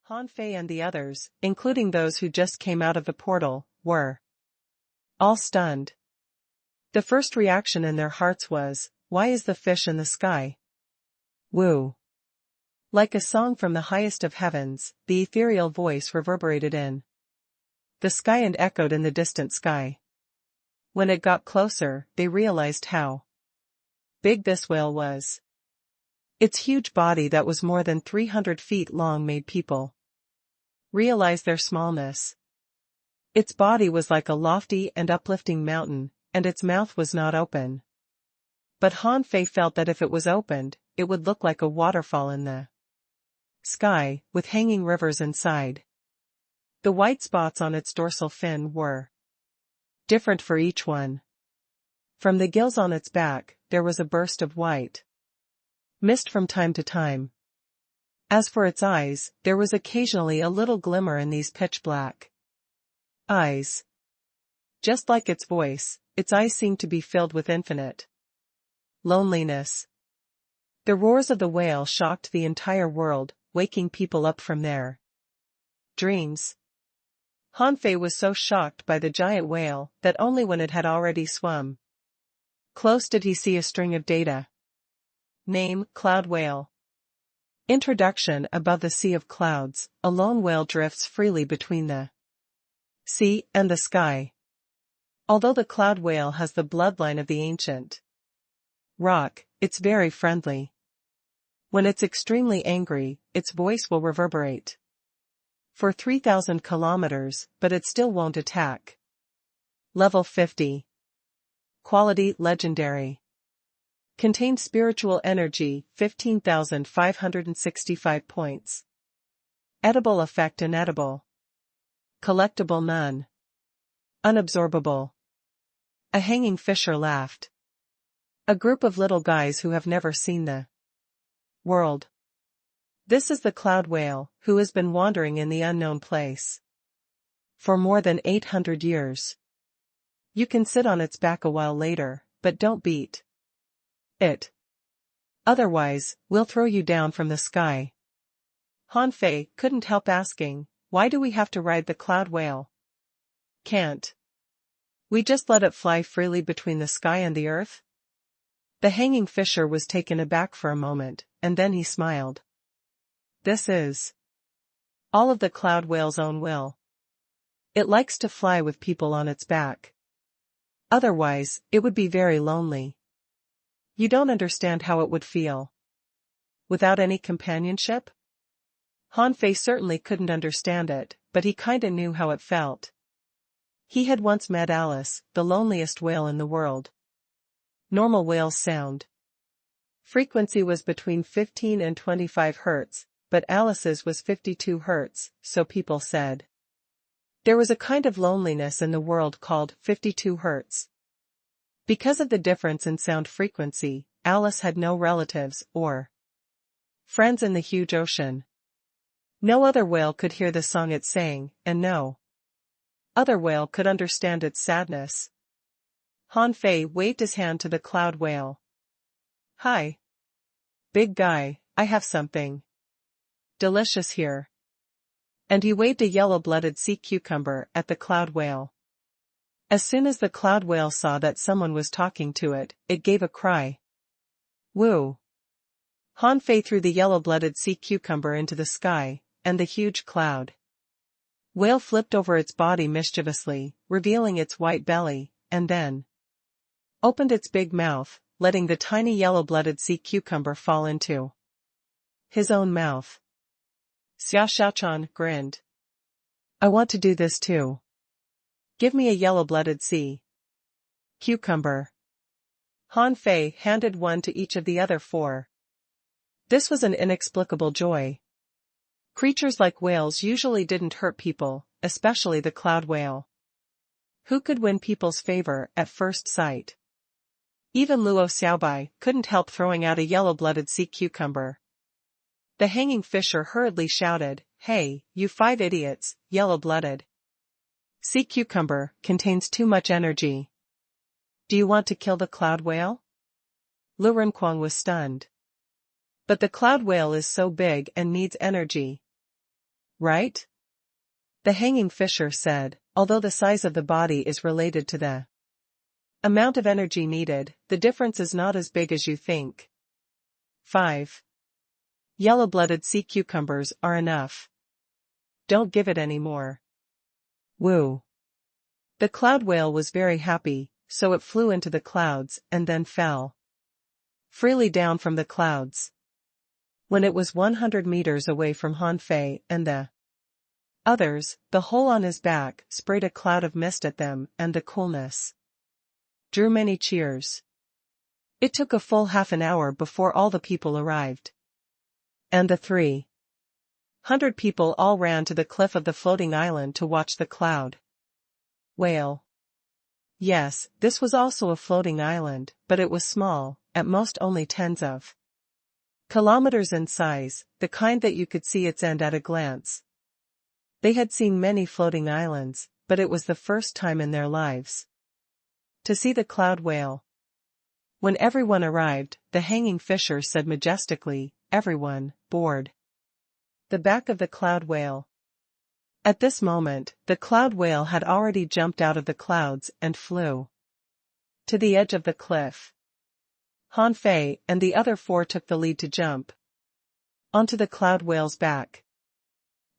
Han Fei and the others, including those who just came out of the portal, were all stunned. The first reaction in their hearts was, why is the fish in the sky? Woo! Like a song from the highest of heavens, the ethereal voice reverberated in the sky and echoed in the distant sky. When it got closer, they realized how big this whale was. Its huge body that was more than 300 feet long made people realize their smallness. Its body was like a lofty and uplifting mountain, and its mouth was not open. But Han Fei felt that if it was opened, it would look like a waterfall in the sky, with hanging rivers inside. The white spots on its dorsal fin were different for each one. From the gills on its back, there was a burst of white mist from time to time. As for its eyes, there was occasionally a little glimmer in these pitch-black eyes. Just like its voice, its eyes seemed to be filled with infinite loneliness. The roars of the whale shocked the entire world, waking people up from their dreams. Han Fei was so shocked by the giant whale that only when it had already swum close did he see a string of data. Name: Cloud Whale. Introduction: Above the sea of clouds, a lone whale drifts freely between the sea and the sky. Although the cloud whale has the bloodline of the ancient rock, it's very friendly. When it's extremely angry, its voice will reverberate for 3,000 kilometers, but it still won't attack. Level 50. Quality: Legendary. Contains spiritual energy, 15,565 points. Edible effect: inedible. Collectible: none. Unabsorbable. A hanging fisher laughed. A group of little guys who have never seen the world. This is the cloud whale, who has been wandering in the unknown place for more than 800 years. You can sit on its back a while later, but don't beat it. Otherwise, we'll throw you down from the sky. Han Fei couldn't help asking, why do we have to ride the cloud whale? Can't we just let it fly freely between the sky and the earth? The hanging fisher was taken aback for a moment, and then he smiled. This is all of the cloud whale's own will. It likes to fly with people on its back. Otherwise, it would be very lonely. You don't understand how it would feel without any companionship? Han Fei certainly couldn't understand it, but he kinda knew how it felt. He had once met Alice, the loneliest whale in the world. Normal whale's sound frequency was between 15 and 25 Hz, but Alice's was 52 Hz, so people said. There was a kind of loneliness in the world called 52 Hz. Because of the difference in sound frequency, Alice had no relatives or friends in the huge ocean. No other whale could hear the song it sang, and no other whale could understand its sadness. Han Fei waved his hand to the cloud whale. Hi. Big guy, I have something delicious here. And he waved a yellow-blooded sea cucumber at the cloud whale. As soon as the cloud whale saw that someone was talking to it, it gave a cry. Woo! Han Fei threw the yellow-blooded sea cucumber into the sky, and the huge cloud whale flipped over its body mischievously, revealing its white belly, and then opened its big mouth, letting the tiny yellow-blooded sea cucumber fall into his own mouth. Xia Xiaochan grinned. I want to do this too. Give me a yellow-blooded sea cucumber. Han Fei handed one to each of the other four. This was an inexplicable joy. Creatures like whales usually didn't hurt people, especially the cloud whale. Who could win people's favor at first sight? Even Luo Xiaobai couldn't help throwing out a yellow-blooded sea cucumber. The hanging fisher hurriedly shouted, Hey, you 5 idiots, yellow-blooded sea cucumber contains too much energy. Do you want to kill the cloud whale? Lu Renquang was stunned. But the cloud whale is so big and needs energy. right? The hanging fisher said, although the size of the body is related to the amount of energy needed, the difference is not as big as you think. 5. Yellow-blooded sea cucumbers are enough. Don't give it any more. Woo. The cloud whale was very happy, so it flew into the clouds and then fell freely down from the clouds. When it was 100 meters away from Han Fei and the others, the hole on his back sprayed a cloud of mist at them, and the coolness drew many cheers. It took a full half an hour before all the people arrived. And the 300 people all ran to the cliff of the floating island to watch the cloud whale. Yes, this was also a floating island, but it was small, at most only tens of kilometers in size, the kind that you could see its end at a glance. They had seen many floating islands, but it was the first time in their lives to see the cloud whale. When everyone arrived, the hanging fisher said majestically, "Everyone, board the back of the cloud whale." At this moment, the cloud whale had already jumped out of the clouds and flew to the edge of the cliff. Han Fei and the other 4 took the lead to jump onto the cloud whale's back.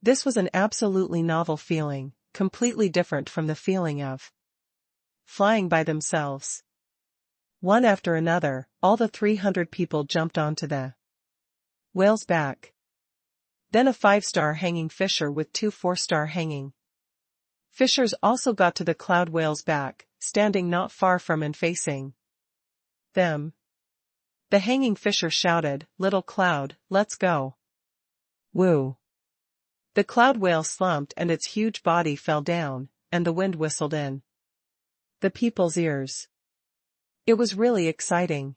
This was an absolutely novel feeling, completely different from the feeling of flying by themselves. One after another, all the 300 people jumped onto the whale's back. Then a 5-star hanging fisher with 2 4-star hanging fishers also got to the cloud whale's back, standing not far from and facing them. The hanging fisher shouted, "Little cloud, let's go." Woo. The cloud whale slumped and its huge body fell down, and the wind whistled in the people's ears. It was really exciting.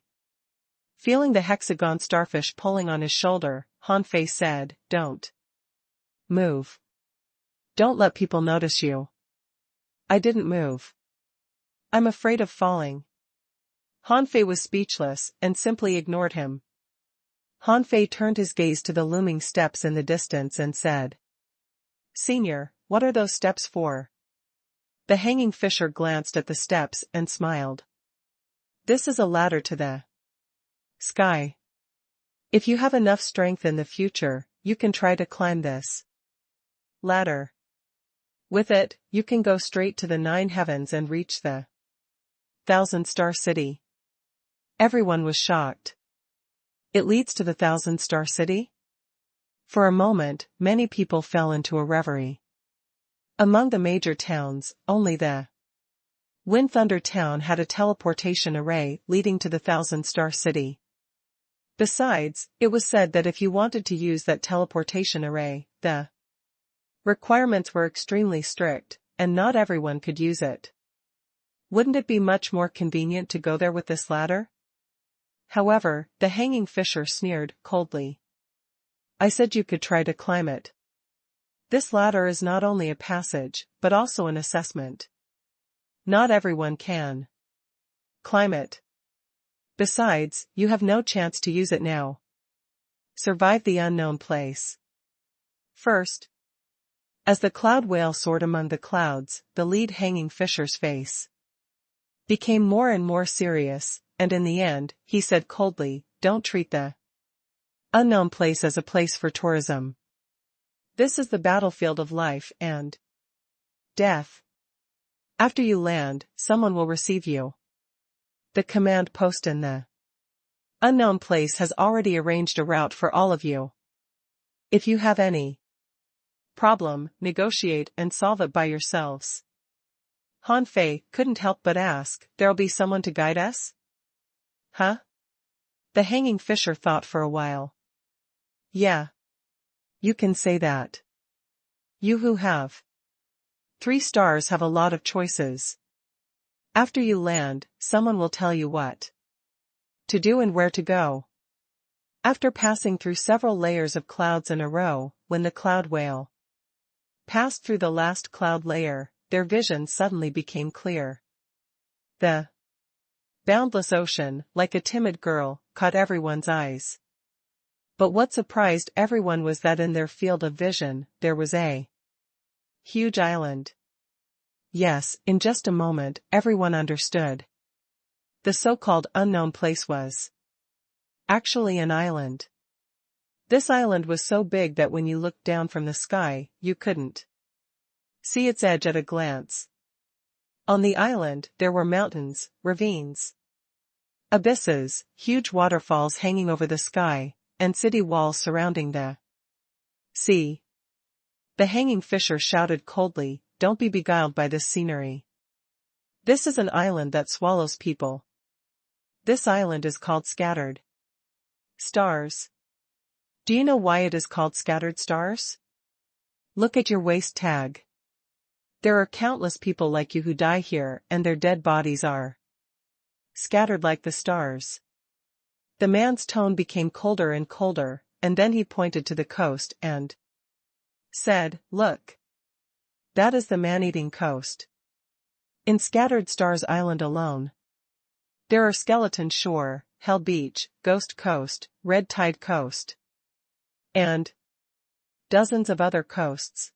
Feeling the hexagon starfish pulling on his shoulder, Han Fei said, "Don't move. Don't let people notice you." I didn't move. I'm afraid of falling. Han Fei was speechless and simply ignored him. Han Fei turned his gaze to the looming steps in the distance and said, "Senior, what are those steps for?" The hanging fisher glanced at the steps and smiled. "This is a ladder to the sky. If you have enough strength in the future, you can try to climb this ladder. With it, you can go straight to the 9 heavens and reach the 1,000-star city." Everyone was shocked. It leads to the 1,000-star city? For a moment, many people fell into a reverie. Among the major towns, only the Wind Thunder town had a teleportation array leading to the 1,000-star city. Besides, it was said that if you wanted to use that teleportation array, the requirements were extremely strict, and not everyone could use it. Wouldn't it be much more convenient to go there with this ladder? However, the hanging fisher sneered coldly. "I said you could try to climb it. This ladder is not only a passage, but also an assessment. Not everyone can climb it. Besides, you have no chance to use it now. Survive the unknown place first." As the cloud whale soared among the clouds, the lead hanging fisher's face became more and more serious, and in the end, he said coldly, "Don't treat the unknown place as a place for tourism. This is the battlefield of life and death. After you land, someone will receive you. The command post in the unknown place has already arranged a route for all of you. If you have any problem, negotiate and solve it by yourselves." Han Fei couldn't help but ask, "There'll be someone to guide us?" Huh? The hanging fisher thought for a while. "Yeah. You can say that. You who have 3 stars have a lot of choices. After you land, someone will tell you what to do and where to go." After passing through several layers of clouds in a row, when the cloud whale passed through the last cloud layer, their vision suddenly became clear. The boundless ocean, like a timid girl, caught everyone's eyes. But what surprised everyone was that in their field of vision, there was a huge island. Yes, in just a moment, everyone understood. The so-called unknown place was actually an island. This island was so big that when you looked down from the sky, you couldn't see its edge at a glance. On the island, there were mountains, ravines, abysses, huge waterfalls hanging over the sky, and city walls surrounding the sea. The hanging fisher shouted coldly, "Don't be beguiled by this scenery. This is an island that swallows people. This island is called scattered stars. Do you know why it is called scattered stars? Look at your waist tag. There are countless people like you who die here, and their dead bodies are scattered like the stars." The man's tone became colder and colder, and then he pointed to the coast and said, "Look. That is the man-eating coast. In Scattered Stars Island alone, there are Skeleton Shore, Hell Beach, Ghost Coast, Red Tide Coast, and dozens of other coasts."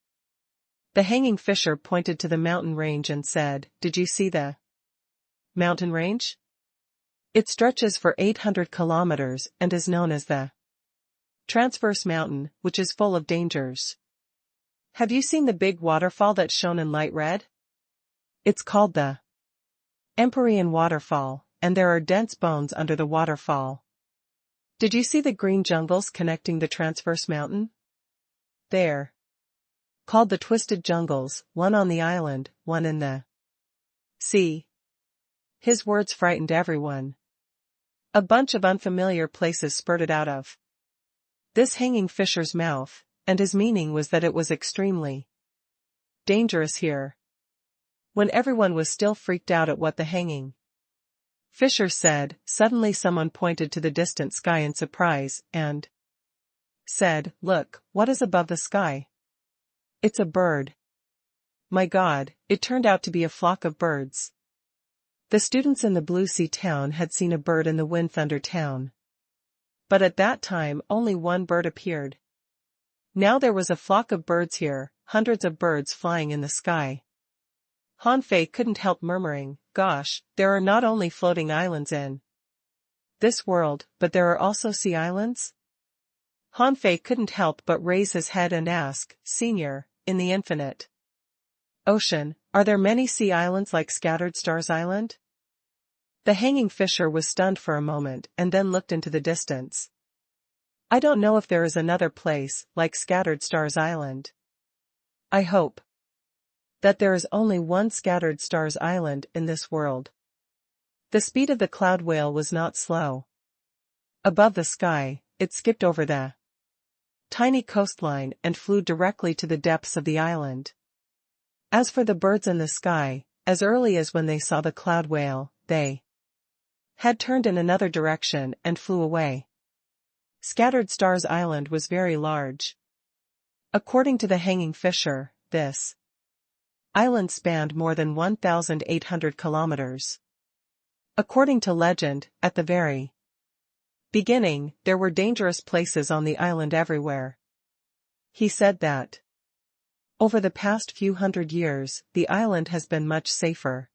The hanging fisher pointed to the mountain range and said, "Did you see the mountain range? It stretches for 800 kilometers and is known as the Transverse Mountain, which is full of dangers. Have you seen the big waterfall that's shown in light red? It's called the Empyrean Waterfall, and there are dense bones under the waterfall. Did you see the green jungles connecting the Transverse Mountain? They're called the Twisted Jungles, one on the island, one in the sea." His words frightened everyone. A bunch of unfamiliar places spurted out of this hanging fisher's mouth, and his meaning was that it was extremely dangerous here. When everyone was still freaked out at what the hanging fisher said, suddenly someone pointed to the distant sky in surprise and said, "Look, what is above the sky? It's a bird." My God, it turned out to be a flock of birds. The students in the Blue Sea town had seen a bird in the Wind Thunder town. But at that time only one bird appeared. Now there was a flock of birds here, hundreds of birds flying in the sky. Han Fei couldn't help murmuring, "Gosh, there are not only floating islands in this world, but there are also sea islands?" Han Fei couldn't help but raise his head and ask, "Senior, in the infinite ocean, are there many sea islands like Scattered Stars Island?" The hanging fisher was stunned for a moment and then looked into the distance. "I don't know if there is another place like Scattered Stars Island. I hope that there is only one Scattered Stars Island in this world." The speed of the cloud whale was not slow. Above the sky, it skipped over the tiny coastline and flew directly to the depths of the island. As for the birds in the sky, as early as when they saw the cloud whale, they had turned in another direction and flew away. Scattered Stars Island was very large. According to the hanging fisher, this island spanned more than 1,800 kilometers. According to legend, at the very beginning, there were dangerous places on the island everywhere. He said that over the past few hundred years, the island has been much safer.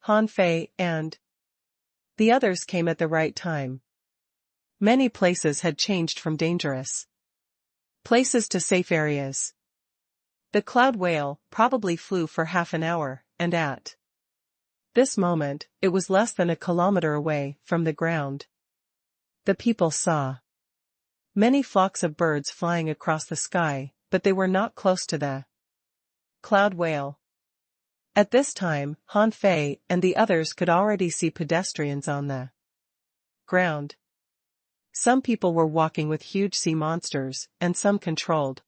Han Fei and the others came at the right time. Many places had changed from dangerous places to safe areas. The cloud whale probably flew for half an hour, and at this moment, it was less than a kilometer away from the ground. The people saw many flocks of birds flying across the sky, but they were not close to the cloud whale. At this time, Han Fei and the others could already see pedestrians on the ground. Some people were walking with huge sea monsters, and some controlled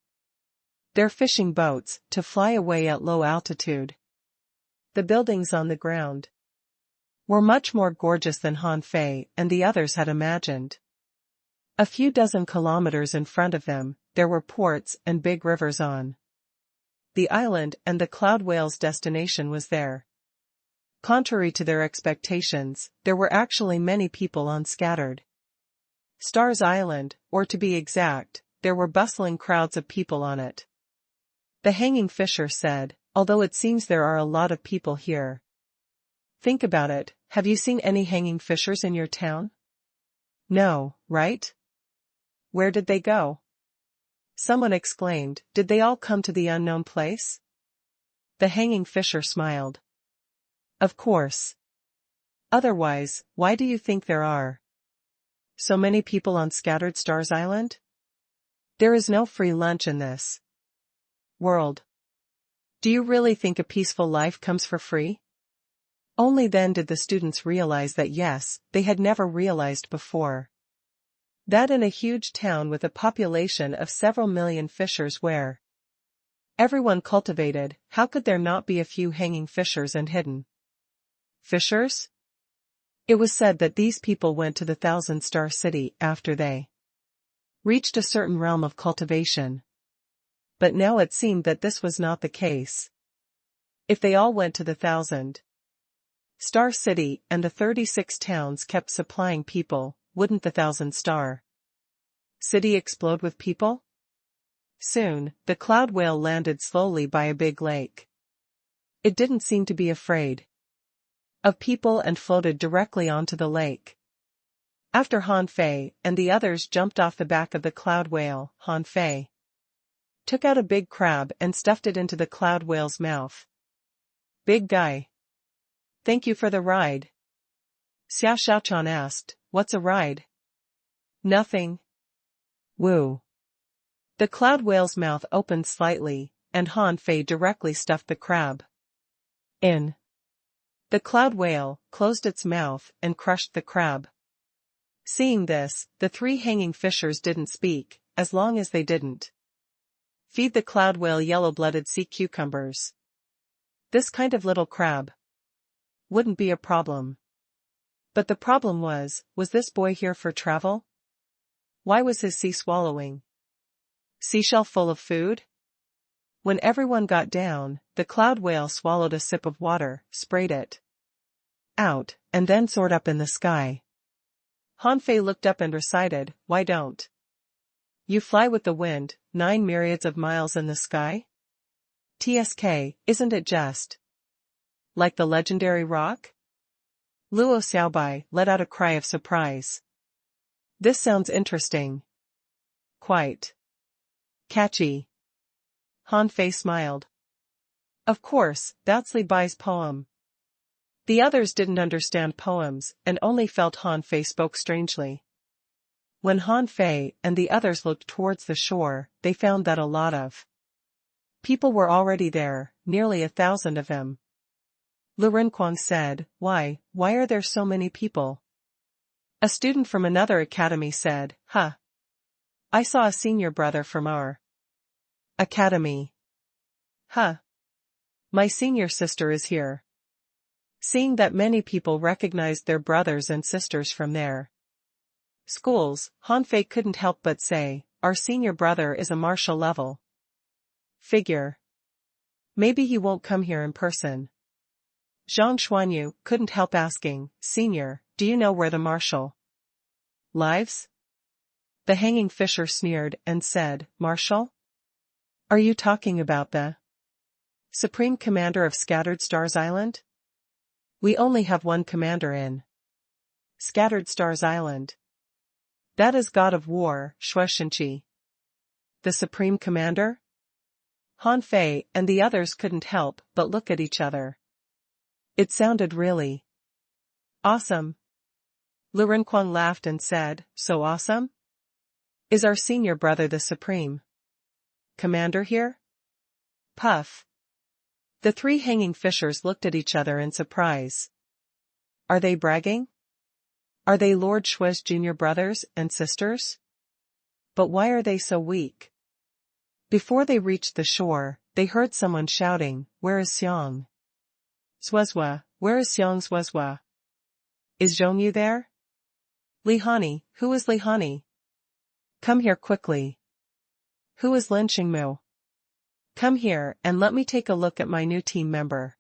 their fishing boats to fly away at low altitude. The buildings on the ground were much more gorgeous than Han Fei and the others had imagined. A few dozen kilometers in front of them, there were ports and big rivers on the island, and the cloud whale's destination was there. Contrary to their expectations, there were actually many people on Scattered Stars Island, or to be exact, there were bustling crowds of people on it. The hanging fisher said, although it seems there are a lot of people here. Think about it, have you seen any hanging fishers in your town? No, right? Where did they go? Someone exclaimed, did they all come to the unknown place? The hanging fisher smiled. Of course. Otherwise, why do you think there are so many people on Scattered Stars Island? There is no free lunch in this world. Do you really think a peaceful life comes for free? Only then did the students realize that yes, they had never realized before. That in a huge town with a population of several million fishers where everyone cultivated, how could there not be a few hanging fishers and hidden fishers? It was said that these people went to the Thousand-Star City after they reached a certain realm of cultivation. But now it seemed that this was not the case. If they all went to the Thousand-Star City and the 36 towns kept supplying people, wouldn't the Thousand-Star City explode with people? Soon, the cloud whale landed slowly by a big lake. It didn't seem to be afraid of people and floated directly onto the lake. After Han Fei and the others jumped off the back of the cloud whale, Han Fei took out a big crab and stuffed it into the cloud whale's mouth. Big guy. Thank you for the ride. Xiao Xiaochan asked, what's a ride? Nothing. Woo. The cloud whale's mouth opened slightly, and Han Fei directly stuffed the crab in. The cloud whale closed its mouth and crushed the crab. Seeing this, the three hanging fishers didn't speak, as long as they didn't feed the cloud whale yellow-blooded sea cucumbers. This kind of little crab wouldn't be a problem. But the problem was this boy here for travel? Why was his sea swallowing seashell full of food? When everyone got down, the cloud whale swallowed a sip of water, sprayed it out, and then soared up in the sky. Han Fei looked up and recited, why don't you fly with the wind, 9 myriads of miles in the sky? TSK, isn't it just like the legendary rock? Luo Xiaobai let out a cry of surprise. This sounds interesting. Quite catchy. Han Fei smiled. Of course, that's Li Bai's poem. The others didn't understand poems and only felt Han Fei spoke strangely. When Han Fei and the others looked towards the shore, they found that a lot of people were already there, nearly 1,000 of them. Lu Renquang said, why are there so many people? A student from another academy said, I saw a senior brother from our academy. My senior sister is here. Seeing that many people recognized their brothers and sisters from their schools, Han Fei couldn't help but say, our senior brother is a martial level figure. Maybe he won't come here in person. Zhang Xuanyu couldn't help asking, Senior, do you know where the marshal lives? The hanging fisher sneered and said, Marshal? Are you talking about the Supreme Commander of Scattered Stars Island? We only have one commander in Scattered Stars Island. That is God of War, Shuai. The Supreme Commander? Han Fei and the others couldn't help but look at each other. It sounded really awesome. Lu Renquang laughed and said, so awesome? Is our senior brother the Supreme Commander here? Puff. The three hanging fishers looked at each other in surprise. Are they bragging? Are they Lord Shui's junior brothers and sisters? But why are they so weak? Before they reached the shore, they heard someone shouting, where is Xiang Zuozua, where is Xiang Zuozua? Is Zhongyu there? Li Hani, who is Li Hani? Come here quickly. Who is Lin Xingmu? Come here and let me take a look at my new team member.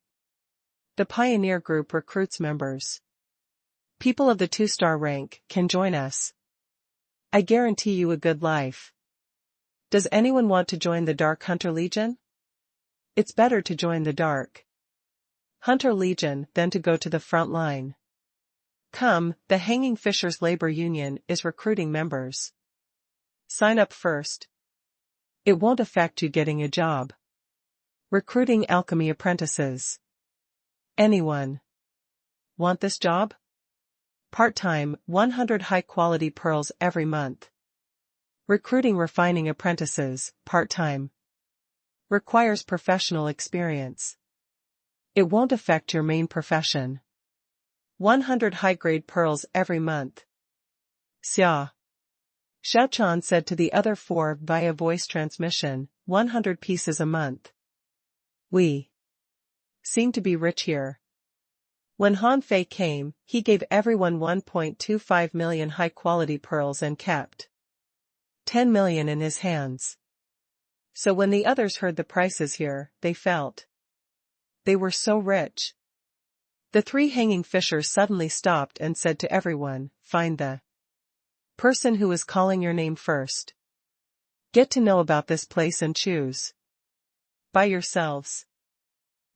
The Pioneer Group recruits members. People of the 2-star rank can join us. I guarantee you a good life. Does anyone want to join the Dark Hunter Legion? It's better to join the Dark Hunter Legion than to go to the front line. Come, the Hanging Fishers Labor Union is recruiting members. Sign up first. It won't affect you getting a job. Recruiting alchemy apprentices. Anyone want this job? Part-time, 100 high-quality pearls every month. Recruiting refining apprentices, part-time. Requires professional experience. It won't affect your main profession. 100 high-grade pearls every month. Xia. Xiaochan said to the other four via voice transmission, 100 pieces a month. We seem to be rich here. When Han Fei came, he gave everyone 1.25 million high-quality pearls and kept 10 million in his hands. So when the others heard the prices here, they felt they were so rich. The three hanging fishers suddenly stopped and said to everyone, find the person who is calling your name first. Get to know about this place and choose by yourselves.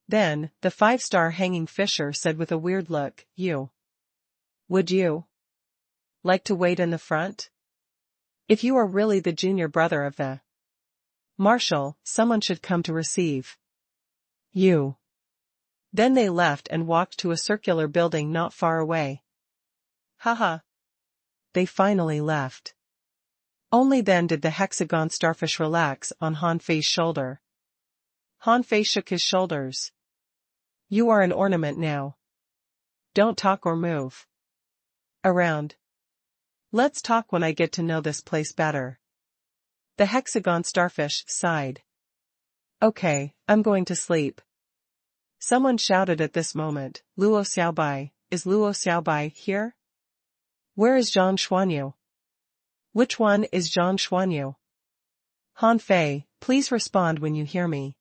Then, the 5-star hanging fisher said with a weird look, would you like to wait in the front? If you are really the junior brother of the marshal, someone should come to receive you. Then they left and walked to a circular building not far away. Haha. They finally left. Only then did the hexagon starfish relax on Han Fei's shoulder. Han Fei shook his shoulders. You are an ornament now. Don't talk or move around. Let's talk when I get to know this place better. The hexagon starfish sighed. Okay, I'm going to sleep. Someone shouted at this moment, Luo Xiaobai, is Luo Xiaobai here? Where is Zhang Xuanyu? Which one is Zhang Xuanyu? Han Fei, please respond when you hear me.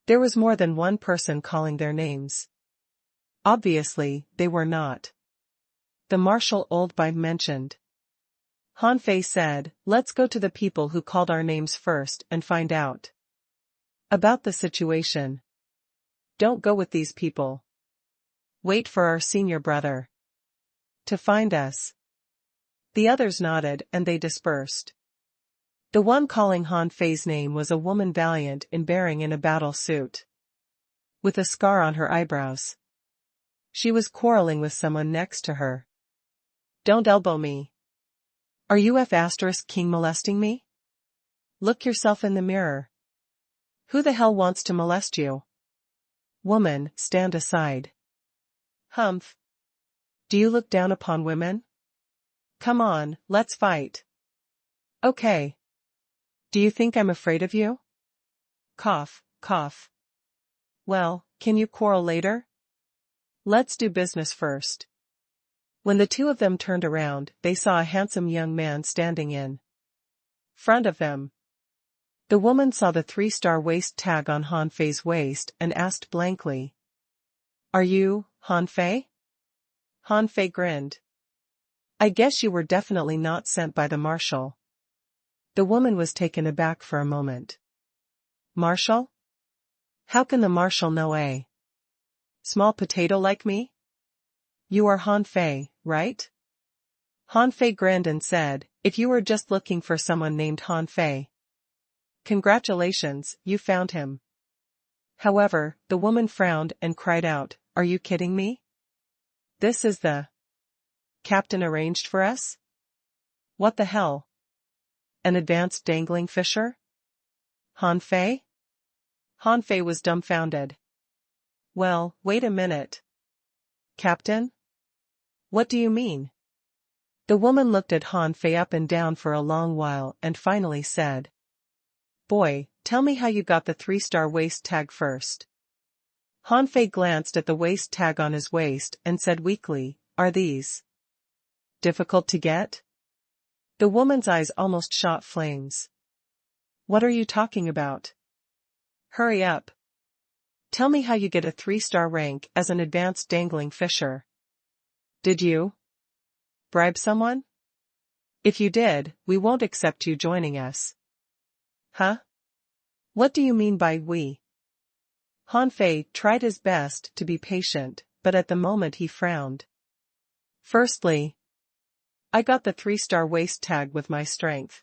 There was more than one person calling their names. Obviously, they were not the marshal old Bai mentioned. Han Fei said, let's go to the people who called our names first and find out about the situation. Don't go with these people. Wait for our senior brother to find us. The others nodded and they dispersed. The one calling Han Fei's name was a woman valiant in bearing in a battle suit, with a scar on her eyebrows. She was quarreling with someone next to her. Don't elbow me. Are you F**king molesting me? Look yourself in the mirror. Who the hell wants to molest you? Woman, stand aside. Humph. Do you look down upon women? Come on, let's fight. Okay. Do you think I'm afraid of you? Cough, cough. Well, can you quarrel later? Let's do business first. When the two of them turned around, they saw a handsome young man standing in front of them. The woman saw the 3-star waist tag on Han Fei's waist and asked blankly, Are you, Han Fei? Han Fei grinned. I guess you were definitely not sent by the marshal. The woman was taken aback for a moment. Marshal? How can the marshal know a small potato like me? You are Han Fei, right? Han Fei grinned and said, if you were just looking for someone named Han Fei. Congratulations, you found him. However, the woman frowned and cried out, Are you kidding me? This is the captain arranged for us? What the hell? An advanced dangling fisher? Han Fei? Han Fei was dumbfounded. Well, wait a minute. Captain? What do you mean? The woman looked at Han Fei up and down for a long while and finally said, Boy, tell me how you got the 3-star waist tag first. Han Fei glanced at the waist tag on his waist and said weakly, Are these difficult to get? The woman's eyes almost shot flames. What are you talking about? Hurry up. Tell me how you get a 3-star rank as an advanced dangling fisher. Did you bribe someone? If you did, we won't accept you joining us. Huh? What do you mean by we? Han Fei tried his best to be patient, but at the moment he frowned. Firstly, I got the 3-star waist tag with my strength.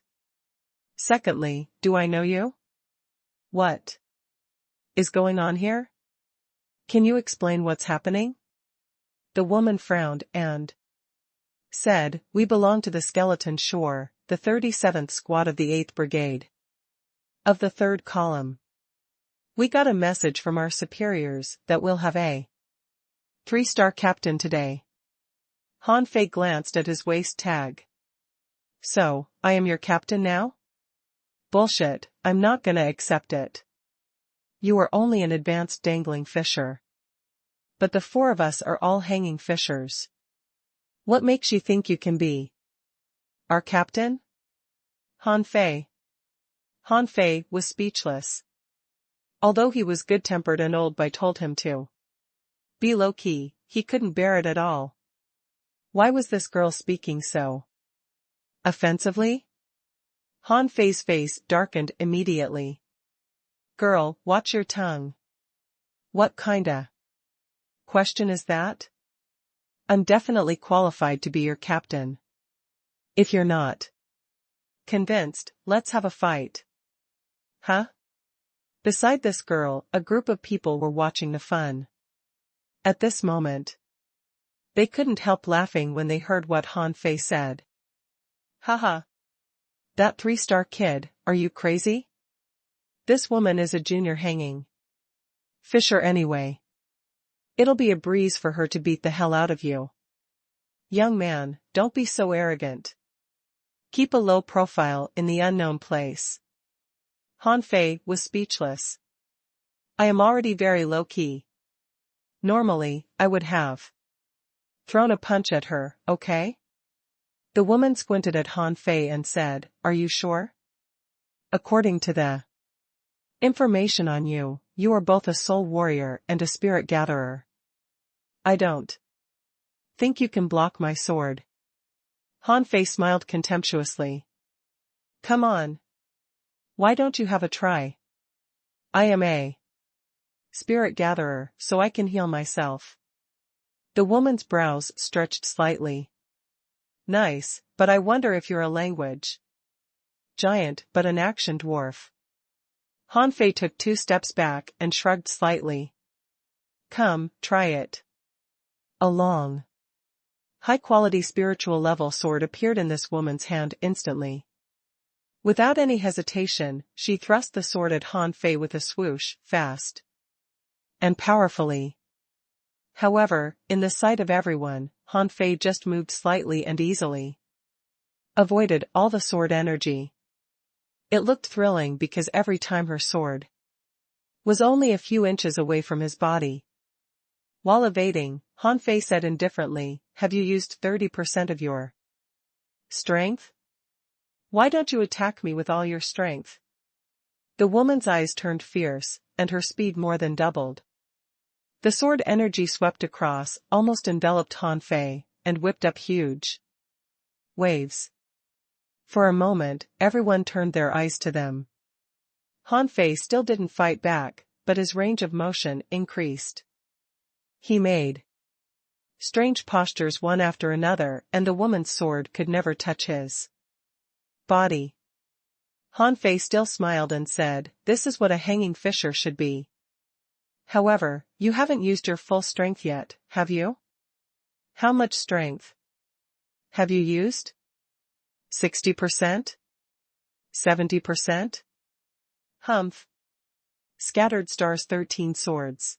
Secondly, do I know you? What is going on here? Can you explain what's happening? The woman frowned and said, we belong to the Skeleton Shore, the 37th Squad of the 8th Brigade. Of the 3rd column. We got a message from our superiors that we'll have a 3-star captain today. Han Fei glanced at his waist tag. So, I am your captain now? Bullshit, I'm not gonna accept it. You are only an advanced dangling fisher. But the 4 of us are all hanging fishers. What makes you think you can be our captain? Han Fei. Han Fei was speechless. Although he was good-tempered and old, Bai told him to be low-key, he couldn't bear it at all. Why was this girl speaking so offensively? Han Fei's face darkened immediately. Girl, watch your tongue. What kinda question is that? I'm definitely qualified to be your captain. If you're not convinced, let's have a fight. Huh? Beside this girl, a group of people were watching the fun. At this moment, they couldn't help laughing when they heard what Han Fei said. Haha. That 3-star kid, are you crazy? This woman is a junior hanging fisher anyway. It'll be a breeze for her to beat the hell out of you. Young man, don't be so arrogant. Keep a low profile in the unknown place. Han Fei was speechless. I am already very low-key. Normally, I would have thrown a punch at her, okay? The woman squinted at Han Fei and said, are you sure? According to the information on you, you are both a soul warrior and a spirit gatherer. I don't think you can block my sword. Han Fei smiled contemptuously. Come on. Why don't you have a try? I am a spirit gatherer, so I can heal myself. The woman's brows stretched slightly. Nice, but I wonder if you're a language giant but an action dwarf. Han Fei took 2 steps back and shrugged slightly. Come, try it. A long, high-quality spiritual level sword appeared in this woman's hand instantly. Without any hesitation, she thrust the sword at Han Fei with a swoosh, fast and powerfully. However, in the sight of everyone, Han Fei just moved slightly and easily avoided all the sword energy. It looked thrilling because every time her sword was only a few inches away from his body. While evading, Han Fei said indifferently, have you used 30% of your strength? Why don't you attack me with all your strength? The woman's eyes turned fierce, and her speed more than doubled. The sword energy swept across, almost enveloped Han Fei, and whipped up huge waves. For a moment, everyone turned their eyes to them. Han Fei still didn't fight back, but his range of motion increased. He made strange postures one after another, and the woman's sword could never touch his body. Han Fei still smiled and said, this is what a hanging fisher should be. However, you haven't used your full strength yet, have you? How much strength have you used? 60%? 70%? Humph. Scattered stars 13 swords.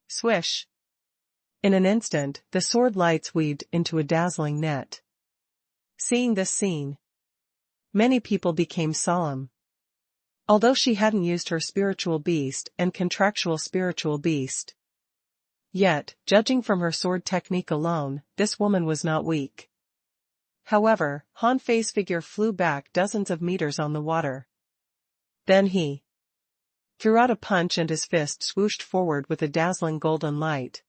Swish. In an instant, the sword lights weaved into a dazzling net. Seeing this scene, many people became solemn. Although she hadn't used her spiritual beast and contractual spiritual beast yet, judging from her sword technique alone, this woman was not weak. However, Han Fei's figure flew back dozens of meters on the water. Then he threw out a punch and his fist swooshed forward with a dazzling golden light.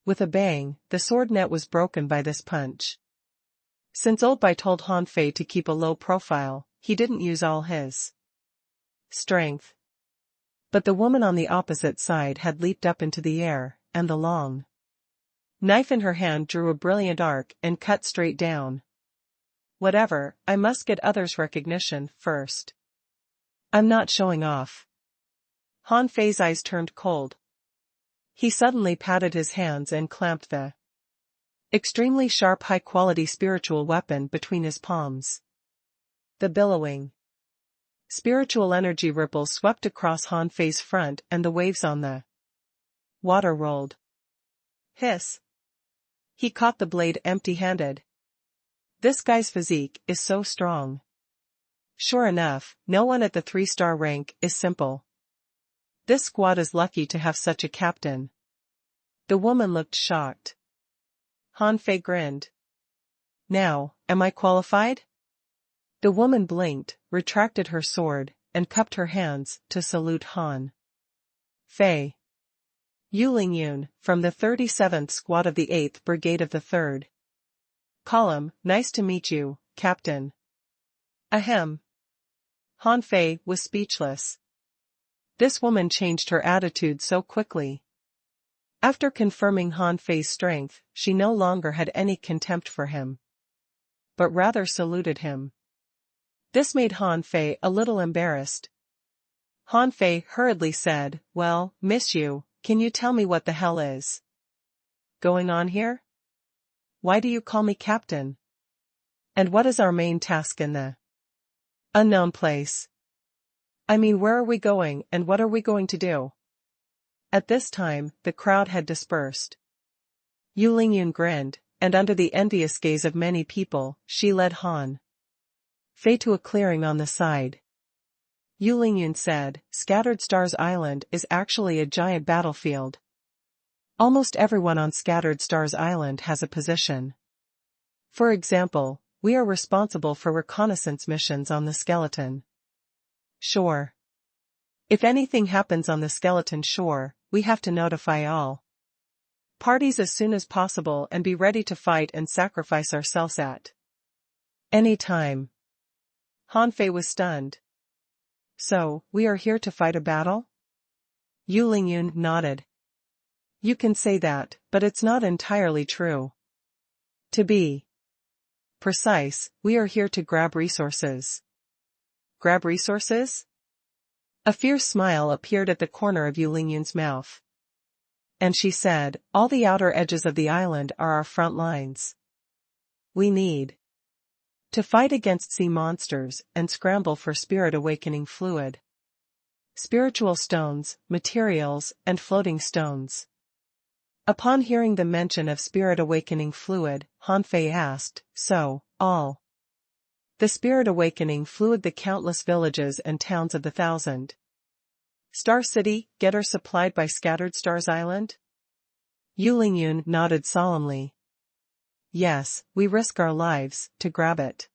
With a bang, the sword net was broken by this punch. Since Old Bai told Han Fei to keep a low profile, he didn't use all his strength. But the woman on the opposite side had leaped up into the air, and the long knife in her hand drew a brilliant arc and cut straight down. Whatever, I must get others' recognition first. I'm not showing off. Han Fei's eyes turned cold. He suddenly patted his hands and clamped the extremely sharp high-quality spiritual weapon between his palms. The billowing spiritual energy ripples swept across Han Fei's front and the waves on the water rolled. Hiss. He caught the blade empty-handed. This guy's physique is so strong. Sure enough, no one at the 3-star rank is simple. This squad is lucky to have such a captain. The woman looked shocked. Han Fei grinned. Now, am I qualified? The woman blinked, retracted her sword, and cupped her hands to salute Han Fei. Yu Lingyun, from the 37th Squad of the 8th Brigade of the 3rd. Column, nice to meet you, Captain. Ahem. Han Fei was speechless. This woman changed her attitude so quickly. After confirming Han Fei's strength, she no longer had any contempt for him, but rather saluted him. This made Han Fei a little embarrassed. Han Fei hurriedly said, "Well, Miss Yu, can you tell me what the hell is going on here? Why do you call me captain? And what is our main task in the unknown place? I mean, where are we going and what are we going to do?" At this time, the crowd had dispersed. Yu Lingyun grinned, and under the envious gaze of many people, she led Han Fei to a clearing on the side. Yu Lingyun said, "Scattered Stars Island is actually a giant battlefield. Almost everyone on Scattered Stars Island has a position. For example, we are responsible for reconnaissance missions on the Skeleton Shore. If anything happens on the Skeleton Shore, we have to notify all parties as soon as possible and be ready to fight and sacrifice ourselves at any time." Han Fei was stunned. "So, we are here to fight a battle?" Yu Lingyun nodded. "You can say that, but it's not entirely true. To be precise, we are here to grab resources." "Grab resources?" A fierce smile appeared at the corner of Yu Lingyun's mouth. And she said, "All the outer edges of the island are our front lines. We need to fight against sea monsters and scramble for spirit awakening fluid, spiritual stones, materials, and floating stones." Upon hearing the mention of spirit awakening fluid, Han Fei asked, "So, all the spirit awakening fluid the countless villages and towns of the 1,000 Star City get are supplied by Scattered Stars Island?" Yu Lingyun nodded solemnly. "Yes, we risk our lives to grab it."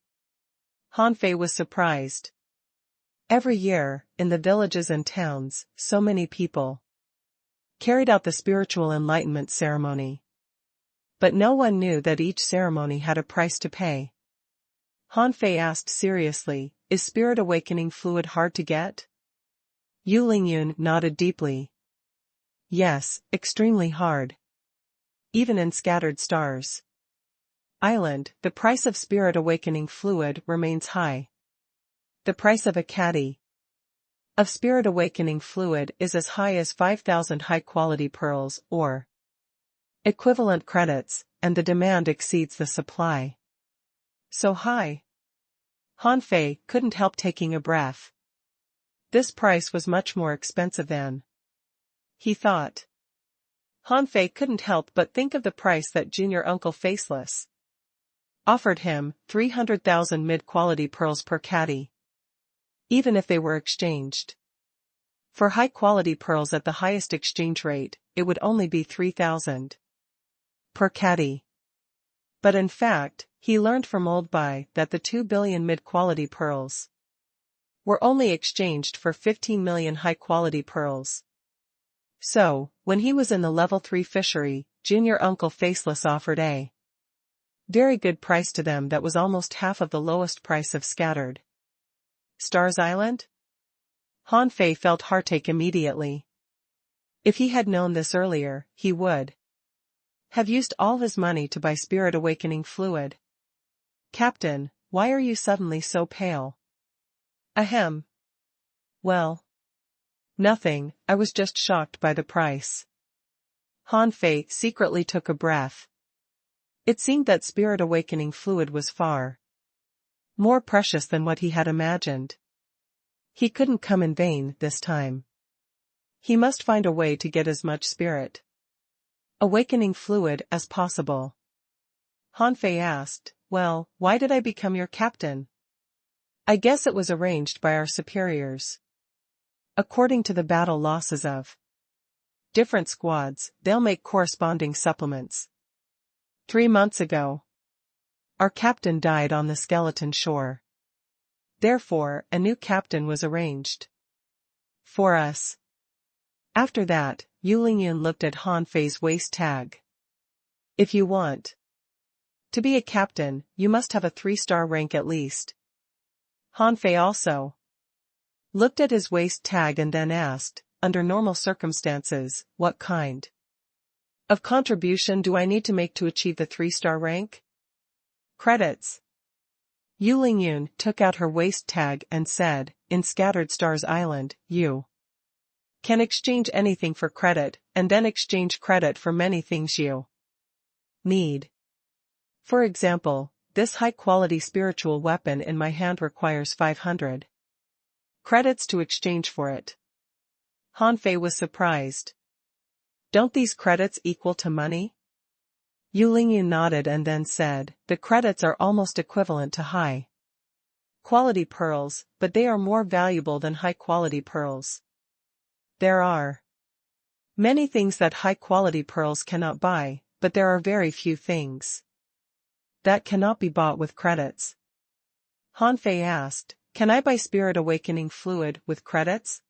Han Fei was surprised. Every year, in the villages and towns, so many people carried out the spiritual enlightenment ceremony. But no one knew that each ceremony had a price to pay. Han Fei asked seriously, "Is spirit awakening fluid hard to get?" Yu Lingyun nodded deeply. "Yes, extremely hard. Even in Scattered Stars Island, the price of spirit awakening fluid remains high. The price of a caddy of spirit awakening fluid is as high as 5,000 high-quality pearls or equivalent credits, and the demand exceeds the supply. So high. Han Fei couldn't help taking a breath. This price was much more expensive than he thought. Han Fei couldn't help but think of the price that Junior Uncle Faceless offered him, 300,000 mid-quality pearls per caddy. Even if they were exchanged for high-quality pearls at the highest exchange rate, it would only be 3,000 per caddy. But in fact, he learned from Old Bai that the 2 billion mid-quality pearls were only exchanged for 15 million high-quality pearls. So, when he was in the level 3 fishery, Junior Uncle Faceless offered a Very good price to them. That was almost half of the lowest price of Scattered Stars Island? Han Fei felt heartache immediately. If he had known this earlier, he would have used all his money to buy spirit awakening fluid. Captain, why are you suddenly so pale? Ahem. Well, nothing, I was just shocked by the price. Han Fei secretly took a breath. It seemed that spirit awakening fluid was far more precious than what he had imagined. He couldn't come in vain this time. He must find a way to get as much spirit awakening fluid as possible. Han Fei asked, well, why did I become your captain? I guess it was arranged by our superiors. According to the battle losses of different squads, they'll make corresponding supplements. 3 months ago, our captain died on the skeleton shore. Therefore, a new captain was arranged for us. After that, Yu Lingyun looked at Han Fei's waist tag. If you want to be a captain, you must have a 3-star rank at least. Han Fei also looked at his waist tag and then asked, under normal circumstances, what kind of contribution do I need to make to achieve the 3-star rank? Credits. Yu Lingyun took out her waist tag and said, in Scattered Stars Island, you can exchange anything for credit, and then exchange credit for many things you need. For example, this high-quality spiritual weapon in my hand requires 500 credits to exchange for it. Han Fei was surprised. Don't these credits equal to money? Yu Lingyun nodded and then said, the credits are almost equivalent to high-quality pearls, but they are more valuable than high-quality pearls. There are many things that high-quality pearls cannot buy, but there are very few things that cannot be bought with credits. Han Fei asked, can I buy spirit awakening fluid with credits?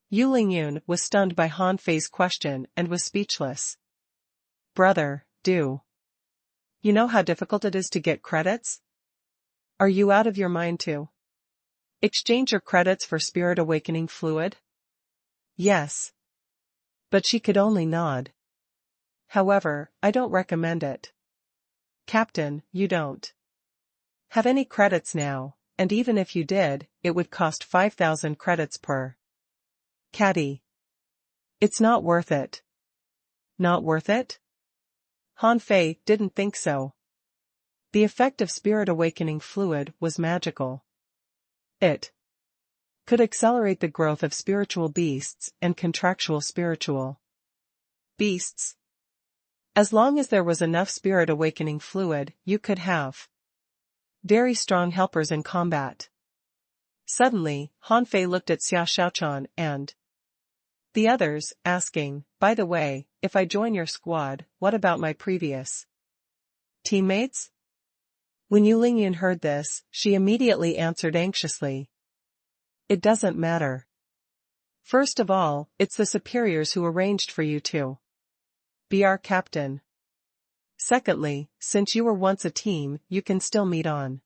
Yu Lingyun was stunned by Han Fei's question and was speechless. Brother, do you know how difficult it is to get credits? Are you out of your mind to exchange your credits for spirit awakening fluid? Yes. But she could only nod. However, I don't recommend it. Captain, you don't have any credits now, and even if you did, it would cost 5,000 credits per caddy. It's not worth it. Not worth it? Han Fei didn't think so. The effect of spirit awakening fluid was magical. It could accelerate the growth of spiritual beasts and contractual spiritual beasts. As long as there was enough spirit awakening fluid, you could have very strong helpers in combat. Suddenly, Han Fei looked at Xia Xiaochan and the others, asking, by the way, if I join your squad, what about my previous teammates? When Yu Lingyun heard this, she immediately answered anxiously. It doesn't matter. First of all, it's the superiors who arranged for you to be our captain. Secondly, since you were once a team, you can still meet on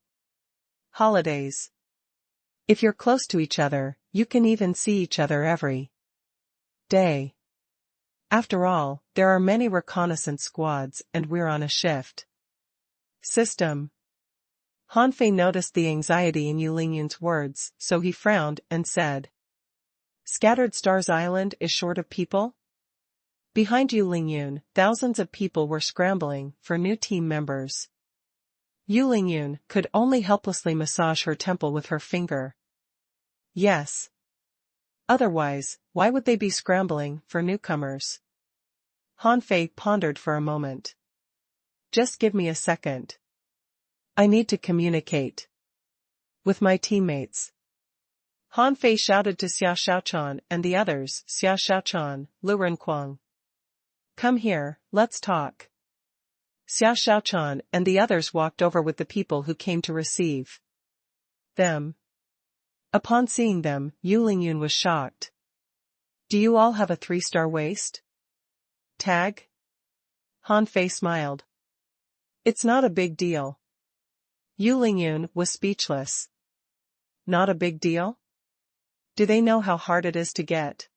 holidays. If you're close to each other, you can even see each other every day. After all, there are many reconnaissance squads and we're on a shift system. Han Fei noticed the anxiety in Yu Lingyun's words, so he frowned and said, Scattered Stars Island is short of people? Behind Yu Lingyun, thousands of people were scrambling for new team members. Yu Lingyun could only helplessly massage her temple with her finger. Yes. Otherwise, why would they be scrambling for newcomers? Han Fei pondered for a moment. Just give me a second. I need to communicate with my teammates. Han Fei shouted to Xia Xiaochan and the others, Xia Xiaochan, Lu Renquang. Come here, let's talk. Xia Xiaochan and the others walked over with the people who came to receive them. Upon seeing them, Yu Lingyun was shocked. Do you all have a 3-star waist tag? Han Fei smiled. It's not a big deal. Yu Lingyun was speechless. Not a big deal? Do they know how hard it is to get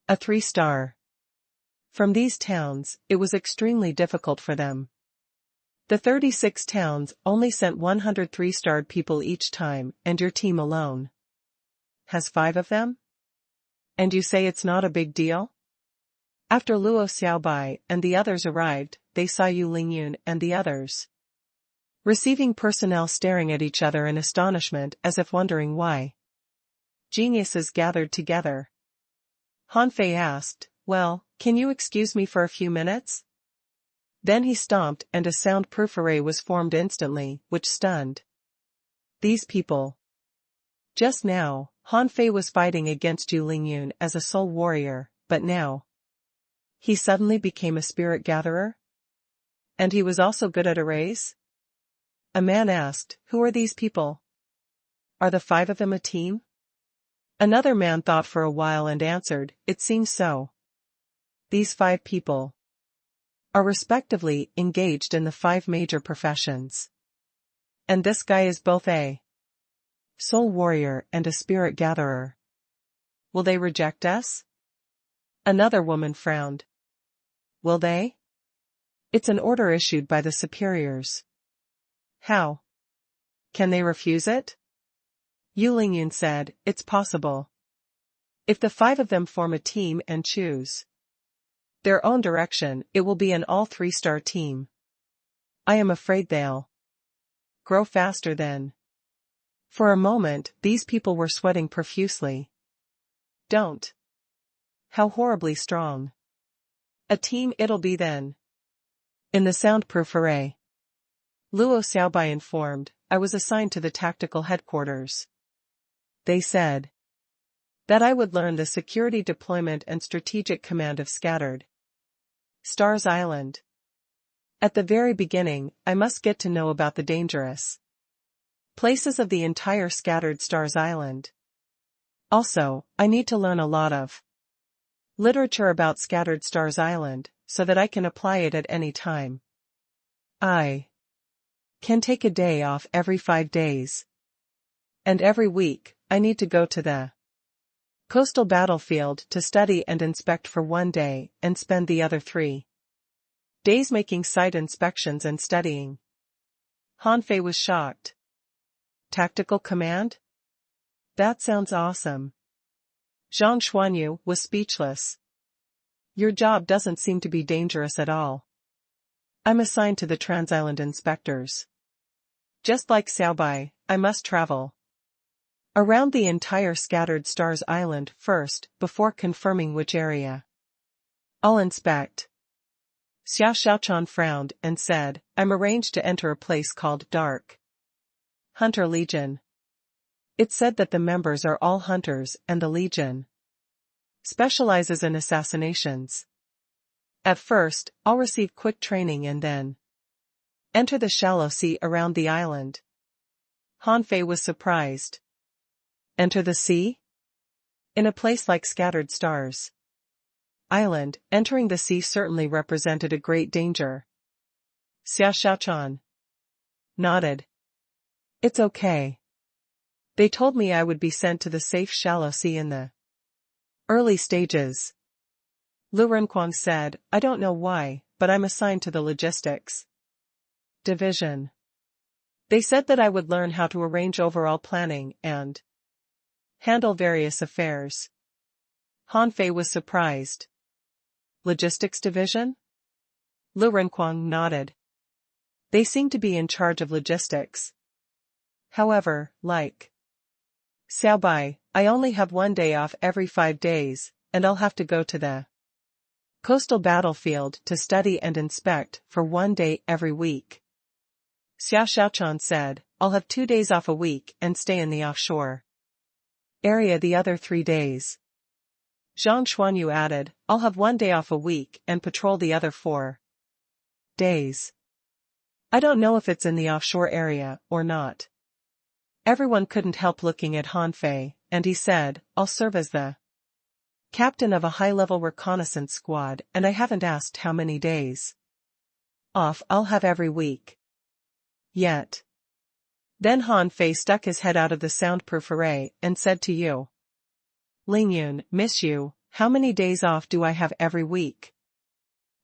a 3-star? From these towns, it was extremely difficult for them. The 36 towns only sent 100 3-starred people each time, and your team alone has 5 of them? And you say it's not a big deal? After Luo Xiaobai and the others arrived, they saw Yu Lingyun and the others receiving personnel staring at each other in astonishment as if wondering why geniuses gathered together. Han Fei asked, "Well, can you excuse me for a few minutes?" Then he stomped and a soundproof array was formed instantly, which stunned these people. Just now, Han Fei was fighting against Yu Lingyun as a soul warrior, but now he suddenly became a spirit gatherer? And he was also good at arrays? A man asked, "Who are these people? Are the 5 of them a team?" Another man thought for a while and answered, "It seems so. These 5 people are respectively engaged in the 5 major professions. And this guy is both a soul warrior and a spirit gatherer. Will they reject us?" Another woman frowned. "Will they? It's an order issued by the superiors. How can they refuse it?" Yu Lingyun said, "It's possible. If the 5 of them form a team and choose their own direction, it will be an all 3-star team. I am afraid they'll grow faster then." For a moment, these people were sweating profusely. Don't. How horribly strong. A team it'll be then. In the soundproof array, Luo Xiaobai informed, "I was assigned to the tactical headquarters. They said that I would learn the security deployment and strategic command of Scattered Stars Island. At the very beginning, I must get to know about the dangerous places of the entire Scattered Stars Island. Also, I need to learn a lot of literature about Scattered Stars Island, so that I can apply it at any time. I can take a day off every 5 days. And every week, I need to go to the coastal battlefield to study and inspect for 1 day, and spend the other 3 days making site inspections and studying." Han Fei was shocked. Tactical command? That sounds awesome. Zhang Xuanyu was speechless. Your job doesn't seem to be dangerous at all. I'm assigned to the Transisland inspectors. Just like Xiaobai, I must travel around the entire Scattered Stars Island first, before confirming which area I'll inspect. Xia Xiaochan frowned and said, "I'm arranged to enter a place called Dark Hunter Legion. It's said that the members are all hunters and the Legion specializes in assassinations. At first, I'll receive quick training and then enter the shallow sea around the island." Han Fei was surprised. Enter the sea? In a place like Scattered Stars Island, entering the sea certainly represented a great danger. Xia Xiaochan nodded. "It's okay. They told me I would be sent to the safe shallow sea in the early stages." Lu Renquang said, "I don't know why, but I'm assigned to the logistics division. They said that I would learn how to arrange overall planning and handle various affairs." Han Fei was surprised. Logistics division? Lu Renquang nodded. They seem to be in charge of logistics. However, like Xiaobai, I only have 1 day off every 5 days, and I'll have to go to the coastal battlefield to study and inspect for 1 day every week. Xia Xiaochan said, "I'll have 2 days off a week and stay in the offshore area the other 3 days. Zhang Xuanyu added, "I'll have 1 day off a week and patrol the other 4 days. I don't know if it's in the offshore area or not." Everyone couldn't help looking at Han Fei, and he said, "I'll serve as the captain of a high-level reconnaissance squad, and I haven't asked how many days off I'll have every week. Yet. Then Han Fei stuck his head out of the soundproof array and said to Yu Lingyun, miss you, how many days off do I have every week?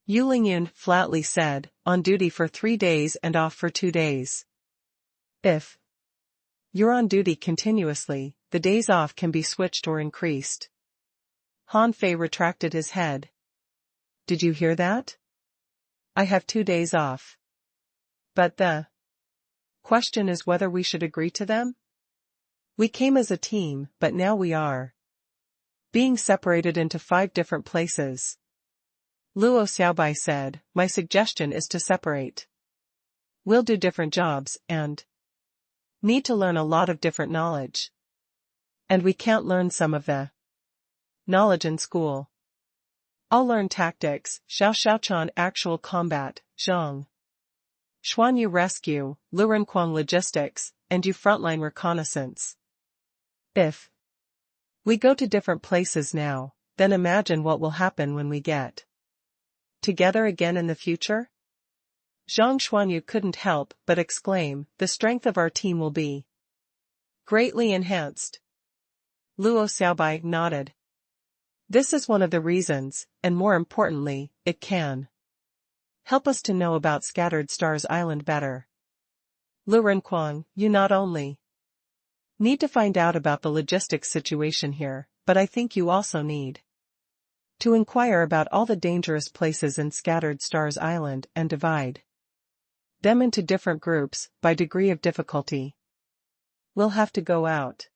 Yu Lingyun flatly said, on duty for 3 days and off for 2 days. If you're on duty continuously, the days off can be switched or increased. Han Fei retracted his head. Did you hear that? I have 2 days off. But the question is whether we should agree to them? We came as a team, but now we are being separated into 5 different places. Luo Xiaobai said, my suggestion is to separate. We'll do different jobs and need to learn a lot of different knowledge. And we can't learn some of the knowledge in school. I'll learn tactics, Xiao Xiaochan actual combat, Zhang Xuanyu rescue, Lu Renquang logistics, and you frontline reconnaissance. If we go to different places now, then imagine what will happen when we get together again in the future? Zhang Xuanyu couldn't help but exclaim, the strength of our team will be greatly enhanced. Luo Xiaobai nodded. This is one of the reasons, and more importantly, it can help us to know about Scattered Stars Island better. Lu Renquang, you not only need to find out about the logistics situation here, but I think you also need to inquire about all the dangerous places in Scattered Stars Island and divide them into different groups by degree of difficulty. We'll have to go out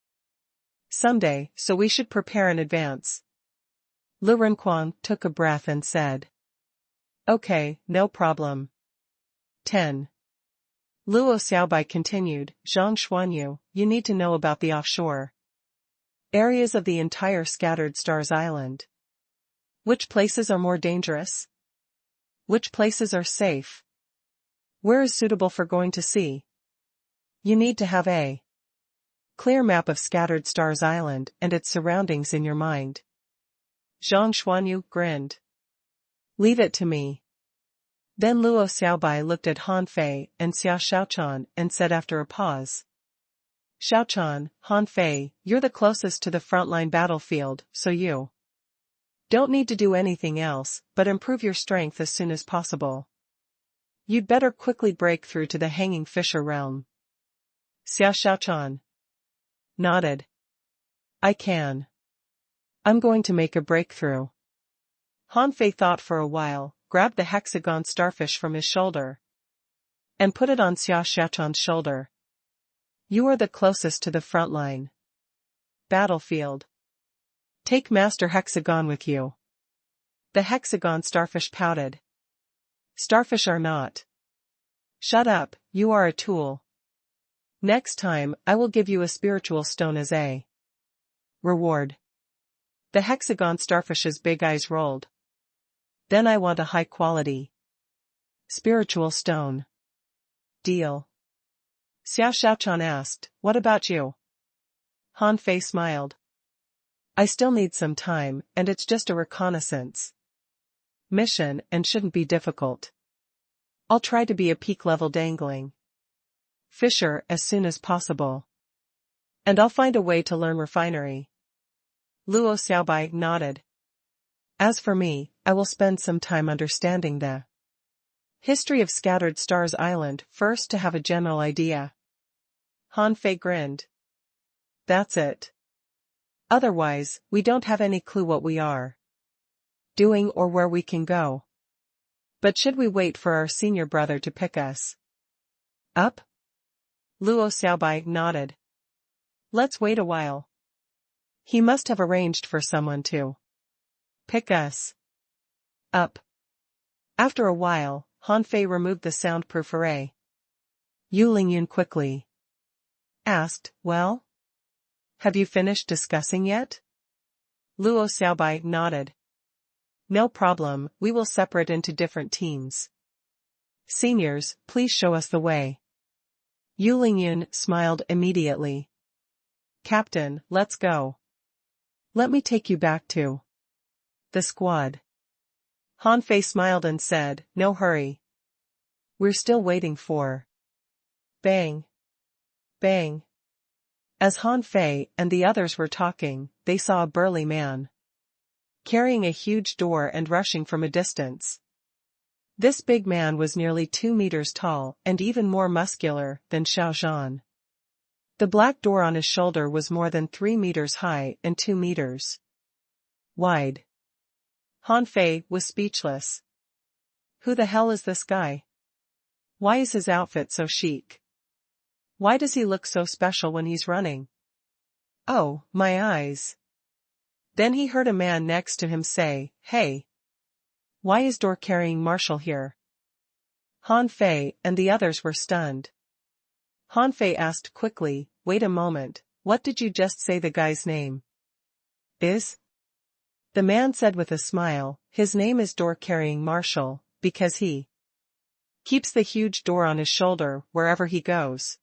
someday, so we should prepare in advance. Lu Renquang took a breath and said, okay, no problem. 10. Luo Xiaobai continued, Zhang Xuanyu, you need to know about the offshore areas of the entire Scattered Stars Island. Which places are more dangerous? Which places are safe? Where is suitable for going to sea? You need to have a clear map of Scattered Stars Island and its surroundings in your mind. Zhang Xuanyu grinned. Leave it to me. Then Luo Xiaobai looked at Han Fei and Xiao Xiaochan and said after a pause. Xiaochan, Han Fei, you're the closest to the frontline battlefield, so you don't need to do anything else, but improve your strength as soon as possible. You'd better quickly break through to the Hanging Fisher realm. Xiao Xiaochan nodded. I can. I'm going to make a breakthrough. Han Fei thought for a while, grabbed the hexagon starfish from his shoulder, and put it on Xiao Xiaochan's shoulder. You are the closest to the front line battlefield. Take Master Hexagon with you. The hexagon starfish pouted. Starfish are not. Shut up, you are a tool. Next time, I will give you a spiritual stone as a reward. The hexagon starfish's big eyes rolled. Then I want a high-quality spiritual stone. Deal. Xiao Xiaochan asked, what about you? Han Fei smiled. I still need some time, and it's just a reconnaissance mission and shouldn't be difficult. I'll try to be a peak-level dangling fisher as soon as possible. And I'll find a way to learn refinery. Luo Xiaobai nodded. As for me, I will spend some time understanding the history of Scattered Stars Island first to have a general idea. Han Fei grinned. That's it. Otherwise, we don't have any clue what we are doing or where we can go. But should we wait for our senior brother to pick us up? Luo Xiaobai nodded. Let's wait a while. He must have arranged for someone to pick us up. After a while, Han Fei removed the soundproof array. Yu Lingyun quickly asked, well? Have you finished discussing yet? Luo Xiaobai nodded. No problem, we will separate into different teams. Seniors, please show us the way. Yu Lingyun smiled immediately. Captain, let's go. Let me take you back to the squad. Han Fei smiled and said, no hurry. We're still waiting for. Bang. Bang. As Han Fei and the others were talking, they saw a burly man carrying a huge door and rushing from a distance. This big man was nearly 2 meters tall and even more muscular than Xiao Zhan. The black door on his shoulder was more than 3 meters high and 2 meters wide. Han Fei was speechless. Who the hell is this guy? Why is his outfit so chic? Why does he look so special when he's running? Oh, my eyes. Then he heard a man next to him say, "Hey. Why is door-carrying Marshal here?" Han Fei and the others were stunned. Han Fei asked quickly, "Wait a moment, what did you just say the guy's name is?" The man said with a smile, "His name is door-carrying Marshal, because he keeps the huge door on his shoulder wherever he goes.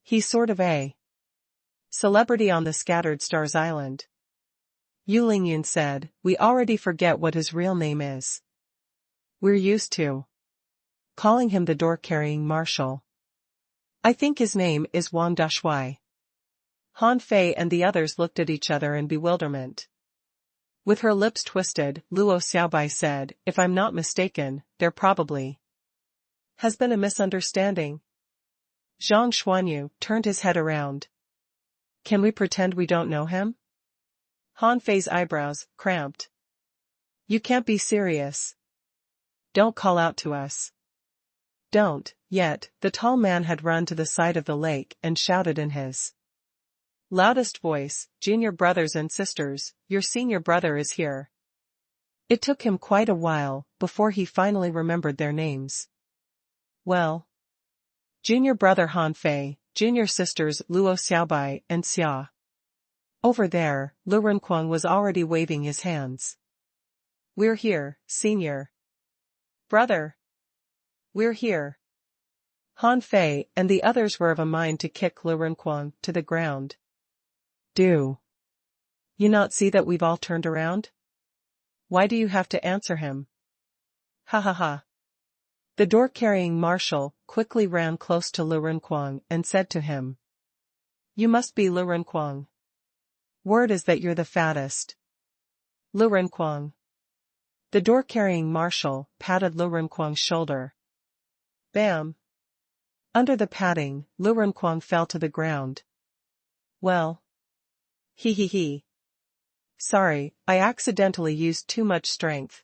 He's sort of a celebrity on the Scattered Stars Island." Yu Lingyun said, "We already forget what his real name is. We're used to calling him the door-carrying Marshal. I think his name is Wang Dashui." Han Fei and the others looked at each other in bewilderment. With her lips twisted, Luo Xiaobai said, "If I'm not mistaken, there probably has been a misunderstanding." Zhang Xuanyu turned his head around. "Can we pretend we don't know him?" Han Fei's eyebrows cramped. "You can't be serious. Don't call out to us." "Don't, yet." The tall man had run to the side of the lake and shouted in his loudest voice, "Junior brothers and sisters, your senior brother is here." It took him quite a while before he finally remembered their names. Well, junior brother Han Fei, junior sisters Luo Xiaobai and Xia. Over there, Lu Renquang was already waving his hands. "We're here, senior brother. We're here." Han Fei and the others were of a mind to kick Lu Renquang to the ground. "Do you not see that we've all turned around? Why do you have to answer him?" "Ha ha ha." The door-carrying Marshal quickly ran close to Lu Renquang and said to him, "You must be Lu Renquang. Word is that you're the fattest." Lu Renquang. The door-carrying Marshal patted Lu Renquang's shoulder. Bam! Under the patting, Lu Renquang fell to the ground. "Well. He. Sorry, I accidentally used too much strength."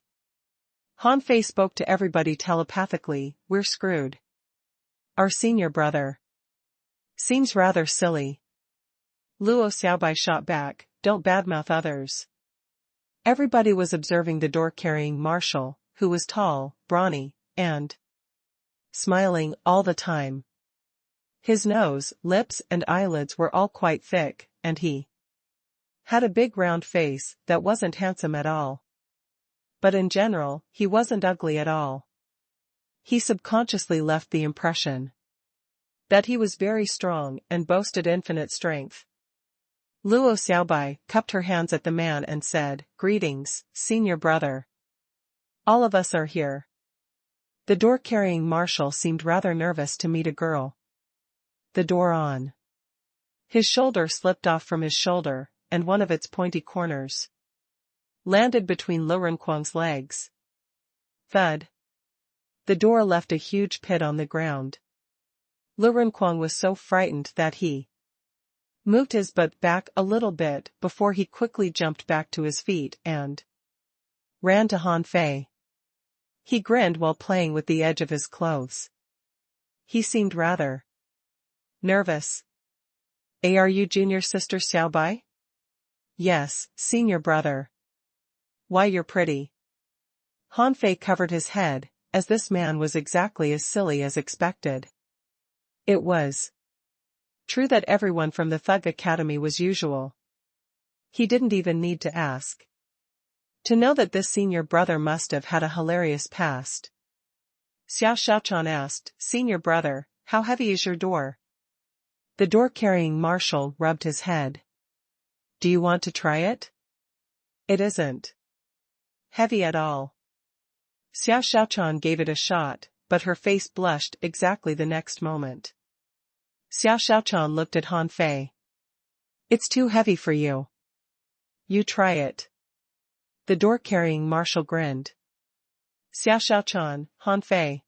Han Fei spoke to everybody telepathically, "We're screwed. Our senior brother seems rather silly." Luo Xiaobai shot back, "Don't badmouth others." Everybody was observing the door-carrying Marshal, who was tall, brawny, and smiling all the time. His nose, lips and eyelids were all quite thick, and he had a big round face that wasn't handsome at all. But in general, he wasn't ugly at all. He subconsciously left the impression that he was very strong and boasted infinite strength. Luo Xiaobai cupped her hands at the man and said, "Greetings, senior brother. All of us are here." The door-carrying Marshal seemed rather nervous to meet a girl. The door on his shoulder slipped off from his shoulder, and one of its pointy corners landed between Lu Renquang's legs. Thud. The door left a huge pit on the ground. Lu Renquang was so frightened that he moved his butt back a little bit before he quickly jumped back to his feet and ran to Han Fei. He grinned while playing with the edge of his clothes. He seemed rather nervous. "Are you junior sister Xiaobai?" "Yes, senior brother." "Why, you're pretty." Han Fei covered his head, as this man was exactly as silly as expected. It was true that everyone from the Thug Academy was usual. He didn't even need to ask to know that this senior brother must have had a hilarious past. Xiao Shaochan asked, "Senior brother, how heavy is your door?" The door-carrying Marshal rubbed his head. "Do you want to try it?" "It isn't heavy at all." Xiao Shaochan gave it a shot, but her face blushed exactly the next moment. Xiao Xiaochan looked at Han Fei. It's too heavy for you. You try it. The door-carrying marshal grinned. Xiao Xiaochan, Han Fei.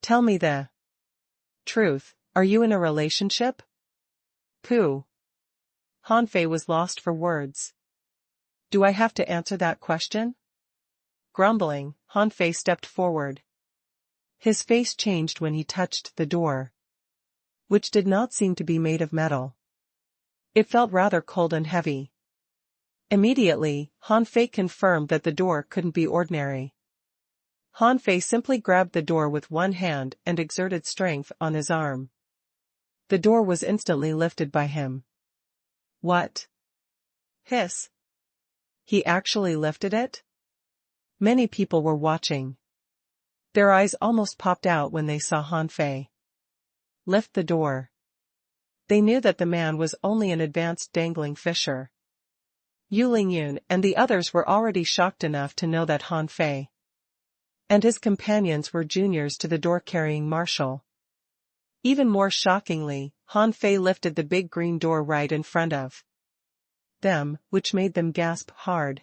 Tell me the truth, are you in a relationship? Pooh. Han Fei was lost for words. Do I have to answer that question? Grumbling, Han Fei stepped forward. His face changed when he touched the door, which did not seem to be made of metal. It felt rather cold and heavy. Immediately, Han Fei confirmed that the door couldn't be ordinary. Han Fei simply grabbed the door with one hand and exerted strength on his arm. The door was instantly lifted by him. What? Hiss. He actually lifted it? Many people were watching. Their eyes almost popped out when they saw Han Fei lift the door. They knew that the man was only an advanced dangling fisher. Yu Lingyun and the others were already shocked enough to know that Han Fei and his companions were juniors to the door-carrying marshal. Even more shockingly, Han Fei lifted the big green door right in front of them, which made them gasp hard.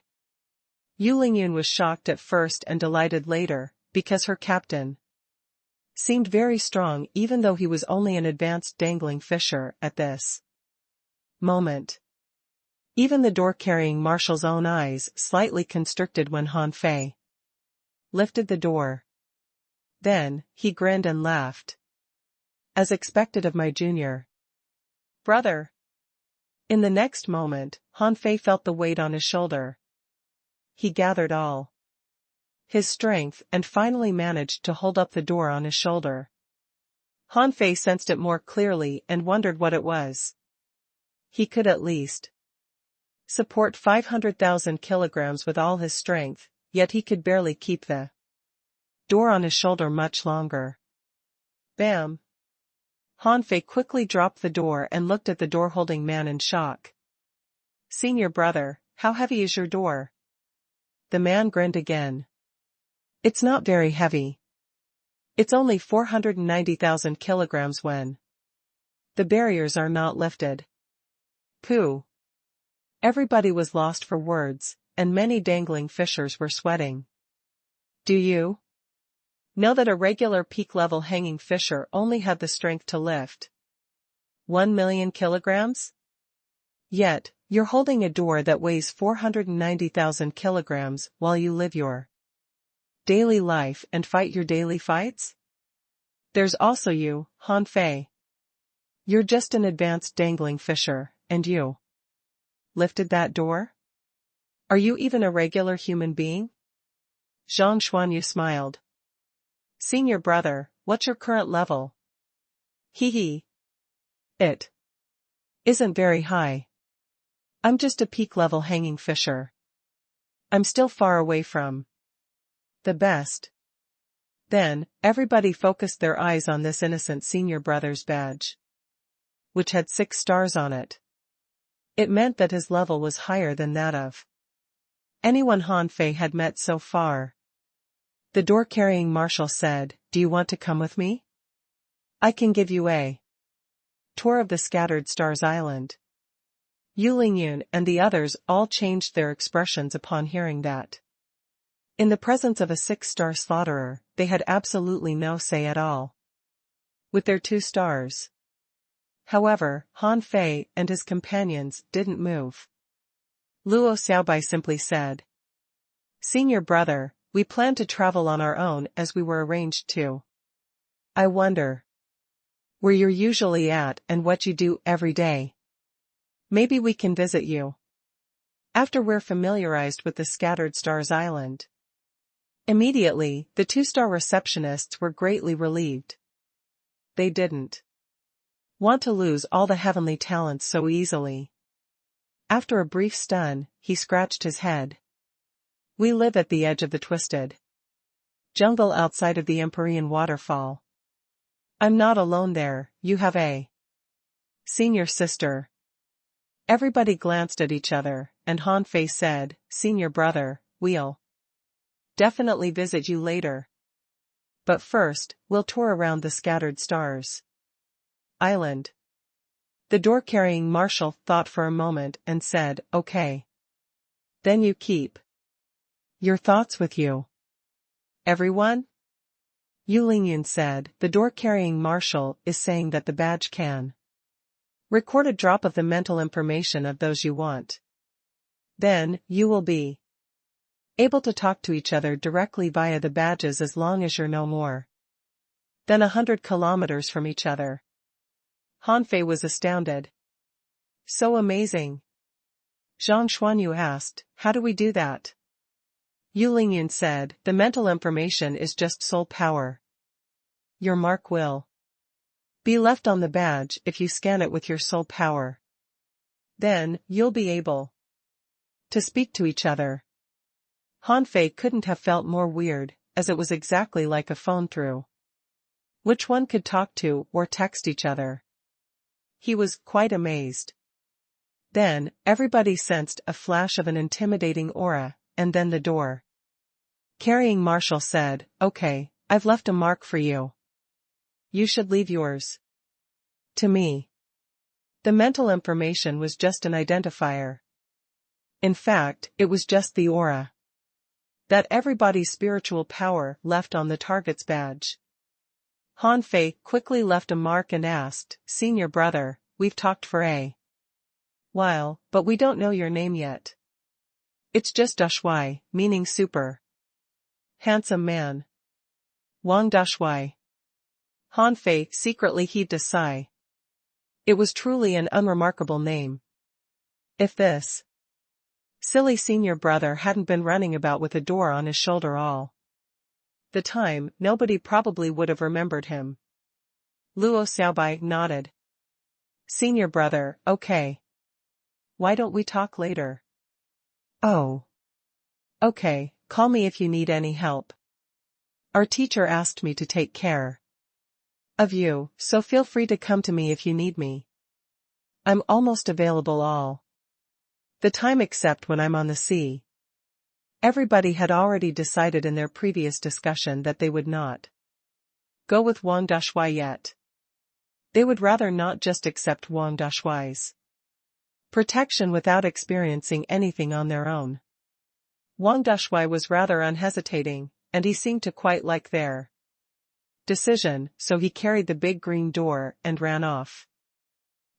Yu Lingyun was shocked at first and delighted later, because her captain seemed very strong even though he was only an advanced dangling fisher at this moment. Even the door-carrying marshal's own eyes slightly constricted when Han Fei lifted the door. Then, he grinned and laughed. As expected of my junior brother. In the next moment, Han Fei felt the weight on his shoulder. He gathered all his strength and finally managed to hold up the door on his shoulder. Han Fei sensed it more clearly and wondered what it was. He could at least support 500,000 kilograms with all his strength, yet he could barely keep the door on his shoulder much longer. Bam! Han Fei quickly dropped the door and looked at the door-holding man in shock. Senior brother, how heavy is your door? The man grinned again. It's not very heavy. It's only 490,000 kilograms when the barriers are not lifted. Pooh. Everybody was lost for words, and many dangling fishers were sweating. Do you know that a regular peak-level hanging fisher only had the strength to lift 1 million kilograms? Yet, you're holding a door that weighs 490,000 kilograms while you live your daily life and fight your daily fights? There's also you, Han Fei. You're just an advanced dangling fisher, and you lifted that door? Are you even a regular human being? Zhang Xuanyu smiled. Senior brother, what's your current level? Hee hee. It isn't very high. I'm just a peak-level hanging fisher. I'm still far away from the best. Then, everybody focused their eyes on this innocent senior brother's badge, which had 6 stars on it. It meant that his level was higher than that of anyone Han Fei had met so far. The door-carrying marshal said, "Do you want to come with me? I can give you a tour of the Scattered Stars Island." Yu Lingyun and the others all changed their expressions upon hearing that. In the presence of a 6-star slaughterer, they had absolutely no say at all. With their 2 stars. However, Han Fei and his companions didn't move. Luo Xiaobai simply said, "Senior brother, we plan to travel on our own as we were arranged to. I wonder where you're usually at and what you do every day. Maybe we can visit you after we're familiarized with the Scattered Stars Island." Immediately, the 2-star receptionists were greatly relieved. They didn't want to lose all the heavenly talents so easily. After a brief stun, he scratched his head. We live at the edge of the twisted jungle outside of the Empyrean waterfall. I'm not alone there, you have a senior sister. Everybody glanced at each other, and Han Fei said, "Senior brother, we'll definitely visit you later. But first, we'll tour around the scattered stars. Island. The door-carrying marshal thought for a moment and said, "Okay. Then you keep your thoughts with you. Everyone?" Yu Lingyun said, "The door-carrying marshal is saying that the badge can record a drop of the mental information of those you want. Then, you will be able to talk to each other directly via the badges as long as you're no more than 100 kilometers from each other." Han Fei was astounded. "So amazing." Zhang Xuanyu asked, "How do we do that?" Yu Lingyun said, "The mental information is just soul power. Your mark will be left on the badge if you scan it with your soul power. Then, you'll be able to speak to each other." Han Fei couldn't have felt more weird, as it was exactly like a phone through which one could talk to or text each other. He was quite amazed. Then, everybody sensed a flash of an intimidating aura, and then the door carrying marshal said, "Okay, I've left a mark for you. You should leave yours to me." The mental information was just an identifier. In fact, it was just the aura that everybody's spiritual power left on the target's badge. Han Fei quickly left a mark and asked, "Senior brother, we've talked for a while, but we don't know your name yet." "It's just Dashui, meaning super handsome man. Wang Dashui." Han Fei secretly heaved a sigh. It was truly an unremarkable name. If this silly senior brother hadn't been running about with a door on his shoulder all the time, nobody probably would have remembered him. Luo Xiaobai nodded. "Senior brother, okay. Why don't we talk later?" "Oh. Okay, call me if you need any help. Our teacher asked me to take care of you, so feel free to come to me if you need me. I'm almost available all the time except when I'm on the sea." Everybody had already decided in their previous discussion that they would not go with Wang Dashui yet. They would rather not just accept Wang Dashui's protection without experiencing anything on their own. Wang Dashui was rather unhesitating, and he seemed to quite like their decision, so he carried the big green door and ran off.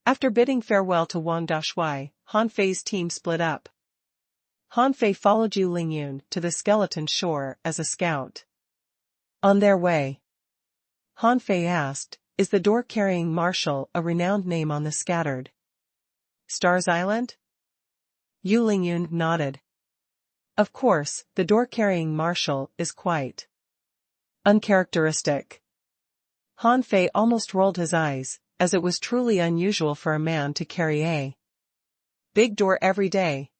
After bidding farewell to Wang Dashui, Han Fei's team split up. Han Fei followed Yu Lingyun to the skeleton shore as a scout. On their way, Han Fei asked, "Is the door-carrying marshal a renowned name on the scattered Stars Island?" Yu Lingyun nodded. "Of course, the door-carrying marshal is quite uncharacteristic." Han Fei almost rolled his eyes, as it was truly unusual for a man to carry a big door every day.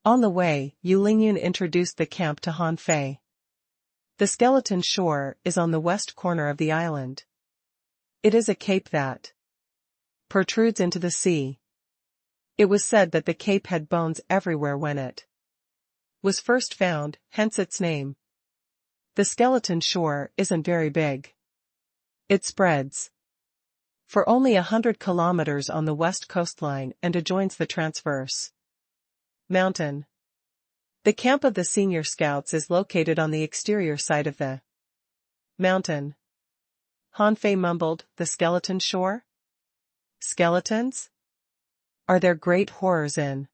On the way, Yu Lingyun introduced the camp to Han Fei. The skeleton shore is on the west corner of the island. It is a cape that protrudes into the sea. It was said that the cape had bones everywhere when it was first found, hence its name. The skeleton shore isn't very big. It spreads for only 100 kilometers on the west coastline and adjoins the transverse mountain. The camp of the senior scouts is located on the exterior side of the mountain. Han Fei mumbled, "The skeleton shore? Skeletons? Are there great horrors in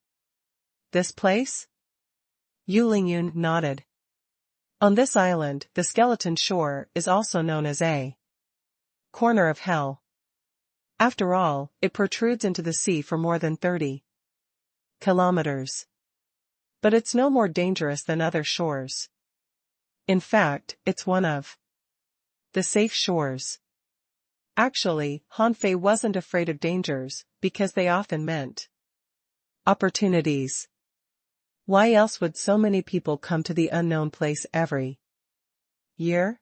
this place?" Yu Lingyun nodded. On this island, the skeleton shore is also known as a corner of hell. After all, it protrudes into the sea for more than 30 kilometers. But it's no more dangerous than other shores. In fact, it's one of the safe shores. Actually, Han Fei wasn't afraid of dangers, because they often meant opportunities. Why else would so many people come to the unknown place every year?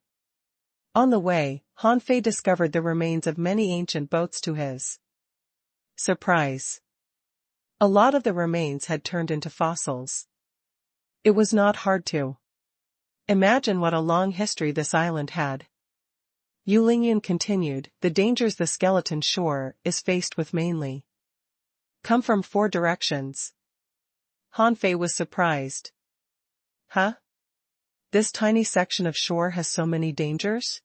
On the way, Han Fei discovered the remains of many ancient boats to his surprise. A lot of the remains had turned into fossils. It was not hard to Imagine what a long history this island had. Yu Lingyun continued, the dangers the skeleton shore is faced with mainly come from 4 directions. Han Fei was surprised. Huh? This tiny section of shore has so many dangers?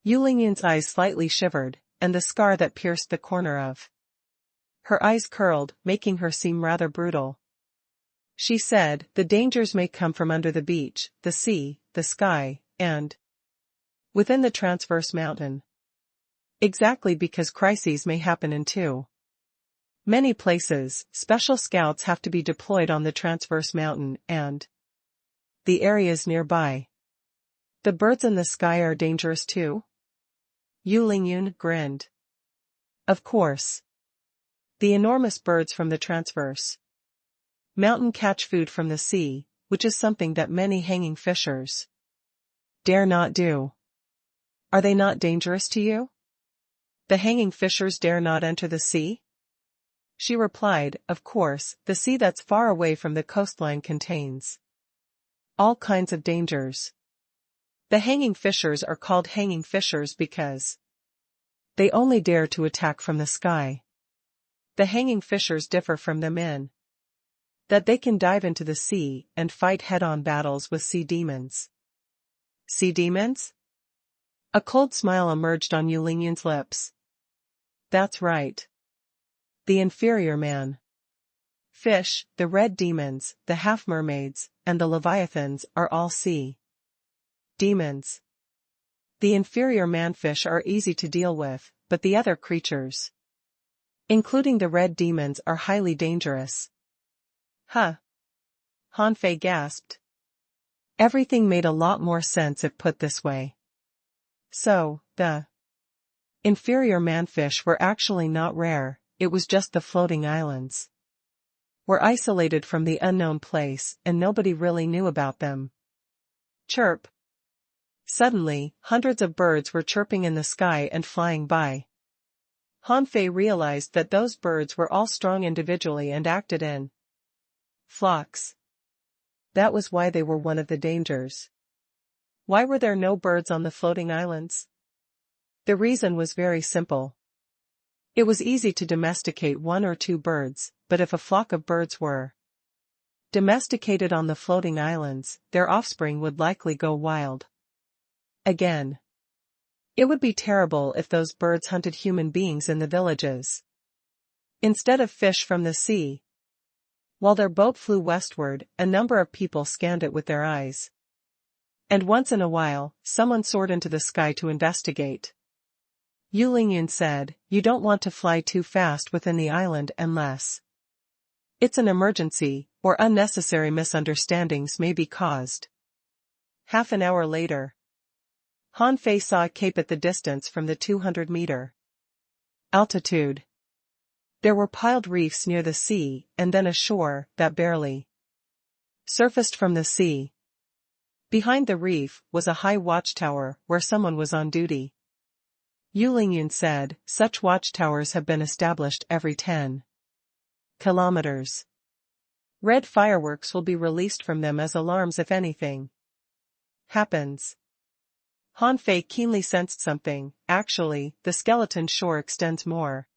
Yu Lingyun's eyes slightly shivered, and the scar that pierced the corner of her eyes curled, making her seem rather brutal. She said, the dangers may come from under the beach, the sea, the sky, and within the transverse mountain. Exactly, because crises may happen in many places. Special scouts have to be deployed on the transverse mountain and the areas nearby. The birds in the sky are dangerous too? Yu Lingyun grinned. Of course. The enormous birds from the transverse mountain catch food from the sea, which is something that many hanging fishers dare not do. Are they not dangerous to you? The hanging fishers dare not enter the sea? She replied, of course, the sea that's far away from the coastline contains all kinds of dangers. The hanging fishers are called hanging fishers because they only dare to attack from the sky. The hanging fishers differ from them in that they can dive into the sea and fight head-on battles with sea demons. Sea demons? A cold smile emerged on Yu Lingyun's lips. That's right. The inferior man fish, the red demons, the half-mermaids, and the leviathans are all sea demons. The inferior manfish are easy to deal with, but the other creatures, including the red demons, are highly dangerous. Huh? Han Fei gasped. Everything made a lot more sense if put this way. So, the inferior manfish were actually not rare, it was just the floating islands were isolated from the unknown place and nobody really knew about them. Chirp. Suddenly, hundreds of birds were chirping in the sky and flying by. Han Fei realized that those birds were all strong individually and acted in flocks. That was why they were one of the dangers. Why were there no birds on the floating islands? The reason was very simple. It was easy to domesticate 1 or 2 birds, but if a flock of birds were domesticated on the floating islands, their offspring would likely go wild again. It would be terrible if those birds hunted human beings in the villages instead of fish from the sea. While their boat flew westward, a number of people scanned it with their eyes. And once in a while, someone soared into the sky to investigate. Yu Lingyun said, you don't want to fly too fast within the island unless it's an emergency, or unnecessary misunderstandings may be caused. Half an hour later, Han Fei saw a cape at the distance from the 200-meter altitude. There were piled reefs near the sea, and then a shore that barely surfaced from the sea. Behind the reef was a high watchtower where someone was on duty. Yu Lingyun said, such watchtowers have been established every 10 kilometers. Red fireworks will be released from them as alarms if anything happens. Han Fei keenly sensed something. Actually, the skeleton shore extends more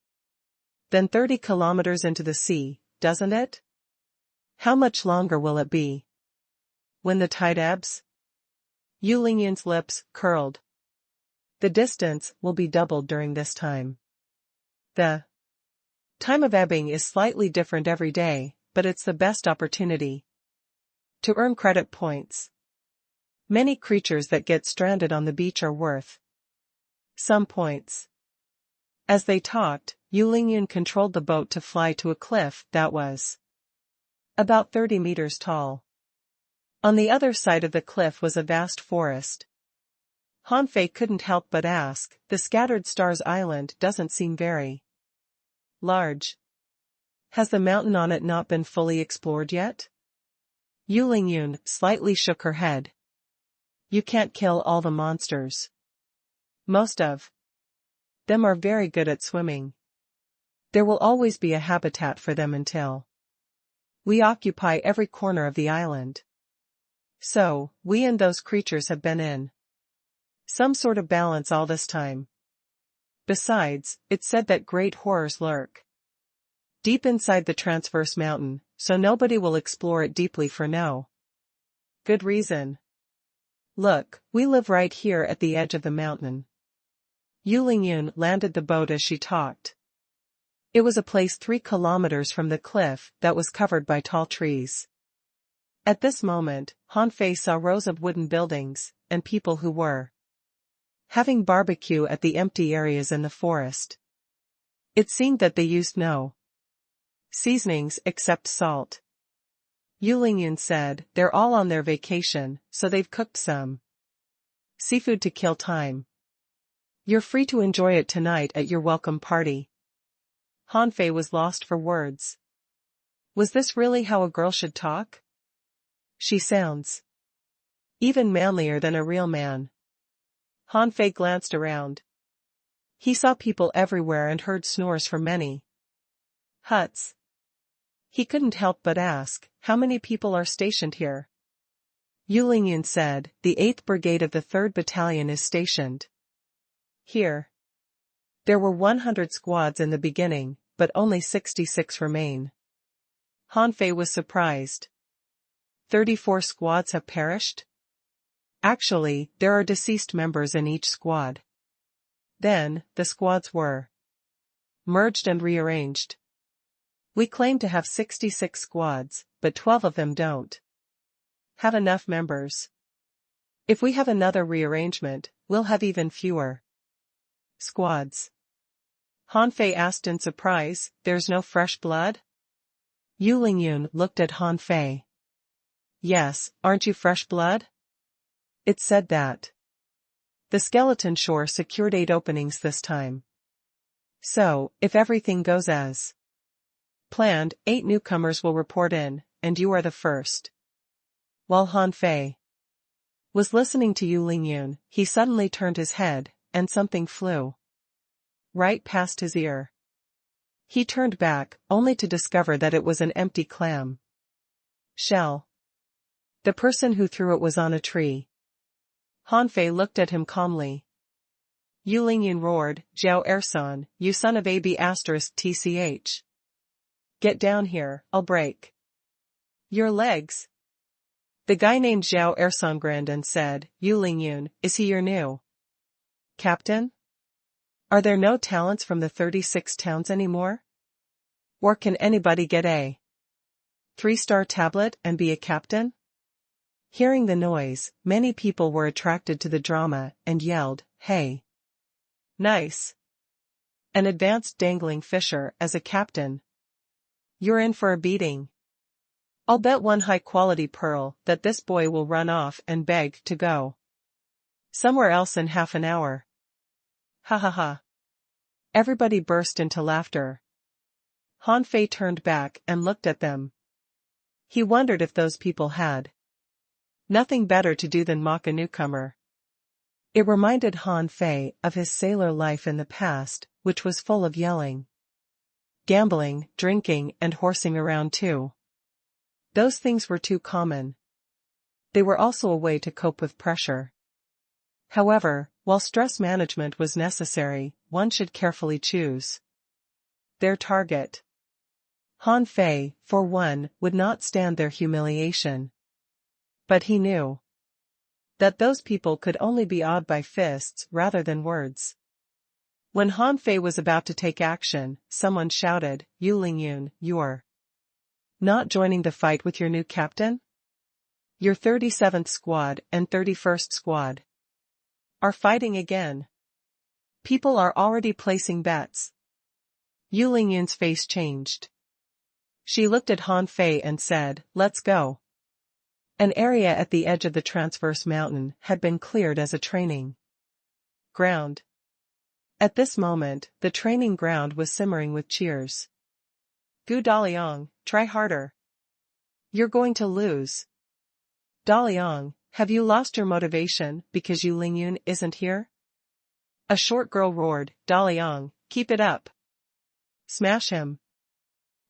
than 30 kilometers into the sea, doesn't it? How much longer will it be when the tide ebbs? Yu Lingyun's lips curled. The distance will be doubled during this time. The time of ebbing is slightly different every day, but it's the best opportunity to earn credit points. Many creatures that get stranded on the beach are worth some points. As they talked, Yu Lingyun controlled the boat to fly to a cliff that was about 30 meters tall. On the other side of the cliff was a vast forest. Han Fei couldn't help but ask, the Scattered Stars Island doesn't seem very large. Has the mountain on it not been fully explored yet? Yu Lingyun slightly shook her head. You can't kill all the monsters. Most of them are very good at swimming. There will always be a habitat for them until we occupy every corner of the island. So, we and those creatures have been in some sort of balance all this time. Besides, it's said that great horrors lurk deep inside the transverse mountain, so nobody will explore it deeply for no good reason. Look, we live right here at the edge of the mountain. Yu Lingyun landed the boat as she talked. It was a place 3 kilometers from the cliff that was covered by tall trees. At this moment, Han Fei saw rows of wooden buildings, and people who were having barbecue at the empty areas in the forest. It seemed that they used no seasonings except salt. Yu Lingyun said, they're all on their vacation, so they've cooked some seafood to kill time. You're free to enjoy it tonight at your welcome party. Han Fei was lost for words. Was this really how a girl should talk? She sounds even manlier than a real man. Han Fei glanced around. He saw people everywhere and heard snores from many huts. He couldn't help but ask, how many people are stationed here? Yu Lingyun said, the 8th Brigade of the 3rd Battalion is stationed here. There were 100 squads in the beginning, but only 66 remain. Han Fei was surprised. 34 squads have perished? Actually, there are deceased members in each squad. Then, the squads were merged and rearranged. We claim to have 66 squads, but 12 of them don't have enough members. If we have another rearrangement, we'll have even fewer squads. Han Fei asked in surprise, there's no fresh blood? Yu Lingyun looked at Han Fei. Yes, aren't you fresh blood? It said that the skeleton shore secured 8 openings this time. So, if everything goes as planned, 8 newcomers will report in, and you are the first. While Han Fei was listening to Yu Lingyun, he suddenly turned his head, and something flew right past his ear. He turned back, only to discover that it was an empty clam shell. The person who threw it was on a tree. Han Fei looked at him calmly. Yu Lingyun roared, Zhao Ersan, you son of a b***tch. Get down here, I'll break your legs. The guy named Zhao Ersan grinned and said, Yu Lingyun, is he your new captain? Are there no talents from the 36 towns anymore? Or can anybody get a 3-star tablet and be a captain? Hearing the noise, many people were attracted to the drama and yelled, hey! Nice! An advanced dangling fisher as a captain. You're in for a beating. I'll bet 1 high-quality pearl that this boy will run off and beg to go somewhere else in half an hour. Ha ha ha. Everybody burst into laughter. Han Fei turned back and looked at them. He wondered if those people had nothing better to do than mock a newcomer. It reminded Han Fei of his sailor life in the past, which was full of yelling, gambling, drinking, and horsing around too. Those things were too common. They were also a way to cope with pressure. However, while stress management was necessary, one should carefully choose their target. Han Fei, for one, would not stand their humiliation. But he knew that those people could only be awed by fists rather than words. When Han Fei was about to take action, someone shouted, Yu Lingyun, you're not joining the fight with your new captain? Your 37th squad and 31st squad are fighting again. People are already placing bets. Yu Lingyun's face changed. She looked at Han Fei and said, let's go. An area at the edge of the transverse mountain had been cleared as a training ground. At this moment, the training ground was simmering with cheers. Gu Daliang, try harder. You're going to lose. Daliang, have you lost your motivation because Yu Lingyun isn't here? A short girl roared, Daliang, keep it up. Smash him.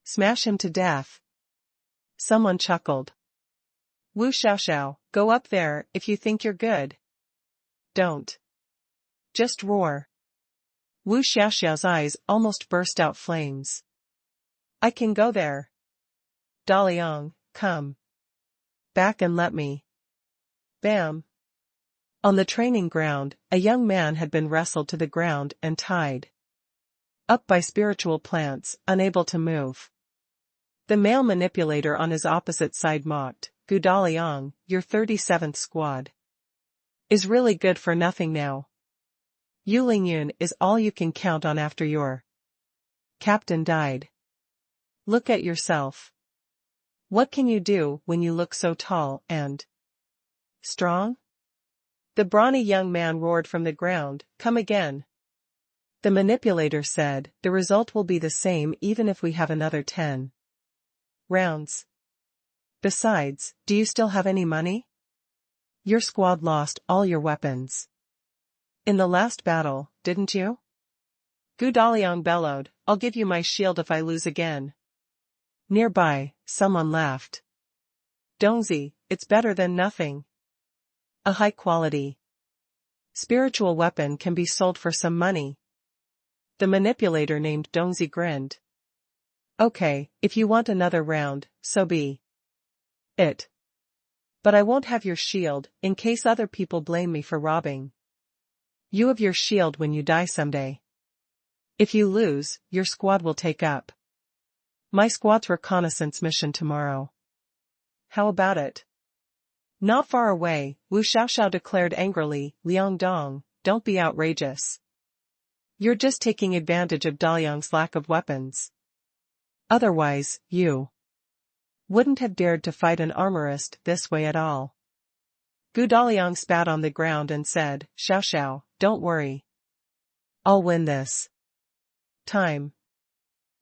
Smash him to death. Someone chuckled. Wu Xiaoxiao, go up there if you think you're good. Don't. Just roar. Wu Xiaoxiao's eyes almost burst out flames. I can go there. Daliang, come. Back and let me. Bam. On the training ground, a young man had been wrestled to the ground and tied up by spiritual plants, unable to move. The male manipulator on his opposite side mocked, Gu Daliang, your 37th squad is really good for nothing now. Yu Lingyun is all you can count on after your captain died. Look at yourself. What can you do when you look so tall and strong? The brawny young man roared from the ground, come again. The manipulator said, the result will be the same even if we have another 10 rounds. Besides, do you still have any money? Your squad lost all your weapons in the last battle, didn't you? Gu Daliang bellowed, I'll give you my shield if I lose again. Nearby, someone laughed. Dongzi, it's better than nothing. A high-quality spiritual weapon can be sold for some money. The manipulator named Dongzi grinned. Okay, if you want another round, so be it. But I won't have your shield, in case other people blame me for robbing you of your shield when you die someday. If you lose, your squad will take up my squad's reconnaissance mission tomorrow. How about it? Not far away, Wu Xiaoxiao declared angrily, Liang Dong, don't be outrageous. You're just taking advantage of Daliang's lack of weapons. Otherwise, you wouldn't have dared to fight an armorist this way at all. Gu Daliang spat on the ground and said, Xiaoxiao, don't worry. I'll win this time.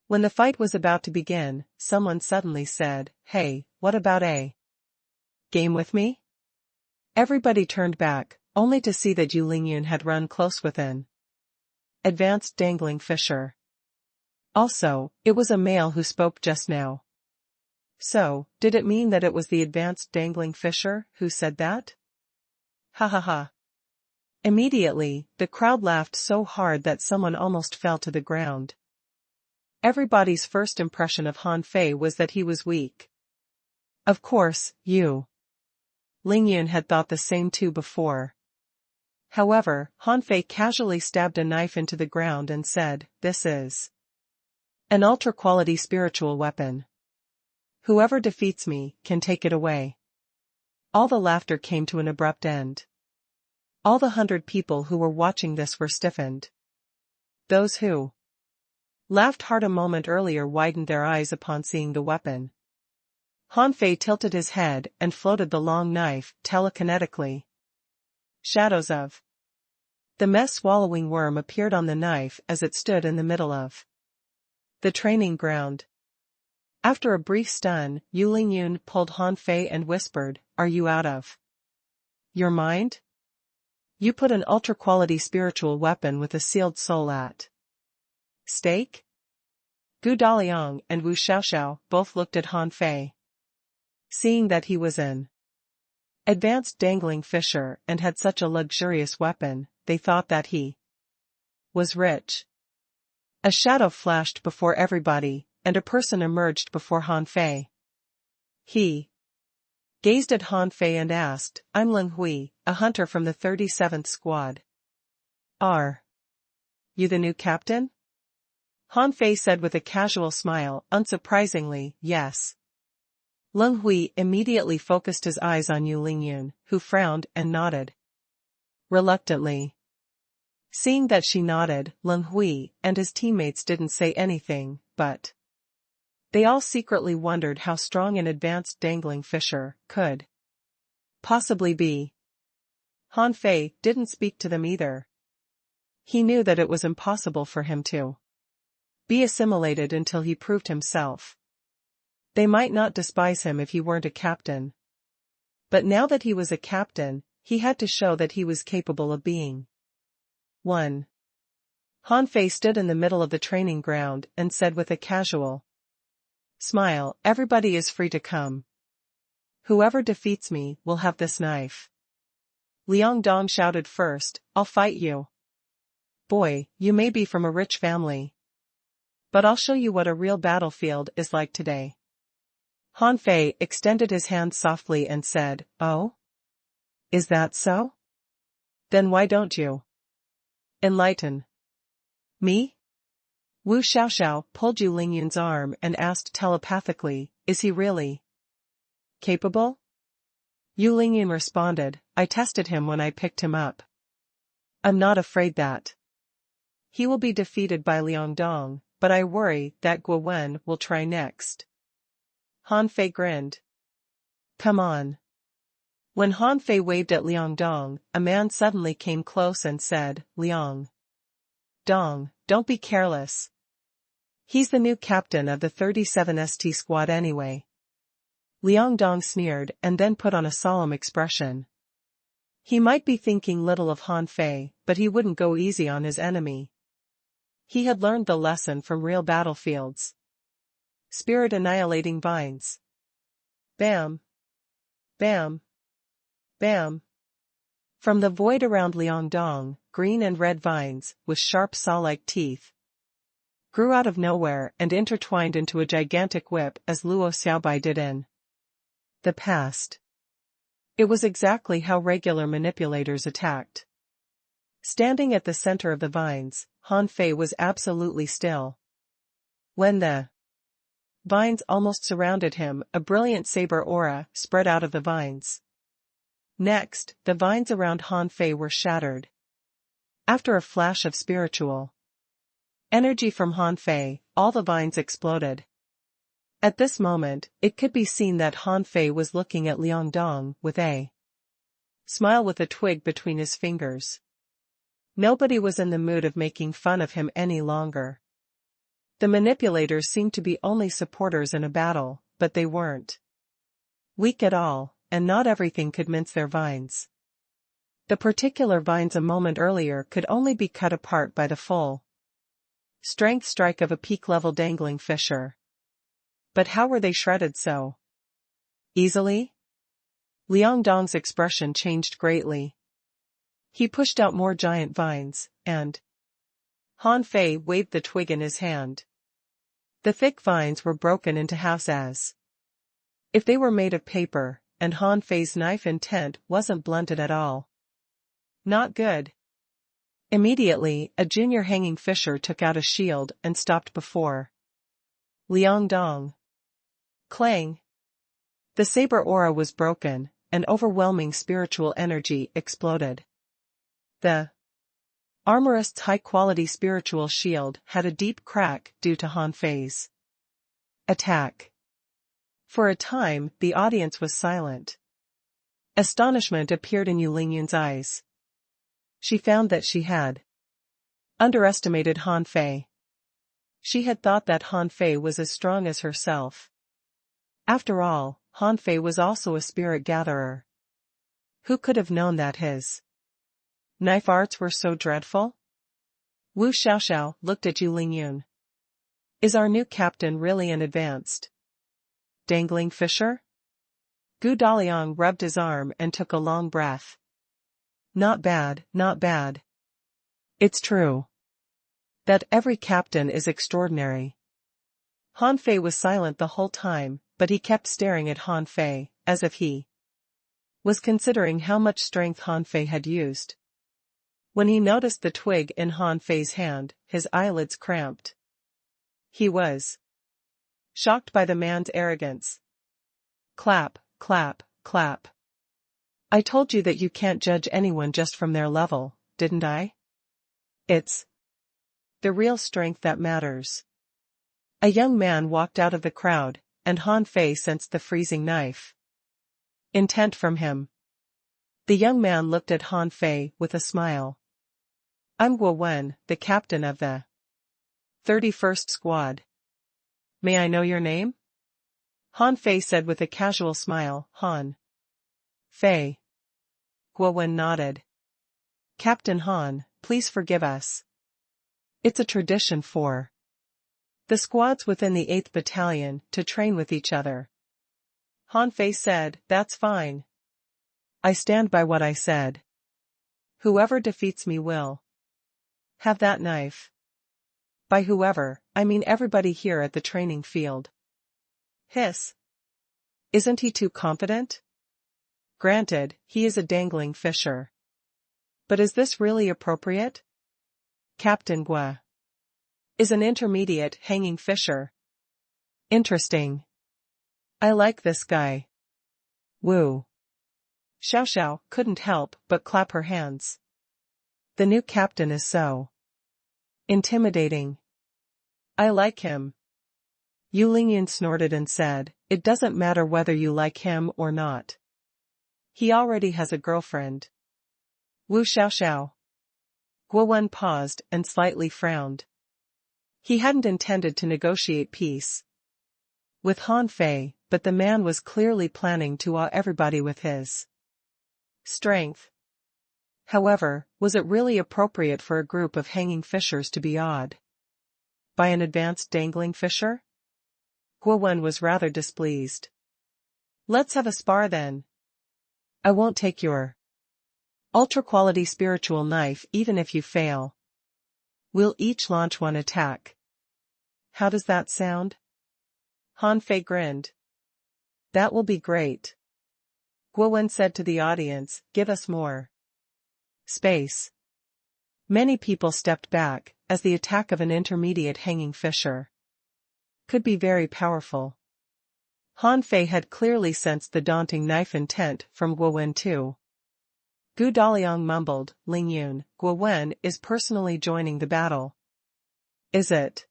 When the fight was about to begin, someone suddenly said, hey, what about a game with me? Everybody turned back, only to see that Yu Lingyun had run close within advanced dangling fisher. Also, it was a male who spoke just now. So, did it mean that it was the advanced dangling fisher who said that? Ha ha ha. Immediately, the crowd laughed so hard that someone almost fell to the ground. Everybody's first impression of Han Fei was that he was weak. Of course, Yu Lingyun had thought the same too before. However, Han Fei casually stabbed a knife into the ground and said, this is an ultra-quality spiritual weapon. Whoever defeats me can take it away. All the laughter came to an abrupt end. All the 100 people who were watching this were stiffened. Those who laughed hard a moment earlier widened their eyes upon seeing the weapon. Han Fei tilted his head and floated the long knife telekinetically. Shadows of the mess-swallowing worm appeared on the knife as it stood in the middle of the training ground. After a brief stun, Yu Lingyun pulled Han Fei and whispered, are you out of your mind? You put an ultra-quality spiritual weapon with a sealed soul at stake? Gu Daliang and Wu Xiaoxiao both looked at Han Fei. Seeing that he was an advanced dangling fisher and had such a luxurious weapon, they thought that he was rich. A shadow flashed before everybody, and a person emerged before Han Fei. He gazed at Han Fei and asked, I'm Leng Hui, a hunter from the 37th squad. Are you the new captain? Han Fei said with a casual smile, unsurprisingly, yes. Leng Hui immediately focused his eyes on Yu Lingyun, who frowned and nodded reluctantly. Seeing that she nodded, Leng Hui and his teammates didn't say anything, but they all secretly wondered how strong an advanced dangling fisher could possibly be. Han Fei didn't speak to them either. He knew that it was impossible for him to be assimilated until he proved himself. They might not despise him if he weren't a captain. But now that he was a captain, he had to show that he was capable of being one. Han Fei stood in the middle of the training ground and said with a casual smile, everybody is free to come. Whoever defeats me will have this knife. Liang Dong shouted first, I'll fight you. Boy, you may be from a rich family, but I'll show you what a real battlefield is like today. Han Fei extended his hand softly and said, Oh? Is that so? Then why don't you enlighten me? Wu Xiaoxiao pulled Yu Lingyun's arm and asked telepathically, Is he really capable? Yu Lingyun responded, I tested him when I picked him up. I'm not afraid that he will be defeated by Liang Dong, but I worry that Guo Wen will try next. Han Fei grinned. Come on. When Han Fei waved at Liang Dong, a man suddenly came close and said, Liang Dong, don't be careless. He's the new captain of the 37st squad anyway. Liang Dong sneered and then put on a solemn expression. He might be thinking little of Han Fei, but he wouldn't go easy on his enemy. He had learned the lesson from real battlefields. Spirit annihilating vines. Bam. Bam. Bam. From the void around Liang Dong, green and red vines, with sharp saw-like teeth, grew out of nowhere and intertwined into a gigantic whip as Luo Xiaobai did in the past. It was exactly how regular manipulators attacked. Standing at the center of the vines, Han Fei was absolutely still. When the vines almost surrounded him, a brilliant saber aura spread out of the vines. Next, the vines around Han Fei were shattered. After a flash of spiritual energy from Han Fei, all the vines exploded. At this moment, it could be seen that Han Fei was looking at Liang Dong with a smile with a twig between his fingers. Nobody was in the mood of making fun of him any longer. The manipulators seemed to be only supporters in a battle, but they weren't weak at all, and not everything could mince their vines. The particular vines a moment earlier could only be cut apart by the full strength strike of a peak-level dangling fisher. But how were they shredded so easily? Liang Dong's expression changed greatly. He pushed out more giant vines, and Han Fei waved the twig in his hand. The thick vines were broken into halves as if they were made of paper, and Han Fei's knife intent wasn't blunted at all. Not good. Immediately, a junior hanging fisher took out a shield and stopped before Liang Dong. Clang! The saber aura was broken, and overwhelming spiritual energy exploded. The armorist's high-quality spiritual shield had a deep crack due to Han Fei's attack. For a time, the audience was silent. Astonishment appeared in Yu Lingyun's eyes. She found that she had underestimated Han Fei. She had thought that Han Fei was as strong as herself. After all, Han Fei was also a spirit gatherer. Who could have known that his knife arts were so dreadful? Wu Xiaoxiao looked at Yu Lingyun. Is our new captain really an advanced dangling fisher? Gu Daliang rubbed his arm and took a long breath. Not bad, not bad. It's true that every captain is extraordinary. Han Fei was silent the whole time, but he kept staring at Han Fei, as if he was considering how much strength Han Fei had used. When he noticed the twig in Han Fei's hand, his eyelids cramped. He was shocked by the man's arrogance. Clap, clap, clap. I told you that you can't judge anyone just from their level, didn't I? It's the real strength that matters. A young man walked out of the crowd, and Han Fei sensed the freezing knife intent from him. The young man looked at Han Fei with a smile. I'm Guo Wen, the captain of the 31st Squad. May I know your name? Han Fei said with a casual smile, Han Fei. Guo Wen nodded. Captain Han, please forgive us. It's a tradition for the squads within the 8th Battalion to train with each other. Han Fei said, "That's fine. I stand by what I said. Whoever defeats me will have that knife." By whoever, I mean everybody here at the training field. Hiss. Isn't he too confident? Granted, he is a dangling fisher. But is this really appropriate? Captain Gua is an intermediate hanging fisher. Interesting. I like this guy. Woo. Xiao Xiao couldn't help but clap her hands. The new captain is so intimidating. I like him. Yu Lingyan snorted and said, "It doesn't matter whether you like him or not. He already has a girlfriend." Wu Xiao Xiao. Guo Wen paused and slightly frowned. He hadn't intended to negotiate peace with Han Fei, but the man was clearly planning to awe everybody with his strength. However, was it really appropriate for a group of hanging fishers to be awed by an advanced dangling fisher? Guo Wen was rather displeased. "Let's have a spar then. I won't take your ultra-quality spiritual knife even if you fail. We'll each launch one attack. How does that sound?" Han Fei grinned. "That will be great." Guo Wen said to the audience, "Give us more space." Many people stepped back, as the attack of an intermediate hanging fisher could be very powerful. Han Fei had clearly sensed the daunting knife intent from Guo Wen too. Gu Daliang mumbled, "Ling Yun, Guo Wen is personally joining the battle. Is it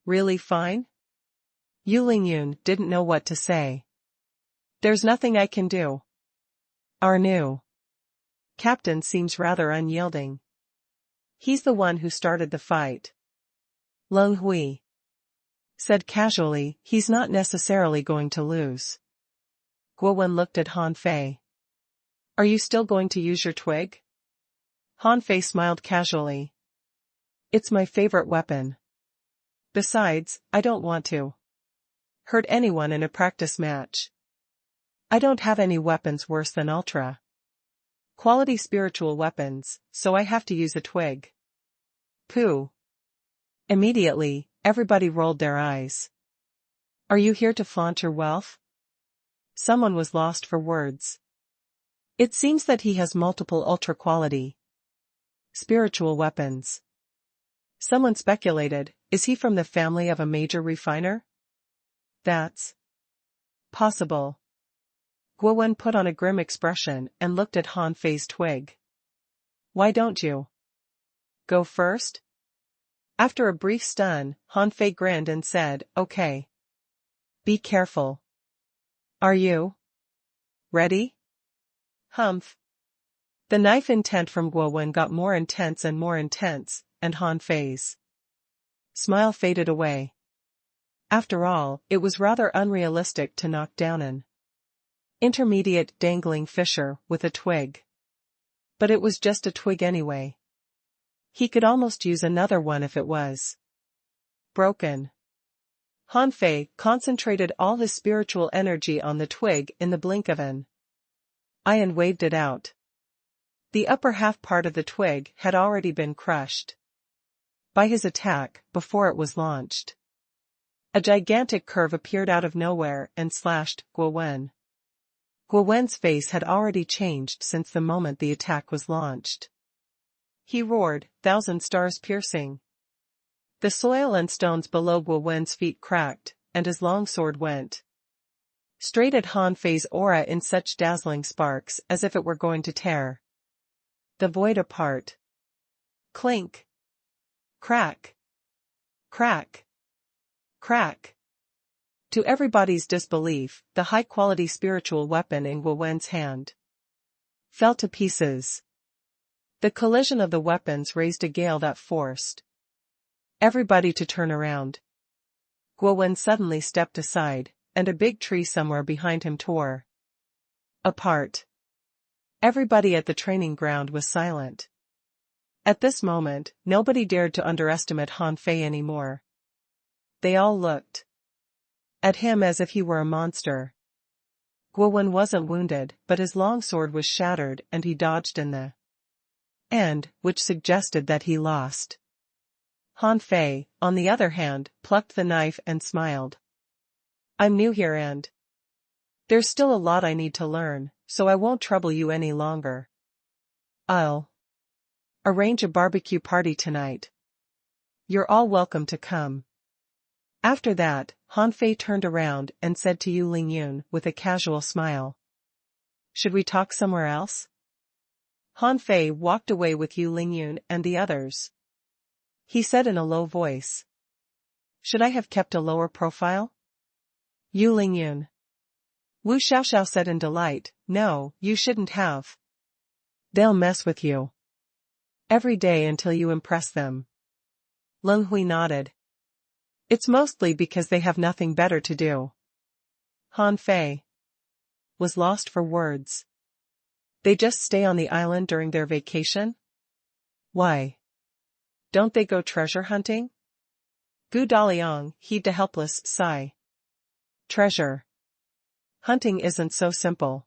really fine?" Yu Lingyun didn't know what to say. "There's nothing I can do. Our new captain seems rather unyielding. He's the one who started the fight." Leng Hui said casually, "He's not necessarily going to lose." Guo Wen looked at Han Fei. "Are you still going to use your twig?" Han Fei smiled casually. "It's my favorite weapon. Besides, I don't want to hurt anyone in a practice match. I don't have any weapons worse than ultra quality spiritual weapons, so I have to use a twig." Pooh. Immediately, everybody rolled their eyes. "Are you here to flaunt your wealth?" Someone was lost for words. "It seems that he has multiple ultra-quality spiritual weapons." Someone speculated, "Is he from the family of a major refiner?" "That's possible." Guo Wen put on a grim expression and looked at Han Fei's twig. "Why don't you go first?" After a brief stun, Han Fei grinned and said, "Okay. Be careful. Are you ready?" Humph. The knife intent from Guo Wen got more intense, and Han Fei's smile faded away. After all, it was rather unrealistic to knock down an intermediate dangling fisher with a twig. But it was just a twig anyway. He could almost use another one if it was broken. Han Fei concentrated all his spiritual energy on the twig in the blink of an eye and waved it out. The upper half part of the twig had already been crushed by his attack before it was launched. A gigantic curve appeared out of nowhere and slashed Guo Wen. Guo Wen's face had already changed since the moment the attack was launched. He roared, "1,000 stars piercing." The soil and stones below Guo Wen's feet cracked, and his long sword went straight at Han Fei's aura in such dazzling sparks as if it were going to tear the void apart. Clink. Crack. Crack. Crack. To everybody's disbelief, the high-quality spiritual weapon in Guo Wen's hand fell to pieces. The collision of the weapons raised a gale that forced everybody to turn around. Guo Wen suddenly stepped aside, and a big tree somewhere behind him tore apart. Everybody at the training ground was silent. At this moment, nobody dared to underestimate Han Fei anymore. They all looked at him as if he were a monster. Guowen wasn't wounded, but his longsword was shattered and he dodged in the end, which suggested that he lost. Han Fei, on the other hand, plucked the knife and smiled. I'm new here and there's still a lot I need to learn, so I won't trouble you any longer. I'll arrange a barbecue party tonight. You're all welcome to come. After that, Han Fei turned around and said to Yu Lingyun with a casual smile. Should we talk somewhere else? Han Fei walked away with Yu Lingyun and the others. He said in a low voice. Should I have kept a lower profile? Yu Lingyun. Wu Xiaoxiao said in delight, no, you shouldn't have. They'll mess with you every day until you impress them. Leng Hui nodded. It's mostly because they have nothing better to do. Han Fei was lost for words. They just stay on the island during their vacation? Why don't they go treasure hunting? Gu Daliang heaved a helpless sigh. Treasure hunting isn't so simple.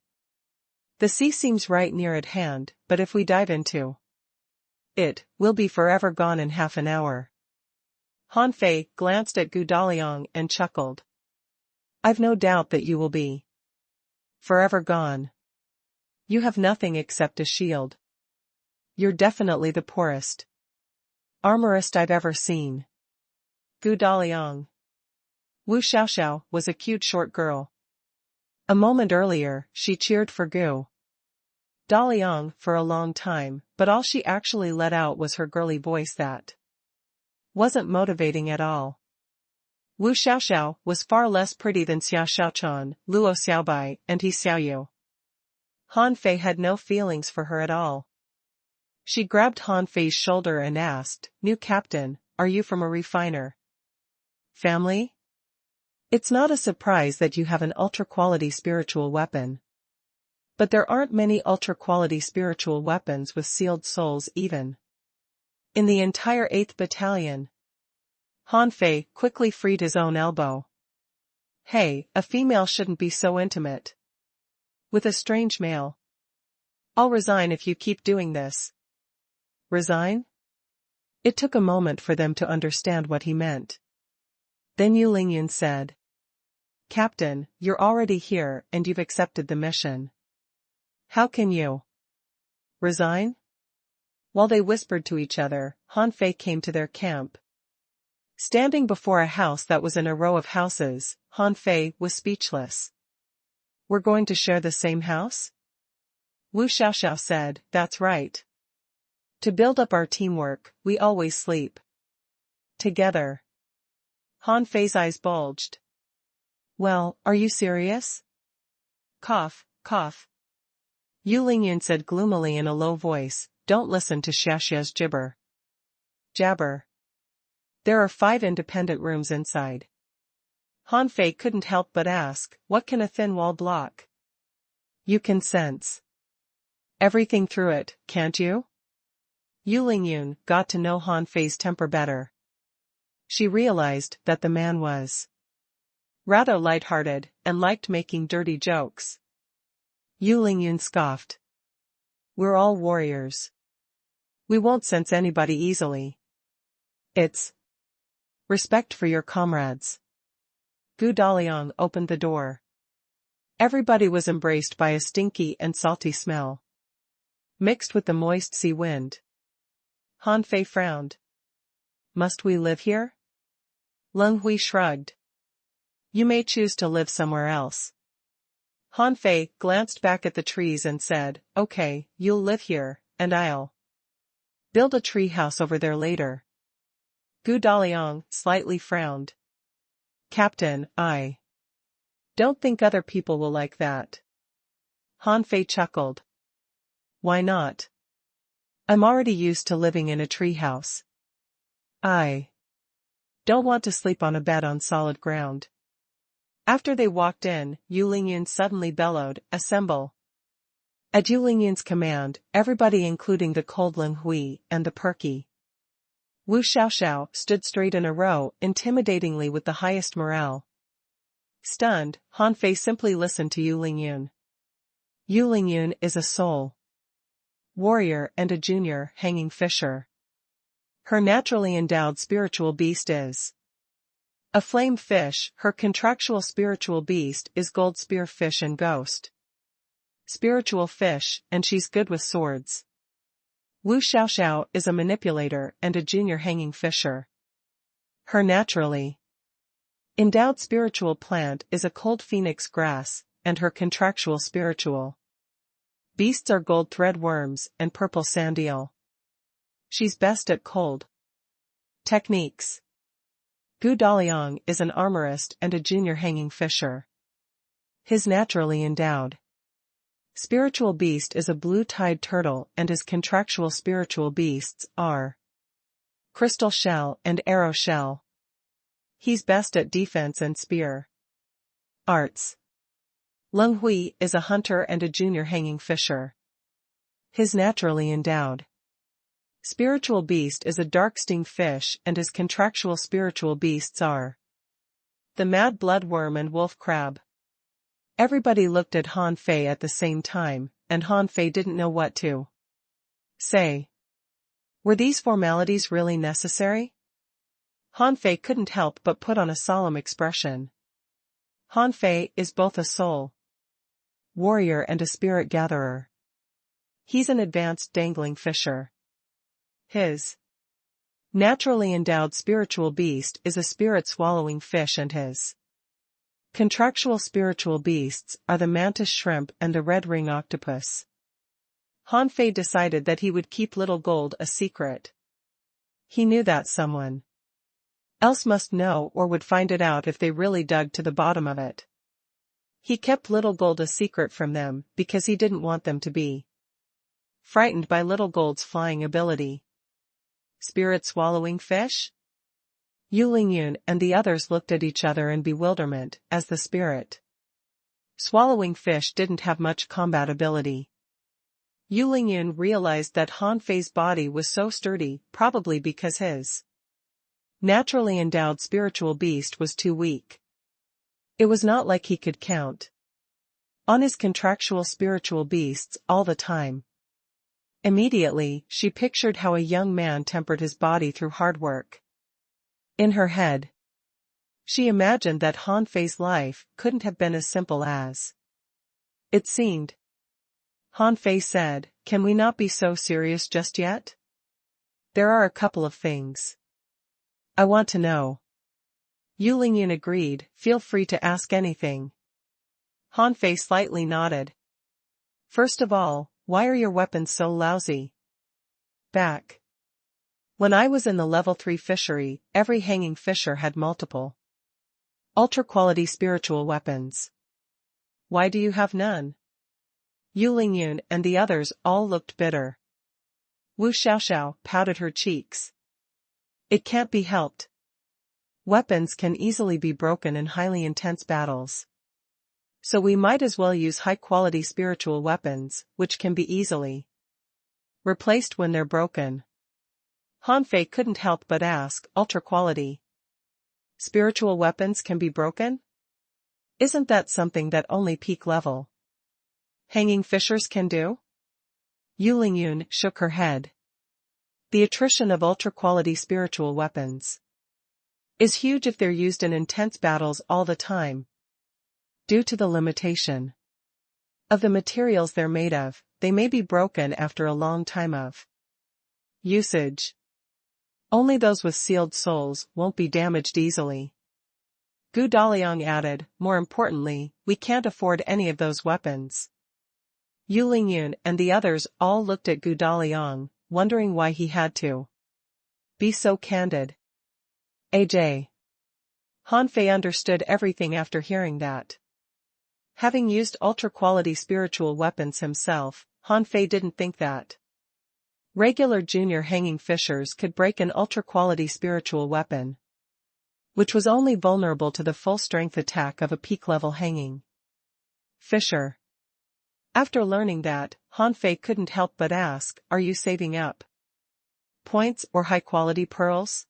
The sea seems right near at hand, but if we dive into it, we'll be forever gone in half an hour. Han Fei glanced at Gu Daliang and chuckled. I've no doubt that you will be forever gone. You have nothing except a shield. You're definitely the poorest armorist I've ever seen. Gu Daliang. Wu Xiaoxiao was a cute short girl. A moment earlier, she cheered for Gu Daliang for a long time, but all she actually let out was her girly voice that wasn't motivating at all. Wu Xiaoxiao was far less pretty than Xia Xiaochan, Luo Xiaobai, and He Xiaoyu. Han Fei had no feelings for her at all. She grabbed Han Fei's shoulder and asked, New captain, are you from a refiner family? It's not a surprise that you have an ultra-quality spiritual weapon. But there aren't many ultra-quality spiritual weapons with sealed souls even in the entire 8th Battalion. Han Fei quickly freed his own elbow. Hey, a female shouldn't be so intimate with a strange male. I'll resign if you keep doing this. Resign? It took a moment for them to understand what he meant. Then Yu Lingyun said, Captain, you're already here and you've accepted the mission. How can you resign? While they whispered to each other, Han Fei came to their camp. Standing before a house that was in a row of houses, Han Fei was speechless. We're going to share the same house? Wu Xiaoxiao said, that's right. To build up our teamwork, we always sleep together. Han Fei's eyes bulged. Well, are you serious? Cough, cough. Yu Lingyun said gloomily in a low voice, don't listen to Xiaxia's gibber. Jabber. There are 5 independent rooms inside. Han Fei couldn't help but ask, what can a thin wall block? You can sense everything through it, can't you? Yu Lingyun got to know Han Fei's temper better. She realized that the man was rather light-hearted and liked making dirty jokes. Yu Lingyun scoffed. We're all warriors. We won't sense anybody easily. It's respect for your comrades. Gu Daliang opened the door. Everybody was embraced by a stinky and salty smell, mixed with the moist sea wind. Han Fei frowned. Must we live here? Leng Hui shrugged. You may choose to live somewhere else. Han Fei glanced back at the trees and said, okay, you'll live here, and I'll build a tree house over there later. Gu Daliang slightly frowned. Captain, I don't think other people will like that. Han Fei chuckled. Why not? I'm already used to living in a tree house. I don't want to sleep on a bed on solid ground. After they walked in, Yu Lingyun suddenly bellowed, assemble. At Yu Lingyun's command, everybody including the cold Leng Hui and the perky Wu Xiaoxiao stood straight in a row, intimidatingly with the highest morale. Stunned, Han Fei simply listened to Yu Lingyun. Yu Lingyun is a soul warrior and a junior hanging fisher. Her naturally endowed spiritual beast is a flame fish. Her contractual spiritual beast is gold spear fish and ghost spiritual fish, and she's good with swords. Wu Xiaoxiao is a manipulator and a junior hanging fisher. Her naturally endowed spiritual plant is a cold phoenix grass, and her contractual spiritual beasts are gold thread worms and purple sand eel. She's best at cold techniques. Gu Daliang is an armorist and a junior hanging fisher. His naturally endowed spiritual beast is a blue-tide turtle, and his contractual spiritual beasts are crystal shell and arrow shell. He's best at defense and spear arts. Leng Hui is a hunter and a junior hanging fisher. His naturally endowed spiritual beast is a dark sting fish, and his contractual spiritual beasts are the mad bloodworm and wolf crab. Everybody looked at Han Fei at the same time, and Han Fei didn't know what to say. Were these formalities really necessary? Han Fei couldn't help but put on a solemn expression. Han Fei is both a soul warrior and a spirit gatherer. He's an advanced dangling fisher. His naturally endowed spiritual beast is a spirit-swallowing fish, and his contractual spiritual beasts are the mantis shrimp and the red ring octopus. Han Fei decided that he would keep Little Gold a secret. He knew that someone else must know or would find it out if they really dug to the bottom of it. He kept Little Gold a secret from them because he didn't want them to be frightened by Little Gold's flying ability. Spirit-swallowing fish? Yu Lingyun and the others looked at each other in bewilderment, as the spirit-swallowing fish didn't have much combat ability. Yu Lingyun realized that Han Fei's body was so sturdy, probably because his naturally endowed spiritual beast was too weak. It was not like he could count on his contractual spiritual beasts all the time. Immediately, she pictured how a young man tempered his body through hard work. In her head, she imagined that Han Fei's life couldn't have been as simple as it seemed. Han Fei said, "Can we not be so serious just yet? There are a couple of things I want to know." Yu Lingyun agreed, "Feel free to ask anything." Han Fei slightly nodded. "First of all, why are your weapons so lousy?" Back when I was in the level 3 fishery, every hanging fisher had multiple ultra-quality spiritual weapons. Why do you have none? Yu Lingyun and the others all looked bitter. Wu Xiaoxiao pouted her cheeks. It can't be helped. Weapons can easily be broken in highly intense battles. So we might as well use high-quality spiritual weapons, which can be easily replaced when they're broken. Han Fei couldn't help but ask, ultra-quality spiritual weapons can be broken? Isn't that something that only peak-level hanging fishers can do? Yu Lingyun shook her head. The attrition of ultra-quality spiritual weapons is huge if they're used in intense battles all the time. Due to the limitation of the materials they're made of, they may be broken after a long time of usage. Only those with sealed souls won't be damaged easily. Gu Daliang added, "More importantly, we can't afford any of those weapons." Yu Lingyun and the others all looked at Gu Daliang, wondering why he had to be so candid. AJ. Han Fei understood everything after hearing that. Having used ultra-quality spiritual weapons himself, Han Fei didn't think that regular junior hanging fishers could break an ultra-quality spiritual weapon, which was only vulnerable to the full-strength attack of a peak-level hanging fisher. After learning that, Han Fei couldn't help but ask, "Are you saving up points or high-quality pearls?"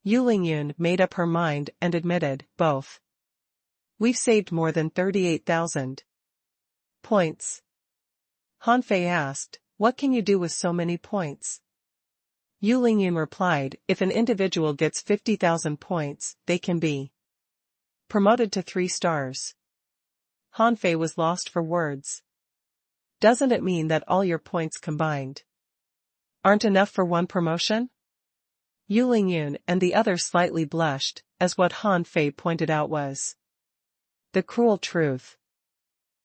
Yu Lingyun made up her mind and admitted, "Both." We've saved more than 38,000 points. Han Fei asked, what can you do with so many points? Yu Lingyun replied, if an individual gets 50,000 points, they can be promoted to 3 stars. Han Fei was lost for words. Doesn't it mean that all your points combined aren't enough for one promotion? Yu Lingyun and the other slightly blushed, as what Han Fei pointed out was the cruel truth.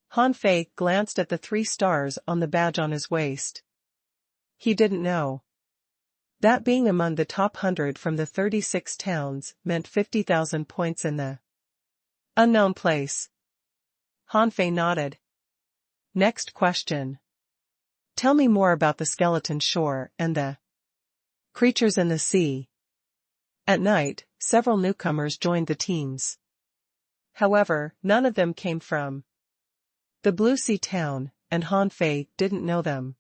Han Fei glanced at the 3 stars on the badge on his waist. He didn't know that being among the top 100 from the 36 towns meant 50,000 points in the unknown place. Han Fei nodded. Next question. Tell me more about the skeleton shore and the creatures in the sea. At night, several newcomers joined the teams. However, none of them came from the Blue Sea town, and Han Fei didn't know them.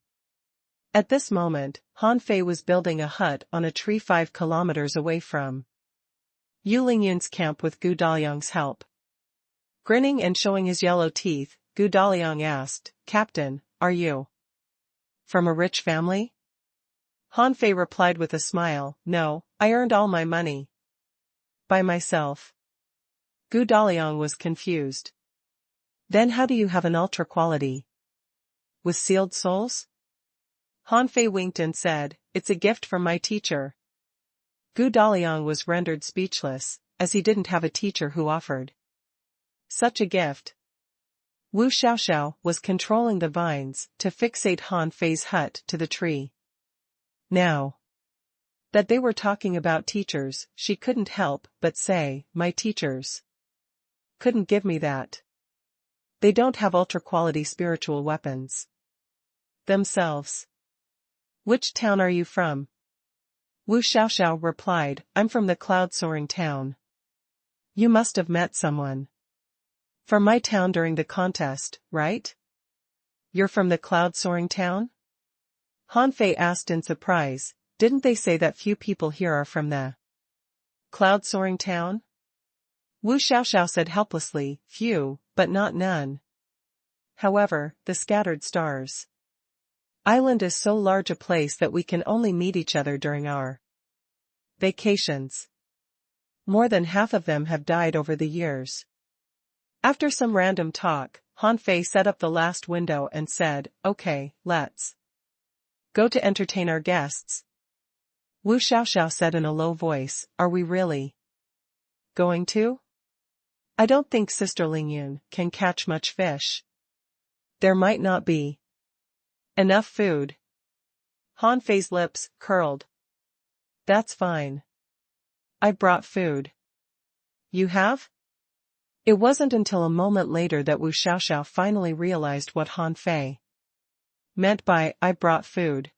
At this moment, Han Fei was building a hut on a tree 5 kilometers away from Yu Lingyun's camp with Gu Daliang's help. Grinning and showing his yellow teeth, Gu Daliang asked, Captain, are you from a rich family? Han Fei replied with a smile, no, I earned all my money by myself. Gu Daliang was confused. Then how do you have an ultra quality with sealed souls? Han Fei winked and said, it's a gift from my teacher. Gu Daliang was rendered speechless, as he didn't have a teacher who offered such a gift. Wu Xiaoxiao was controlling the vines to fixate Han Fei's hut to the tree. Now that they were talking about teachers, she couldn't help but say, my teachers couldn't give me that. They don't have ultra-quality spiritual weapons themselves. Which town are you from? Wu Xiaoxiao replied, I'm from the cloud-soaring town. You must have met someone from my town during the contest, right? You're from the cloud-soaring town? Han Fei asked in surprise, didn't they say that few people here are from the cloud-soaring town? Wu Xiaoxiao said helplessly, few, but not none. However, the scattered stars island is so large a place that we can only meet each other during our vacations. More than half of them have died over the years. After some random talk, Han Fei set up the last window and said, okay, let's go to entertain our guests. Wu Xiaoxiao said in a low voice, are we really going to? I don't think Sister Lingyun can catch much fish. There might not be enough food. Han Fei's lips curled. That's fine. I brought food. You have? It wasn't until a moment later that Wu Xiaoxiao finally realized what Han Fei meant by, I brought food.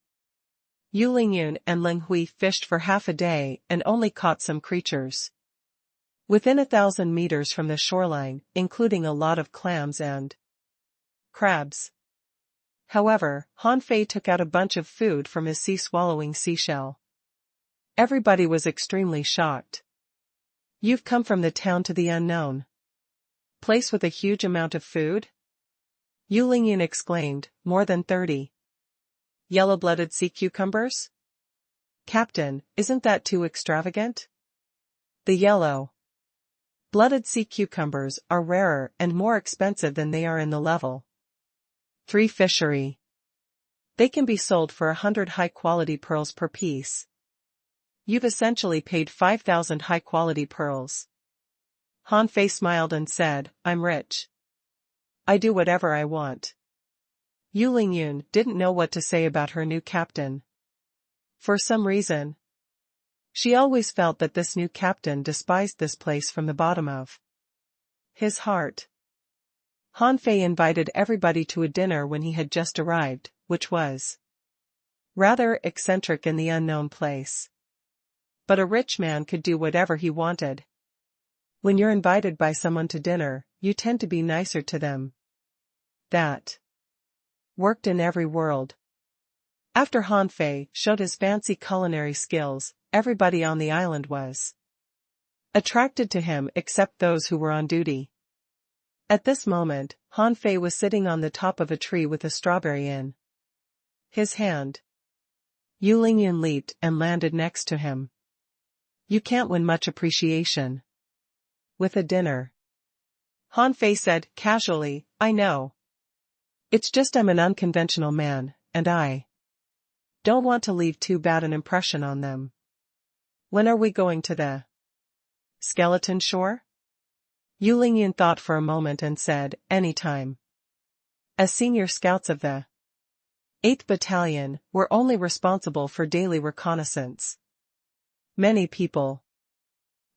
Yu Lingyun and Ling Hui fished for half a day and only caught some creatures within 1,000 meters from the shoreline, including a lot of clams and crabs. However, Han Fei took out a bunch of food from his sea-swallowing seashell. Everybody was extremely shocked. You've come from the town to the unknown place with a huge amount of food? Yu Lingyun exclaimed, more than 30 yellow-blooded sea cucumbers? Captain, isn't that too extravagant? The yellow-blooded sea cucumbers are rarer and more expensive than they are in the level 3 fishery. They can be sold for 100 high-quality pearls per piece. You've essentially paid 5,000 high-quality pearls. Han Fei smiled and said, I'm rich. I do whatever I want. Yu Lingyun didn't know what to say about her new captain. For some reason, she always felt that this new captain despised this place from the bottom of his heart. Han Fei invited everybody to a dinner when he had just arrived, which was rather eccentric in the unknown place. But a rich man could do whatever he wanted. When you're invited by someone to dinner, you tend to be nicer to them. That worked in every world. After Han Fei showed his fancy culinary skills, everybody on the island was attracted to him except those who were on duty. At this moment, Han Fei was sitting on the top of a tree with a strawberry in his hand. Yu Lingyun leaped and landed next to him. You can't win much appreciation with a dinner. Han Fei said casually, I know. It's just I'm an unconventional man, and I don't want to leave too bad an impression on them. When are we going to the skeleton shore? Yu Lingyun thought for a moment and said, anytime. As senior scouts of the 8th Battalion, we're only responsible for daily reconnaissance. Many people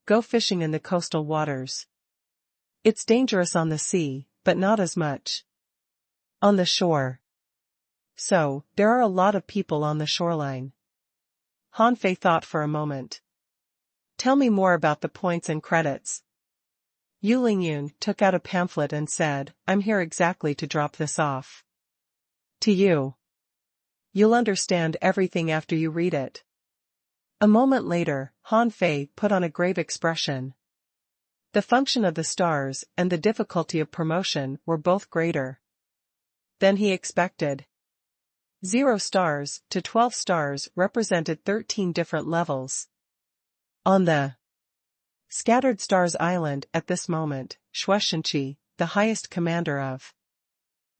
go fishing in the coastal waters. It's dangerous on the sea, but not as much on the shore. So, there are a lot of people on the shoreline. Han Fei thought for a moment. Tell me more about the points and credits. Yu Lingyun took out a pamphlet and said, I'm here exactly to drop this off to you. You'll understand everything after you read it. A moment later, Han Fei put on a grave expression. The function of the stars and the difficulty of promotion were both greater than he expected. 0 stars to 12 stars represented 13 different levels. On the Scattered Stars Island at this moment, Shueishenqi, the highest commander of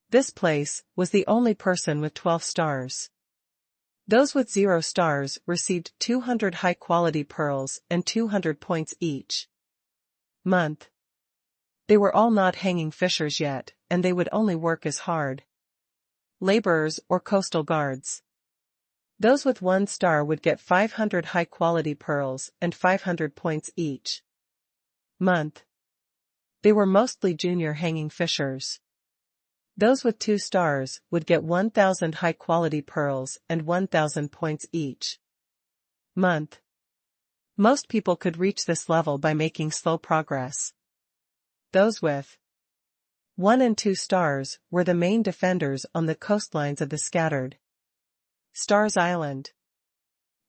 this place, was the only person with 12 stars. Those with 0 stars received 200 high-quality pearls and 200 points each month. They were all not hanging fishers yet, and they would only work as hard laborers or coastal guards. Those with 1 star would get 500 high-quality pearls and 500 points each month. They were mostly junior hanging fishers. Those with 2 stars would get 1,000 high-quality pearls and 1,000 points each month. Most people could reach this level by making slow progress. Those with 1 and 2 stars were the main defenders on the coastlines of the Scattered Stars Island.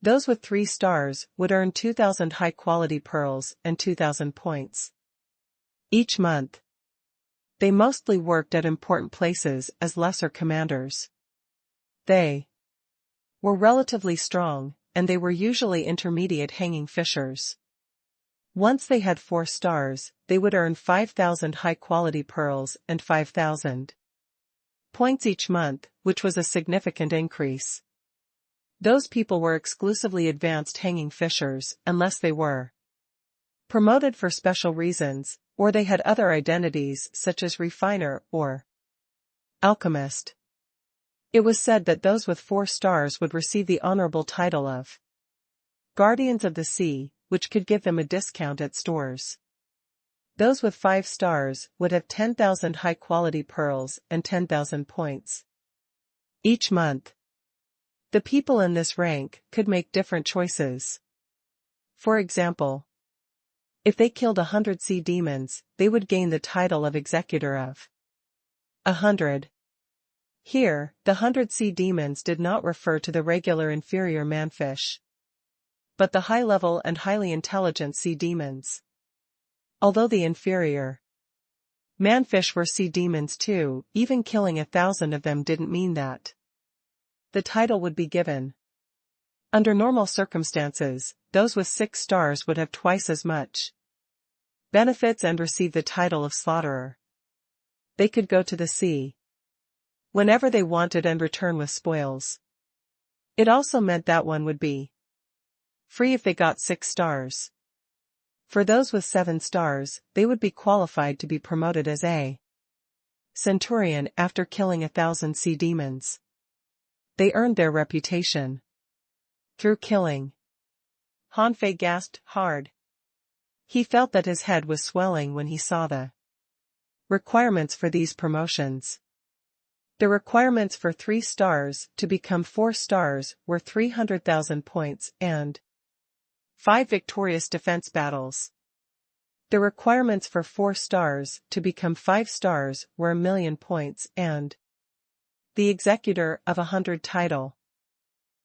Those with 3 stars would earn 2,000 high-quality pearls and 2,000 points each month. They mostly worked at important places as lesser commanders. They were relatively strong, and they were usually intermediate hanging fishers. Once they had 4 stars, they would earn 5,000 high-quality pearls and 5,000 points each month, which was a significant increase. Those people were exclusively advanced hanging fishers unless they were promoted for special reasons, or they had other identities such as refiner or alchemist. It was said that those with 4 stars would receive the honorable title of Guardians of the Sea, which could give them a discount at stores. Those with 5 stars would have 10,000 high-quality pearls and 10,000 points each month. The people in this rank could make different choices. For example, if they killed 100 sea demons, they would gain the title of Executor of 100. Here, the 100 sea demons did not refer to the regular inferior manfish, but the high-level and highly intelligent sea demons. Although the inferior manfish were sea demons too, even killing 1,000 of them didn't mean that the title would be given. Under normal circumstances, those with 6 stars would have twice as much benefits and receive the title of Slaughterer. They could go to the sea whenever they wanted and return with spoils. It also meant that one would be free if they got 6 stars. For those with 7 stars, they would be qualified to be promoted as a centurion after killing 1,000 sea demons. They earned their reputation through killing. Han Fei gasped hard. He felt that his head was swelling when he saw the requirements for these promotions. The requirements for 3 stars to become 4 stars were 300,000 points and 5 victorious defense battles. The requirements for 4 stars to become 5 stars were 1,000,000 points and the Executor of 100 title.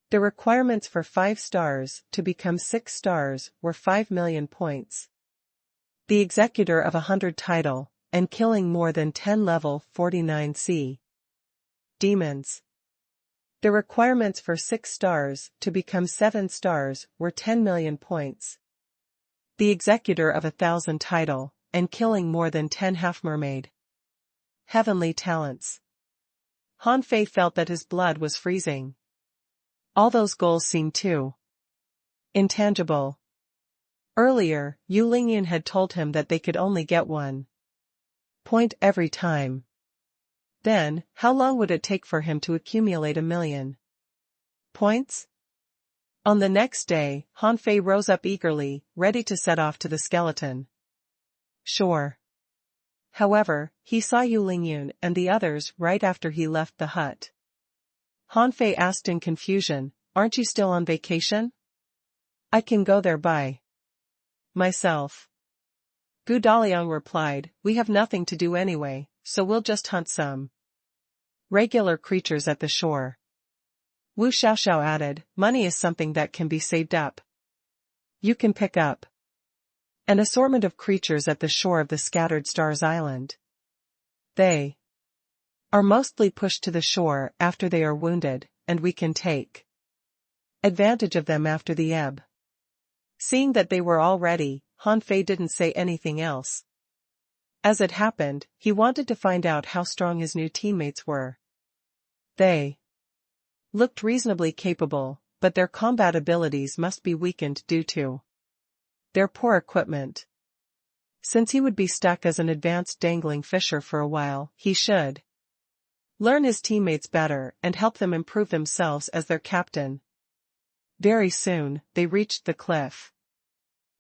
The requirements for 5 stars to become 6 stars were 5,000,000 points. The Executor of 100 title, and killing more than 10 level 49 C demons. The requirements for 6 stars to become 7 stars were 10 million points. The executor of 1,000 title, and killing more than 10 half-mermaid. Heavenly talents. Han Fei felt that his blood was freezing. All those goals seemed too intangible. Earlier, Yu Lingyun had told him that they could only get 1 point every time. Then, how long would it take for him to accumulate 1,000,000 points? On the next day, Han Fei rose up eagerly, ready to set off to the skeleton shore. However, he saw Yu Lingyun and the others right after he left the hut. Han Fei asked in confusion, "Aren't you still on vacation?" "I can go there by myself." Gu Daliang replied, "We have nothing to do anyway, so we'll just hunt some regular creatures at the shore." Wu Xiaoxiao added, "Money is something that can be saved up. You can pick up an assortment of creatures at the shore of the Scattered Stars Island. They are mostly pushed to the shore after they are wounded, and we can take advantage of them after the ebb." Seeing that they were all ready, Han Fei didn't say anything else. As it happened, he wanted to find out how strong his new teammates were. They looked reasonably capable, but their combat abilities must be weakened due to their poor equipment. Since he would be stuck as an advanced dangling fisher for a while, he should learn his teammates better and help them improve themselves as their captain. Very soon, they reached the cliff.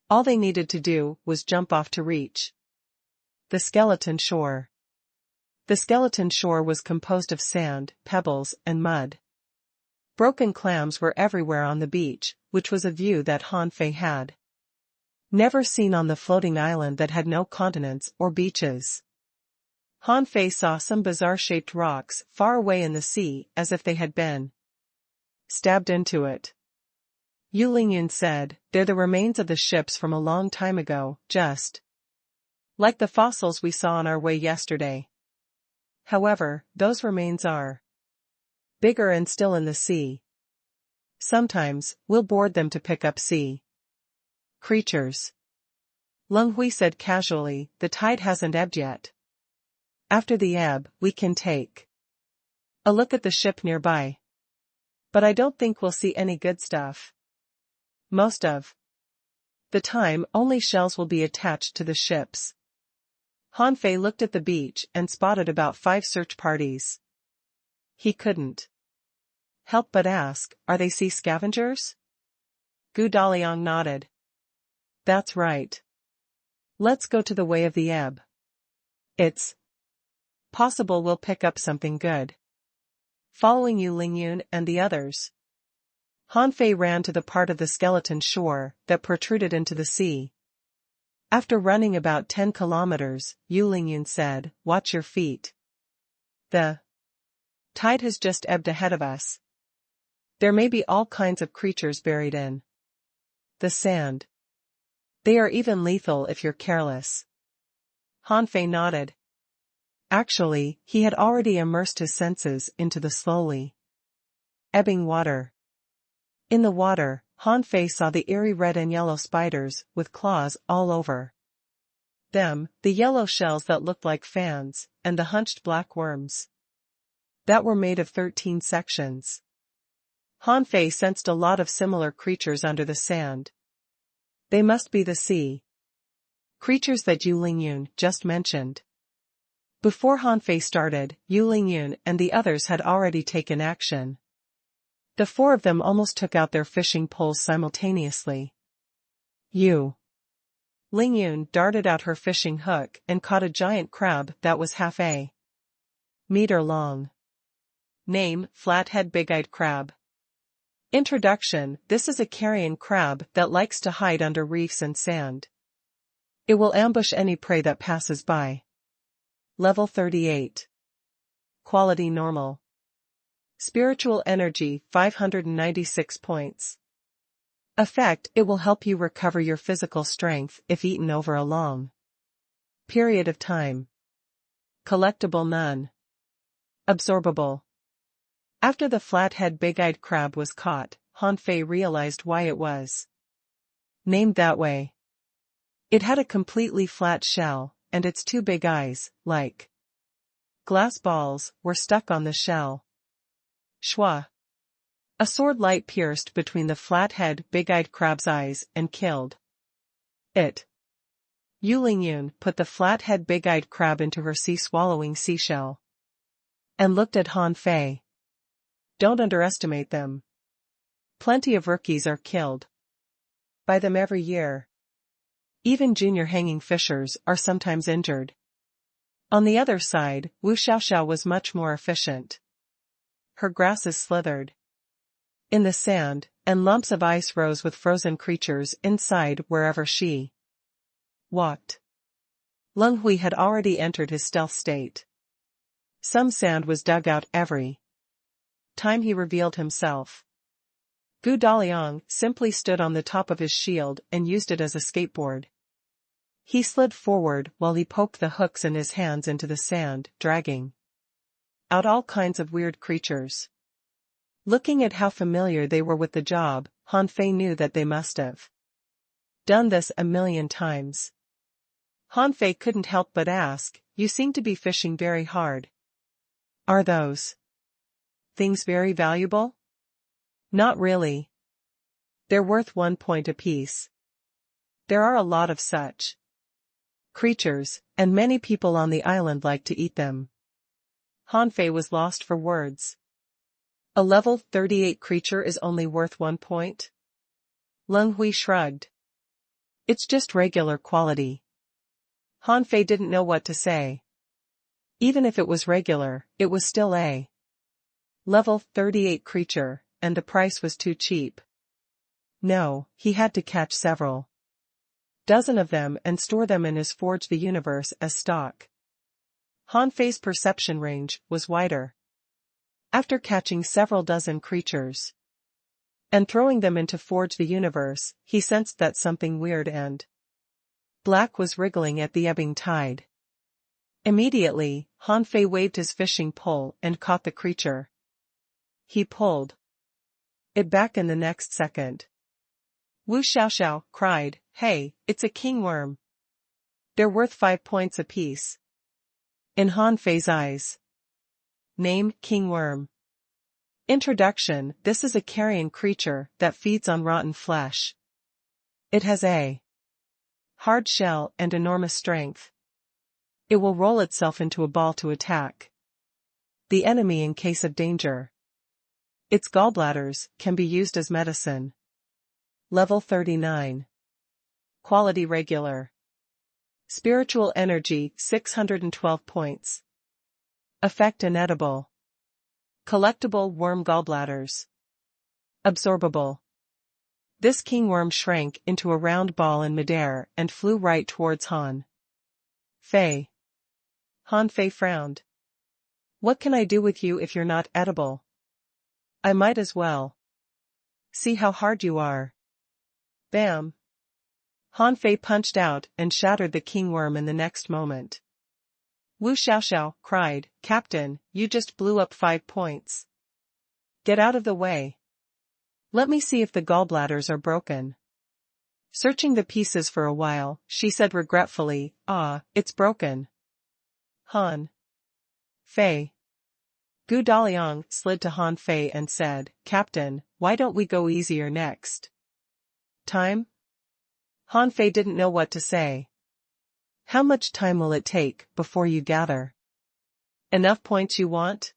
All they needed to do was jump off to reach the skeleton shore. The skeleton shore was composed of sand, pebbles, and mud. Broken clams were everywhere on the beach, which was a view that Han Fei had never seen on the floating island that had no continents or beaches. Han Fei saw some bizarre-shaped rocks far away in the sea as if they had been stabbed into it. Yu Lingyun said, "They're the remains of the ships from a long time ago, just like the fossils we saw on our way yesterday. However, those remains are bigger and still in the sea. Sometimes, we'll board them to pick up sea creatures." Leng Hui said casually, "The tide hasn't ebbed yet. After the ebb, we can take a look at the ship nearby. But I don't think we'll see any good stuff. Most of the time, only shells will be attached to the ships." Han Fei looked at the beach and spotted about 5 search parties. He couldn't help but ask, "Are they sea scavengers?" Gu Daliang nodded. "That's right. Let's go to the way of the ebb. It's possible we'll pick up something good." Following Yu Lingyun and the others, Han Fei ran to the part of the skeleton shore that protruded into the sea. After running about 10 kilometers, Yu Lingyun said, "Watch your feet. The tide has just ebbed ahead of us. There may be all kinds of creatures buried in the sand. They are even lethal if you're careless." Han Fei nodded. Actually, he had already immersed his senses into the slowly ebbing water. In the water, Han Fei saw the eerie red and yellow spiders with claws all over them, the yellow shells that looked like fans, and the hunched black worms that were made of 13 sections. Han Fei sensed a lot of similar creatures under the sand. They must be the sea creatures that Yu Lingyun just mentioned. Before Han Fei started, Yu Lingyun and the others had already taken action. The 4 of them almost took out their fishing poles simultaneously. Yu Lingyun darted out her fishing hook and caught a giant crab that was half a meter long. Name, Flathead Big-Eyed Crab. Introduction: This is a carrion crab that likes to hide under reefs and sand. It will ambush any prey that passes by. Level 38. Quality Normal. Spiritual Energy 596 points. Effect: It will help you recover your physical strength if eaten over a long period of time. Collectible none. Absorbable. After the flathead big-eyed crab was caught, Han Fei realized why it was named that way. It had a completely flat shell, and its two big eyes, like glass balls, were stuck on the shell. Shwa. A sword light pierced between the flathead big-eyed crab's eyes and killed it. Yu Lingyun put the flathead big-eyed crab into her sea-swallowing seashell and looked at Han Fei. Don't underestimate them. Plenty of rookies are killed by them every year. Even junior hanging fishers are sometimes injured. On the other side, Wu Xiaoxiao was much more efficient. Her grasses slithered in the sand, and lumps of ice rose with frozen creatures inside wherever she walked. Leng Hui had already entered his stealth state. Some sand was dug out every time he revealed himself. Gu Daliang simply stood on the top of his shield and used it as a skateboard. He slid forward while he poked the hooks in his hands into the sand, dragging out all kinds of weird creatures. Looking at how familiar they were with the job, Han Fei knew that they must have done this a million times. Han Fei couldn't help but ask, "You seem to be fishing very hard. Are those things very valuable?" "Not really. They're worth 1 point apiece. There are a lot of such creatures, and many people on the island like to eat them." Han Fei was lost for words. A level 38 creature is only worth 1 point? Leng Hui shrugged. It's just regular quality. Han Fei didn't know what to say. Even if it was regular, it was still a level 38 creature, and the price was too cheap. No, he had to catch several dozen of them and store them in his Forge the Universe as stock. Han Fei's perception range was wider. After catching several dozen creatures and throwing them into Forge the Universe, he sensed that something weird and black was wriggling at the ebbing tide. Immediately, Han Fei waved his fishing pole and caught the creature. He pulled it back in the next second. Wu Xiaoxiao cried, "Hey, it's a kingworm. They're worth 5 points apiece." In Han Fei's eyes. Name: kingworm. Introduction: This is a carrion creature that feeds on rotten flesh. It has a hard shell and enormous strength. It will roll itself into a ball to attack the enemy in case of danger. Its gallbladders can be used as medicine. Level 39. Quality regular. Spiritual energy 612 points. Effect inedible. Collectible worm gallbladders. Absorbable. This kingworm shrank into a round ball in midair and flew right towards Han Fei. Han Fei frowned. "What can I do with you if you're not edible? I might as well see how hard you are." Bam! Han Fei punched out and shattered the kingworm in the next moment. Wu Xiaoxiao cried, "Captain, you just blew up 5 points. Get out of the way. Let me see if the gallbladders are broken." Searching the pieces for a while, she said regretfully, "It's broken." Han Fei. Gu Daliang slid to Han Fei and said, "Captain, why don't we go easier next time?" Han Fei didn't know what to say. "How much time will it take before you gather enough points you want?"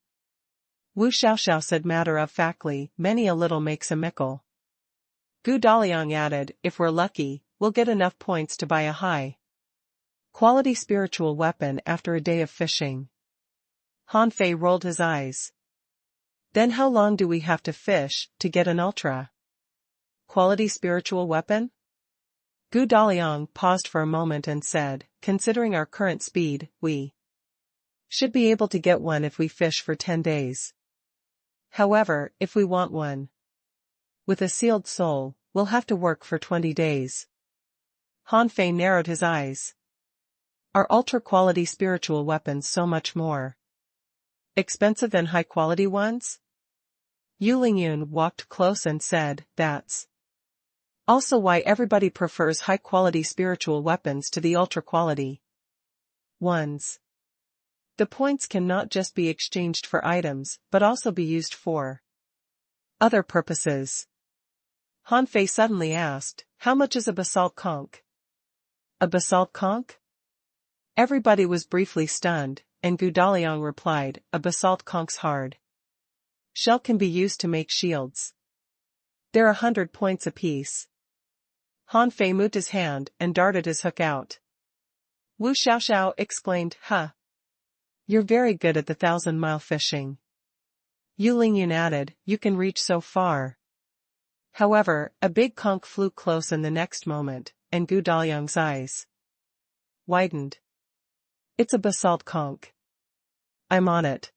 Wu Xiaoxiao said matter-of-factly, "Many a little makes a mickle." Gu Daliang added, "If we're lucky, we'll get enough points to buy a high-quality spiritual weapon after a day of fishing." Han Fei rolled his eyes. "Then how long do we have to fish to get an ultra-quality spiritual weapon?" Gu Daliang paused for a moment and said, "Considering our current speed, we should be able to get one if we fish for 10 days. However, if we want one with a sealed soul, we'll have to work for 20 days. Han Fei narrowed his eyes. Are ultra-quality spiritual weapons so much more expensive than high-quality ones? Yu Lingyun walked close and said, that's also why everybody prefers high-quality spiritual weapons to the ultra-quality ones. The points can not just be exchanged for items, but also be used for other purposes. Han Fei suddenly asked, how much is a basalt conch? A basalt conch? Everybody was briefly stunned, and Gu Daliang replied, a basalt conch's hard shell can be used to make shields. They're 100 points apiece. Han Fei moved his hand and darted his hook out. Wu Xiaoxiao exclaimed, huh. You're very good at the 1,000-mile fishing. Yu Lingyun added, you can reach so far. However, a big conch flew close in the next moment, and Gu Daliang's eyes widened. It's a basalt conch. I'm on it.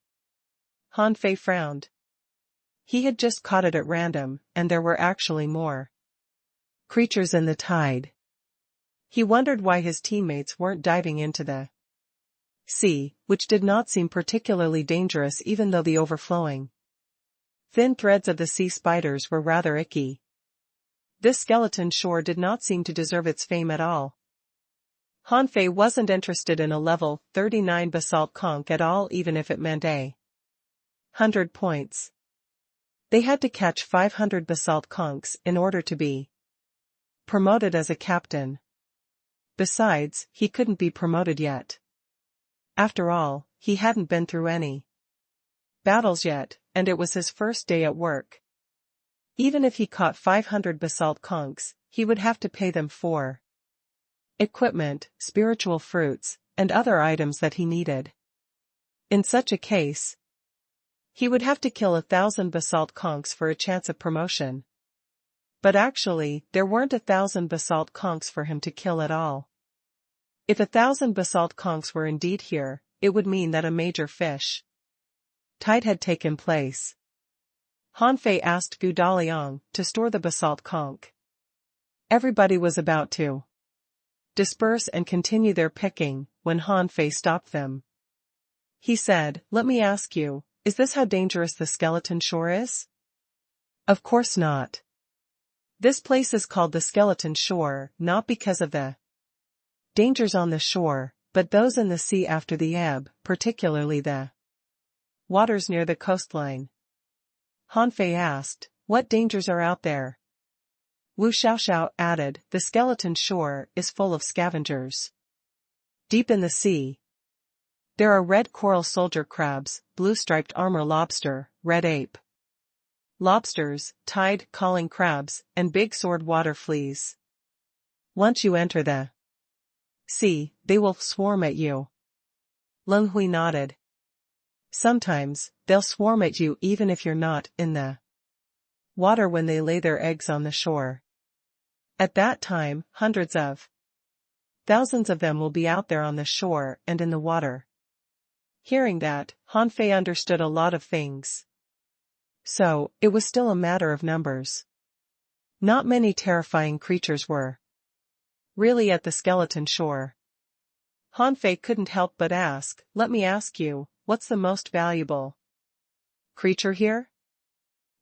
Han Fei frowned. He had just caught it at random, and there were actually more creatures in the tide. He wondered why his teammates weren't diving into the sea, which did not seem particularly dangerous even though the overflowing thin threads of the sea spiders were rather icky. This skeleton shore did not seem to deserve its fame at all. Han Fei wasn't interested in a level 39 basalt conch at all, even if it meant 100 points. They had to catch 500 basalt conchs in order to be promoted as a captain. Besides, he couldn't be promoted yet. After all, he hadn't been through any battles yet, and it was his first day at work. Even if he caught 500 basalt conchs, he would have to pay them for equipment, spiritual fruits, and other items that he needed. In such a case, he would have to kill 1,000 basalt conchs for a chance of promotion. But actually, there weren't 1,000 basalt conchs for him to kill at all. If 1,000 basalt conchs were indeed here, it would mean that a major fish tide had taken place. Han Fei asked Gu Daliang to store the basalt conch. Everybody was about to disperse and continue their picking when Han Fei stopped them. He said, let me ask you, is this how dangerous the skeleton shore is? Of course not. This place is called the skeleton shore, not because of the dangers on the shore, but those in the sea after the ebb, particularly the waters near the coastline. Han Fei asked, what dangers are out there? Wu Xiaoxiao added, the skeleton shore is full of scavengers. Deep in the sea, there are red coral soldier crabs, blue-striped armor lobster, red ape lobsters, tide calling crabs, and big sword water fleas. Once you enter the sea, they will swarm at you. Leng Hui nodded. Sometimes, they'll swarm at you even if you're not in the water when they lay their eggs on the shore. At that time, hundreds of thousands of them will be out there on the shore and in the water. Hearing that, Han Fei understood a lot of things. So, it was still a matter of numbers. Not many terrifying creatures were really at the skeleton shore. Han Fei couldn't help but ask, let me ask you, what's the most valuable creature here?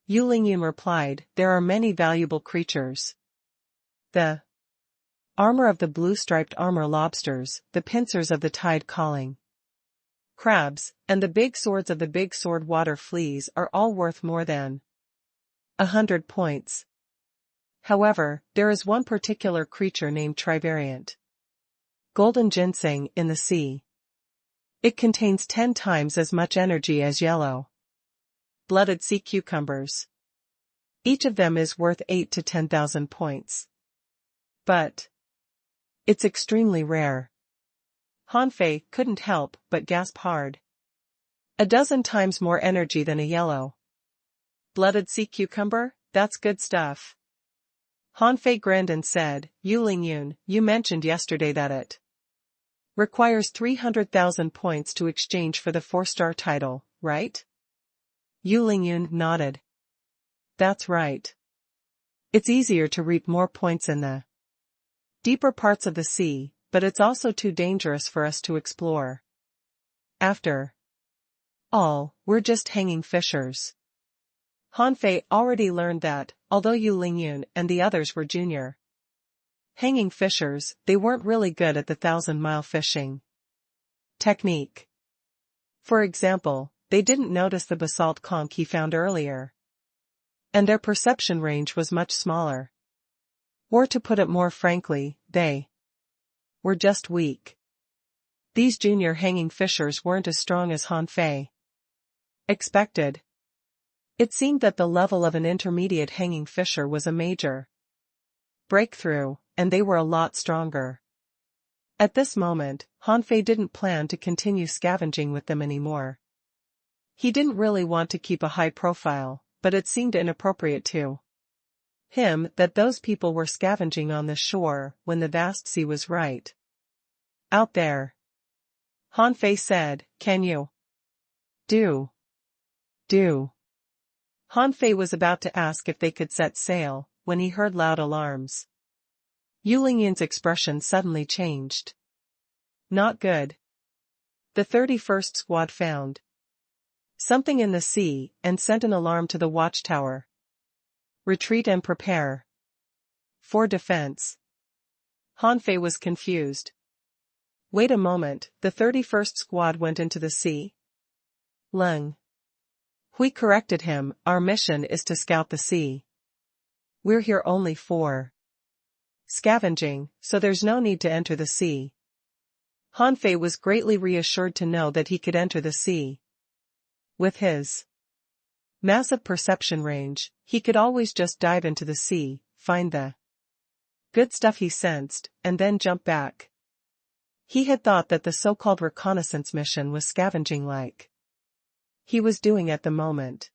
Yu Lingyun replied, there are many valuable creatures. The armor of the blue-striped armor lobsters, the pincers of the tide calling crabs, and the big swords of the big sword water fleas are all worth more than 100 points. However, there is one particular creature named trivariant golden ginseng in the sea. It contains 10 times as much energy as yellow blooded sea cucumbers. Each of them is worth 8 to 10,000 points. But it's extremely rare. Han Fei couldn't help but gasp hard. 12 times more energy than a yellow blooded sea cucumber? That's good stuff. Han Fei grinned and said, Yu Lingyun, you mentioned yesterday that it requires 300,000 points to exchange for the 4-star title, right? Yu Lingyun nodded. That's right. It's easier to reap more points in the deeper parts of the sea, but it's also too dangerous for us to explore. After all, we're just hanging fishers. Han Fei already learned that, although Yu Lingyun and the others were junior hanging fishers, they weren't really good at the 1,000-mile fishing technique. For example, they didn't notice the basalt conch he found earlier. And their perception range was much smaller. Or to put it more frankly, they were just weak. These junior hanging fishers weren't as strong as Han Fei expected. It seemed that the level of an intermediate hanging fisher was a major breakthrough, and they were a lot stronger. At this moment, Han Fei didn't plan to continue scavenging with them anymore. He didn't really want to keep a high profile, but it seemed inappropriate to him that those people were scavenging on the shore when the vast sea was right out there. Han Fei said, "Can you do?" Han Fei was about to ask if they could set sail, when he heard loud alarms. Yu Lingyun's expression suddenly changed. Not good. The 31st Squad found something in the sea and sent an alarm to the watchtower. Retreat and prepare for defense. Han Fei was confused. Wait a moment, the 31st Squad went into the sea? Leng Hui corrected him, our mission is to scout the sea. We're here only for scavenging, so there's no need to enter the sea. Han Fei was greatly reassured to know that he could enter the sea. With his massive perception range, he could always just dive into the sea, find the good stuff he sensed, and then jump back. He had thought that the so-called reconnaissance mission was scavenging like he was doing at the moment.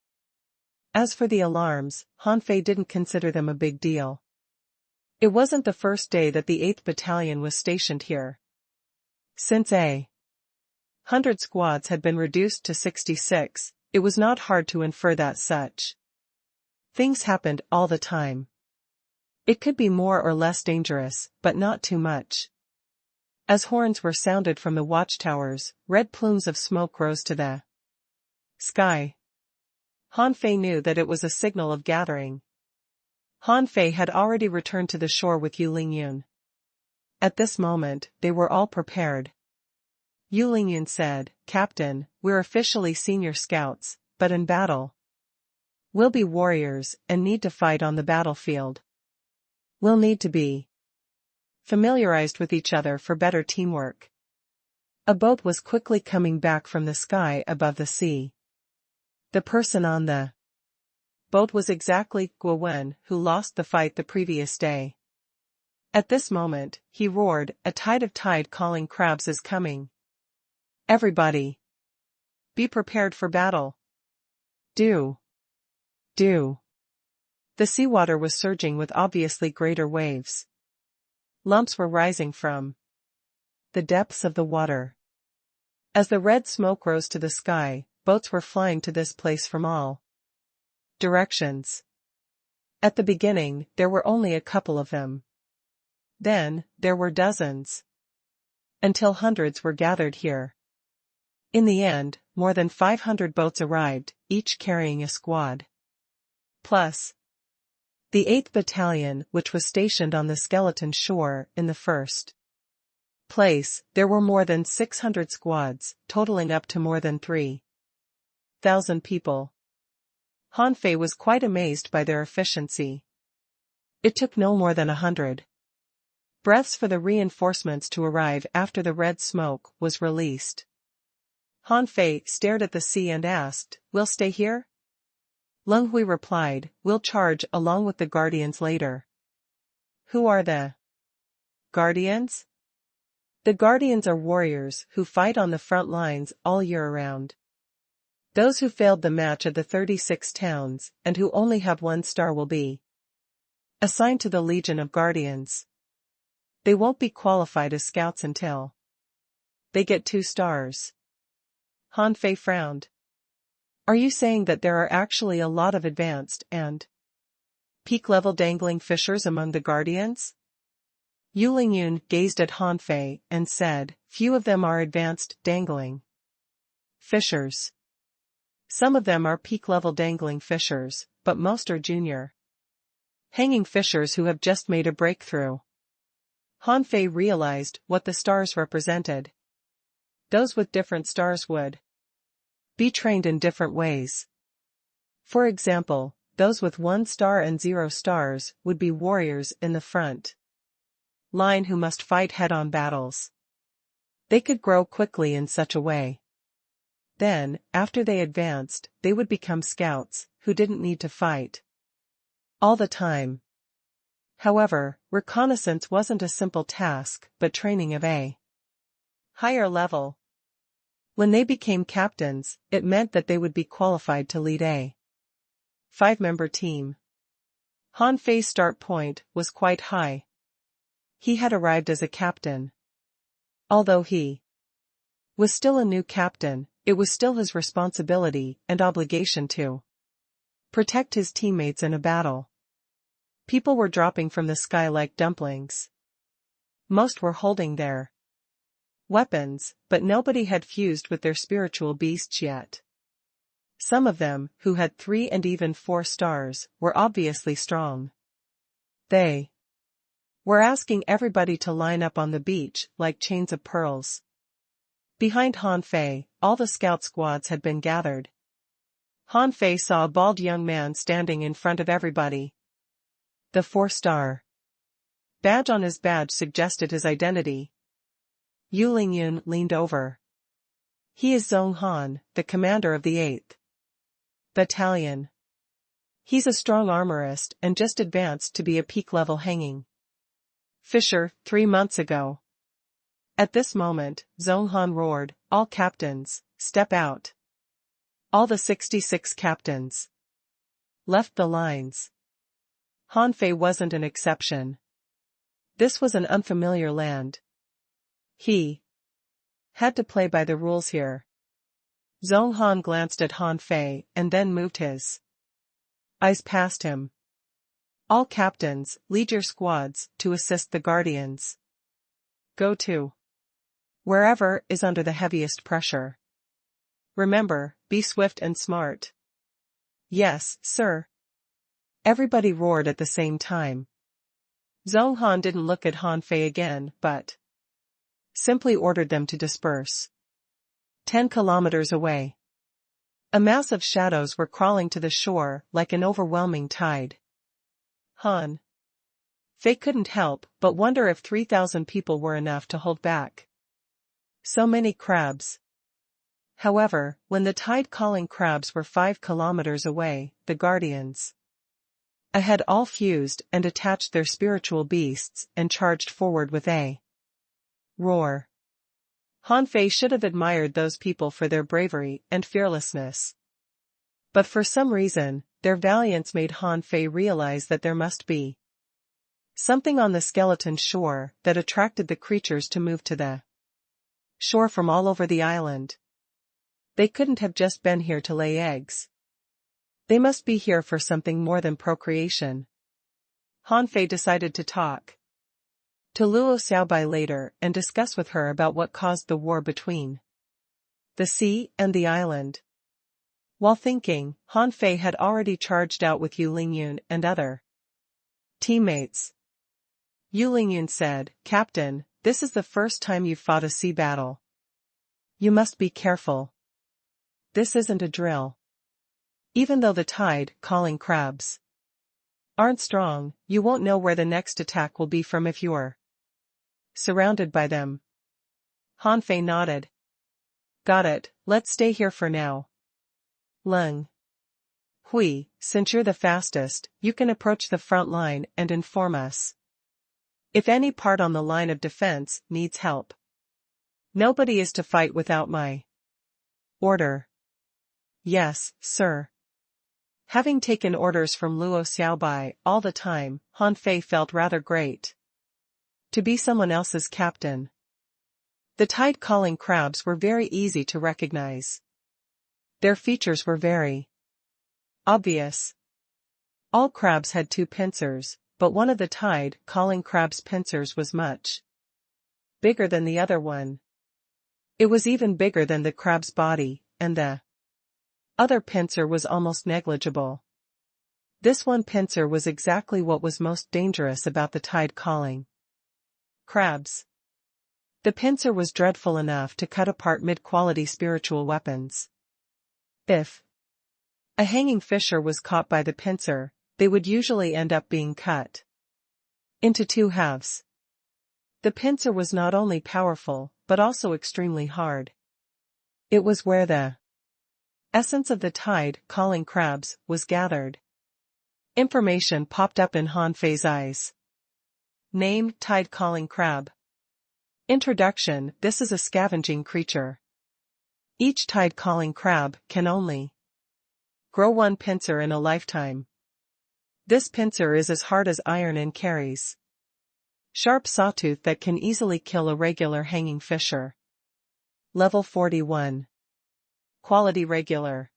As for the alarms, Han Fei didn't consider them a big deal. It wasn't the first day that the 8th Battalion was stationed here. Since 100 squads had been reduced to 66, it was not hard to infer that such things happened all the time. It could be more or less dangerous, but not too much. As horns were sounded from the watchtowers, red plumes of smoke rose to the sky. Han Fei knew that it was a signal of gathering. Han Fei had already returned to the shore with Yu Lingyun. At this moment, they were all prepared. Yu Lingyun said, "Captain, we're officially senior scouts, but in battle, we'll be warriors and need to fight on the battlefield. We'll need to be familiarized with each other for better teamwork." A boat was quickly coming back from the sky above the sea. The person on the boat was exactly Guo Wen, who lost the fight the previous day. At this moment, he roared, "A tide of tide calling crabs is coming. Everybody, be prepared for battle. Do. The seawater was surging with obviously greater waves. Lumps were rising from the depths of the water. As the red smoke rose to the sky, boats were flying to this place from all directions. At the beginning, there were only a couple of them. Then, there were dozens. Until hundreds were gathered here. In the end, more than 500 boats arrived, each carrying a squad. Plus the 8th Battalion, which was stationed on the skeleton shore in the first place, there were more than 600 squads, totaling up to more than 3,000 people. Han Fei was quite amazed by their efficiency. It took no more than 100 breaths for the reinforcements to arrive after the red smoke was released. Han Fei stared at the sea and asked, "We'll stay here?" Leng Hui replied, "We'll charge along with the Guardians later." Who are the Guardians? The Guardians are warriors who fight on the front lines all year around. Those who failed the match at the 36 towns, and who only have 1 star, will be assigned to the Legion of Guardians. They won't be qualified as scouts until they get 2 stars. Han Fei frowned. Are you saying that there are actually a lot of advanced and peak-level dangling fishers among the Guardians? Yu Lingyun gazed at Han Fei and said, few of them are advanced dangling fishers. Some of them are peak-level dangling fishers, but most are junior hanging fishers who have just made a breakthrough. Han Fei realized what the stars represented. Those with different stars would be trained in different ways. For example, those with 1 star and 0 stars would be warriors in the front line who must fight head-on battles. They could grow quickly in such a way. Then, after they advanced, they would become scouts, who didn't need to fight all the time. However, reconnaissance wasn't a simple task, but training of a higher level. When they became captains, it meant that they would be qualified to lead a 5-member team. Han Fei's start point was quite high. He had arrived as a captain. Although he was still a new captain, it was still his responsibility and obligation to protect his teammates in a battle. People were dropping from the sky like dumplings. Most were holding their weapons, but nobody had fused with their spiritual beasts yet. Some of them, who had 3 and even 4 stars, were obviously strong. They were asking everybody to line up on the beach like chains of pearls. Behind Han Fei, all the scout squads had been gathered. Han Fei saw a bald young man standing in front of everybody. The 4-star badge on his badge suggested his identity. Yu Lingyun leaned over. He is Zhong Han, the commander of the 8th Battalion. He's a strong armorist and just advanced to be a peak-level hanging fisher 3 months ago. At this moment, Zhong Han roared, all captains, step out. All the 66 captains left the lines. Han Fei wasn't an exception. This was an unfamiliar land. He had to play by the rules here. Zhong Han glanced at Han Fei and then moved his eyes past him. All captains, lead your squads to assist the guardians. Go to wherever is under the heaviest pressure. Remember, be swift and smart. Yes, sir. Everybody roared at the same time. Zhong Han didn't look at Han Fei again, but simply ordered them to disperse. 10 kilometers away, a mass of shadows were crawling to the shore like an overwhelming tide. Han Fei couldn't help but wonder if 3,000 people were enough to hold back so many crabs. However, when the tide-calling crabs were 5 kilometers away, the guardians ahead all fused and attached their spiritual beasts and charged forward with a roar. Han Fei should have admired those people for their bravery and fearlessness. But for some reason, their valiance made Han Fei realize that there must be something on the skeleton shore that attracted the creatures to move to the shore from all over the island. They couldn't have just been here to lay eggs. They must be here for something more than procreation. Han Fei decided to talk to Luo Xiaobai later and discuss with her about what caused the war between the sea and the island. While thinking, Han Fei had already charged out with Yu Lingyun and other teammates. Yu Lingyun said, Captain, this is the first time you've fought a sea battle. You must be careful. This isn't a drill. Even though the tide-calling crabs aren't strong, you won't know where the next attack will be from if you're surrounded by them. Han Fei nodded. Got it, let's stay here for now. Leng Hui, since you're the fastest, you can approach the front line and inform us if any part on the line of defense needs help. Nobody is to fight without my order. Yes, sir. Having taken orders from Luo Xiaobai all the time, Han Fei felt rather great to be someone else's captain. The tide-calling crabs were very easy to recognize. Their features were very obvious. All crabs had 2 pincers, but one of the tide-calling crab's pincers was much bigger than the other one. It was even bigger than the crab's body, and the other pincer was almost negligible. This one pincer was exactly what was most dangerous about the tide-calling crabs. The pincer was dreadful enough to cut apart mid-quality spiritual weapons. If a hanging fisher was caught by the pincer, they would usually end up being cut into two halves. The pincer was not only powerful, but also extremely hard. It was where the essence of the tide-calling crabs was gathered. Information popped up in Han Fei's eyes. Name: tide-calling crab. Introduction: this is a scavenging creature. Each tide-calling crab can only grow one pincer in a lifetime. This pincer is as hard as iron and carries sharp sawtooth that can easily kill a regular hanging fisher. Level 41. Quality regular.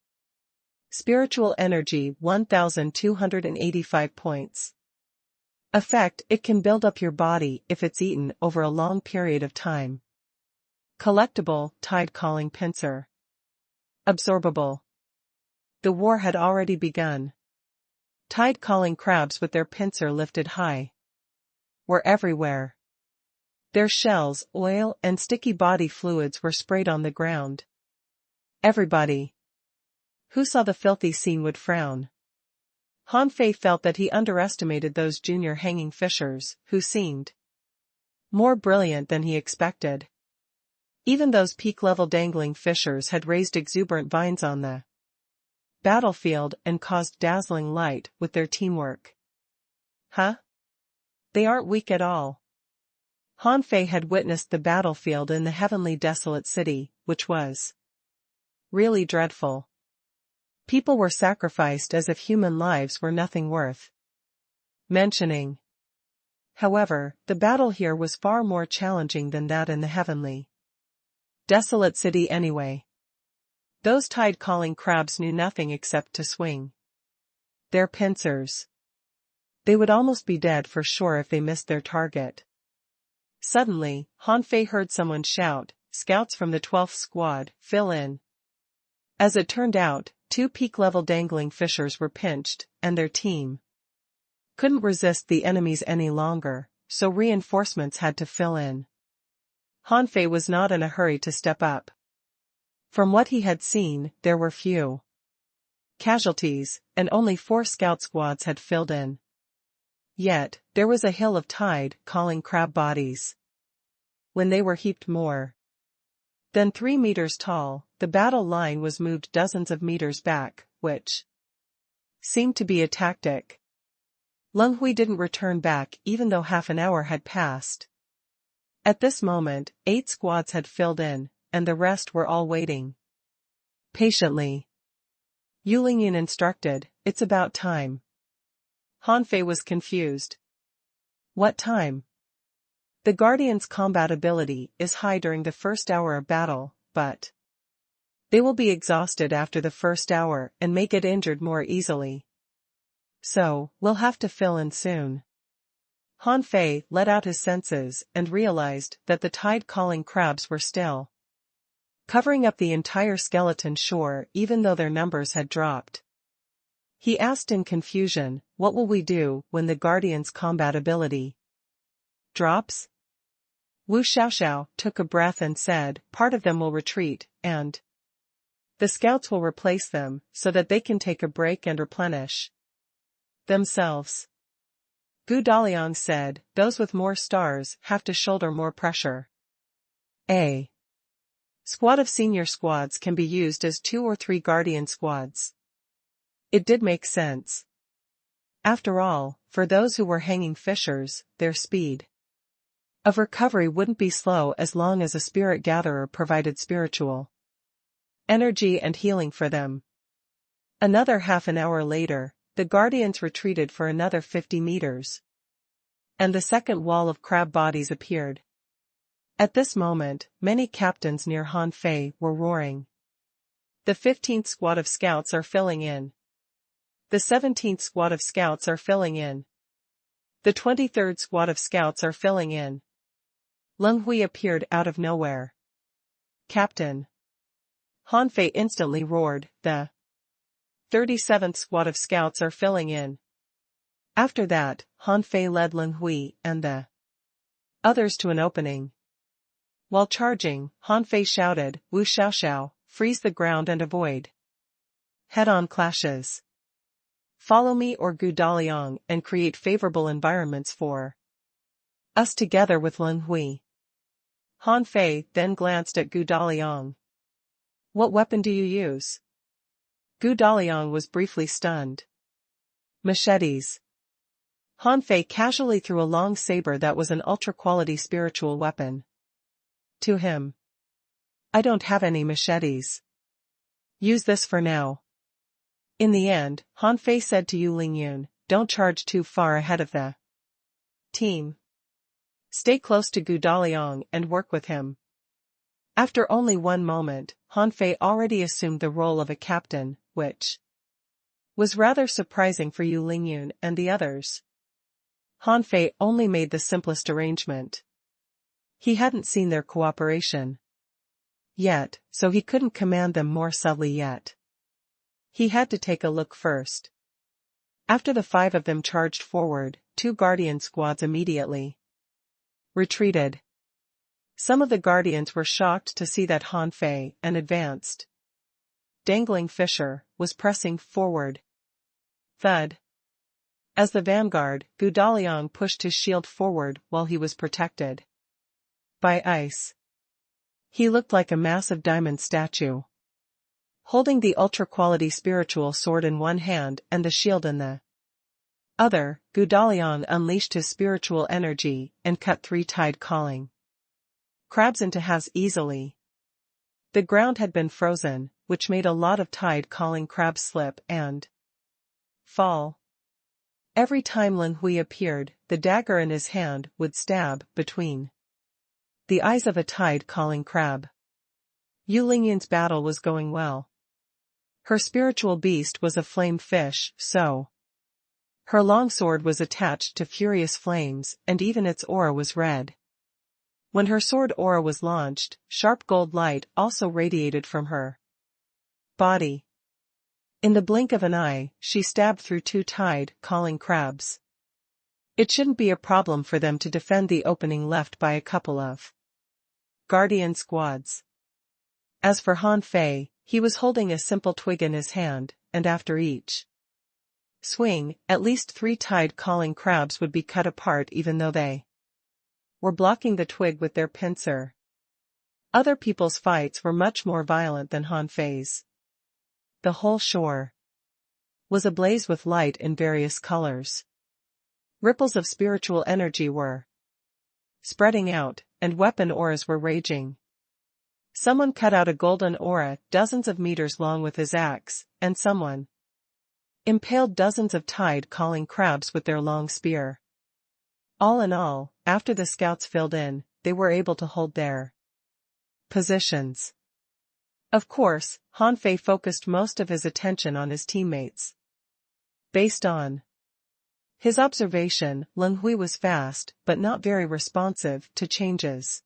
Spiritual energy 1285 points. Effect: it can build up your body if it's eaten over a long period of time. Collectible: tide-calling pincer. Absorbable. The war had already begun. Tide-calling crabs with their pincer lifted high were everywhere. Their shells, oil, and sticky body fluids were sprayed on the ground. Everybody who saw the filthy scene would frown. Han Fei felt that he underestimated those junior hanging fishers, who seemed more brilliant than he expected. Even those peak-level dangling fishers had raised exuberant vines on the battlefield and caused dazzling light with their teamwork. Huh? They aren't weak at all. Han Fei had witnessed the battlefield in the heavenly desolate city, which was really dreadful. People were sacrificed as if human lives were nothing worth mentioning. However, the battle here was far more challenging than that in the heavenly desolate city anyway. Those tide-calling crabs knew nothing except to swing their pincers. They would almost be dead for sure if they missed their target. Suddenly, Han Fei heard someone shout, "Scouts from the 12th Squad, fill in." As it turned out, two peak-level dangling fishers were pinched, and their team couldn't resist the enemies any longer, so reinforcements had to fill in. Han Fei was not in a hurry to step up. From what he had seen, there were few casualties, and only 4 scout squads had filled in. Yet, there was a hill of tide-calling crab bodies. When they were heaped more than 3 meters tall, the battle line was moved dozens of meters back, which seemed to be a tactic. Leng Hui didn't return back even though half an hour had passed. At this moment, 8 squads had filled in, and the rest were all waiting patiently. Yu Lingyan instructed, "It's about time." Han Fei was confused. What time? The Guardian's combat ability is high during the first hour of battle, but they will be exhausted after the first hour and may get injured more easily. So, we'll have to fill in soon. Han Fei let out his senses and realized that the tide-calling crabs were still covering up the entire skeleton shore even though their numbers had dropped. He asked in confusion, "What will we do when the Guardian's combat ability drops?" Wu Xiaoxiao took a breath and said, "Part of them will retreat, and the scouts will replace them, so that they can take a break and replenish themselves." Gu Daliang said, "Those with more stars have to shoulder more pressure. A squad of senior squads can be used as 2 or 3 Guardian squads." It did make sense. After all, for those who were hanging fishers, their speed of recovery wouldn't be slow as long as a spirit gatherer provided spiritual energy and healing for them. Another half an hour later, the Guardians retreated for another 50 meters. And the second wall of crab bodies appeared. At this moment, many captains near Han Fei were roaring. The 15th squad of scouts are filling in. The 17th squad of scouts are filling in. The 23rd squad of scouts are filling in. Leng Hui appeared out of nowhere. Captain. Han Fei instantly roared, the 37th squad of scouts are filling in. After that, Han Fei led Leng Hui and the others to an opening. While charging, Han Fei shouted, Wu Xiaoxiao, freeze the ground and avoid head-on clashes. Follow me or Gu Daliang and create favorable environments for us together with Leng Hui. Han Fei then glanced at Gu Daliang. What weapon do you use? Gu Daliang was briefly stunned. Machetes. Han Fei casually threw a long saber that was an ultra-quality spiritual weapon to him. I don't have any machetes. Use this for now. In the end, Han Fei said to Yu Lingyun, don't charge too far ahead of the team. Stay close to Gu Daliang and work with him. After only one moment, Han Fei already assumed the role of a captain, which was rather surprising for Yu Lingyun and the others. Han Fei only made the simplest arrangement. He hadn't seen their cooperation yet, so he couldn't command them more subtly yet. He had to take a look first. After the 5 of them charged forward, 2 guardian squads immediately retreated. Some of the guardians were shocked to see that Han Fei, an advanced dangling fisher, was pressing forward. Thud. As the vanguard, Gu Daliang pushed his shield forward while he was protected by ice. He looked like a massive diamond statue, holding the ultra-quality spiritual sword in one hand and the shield in the other. Gu Daliang unleashed his spiritual energy and cut 3 tide calling crabs into halves easily. The ground had been frozen, which made a lot of tide calling crabs slip and fall. Every time Leng Hui appeared, the dagger in his hand would stab between the eyes of a tide calling crab. Yu Lingyun's battle was going well. Her spiritual beast was a flame fish, so her longsword was attached to furious flames, and even its aura was red. When her sword aura was launched, sharp gold light also radiated from her body. In the blink of an eye, she stabbed through 2 tide calling crabs. It shouldn't be a problem for them to defend the opening left by a couple of guardian squads. As for Han Fei, he was holding a simple twig in his hand, and after each swing, at least 3 tide calling crabs would be cut apart even though they were blocking the twig with their pincer. Other people's fights were much more violent than Han Fei's. The whole shore was ablaze with light in various colors. Ripples of spiritual energy were spreading out, and weapon auras were raging. Someone cut out a golden aura dozens of meters long with his axe, and someone impaled dozens of tide calling crabs with their long spear. All in all, after the scouts filled in, they were able to hold their positions. Of course, Han Fei focused most of his attention on his teammates. Based on his observation, Leng Hui was fast, but not very responsive to changes.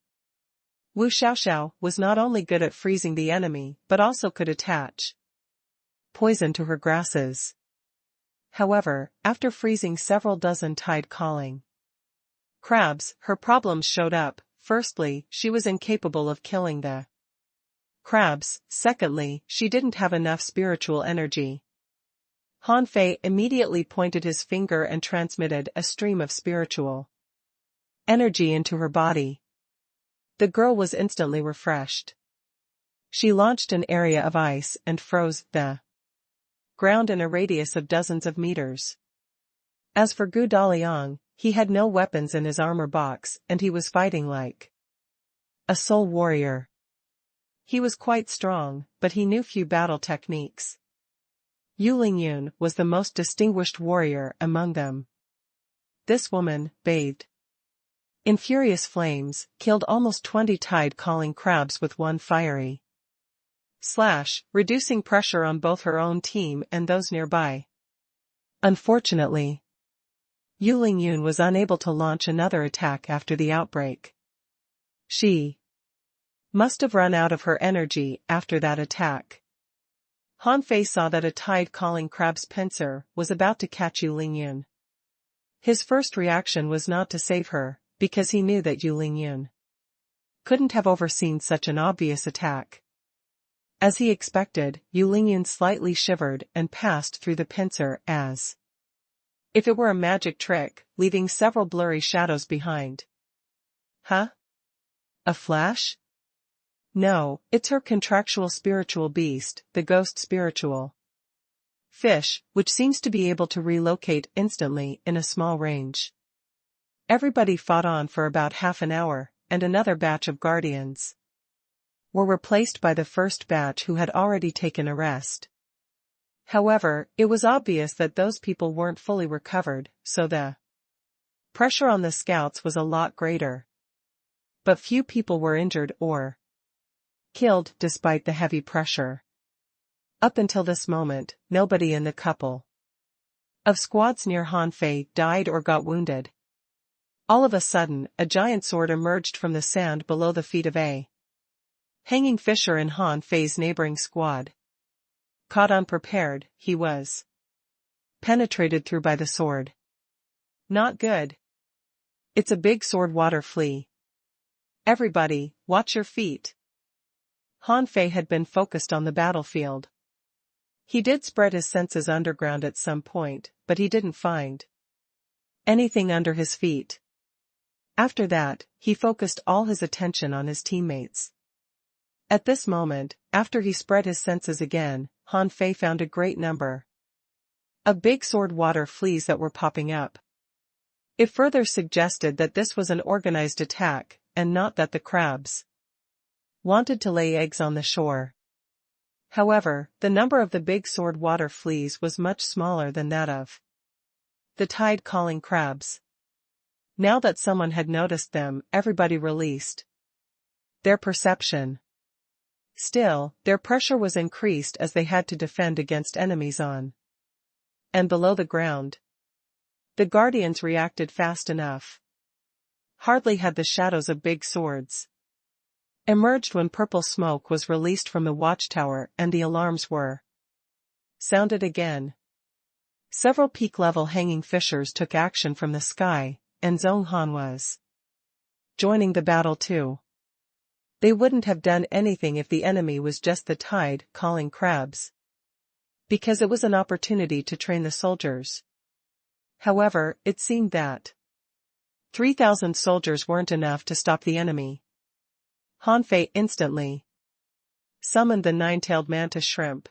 Wu Xiaoxiao was not only good at freezing the enemy, but also could attach poison to her grasses. However, after freezing several dozen tide calling crabs, her problems showed up. Firstly, she was incapable of killing the crabs. Secondly, she didn't have enough spiritual energy. Han Fei immediately pointed his finger and transmitted a stream of spiritual energy into her body. The girl was instantly refreshed. She launched an area of ice and froze the ground in a radius of dozens of meters. As for Gu Daliang, he had no weapons in his armor box, and he was fighting like a soul warrior. He was quite strong, but he knew few battle techniques. Yu Lingyun was the most distinguished warrior among them. This woman, bathed in furious flames, killed almost 20 tide calling crabs with one fiery slash, reducing pressure on both her own team and those nearby. Unfortunately, Yu Lingyun was unable to launch another attack after the outbreak. She must have run out of her energy after that attack. Han Fei saw that a tide-calling crab's pincer was about to catch Yu Lingyun. His first reaction was not to save her, because he knew that Yu Lingyun couldn't have overseen such an obvious attack. As he expected, Yu Lingyun slightly shivered and passed through the pincer as if it were a magic trick, leaving several blurry shadows behind. Huh? A flash? No, it's her contractual spiritual beast, the ghost spiritual fish, which seems to be able to relocate instantly in a small range. Everybody fought on for about half an hour, and another batch of guardians were replaced by the first batch who had already taken a rest. However, it was obvious that those people weren't fully recovered, so the pressure on the scouts was a lot greater. But few people were injured or killed despite the heavy pressure. Up until this moment, nobody in the couple of squads near Han Fei died or got wounded. All of a sudden, a giant sword emerged from the sand below the feet of a hanging fisher in Han Fei's neighboring squad. Caught unprepared, he was penetrated through by the sword. Not good. It's a big sword water flea. Everybody, watch your feet. Han Fei had been focused on the battlefield. He did spread his senses underground at some point, but he didn't find anything under his feet. After that, he focused all his attention on his teammates. At this moment, after he spread his senses again, Han Fei found a great number of big sword water fleas that were popping up. It further suggested that this was an organized attack, and not that the crabs wanted to lay eggs on the shore. However, the number of the big sword water fleas was much smaller than that of the tide-calling crabs. Now that someone had noticed them, everybody released their perception. Still, their pressure was increased as they had to defend against enemies on and below the ground. The guardians reacted fast enough. Hardly had the shadows of big swords emerged when purple smoke was released from the watchtower and the alarms were sounded again. Several peak-level hanging fishers took action from the sky, and Zhong Han was joining the battle too. They wouldn't have done anything if the enemy was just the tide-calling crabs, because it was an opportunity to train the soldiers. However, it seemed that 3,000 soldiers weren't enough to stop the enemy. Han Fei instantly summoned the nine-tailed mantis shrimp.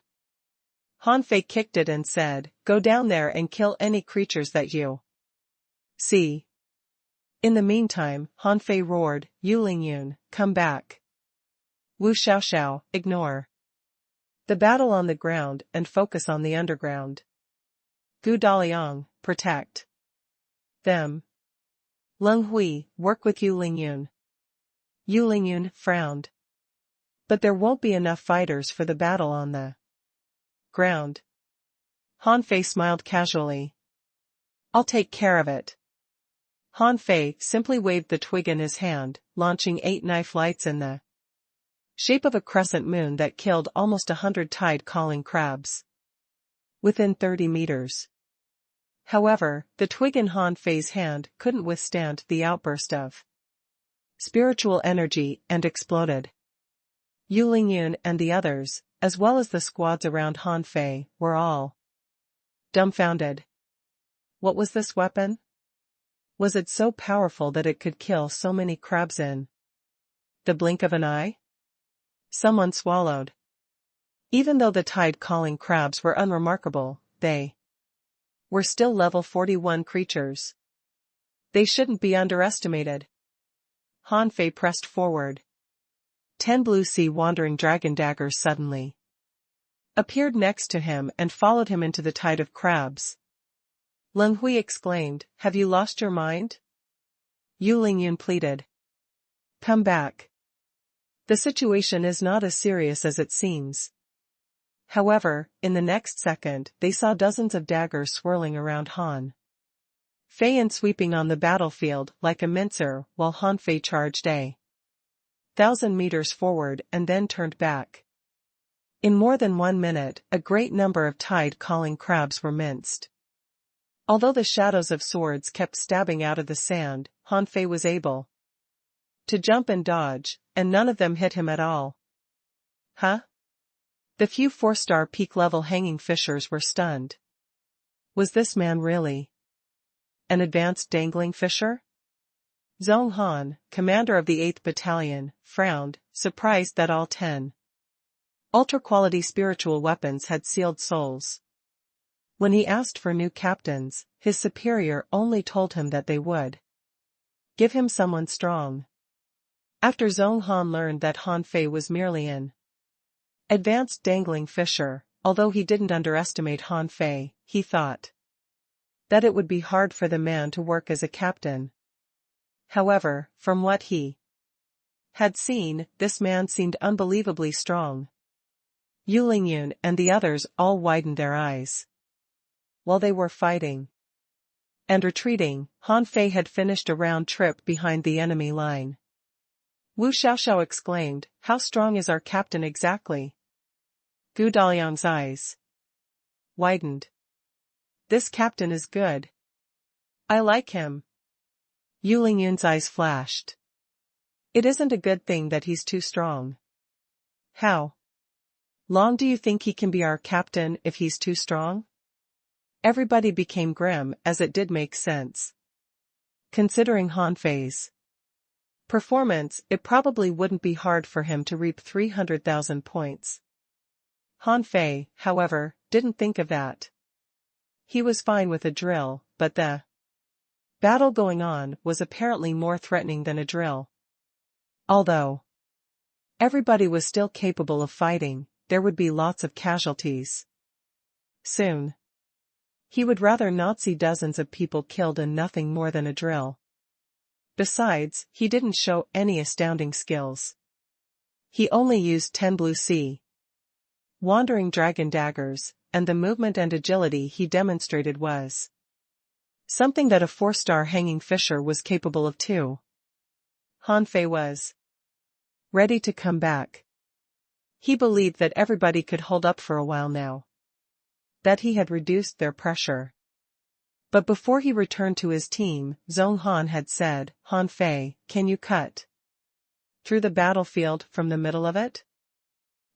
Han Fei kicked it and said, "Go down there and kill any creatures that you see." In the meantime, Han Fei roared, "Yu Lingyun, come back. Wu Xiaoxiao, ignore the battle on the ground and focus on the underground. Gu Daliang, protect them. Leng Hui, work with Yu Lingyun." Yu Lingyun frowned. "But there won't be enough fighters for the battle on the ground." Han Fei smiled casually. "I'll take care of it." Han Fei simply waved the twig in his hand, launching 8 knife lights in the shape of a crescent moon that killed almost 100 tide-calling crabs within 30 meters. However, the twig in Han Fei's hand couldn't withstand the outburst of spiritual energy and exploded. Yu Lingyun and the others, as well as the squads around Han Fei, were all dumbfounded. What was this weapon? Was it so powerful that it could kill so many crabs in the blink of an eye? Someone swallowed. Even though the tide-calling crabs were unremarkable, they were still level 41 creatures. They shouldn't be underestimated. Han Fei pressed forward. 10 blue sea wandering dragon daggers suddenly appeared next to him and followed him into the tide of crabs. Leng Hui exclaimed, "Have you lost your mind?" Yu Lingyun pleaded, "Come back. The situation is not as serious as it seems." However, in the next second, they saw dozens of daggers swirling around Han Fei sweeping on the battlefield like a mincer while Han Fei charged 1,000 meters forward and then turned back. In more than 1 minute, a great number of tide-calling crabs were minced. Although the shadows of swords kept stabbing out of the sand, Han Fei was able to jump and dodge, and none of them hit him at all. Huh? The few 4-star peak-level hanging fishers were stunned. Was this man really an advanced dangling fisher? Zhong Han, commander of the 8th Battalion, frowned, surprised that all 10 ultra-quality spiritual weapons had sealed souls. When he asked for new captains, his superior only told him that they would give him someone strong. After Zhong Han learned that Han Fei was merely an advanced dangling fisher, although he didn't underestimate Han Fei, he thought that it would be hard for the man to work as a captain. However, from what he had seen, this man seemed unbelievably strong. Yu Lingyun and the others all widened their eyes. While they were fighting and retreating, Han Fei had finished a round trip behind the enemy line. Wu Xiaoxiao exclaimed, "How strong is our captain exactly?" Gu Daliang's eyes widened. "This captain is good. I like him." Yu Lingyun's eyes flashed. "It isn't a good thing that he's too strong. How long do you think he can be our captain if he's too strong?" Everybody became grim, as it did make sense. Considering Han Fei's performance, it probably wouldn't be hard for him to reap 300,000 points. Han Fei, however, didn't think of that. He was fine with a drill, but the battle going on was apparently more threatening than a drill. Although everybody was still capable of fighting, there would be lots of casualties soon. He would rather not see dozens of people killed in nothing more than a drill. Besides, he didn't show any astounding skills. He only used 10 blue sea wandering dragon daggers, and the movement and agility he demonstrated was something that a 4-star hanging fisher was capable of too. Han Fei was ready to come back. He believed that everybody could hold up for a while now, that he had reduced their pressure. But before he returned to his team, Zhong Han had said, "Han Fei, can you cut through the battlefield from the middle of it?"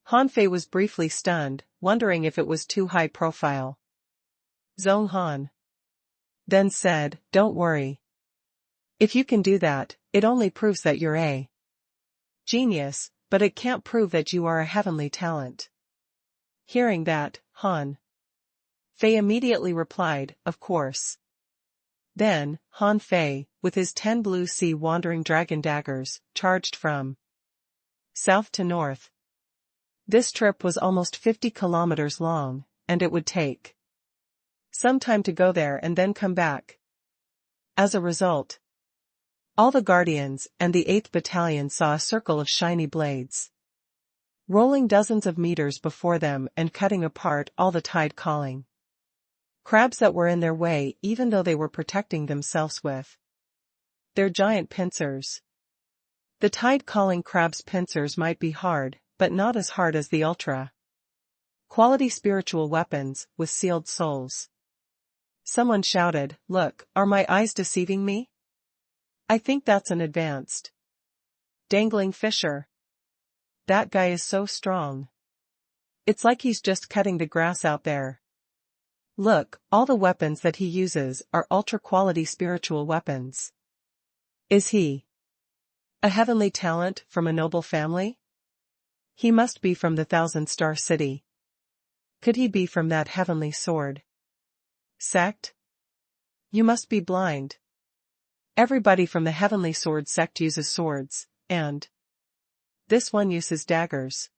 Han Fei was briefly stunned, wondering if it was too high profile. Zhong Han then said, "Don't worry. If you can do that, it only proves that you're a genius, but it can't prove that you are a heavenly talent." Hearing that, Han Fei immediately replied, "Of course." Then, Han Fei, with his 10 blue sea wandering dragon daggers, charged from south to north. This trip was almost 50 kilometers long, and it would take some time to go there and then come back. As a result, all the Guardians and the 8th Battalion saw a circle of shiny blades rolling dozens of meters before them and cutting apart all the tide-calling crabs that were in their way, even though they were protecting themselves with their giant pincers. The tide-calling crab's pincers might be hard, but not as hard as the ultra-quality spiritual weapons with sealed souls. Someone shouted, "Look, are my eyes deceiving me? I think that's an advanced dangling fisher. That guy is so strong. It's like he's just cutting the grass out there. Look, all the weapons that he uses are ultra-quality spiritual weapons. Is he a heavenly talent from a noble family? He must be from the 1,000-star city. Could he be from that heavenly sword sect? You must be blind. Everybody from the heavenly sword sect uses swords, and this one uses daggers.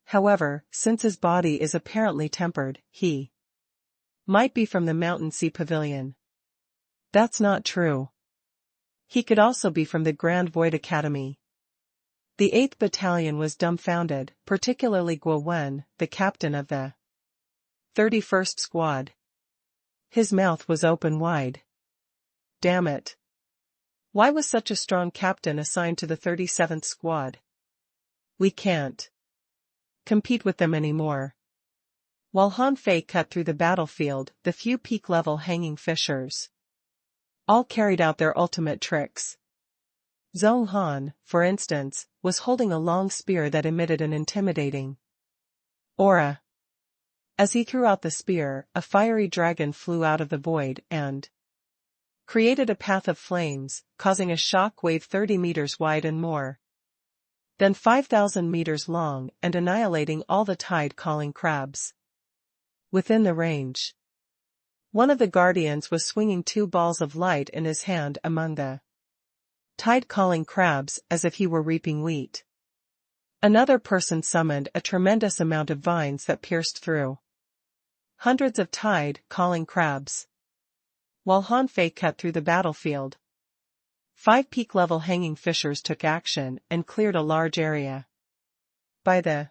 However, since his body is apparently tempered, he might be from the Mountain Sea Pavilion. That's not true. He could also be from the Grand Void Academy." The 8th Battalion was dumbfounded, particularly Guo Wen, the captain of the 31st Squad. His mouth was open wide. damn it. Why was such a strong captain assigned to the 37th Squad? We can't compete with them anymore. While Han Fei cut through the battlefield, the few peak-level hanging fishers all carried out their ultimate tricks. Zhong Han, for instance, was holding a long spear that emitted an intimidating aura. As he threw out the spear, a fiery dragon flew out of the void and created a path of flames, causing a shock wave 30 meters wide and more than 5,000 meters long and annihilating all the tide-calling crabs within the range. One of the guardians was swinging two balls of light in his hand among the tide-calling crabs as if he were reaping wheat. Another person summoned a tremendous amount of vines that pierced through hundreds of tide-calling crabs. While Han Fei cut through the battlefield, 5 peak-level hanging fishers took action and cleared a large area. By the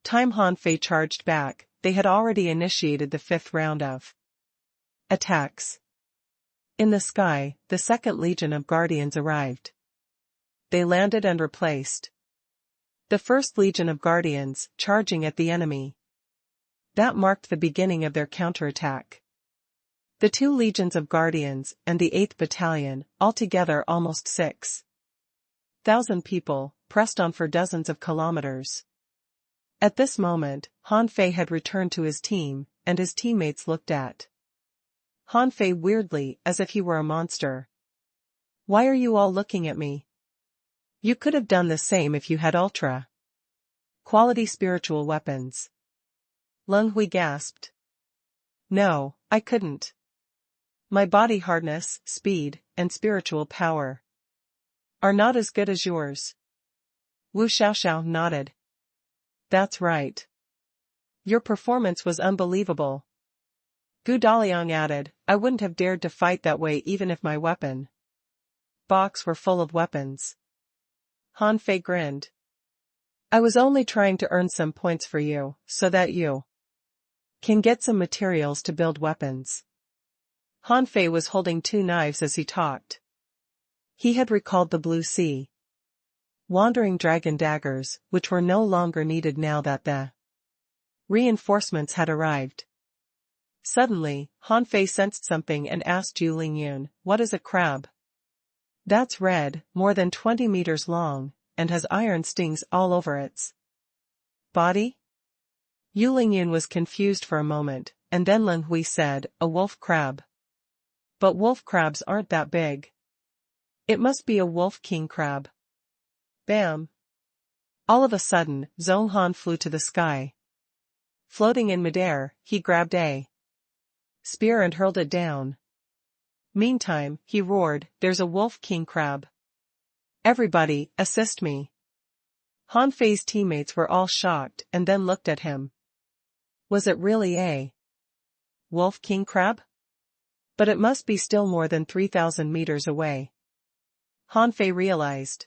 time Han Fei charged back, they had already initiated the 5th round of attacks. In the sky, the 2nd Legion of Guardians arrived. They landed and replaced the 1st Legion of Guardians, charging at the enemy. That marked the beginning of their counterattack. The 2 legions of Guardians and the 8th Battalion, altogether almost 6,000 people, pressed on for dozens of kilometers. At this moment, Han Fei had returned to his team, and his teammates looked at Han Fei weirdly, as if he were a monster. Why are you all looking at me? You could have done the same if you had ultra-quality spiritual weapons. Leng Hui gasped. No, I couldn't. My body hardness, speed, and spiritual power are not as good as yours. Wu Xiaoxiao nodded. That's right. Your performance was unbelievable. Gu Daliang added, I wouldn't have dared to fight that way even if my weapon box were full of weapons. Han Fei grinned. I was only trying to earn some points for you, so that you can get some materials to build weapons. Han Fei was holding 2 knives as he talked. He had recalled the Blue Sea Wandering Dragon daggers, which were no longer needed now that the reinforcements had arrived. Suddenly, Han Fei sensed something and asked Yu Lingyun, what is a crab? That's red, more than 20 meters long, and has iron stings all over its body? Yu Lingyun was confused for a moment, and then Leng Hui said, a wolf crab. But wolf crabs aren't that big. It must be a wolf king crab. Bam! All of a sudden, Zhong Han flew to the sky. Floating in midair, he grabbed a spear and hurled it down. Meantime, he roared, there's a wolf king crab. Everybody, assist me. Han Fei's teammates were all shocked and then looked at him. Was it really a wolf king crab? But it must be still more than 3,000 meters away. Han Fei realized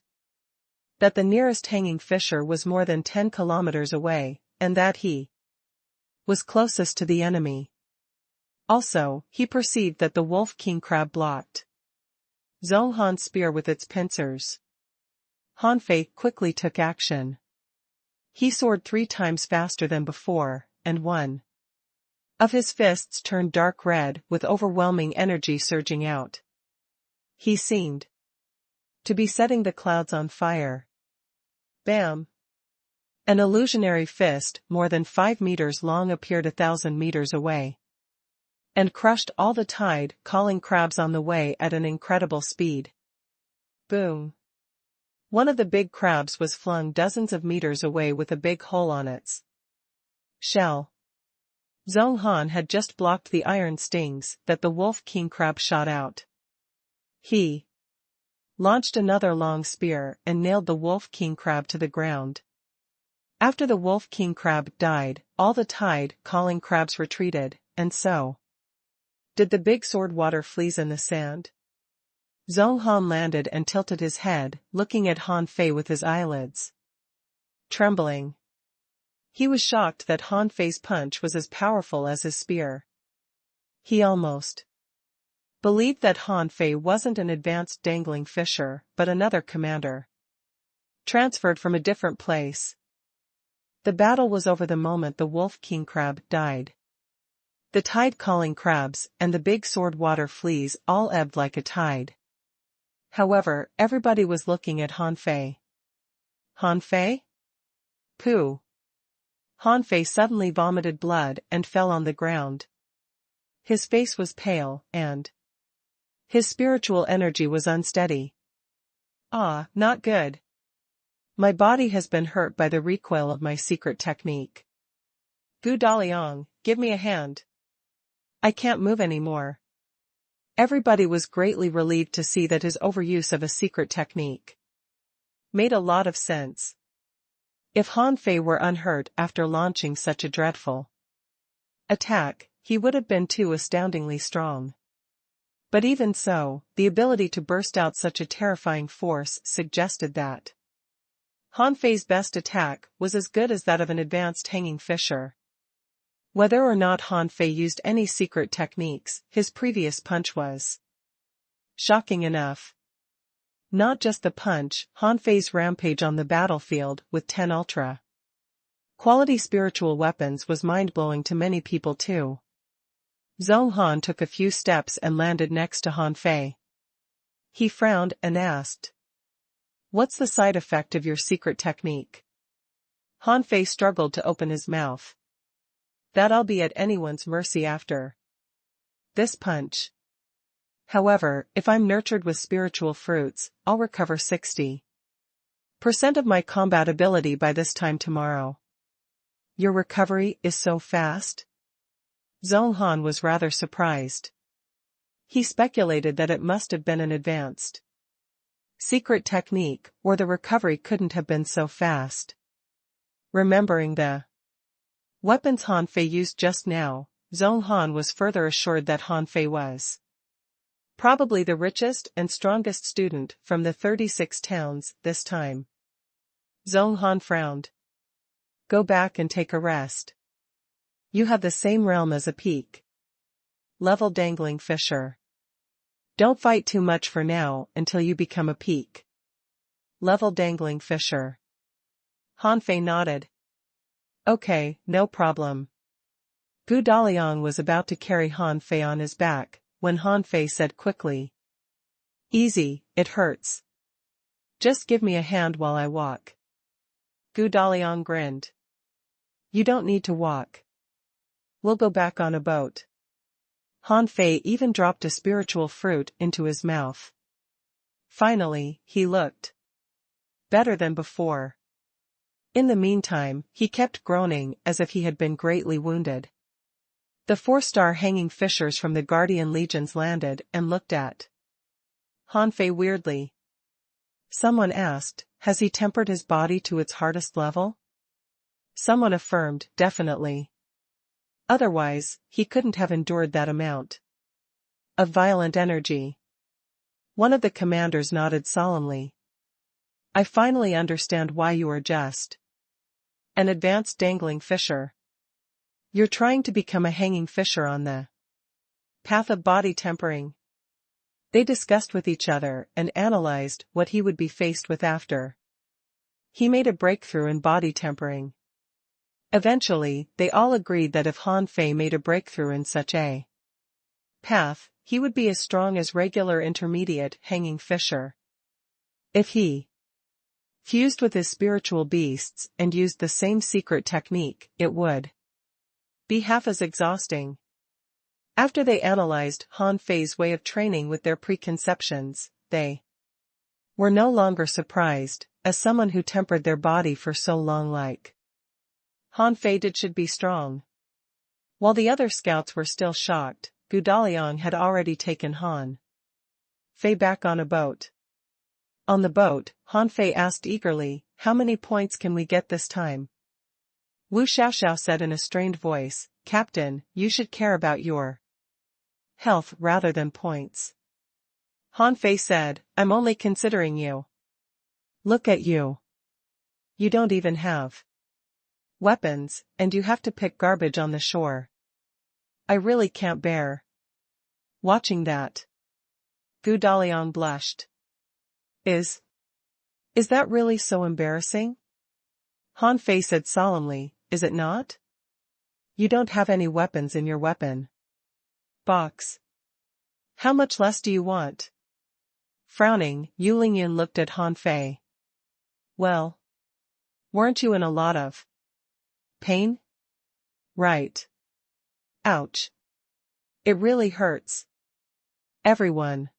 that the nearest hanging fisher was more than 10 kilometers away, and that he was closest to the enemy. Also, he perceived that the wolf king crab blocked Zhong Han's spear with its pincers. Han Fei quickly took action. He soared 3 times faster than before, and one of his fists turned dark red with overwhelming energy surging out. He seemed to be setting the clouds on fire. Bam! An illusionary fist, more than 5 meters long, appeared 1,000 meters away and crushed all the tide-calling crabs on the way at an incredible speed. Boom! One of the big crabs was flung dozens of meters away with a big hole on its shell. Zhong Han had just blocked the iron stings that the wolf king crab shot out. He launched another long spear and nailed the wolf king crab to the ground. After the wolf king crab died, all the tide-calling crabs retreated, and so did the big sword water fleas in the sand. Zhong Han landed and tilted his head, looking at Han Fei with his eyelids trembling. He was shocked that Han Fei's punch was as powerful as his spear. He almost believed that Han Fei wasn't an advanced dangling fisher, but another commander. Transferred from a different place. The battle was over the moment the wolf king crab died. The tide-calling crabs and the big sword-water fleas all ebbed like a tide. However, everybody was looking at Han Fei. Han Fei? Pooh. Han Fei suddenly vomited blood and fell on the ground. His face was pale, and his spiritual energy was unsteady. Ah, not good. My body has been hurt by the recoil of my secret technique. Gu Daliang, give me a hand. I can't move anymore. Everybody was greatly relieved to see that his overuse of a secret technique made a lot of sense. If Han Fei were unhurt after launching such a dreadful attack, he would have been too astoundingly strong. But even so, the ability to burst out such a terrifying force suggested that Han Fei's best attack was as good as that of an advanced hanging fisher. Whether or not Han Fei used any secret techniques, his previous punch was shocking enough. Not just the punch, Han Fei's rampage on the battlefield with 10 ultra-quality spiritual weapons was mind-blowing to many people too. Zhong Han took a few steps and landed next to Han Fei. He frowned and asked, "What's the side effect of your secret technique?" Han Fei struggled to open his mouth. "That I'll be at anyone's mercy after this punch. However, if I'm nurtured with spiritual fruits, I'll recover 60% of my combat ability by this time tomorrow." "Your recovery is so fast?" Zhong Han was rather surprised. He speculated that it must have been an advanced secret technique, or the recovery couldn't have been so fast. Remembering the weapons Han Fei used just now, Zhong Han was further assured that Han Fei was probably the richest and strongest student from the 36 towns this time. Zhong Han frowned. "Go back and take a rest. You have the same realm as a peak level dangling fisher. Don't fight too much for now until you become a peak level dangling fisher." Han Fei nodded. "Okay, no problem." Gu Daliang was about to carry Han Fei on his back, when Han Fei said quickly, "Easy, it hurts. Just give me a hand while I walk." Gu Daliang grinned. "You don't need to walk. We'll go back on a boat." Han Fei even dropped a spiritual fruit into his mouth. Finally, he looked better than before. In the meantime, he kept groaning as if he had been greatly wounded. The 4-star hanging fishers from the Guardian Legions landed and looked at Han Fei weirdly. Someone asked, "Has he tempered his body to its hardest level?" Someone affirmed, "Definitely. Otherwise, he couldn't have endured that amount of violent energy." One of the commanders nodded solemnly. "I finally understand why you are just an advanced dangling fisher. You're trying to become a hanging fisher on the path of body tempering." They discussed with each other and analyzed what he would be faced with after he made a breakthrough in body tempering. Eventually, they all agreed that if Han Fei made a breakthrough in such a path, he would be as strong as regular intermediate hanging fisher. If he fused with his spiritual beasts and used the same secret technique, it would be half as exhausting. After they analyzed Han Fei's way of training with their preconceptions, they were no longer surprised, as someone who tempered their body for so long like Han Fei did should be strong. While the other scouts were still shocked, Gu Daliang had already taken Han Fei back on a boat. On the boat, Han Fei asked eagerly, "How many points can we get this time?" Wu Xiaoxiao said in a strained voice, "Captain, you should care about your health rather than points." Han Fei said, "I'm only considering you. Look at you. You don't even have weapons, and you have to pick garbage on the shore. I really can't bear watching that." Gu Daliang blushed. Is that really so embarrassing? Han Fei said solemnly, is it not? You don't have any weapons in your weapon box. How much less do you want? Frowning, Yu Lingyun looked at Han Fei. Well, weren't you in a lot of pain? Right. Ouch. It really hurts. Everyone.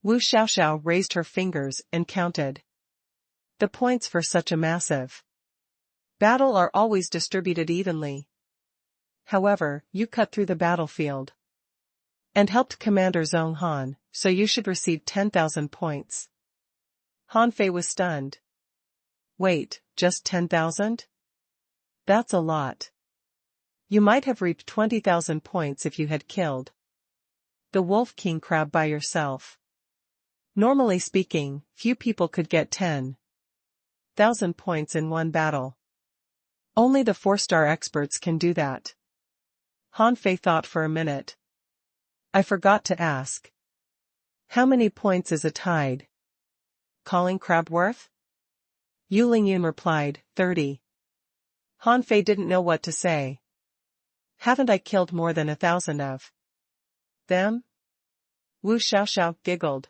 Wu Xiaoxiao raised her fingers and counted. The points for such a massive battle are always distributed evenly. However, you cut through the battlefield and helped Commander Zhong Han, so you should receive 10,000 points. Han Fei was stunned. Wait, just 10,000? That's a lot. You might have reaped 20,000 points if you had killed the Wolf King crab by yourself. Normally speaking, few people could get 10,000 points in one battle. Only the 4-star experts can do that. Han Fei thought for a minute. I forgot to ask. How many points is a tide calling crab worth? Yu Lingyun replied, 30. Han Fei didn't know what to say. Haven't I killed more than 1,000 of them? Wu Xiaoxiao giggled.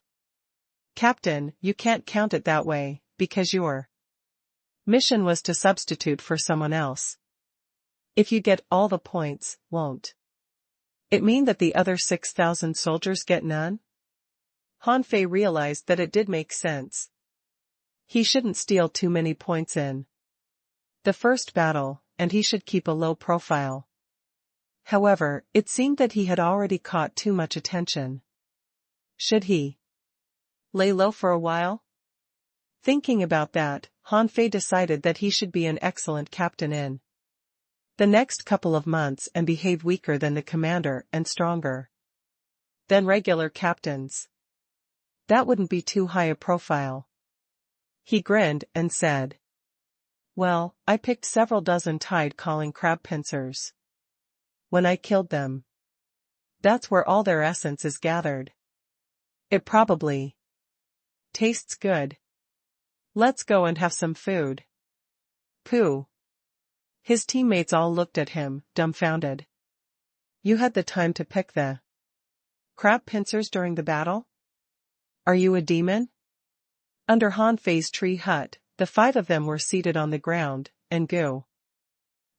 Captain, you can't count it that way, because your mission was to substitute for someone else. If you get all the points, won't it mean that the other 6,000 soldiers get none? Han Fei realized that it did make sense. He shouldn't steal too many points in the first battle, and he should keep a low profile. However, it seemed that he had already caught too much attention. Should he lay low for a while? Thinking about that, Han Fei decided that he should be an excellent captain in the next couple of months and behave weaker than the commander and stronger than regular captains. That wouldn't be too high a profile. He grinned and said, well, I picked several dozen tide-calling crab pincers. When I killed them, that's where all their essence is gathered. It probably tastes good. Let's go and have some food. Pooh. His teammates all looked at him, dumbfounded. You had the time to pick the crab pincers during the battle? Are you a demon? Under Han Fei's tree hut, the 5 of them were seated on the ground, and Gu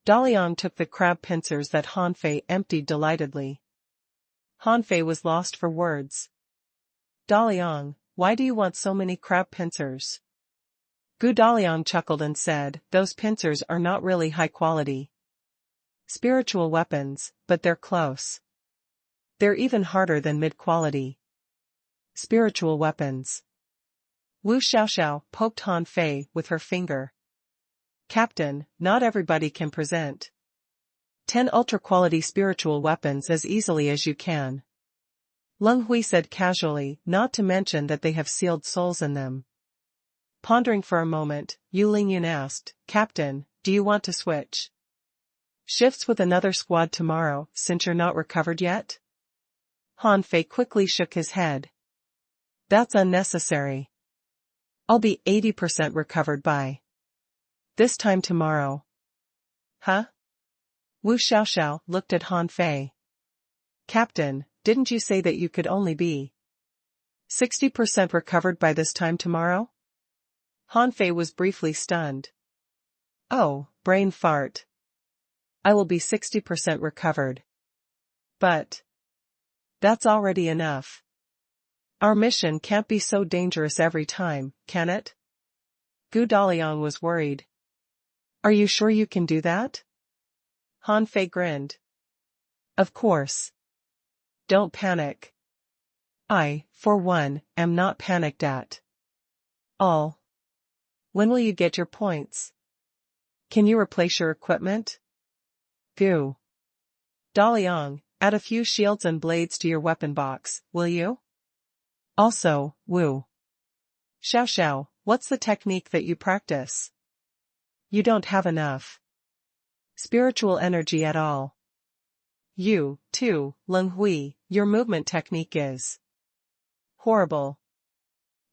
Daliang took the crab pincers that Han Fei emptied delightedly. Han Fei was lost for words. Daliang, why do you want so many crab pincers? Gu Daliang chuckled and said, those pincers are not really high quality spiritual weapons, but they're close. They're even harder than mid-quality spiritual weapons. Wu Xiaoxiao poked Han Fei with her finger. Captain, not everybody can present 10 ultra-quality spiritual weapons as easily as you can. Leng Hui said casually, not to mention that they have sealed souls in them. Pondering for a moment, Yu Lingyun asked, Captain, do you want to switch shifts with another squad tomorrow, since you're not recovered yet? Han Fei quickly shook his head. That's unnecessary. I'll be 80% recovered by this time tomorrow. Huh? Wu Xiaoxiao looked at Han Fei. Captain, didn't you say that you could only be 60% recovered by this time tomorrow? Han Fei was briefly stunned. Oh, brain fart. I will be 60% recovered. But that's already enough. Our mission can't be so dangerous every time, can it? Gu Daliang was worried. Are you sure you can do that? Han Fei grinned. Of course. Don't panic. I, for one, am not panicked at all. When will you get your points? Can you replace your equipment? Gu Daliang, add a few shields and blades to your weapon box, will you? Also, Wu Xiaoxiao, what's the technique that you practice? You don't have enough spiritual energy at all. You, too, Leng Hui, your movement technique is horrible.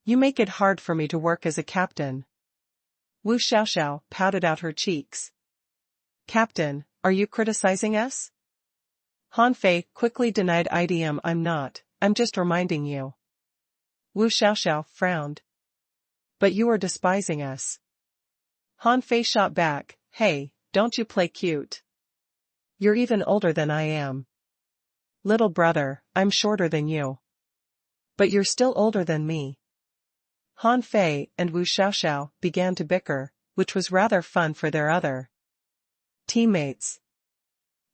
You make it hard for me to work as a captain. Wu Xiaoxiao pouted out her cheeks. Captain, are you criticizing us? Han Fei quickly denied IDM. I'm just reminding you. Wu Xiaoxiao frowned. But you are despising us. Han Fei shot back, hey, don't you play cute. You're even older than I am. Little brother, I'm shorter than you. But you're still older than me. Han Fei and Wu Xiaoxiao began to bicker, which was rather fun for their other teammates.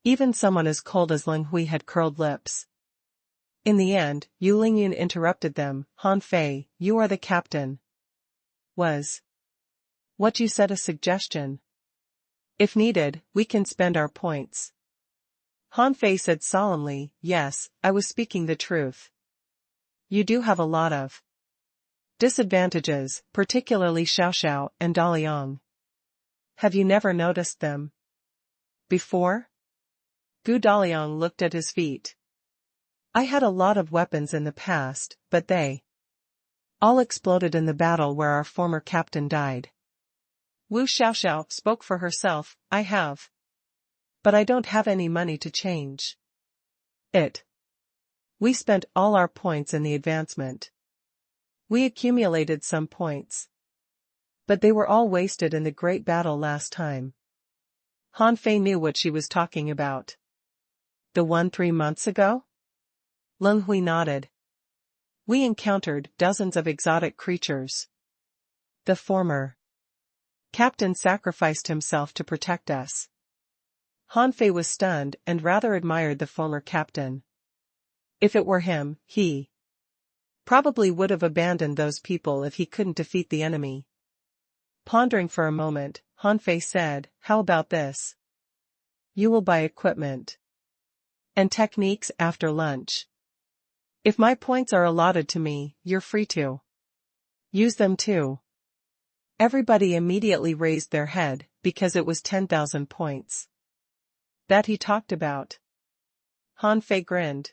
Even someone as cold as Leng Hui had curled lips. In the end, Yu Lingyun interrupted them. Han Fei, you are the captain. Was what you said a suggestion? If needed, we can spend our points. Han Fei said solemnly, yes, I was speaking the truth. You do have a lot of disadvantages, particularly Xiaoxiao and Daliang. Have you never noticed them before? Gu Daliang looked at his feet. I had a lot of weapons in the past, but they all exploded in the battle where our former captain died. Wu Xiaoxiao spoke for herself, I have. But I don't have any money to change it. We spent all our points in the advancement. We accumulated some points. But they were all wasted in the great battle last time. Han Fei knew what she was talking about. The one 3 months ago? Leng Hui nodded. We encountered dozens of exotic creatures. The former captain sacrificed himself to protect us. Han Fei was stunned and rather admired the former captain. If it were him, he probably would have abandoned those people if he couldn't defeat the enemy. Pondering for a moment, Han Fei said, how about this? You will buy equipment and techniques after lunch. If my points are allotted to me, you're free to use them too. Everybody immediately raised their head, because it was 10,000 points that he talked about. Han Fei grinned.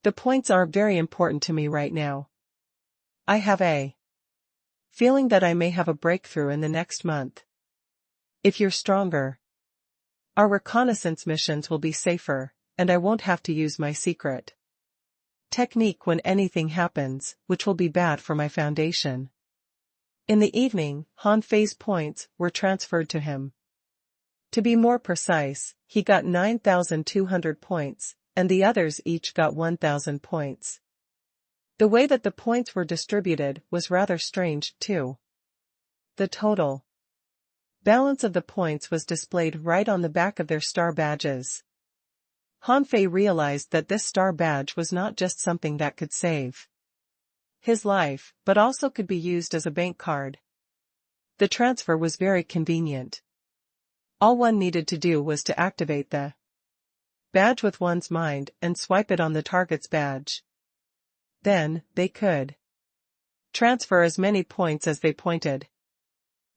The points are very important to me right now. I have a feeling that I may have a breakthrough in the next month. If you're stronger, our reconnaissance missions will be safer, and I won't have to use my secret technique when anything happens, which will be bad for my foundation. In the evening, Han Fei's points were transferred to him. To be more precise, he got 9,200 points, and the others each got 1,000 points. The way that the points were distributed was rather strange, too. The total balance of the points was displayed right on the back of their star badges. Han Fei realized that this star badge was not just something that could save his life, but also could be used as a bank card. The transfer was very convenient. All one needed to do was to activate the badge with one's mind and swipe it on the target's badge. Then, they could transfer as many points as they pointed.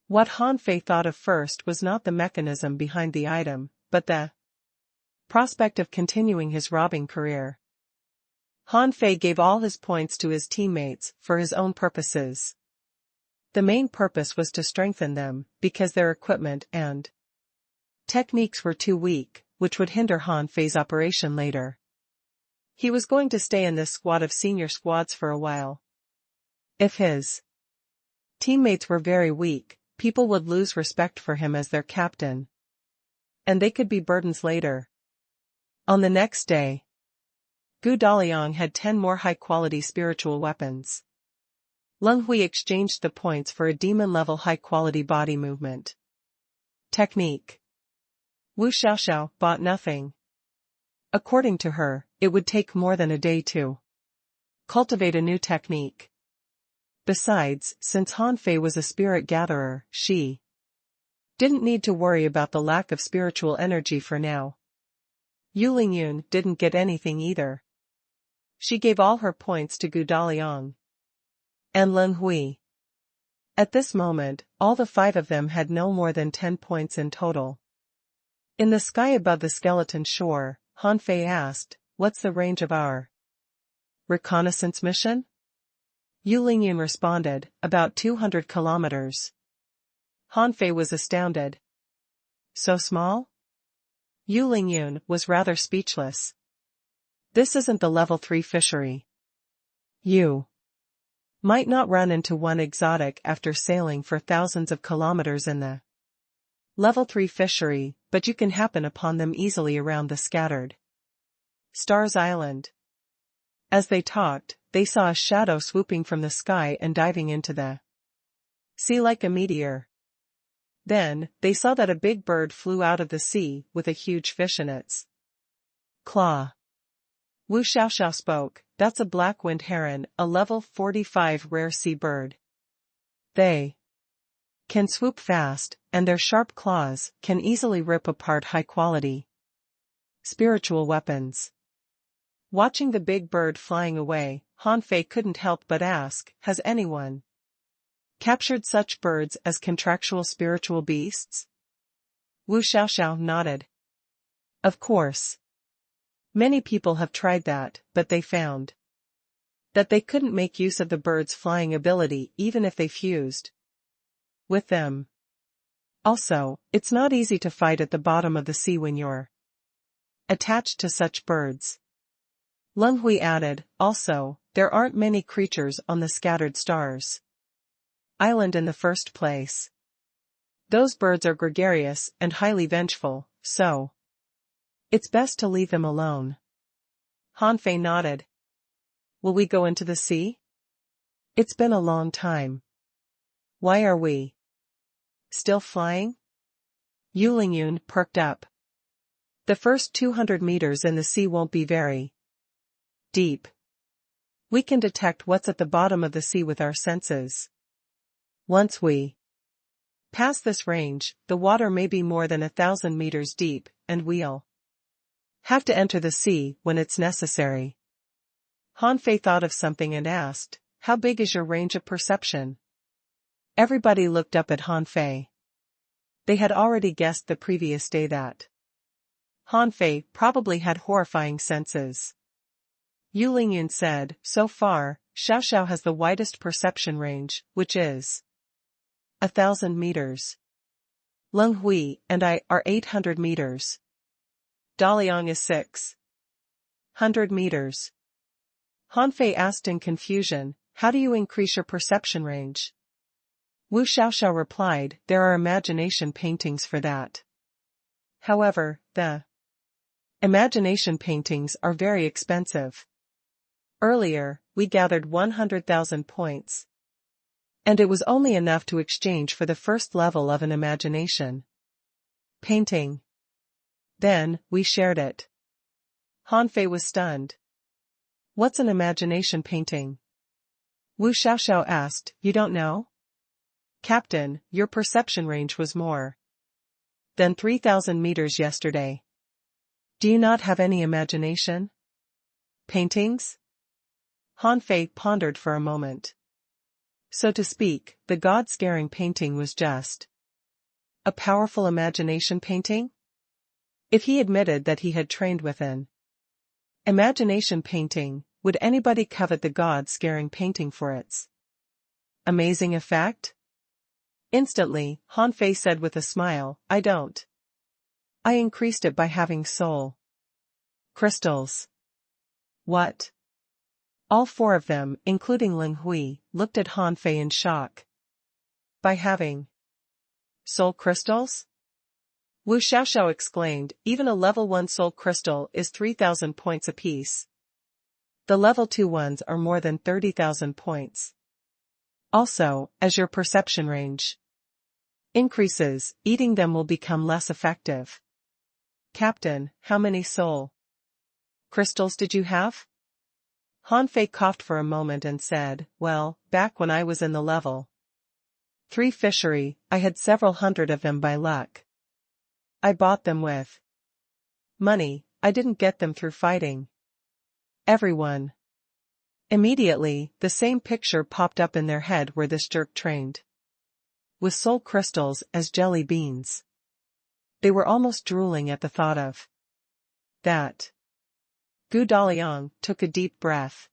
What Han Fei thought of first was not the mechanism behind the item, but the prospect of continuing his robbing career. Han Fei gave all his points to his teammates for his own purposes. The main purpose was to strengthen them, because their equipment and techniques were too weak, which would hinder Han Fei's operation later. He was going to stay in this squad of senior squads for a while. If his teammates were very weak, people would lose respect for him as their captain. And they could be burdens later. On the next day, Gu Daliang had 10 more high-quality spiritual weapons. Leng Hui exchanged the points for a demon-level high-quality body movement technique. Wu Xiaoxiao bought nothing. According to her, it would take more than a day to cultivate a new technique. Besides, since Han Fei was a spirit gatherer, she didn't need to worry about the lack of spiritual energy for now. Yu Lingyun didn't get anything either. She gave all her points to Gu Daliang and Leng Hui. At this moment, all the 5 of them had no more than 10 points in total. In the sky above the skeleton shore, Han Fei asked, what's the range of our reconnaissance mission? Yu Lingyun responded, about 200 kilometers. Han Fei was astounded. So small? Yu Lingyun was rather speechless. This isn't the level 3 fishery. You might not run into one exotic after sailing for thousands of kilometers in the level 3 fishery, but you can happen upon them easily around the scattered Stars Island. As they talked, they saw a shadow swooping from the sky and diving into the sea like a meteor. Then, they saw that a big bird flew out of the sea with a huge fish in its claw. Wu Xiaoxiao spoke, that's a black-winged heron, a level 45 rare sea bird. They can swoop fast, and their sharp claws can easily rip apart high-quality spiritual weapons. Watching the big bird flying away, Han Fei couldn't help but ask, has anyone captured such birds as contractual spiritual beasts? Wu Xiaoxiao nodded. Of course. Many people have tried that, but they found that they couldn't make use of the bird's flying ability even if they fused with them. Also, it's not easy to fight at the bottom of the sea when you're attached to such birds. Leng Hui added, also, there aren't many creatures on the scattered stars island in the first place. Those birds are gregarious and highly vengeful, so it's best to leave them alone. Han Fei nodded. Will we go into the sea? It's been a long time. Why are we still flying? Yu Lingyun perked up. The first 200 meters in the sea won't be very deep. We can detect what's at the bottom of the sea with our senses. Once we pass this range, the water may be more than 1,000 meters deep, and we'll have to enter the sea when it's necessary. Han Fei thought of something and asked, how big is your range of perception? Everybody looked up at Han Fei. They had already guessed the previous day that Han Fei probably had horrifying senses. Yu Lingyun said, so far, Xiaoxiao has the widest perception range, which is 1,000 meters. Leng Hui and I are 800 meters. Daliang is 600 meters. Han Fei asked in confusion, how do you increase your perception range? Wu Xiaoxiao replied, there are imagination paintings for that. However, the imagination paintings are very expensive. Earlier, we gathered 100,000 points. And it was only enough to exchange for the first level of an imagination painting. Then, we shared it. Han Fei was stunned. What's an imagination painting? Wu Xiaoxiao asked, you don't know? Captain, your perception range was more than 3,000 meters yesterday. Do you not have any imagination paintings? Han Fei pondered for a moment. So to speak, the god-scaring painting was just a powerful imagination painting? If he admitted that he had trained with an imagination painting, would anybody covet the god-scaring painting for its amazing effect? Instantly, Han Fei said with a smile, I don't. I increased it by having soul crystals. What? All four of them, including Leng Hui, looked at Han Fei in shock. By having soul crystals? Wu Xiaoxiao exclaimed, even a level 1 soul crystal is 3,000 points apiece. The level 2 ones are more than 30,000 points. Also, as your perception range increases, eating them will become less effective. Captain, how many soul crystals did you have? Han Fei coughed for a moment and said, well, back when I was in the level 3 fishery, I had several hundred of them by luck. I bought them with money, I didn't get them through fighting. Everyone. Immediately, the same picture popped up in their head where this jerk trained with soul crystals as jelly beans. They were almost drooling at the thought of that. Gu Daliang took a deep breath.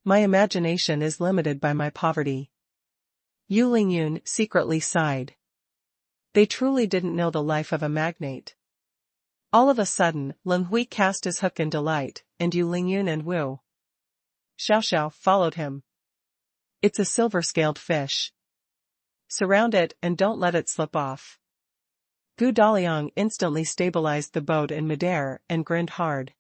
My imagination is limited by my poverty. Yu Lingyun secretly sighed. They truly didn't know the life of a magnate. All of a sudden, Leng Hui cast his hook in delight, and Yu Lingyun and Wu Xiaoxiao followed him. It's a silver-scaled fish. Surround it and don't let it slip off. Gu Daliang instantly stabilized the boat in midair and grinned hard.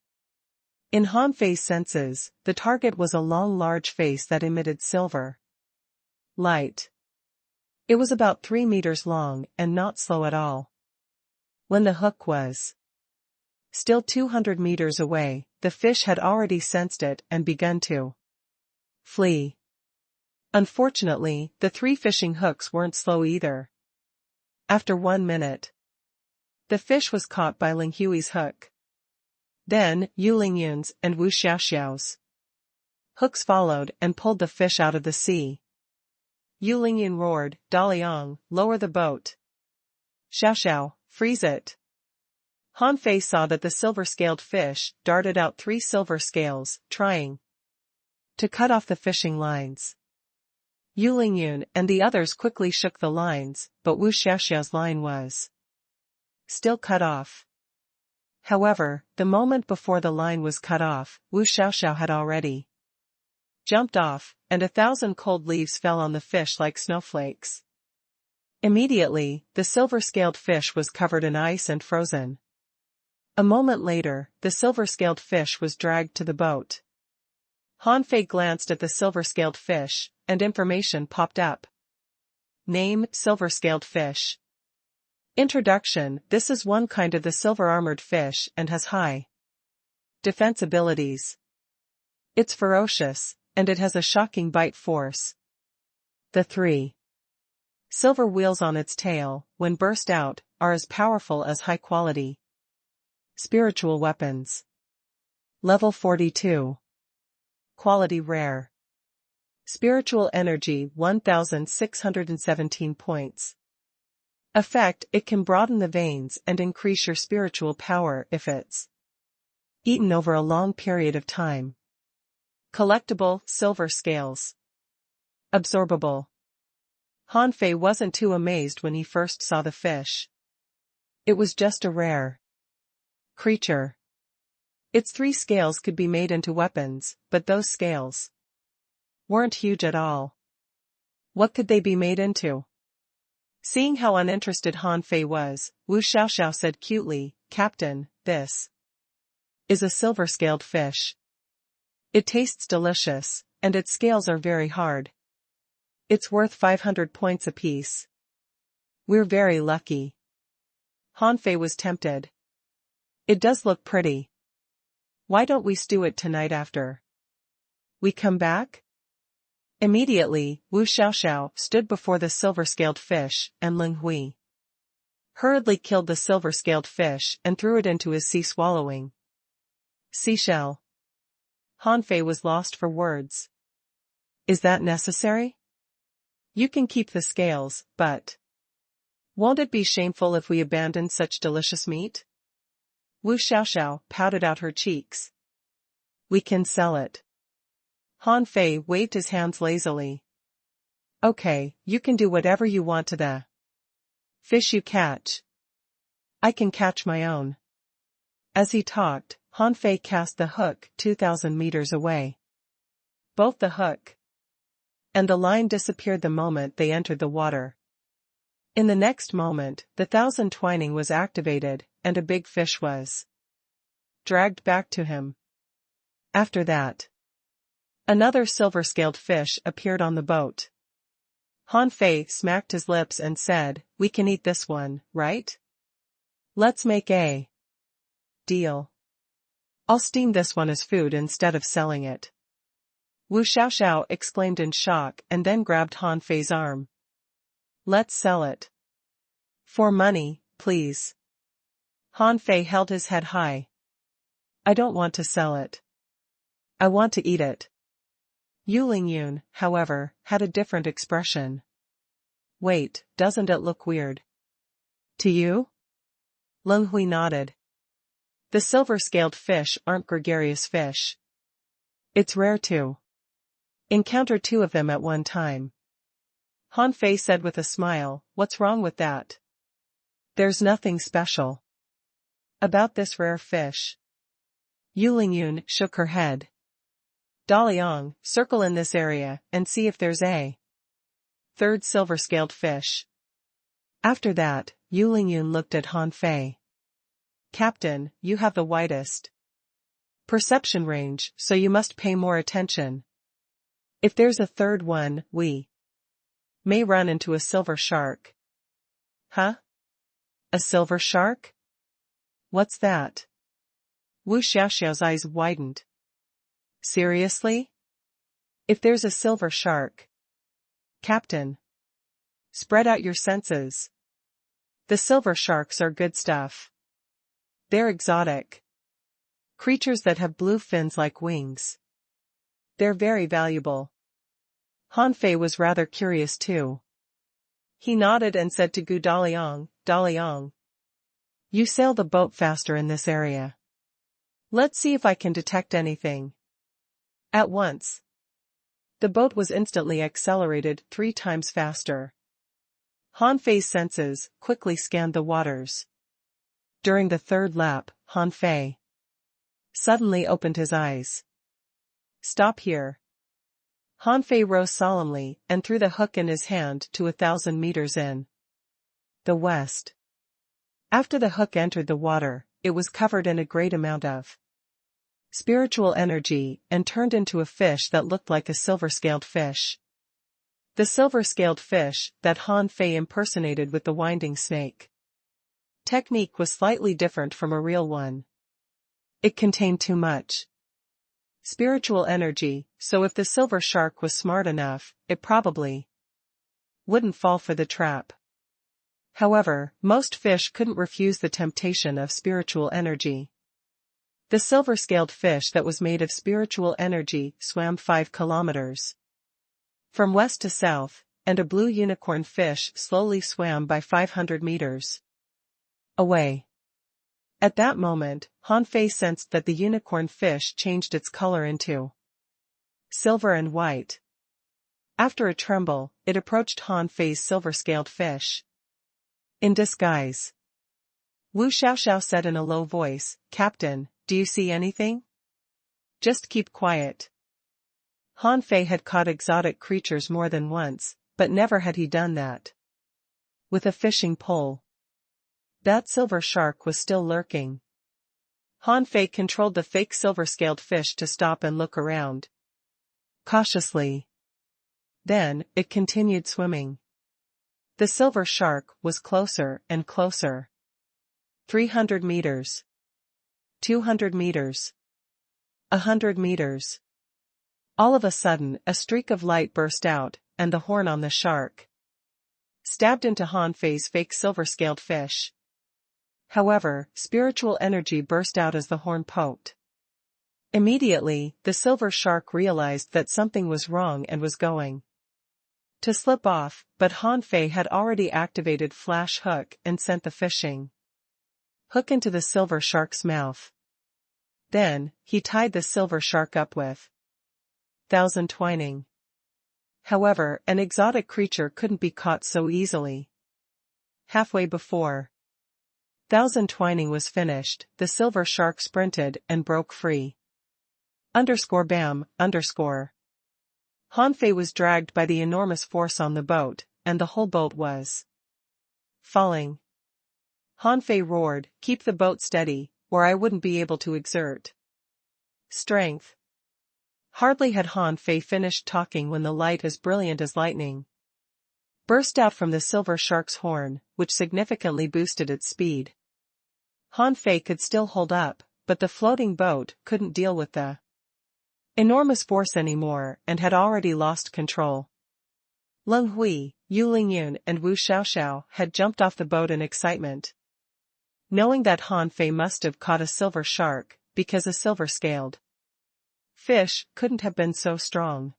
In Han Fei's senses, the target was a long large face that emitted silver light. It was about 3 meters long and not slow at all. When the hook was still 200 meters away, the fish had already sensed it and begun to flee. Unfortunately, the 3 fishing hooks weren't slow either. After 1 minute, the fish was caught by Ling Hui's hook. Then, Yu Lingyun's and Wu Xiaoxiao's hooks followed and pulled the fish out of the sea. Yu Lingyun roared, "Daliang, lower the boat. Xiaoxiao, freeze it." Han Fei saw that the silver-scaled fish darted out 3 silver scales, trying to cut off the fishing lines. Yu Lingyun and the others quickly shook the lines, but Wu Xiaoxiao's line was still cut off. However, the moment before the line was cut off, Wu Xiaoxiao had already jumped off, and 1,000 cold leaves fell on the fish like snowflakes. Immediately, the silver-scaled fish was covered in ice and frozen. A moment later, the silver-scaled fish was dragged to the boat. Han Fei glanced at the silver-scaled fish, and information popped up. Name: silver-scaled fish. Introduction: this is one kind of the silver-armored fish and has high defense abilities. It's ferocious, and it has a shocking bite force. The 3 silver wheels on its tail, when burst out, are as powerful as high-quality spiritual weapons. Level 42. Quality rare. Spiritual energy 1617 points. Effect: it can broaden the veins and increase your spiritual power if it's eaten over a long period of time. Collectible: silver scales. Absorbable. Han Fei wasn't too amazed when he first saw the fish. It was just a rare creature. Its 3 scales could be made into weapons, but those scales weren't huge at all. What could they be made into? Seeing how uninterested Han Fei was, Wu Xiaoxiao said cutely, "Captain, this is a silver-scaled fish. It tastes delicious, and its scales are very hard. It's worth 500 points apiece. We're very lucky." Han Fei was tempted. It does look pretty. Why don't we stew it tonight after we come back? Immediately, Wu Xiaoxiao stood before the silver-scaled fish, and Ling Hui hurriedly killed the silver-scaled fish and threw it into his sea-swallowing seashell. Han Fei was lost for words. Is that necessary? You can keep the scales, but won't it be shameful if we abandon such delicious meat? Wu Xiaoxiao pouted out her cheeks. We can sell it. Han Fei waved his hands lazily. Okay, you can do whatever you want to the fish you catch. I can catch my own. As he talked, Han Fei cast the hook 2,000 meters away. Both the hook and the line disappeared the moment they entered the water. In the next moment, the 1,000 twining was activated, and a big fish was dragged back to him. After that, another silver-scaled fish appeared on the boat. Han Fei smacked his lips and said, "We can eat this one, right? Let's make a deal. I'll steam this one as food instead of selling it." Wu Xiaoxiao exclaimed in shock and then grabbed Han Fei's arm. "Let's sell it. For money, please." Han Fei held his head high. "I don't want to sell it. I want to eat it." Yu Lingyun, however, had a different expression. "Wait, doesn't it look weird to you?" Leng Hui nodded. The silver-scaled fish aren't gregarious fish. It's rare too. Encounter two of them at one time. Han Fei said with a smile, "What's wrong with that?" "There's nothing special about this rare fish." Yu Lingyun shook her head. "Daliang, circle in this area and see if there's a third silver-scaled fish." After that, Yu Lingyun looked at Han Fei. "Captain, you have the widest perception range, so you must pay more attention. If there's a third one, we may run into a silver shark." "Huh? A silver shark? What's that?" Wu Xiaoxiao's eyes widened. "Seriously? If there's a silver shark, Captain, spread out your senses. The silver sharks are good stuff. They're exotic creatures that have blue fins like wings. They're very valuable." Han Fei was rather curious too. He nodded and said to Gu Daliang, "Daliang, you sail the boat faster in this area. Let's see if I can detect anything." At once, the boat was instantly accelerated 3 times faster. Han Fei's senses quickly scanned the waters. During the third lap, Han Fei suddenly opened his eyes. "Stop here." Han Fei rose solemnly and threw the hook in his hand to 1,000 meters in the west. After the hook entered the water, it was covered in a great amount of spiritual energy and turned into a fish that looked like a silver-scaled fish. The silver-scaled fish that Han Fei impersonated with the winding snake technique was slightly different from a real one. It contained too much spiritual energy, so if the silver shark was smart enough, it probably wouldn't fall for the trap. However, most fish couldn't refuse the temptation of spiritual energy. The silver-scaled fish that was made of spiritual energy swam 5 kilometers from west to south, and a blue unicorn fish slowly swam by 500 meters away. At that moment, Han Fei sensed that the unicorn fish changed its color into silver and white. After a tremble, it approached Han Fei's silver-scaled fish. In disguise, Wu Xiaoxiao said in a low voice, "Captain, do you see anything? Just keep quiet." Han Fei had caught exotic creatures more than once, but never had he done that with a fishing pole. That silver shark was still lurking. Han Fei controlled the fake silver-scaled fish to stop and look around cautiously. Then, it continued swimming. The silver shark was closer and closer. 300 meters. 200 meters. 100 meters. All of a sudden, a streak of light burst out, and the horn on the shark stabbed into Han Fei's fake silver-scaled fish. However, spiritual energy burst out as the horn poked. Immediately, the silver shark realized that something was wrong and was going to slip off, but Han Fei had already activated Flash Hook and sent the fishing hook into the silver shark's mouth. Then, he tied the silver shark up with 1,000 twining. However, an exotic creature couldn't be caught so easily. Halfway before 1,000 twining was finished, the silver shark sprinted and broke free. _bam_. Han Fei was dragged by the enormous force on the boat, and the whole boat was falling. Han Fei roared, "Keep the boat steady, or I wouldn't be able to exert strength." Hardly had Han Fei finished talking when the light as brilliant as lightning burst out from the silver shark's horn, which significantly boosted its speed. Han Fei could still hold up, but the floating boat couldn't deal with the enormous force anymore and had already lost control. Leng Hui, Yu Lingyun and Wu Xiaoxiao had jumped off the boat in excitement, knowing that Han Fei must have caught a silver shark, because a silver-scaled fish couldn't have been so strong.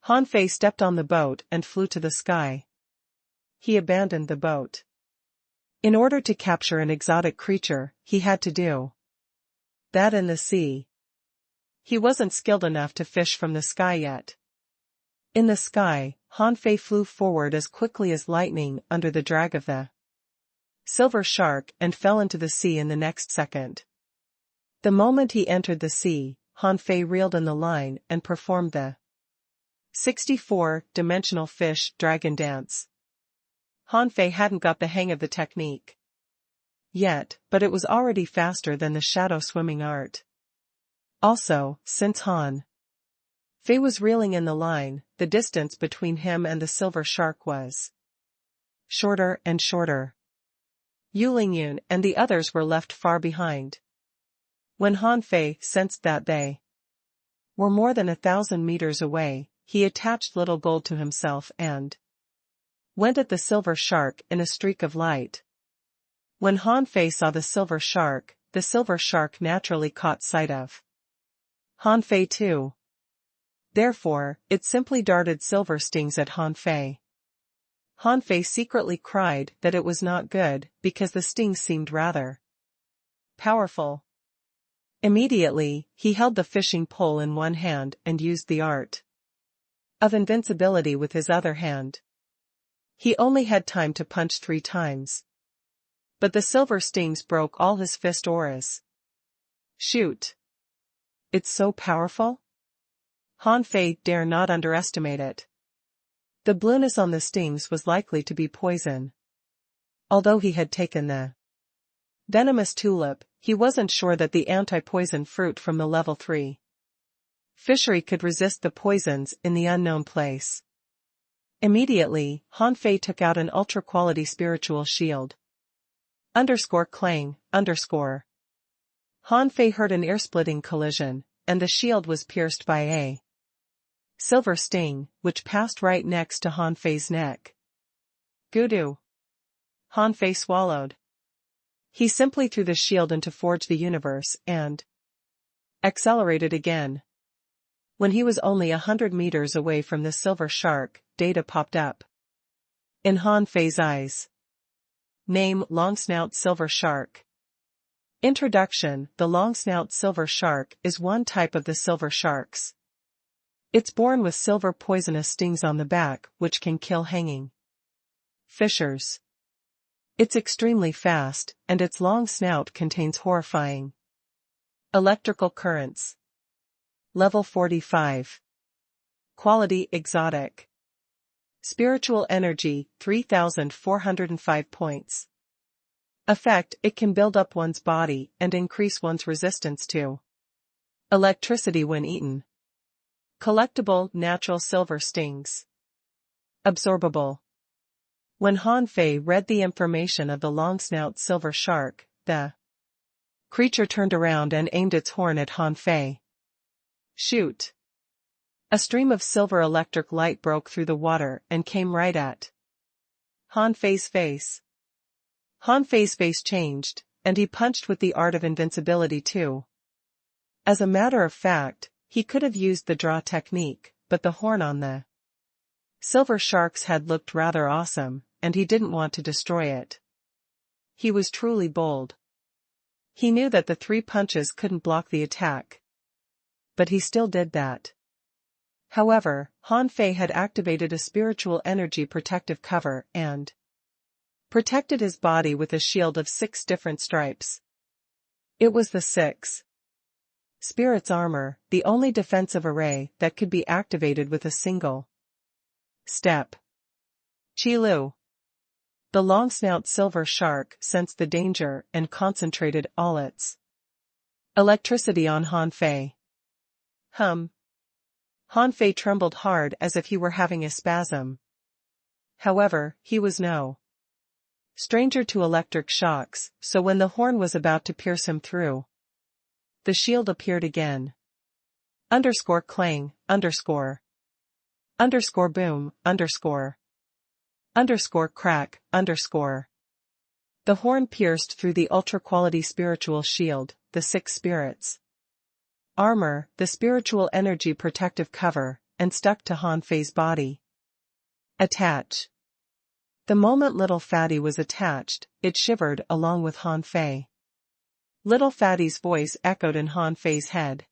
Han Fei stepped on the boat and flew to the sky. He abandoned the boat. In order to capture an exotic creature, he had to do that in the sea. He wasn't skilled enough to fish from the sky yet. In the sky, Han Fei flew forward as quickly as lightning under the drag of the silver shark and fell into the sea in the next second. The moment he entered the sea, Han Fei reeled in the line and performed the 64-dimensional fish dragon dance. Han Fei hadn't got the hang of the technique yet, but it was already faster than the shadow swimming art. Also, since Han Fei was reeling in the line, the distance between him and the silver shark was shorter and shorter. Yu Lingyun and the others were left far behind. When Han Fei sensed that they were more than 1,000 meters away, he attached Little Gold to himself and went at the silver shark in a streak of light. When Han Fei saw the silver shark naturally caught sight of Han Fei too. Therefore, it simply darted silver stings at Han Fei. Han Fei secretly cried that it was not good because the stings seemed rather powerful. Immediately, he held the fishing pole in one hand and used the art of invincibility with his other hand. He only had time to punch 3 times. But the silver stings broke all his fist auras. Shoot! It's so powerful? Han Fei dare not underestimate it. The blueness on the stings was likely to be poison. Although he had taken the venomous tulip, he wasn't sure that the anti-poison fruit from the level 3 fishery could resist the poisons in the unknown place. Immediately, Han Fei took out an ultra-quality spiritual shield. _clang, _. Han Fei heard an ear-splitting collision, and the shield was pierced by a silver sting, which passed right next to Han Fei's neck. Gudu. Han Fei swallowed. He simply threw the shield into Forge the Universe and accelerated again. When he was only 100 meters away from the silver shark, data popped up in Han Fei's eyes. Name: Longsnout Silver Shark. Introduction: The longsnout silver shark is one type of the silver sharks. It's born with silver poisonous stings on the back which can kill hanging fishers. It's extremely fast, and its long snout contains horrifying electrical currents. Level 45. Quality: Exotic. Spiritual energy, 3,405 points. Effect: It can build up one's body and increase one's resistance to electricity when eaten. Collectible: Natural silver stings. Absorbable. When Han Fei read the information of the longsnout silver shark, the creature turned around and aimed its horn at Han Fei. Shoot! A stream of silver electric light broke through the water and came right at Han Fei's face. Han Fei's face changed, and he punched with the art of invincibility too. As a matter of fact, he could have used the draw technique, but the horn on the silver shark's head looked rather awesome, and he didn't want to destroy it. He was truly bold. He knew that the 3 punches couldn't block the attack. But he still did that. However, Han Fei had activated a spiritual energy protective cover and protected his body with a shield of 6 different stripes. It was the 6 Spirit's armor, the only defensive array that could be activated with a single step. Qilu. The longsnout silver shark sensed the danger and concentrated all its electricity on Han Fei. Han Fei trembled hard as if he were having a spasm. However, he was no stranger to electric shocks, so when the horn was about to pierce him through, the shield appeared again. _clang, _. _boom, _. _crack, _. The horn pierced through the ultra-quality spiritual shield, the 6 spirits armor, the spiritual energy protective cover, and stuck to Han Fei's body. Attach. The moment Little Fatty was attached, it shivered along with Han Fei. Little Fatty's voice echoed in Han Fei's head.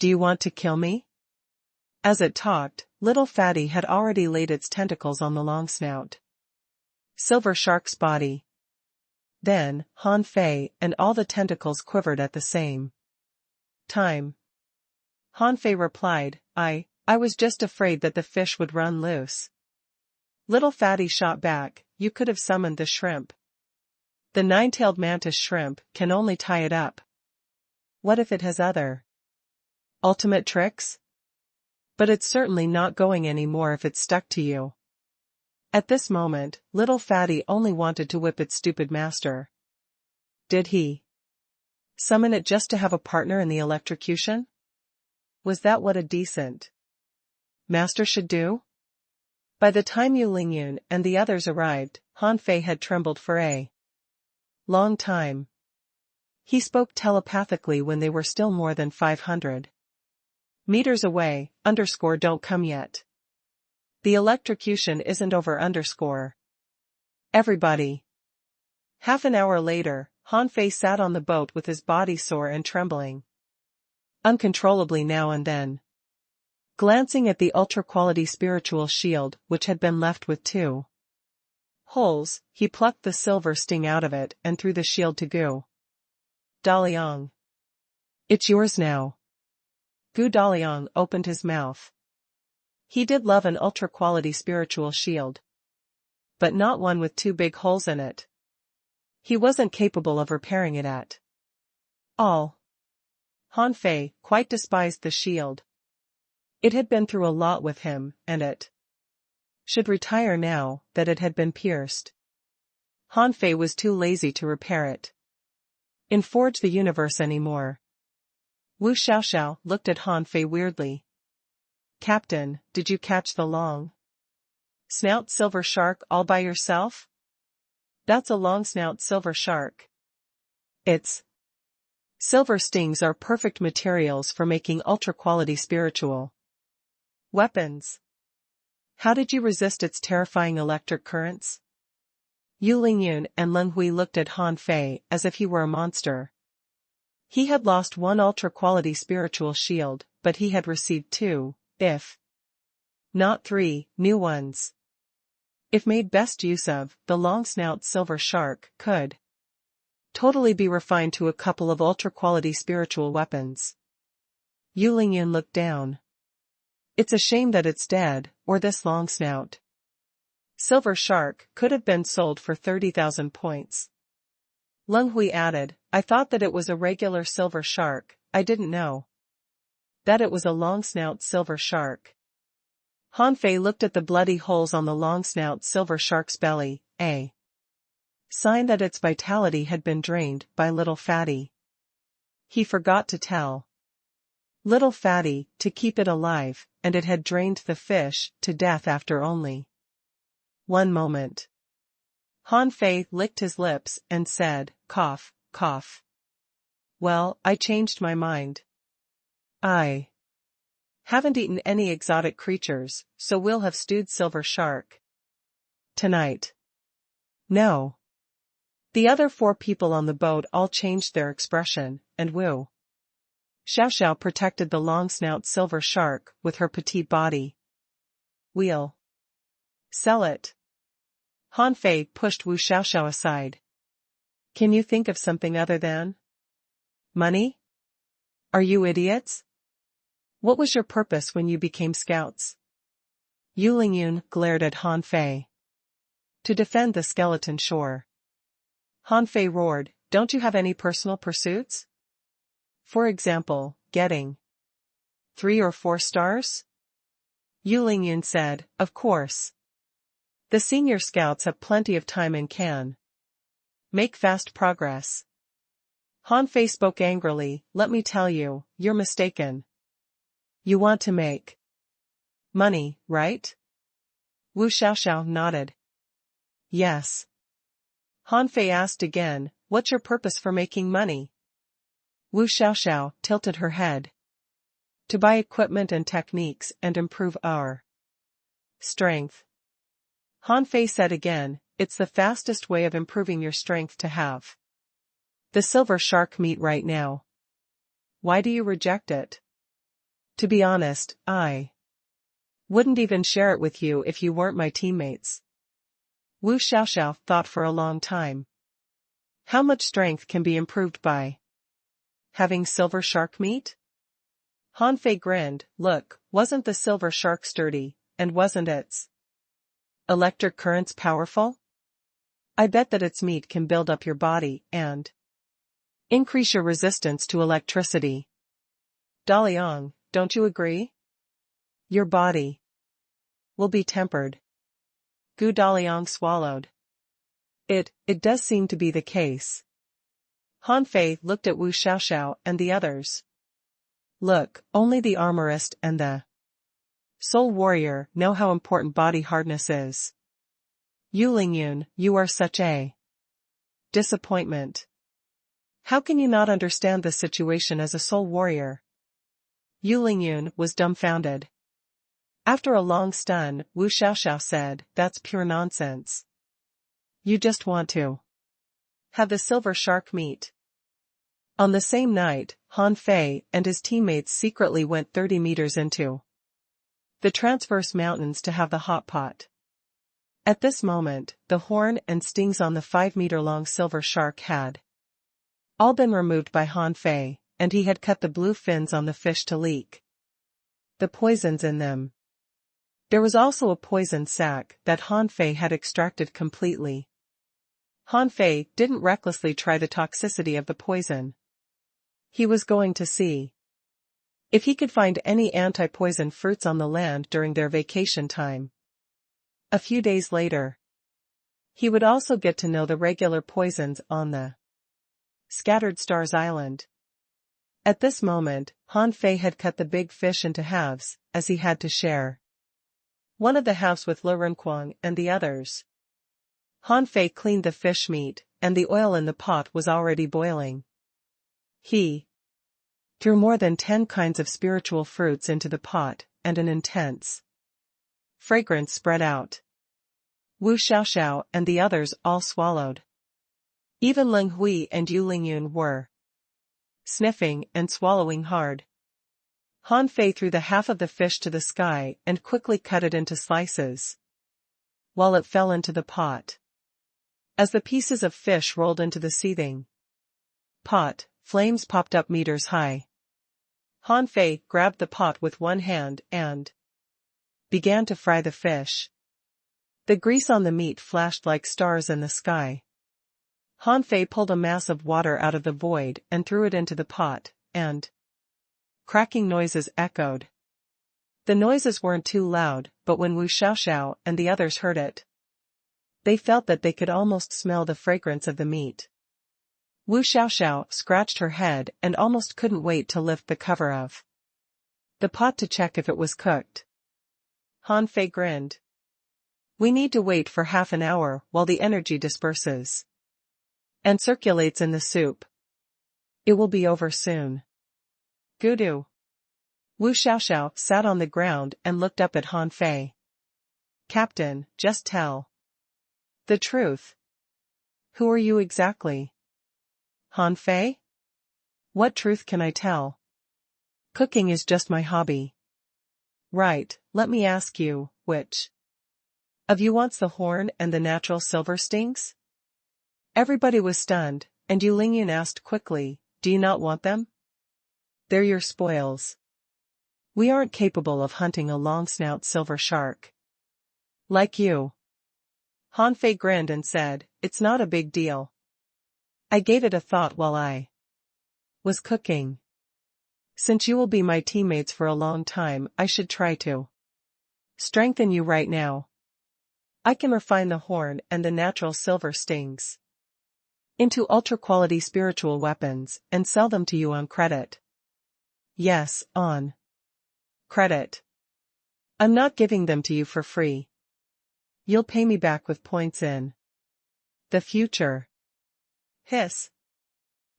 Do you want to kill me? As it talked, little fatty had already laid its tentacles on the long snout. Silver shark's body. Then, Han Fei and all the tentacles quivered at the same time. Han Fei replied, I was just afraid that the fish would run loose. Little fatty shot back, you could have summoned the shrimp. The nine-tailed mantis shrimp can only tie it up. What if it has other ultimate tricks? But it's certainly not going anymore if it's stuck to you. At this moment, little fatty only wanted to whip its stupid master. Did he summon it just to have a partner in the electrocution? Was that what a decent master should do? By the time Yu Lingyun and the others arrived, Han Fei had trembled for a long time. He spoke telepathically when they were still more than 500 meters away, don't come yet. The electrocution isn't over . Everybody. Half an hour later, Han Fei sat on the boat with his body sore and trembling uncontrollably now and then. Glancing at the ultra-quality spiritual shield which had been left with 2 holes, he plucked the silver sting out of it and threw the shield to Gu Daliang. It's yours now. Gu Daliang opened his mouth. He did love an ultra-quality spiritual shield. But not one with 2 big holes in it. He wasn't capable of repairing it at all. Han Fei quite despised the shield. It had been through a lot with him, and it should retire now that it had been pierced. Han Fei was too lazy to repair it in Forge the Universe anymore. Wu Xiaoxiao looked at Han Fei weirdly. Captain, did you catch the long snout silver shark all by yourself? That's a long snout silver shark. Its silver stings are perfect materials for making ultra-quality spiritual weapons. How did you resist its terrifying electric currents? Yu Lingyun and Leng Hui looked at Han Fei as if he were a monster. He had lost 1 ultra-quality spiritual shield, but he had received 2, if not 3, new ones. If made best use of, the long-snout silver shark could totally be refined to a couple of ultra-quality spiritual weapons. Yu Lingyun looked down. It's a shame that it's dead, or this long snout silver shark could have been sold for 30,000 points. Leng Hui added, I thought that it was a regular silver shark, I didn't know that it was a long snout silver shark. Han Fei looked at the bloody holes on the long snout silver shark's belly, a sign that its vitality had been drained by little fatty. He forgot to tell little fatty to keep it alive, and it had drained the fish to death after only 1 moment. Han Fei licked his lips and said, cough, cough. Well, I changed my mind. I haven't eaten any exotic creatures, so we'll have stewed silver shark tonight. No. The other 4 people on the boat all changed their expression, and Wu Xiaoxiao protected the long-snout silver shark with her petite body. We'll sell it. Han Fei pushed Wu Xiaoxiao aside. Can you think of something other than money? Are you idiots? What was your purpose when you became scouts? Yu Lingyun glared at Han Fei. To defend the skeleton shore. Han Fei roared, don't you have any personal pursuits? For example, getting 3 or 4 stars? Yu Lingyun said, of course. The senior scouts have plenty of time and can make fast progress. Han Fei spoke angrily, let me tell you, you're mistaken. You want to make money, right? Wu Xiaoxiao nodded. Yes. Han Fei asked again, what's your purpose for making money? Wu Xiaoxiao tilted her head. To buy equipment and techniques and improve our strength. Han Fei said again, it's the fastest way of improving your strength to have the silver shark meat right now. Why do you reject it? To be honest, I Wouldn't even share it with you if you weren't my teammates. Wu Xiaoxiao thought for a long time. How much strength can be improved by having silver shark meat? Han Fei grinned. Look, wasn't the silver shark sturdy, and wasn't its electric currents powerful? I bet that its meat can build up your body and increase your resistance to electricity. Daliang, don't you agree? Your body will be tempered. Gu Daliang swallowed. It does seem to be the case. Han Fei looked at Wu Xiaoxiao and the others. Look, only the armorist and the soul warrior know how important body hardness is. Yu Lingyun, you are such a disappointment. How can you not understand the situation as a soul warrior? Yu Lingyun was dumbfounded. After a long stun, Wu Xiaoxiao said, that's pure nonsense. You just want to have the silver shark meat. On the same night, Han Fei and his teammates secretly went 30 meters into the transverse mountains to have the hot pot. At this moment, the horn and stings on the 5-meter-long silver shark had all been removed by Han Fei, and he had cut the blue fins on the fish to leak the poisons in them. There was also a poison sac that Han Fei had extracted completely. Han Fei didn't recklessly try the toxicity of the poison. He was going to see if he could find any anti-poison fruits on the land during their vacation time. A few days later, he would also get to know the regular poisons on the Scattered Stars Island. At this moment, Han Fei had cut the big fish into halves, as he had to share one of the halves with Le Renquang and the others. Han Fei cleaned the fish meat, and the oil in the pot was already boiling. He threw more than 10 kinds of spiritual fruits into the pot, and an intense fragrance spread out. Wu Xiaoxiao and the others all swallowed. Even Leng Hui and Yu Lingyun were sniffing and swallowing hard. Han Fei threw the half of the fish to the sky and quickly cut it into slices, while it fell into the pot. As the pieces of fish rolled into the seething pot, flames popped up meters high. Han Fei grabbed the pot with one hand and began to fry the fish. The grease on the meat flashed like stars in the sky. Han Fei pulled a mass of water out of the void and threw it into the pot, and cracking noises echoed. The noises weren't too loud, but when Wu Xiaoxiao and the others heard it, they felt that they could almost smell the fragrance of the meat. Wu Xiaoxiao scratched her head and almost couldn't wait to lift the cover of the pot to check if it was cooked. Han Fei grinned. We need to wait for half an hour while the energy disperses and circulates in the soup. It will be over soon. Gudu. Wu Xiaoxiao sat on the ground and looked up at Han Fei. Captain, just tell the truth. Who are you exactly? Han Fei? What truth can I tell? Cooking is just my hobby. Right, let me ask you, which of you wants the horn and the natural silver stings? Everybody was stunned, and Yu Lingyun asked quickly, do you not want them? They're your spoils. We aren't capable of hunting a long-snout silver shark like you. Han Fei grinned and said, it's not a big deal. I gave it a thought while I was cooking. Since you will be my teammates for a long time, I should try to strengthen you right now. I can refine the horn and the natural silver stings into ultra-quality spiritual weapons and sell them to you on credit. Yes, on credit. I'm not giving them to you for free. You'll pay me back with points in the future. Hiss.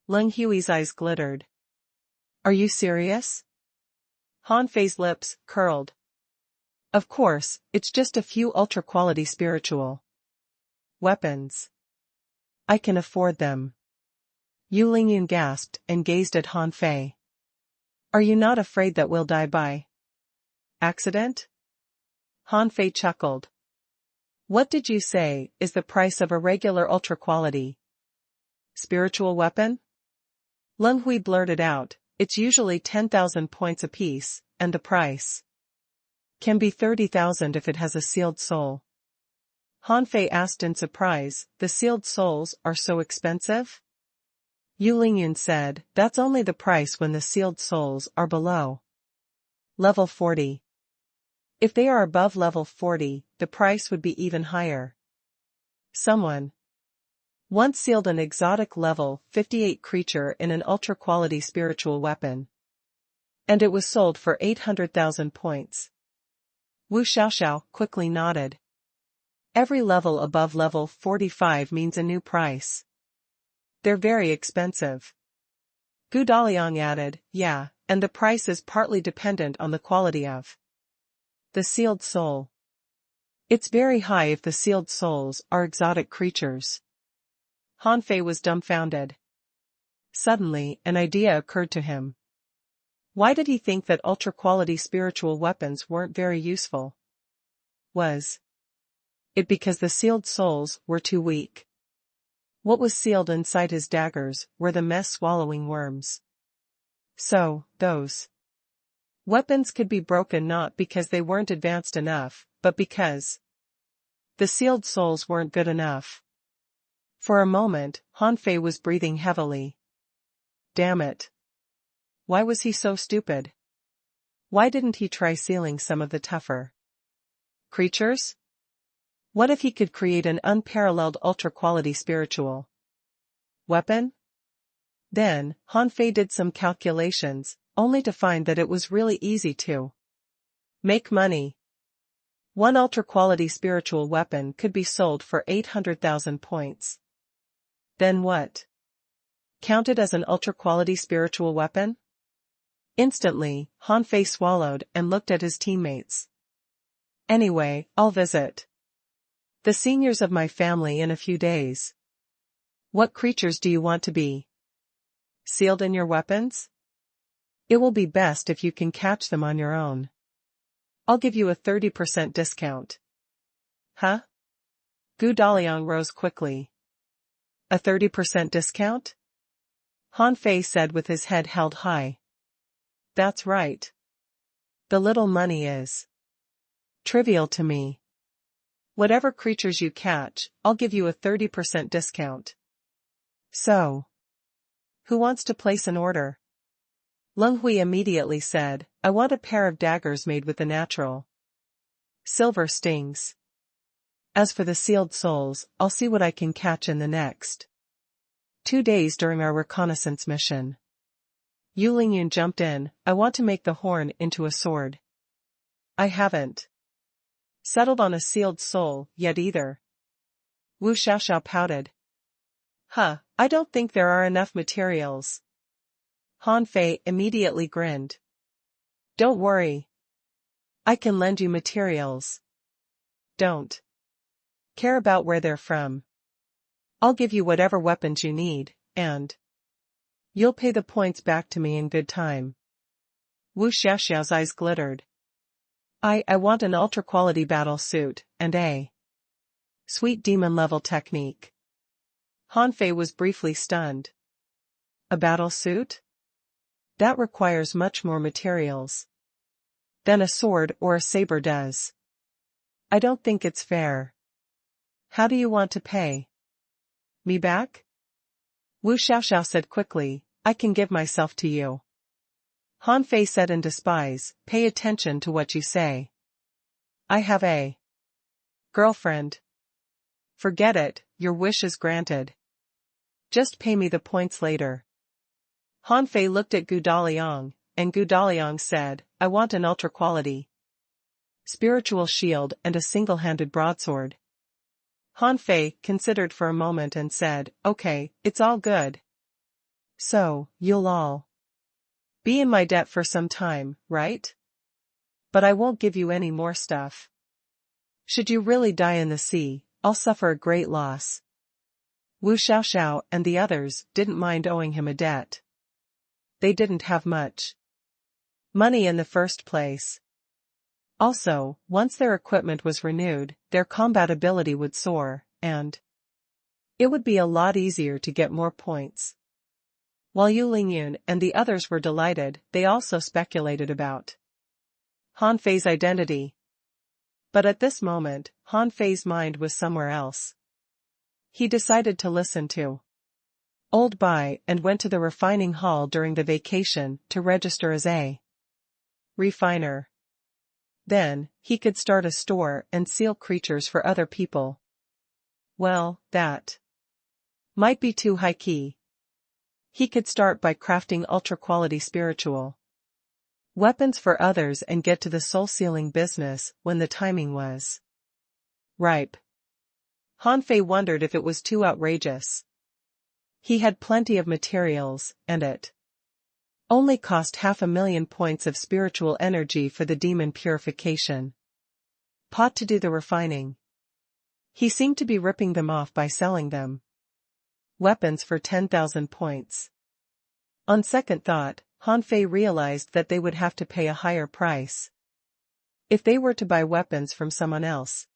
Leng Hui's eyes glittered. Are you serious? Han Fei's lips curled. Of course, it's just a few ultra-quality spiritual weapons. I can afford them. Yu Lingyun gasped and gazed at Han Fei. Are you not afraid that we'll die by accident? Han Fei chuckled. What did you say is the price of a regular ultra-quality spiritual weapon? Leng Hui blurted out, it's usually 10,000 points apiece, and the price can be 30,000 if it has a sealed soul. Han Fei asked in surprise, the sealed souls are so expensive? Yu Lingyun said, that's only the price when the sealed souls are below level 40. If they are above level 40, the price would be even higher. Someone once sealed an exotic level 58 creature in an ultra-quality spiritual weapon. And it was sold for 800,000 points. Wu Xiaoxiao quickly nodded. Every level above level 45 means a new price. They're very expensive. Gu Daliang added, yeah, and the price is partly dependent on the quality of the sealed soul. It's very high if the sealed souls are exotic creatures. Han Fei was dumbfounded. Suddenly, an idea occurred to him. Why did he think that ultra-quality spiritual weapons weren't very useful? Was it because the sealed souls were too weak? What was sealed inside his daggers were the mess-swallowing worms. So, those weapons could be broken not because they weren't advanced enough, but because the sealed souls weren't good enough. For a moment, Han Fei was breathing heavily. Damn it. Why was he so stupid? Why didn't he try sealing some of the tougher creatures? What if he could create an unparalleled ultra-quality spiritual weapon? Then, Han Fei did some calculations, only to find that it was really easy to make money. One ultra-quality spiritual weapon could be sold for 800,000 points. Then what? Counted as an ultra-quality spiritual weapon? Instantly, Han Fei swallowed and looked at his teammates. Anyway, I'll visit the seniors of my family in a few days. What creatures do you want to be sealed in your weapons? It will be best if you can catch them on your own. I'll give you a 30% discount. Huh? Gu Daliang rose quickly. A 30% discount? Han Fei said with his head held high. That's right. The little money is trivial to me. Whatever creatures you catch, I'll give you a 30% discount. So, who wants to place an order? Leng Hui immediately said, I want a pair of daggers made with the natural silver stings. As for the sealed souls, I'll see what I can catch in the next 2 days during our reconnaissance mission. Yu Lingyun jumped in, I want to make the horn into a sword. I haven't settled on a sealed soul yet either. Wu Xiaoxiao pouted. I don't think there are enough materials. Han Fei immediately grinned. Don't worry. I can lend you materials. Don't care about where they're from. I'll give you whatever weapons you need, and you'll pay the points back to me in good time. Wu Xiaoxiao's eyes glittered. I want an ultra-quality battle suit, and a sweet demon-level technique. Han Fei was briefly stunned. A battle suit? That requires much more materials than a sword or a saber does. I don't think it's fair. How do you want to pay me back? Wu Xiaoxiao said quickly, I can give myself to you. Han Fei said in despise, pay attention to what you say. I have a girlfriend. Forget it, your wish is granted. Just pay me the points later. Han Fei looked at Gu Daliang, and Gu Daliang said, I want an ultra-quality spiritual shield and a single-handed broadsword. Han Fei considered for a moment and said, okay, it's all good. So, you'll all be in my debt for some time, right? But I won't give you any more stuff. Should you really die in the sea, I'll suffer a great loss. Wu Xiaoxiao and the others didn't mind owing him a debt. They didn't have much money in the first place. Also, once their equipment was renewed, their combat ability would soar, and it would be a lot easier to get more points. While Yu Lingyun and the others were delighted, they also speculated about Han Fei's identity. But at this moment, Han Fei's mind was somewhere else. He decided to listen to Old Bai and went to the refining hall during the vacation to register as a refiner. Then, he could start a store and seal creatures for other people. Well, that might be too high key. He could start by crafting ultra-quality spiritual weapons for others and get to the soul-sealing business when the timing was ripe. Han Fei wondered if it was too outrageous. He had plenty of materials, and it only cost 500,000 points of spiritual energy for the demon purification pot to do the refining. He seemed to be ripping them off by selling them weapons for 10,000 points. On second thought, Han Fei realized that they would have to pay a higher price if they were to buy weapons from someone else.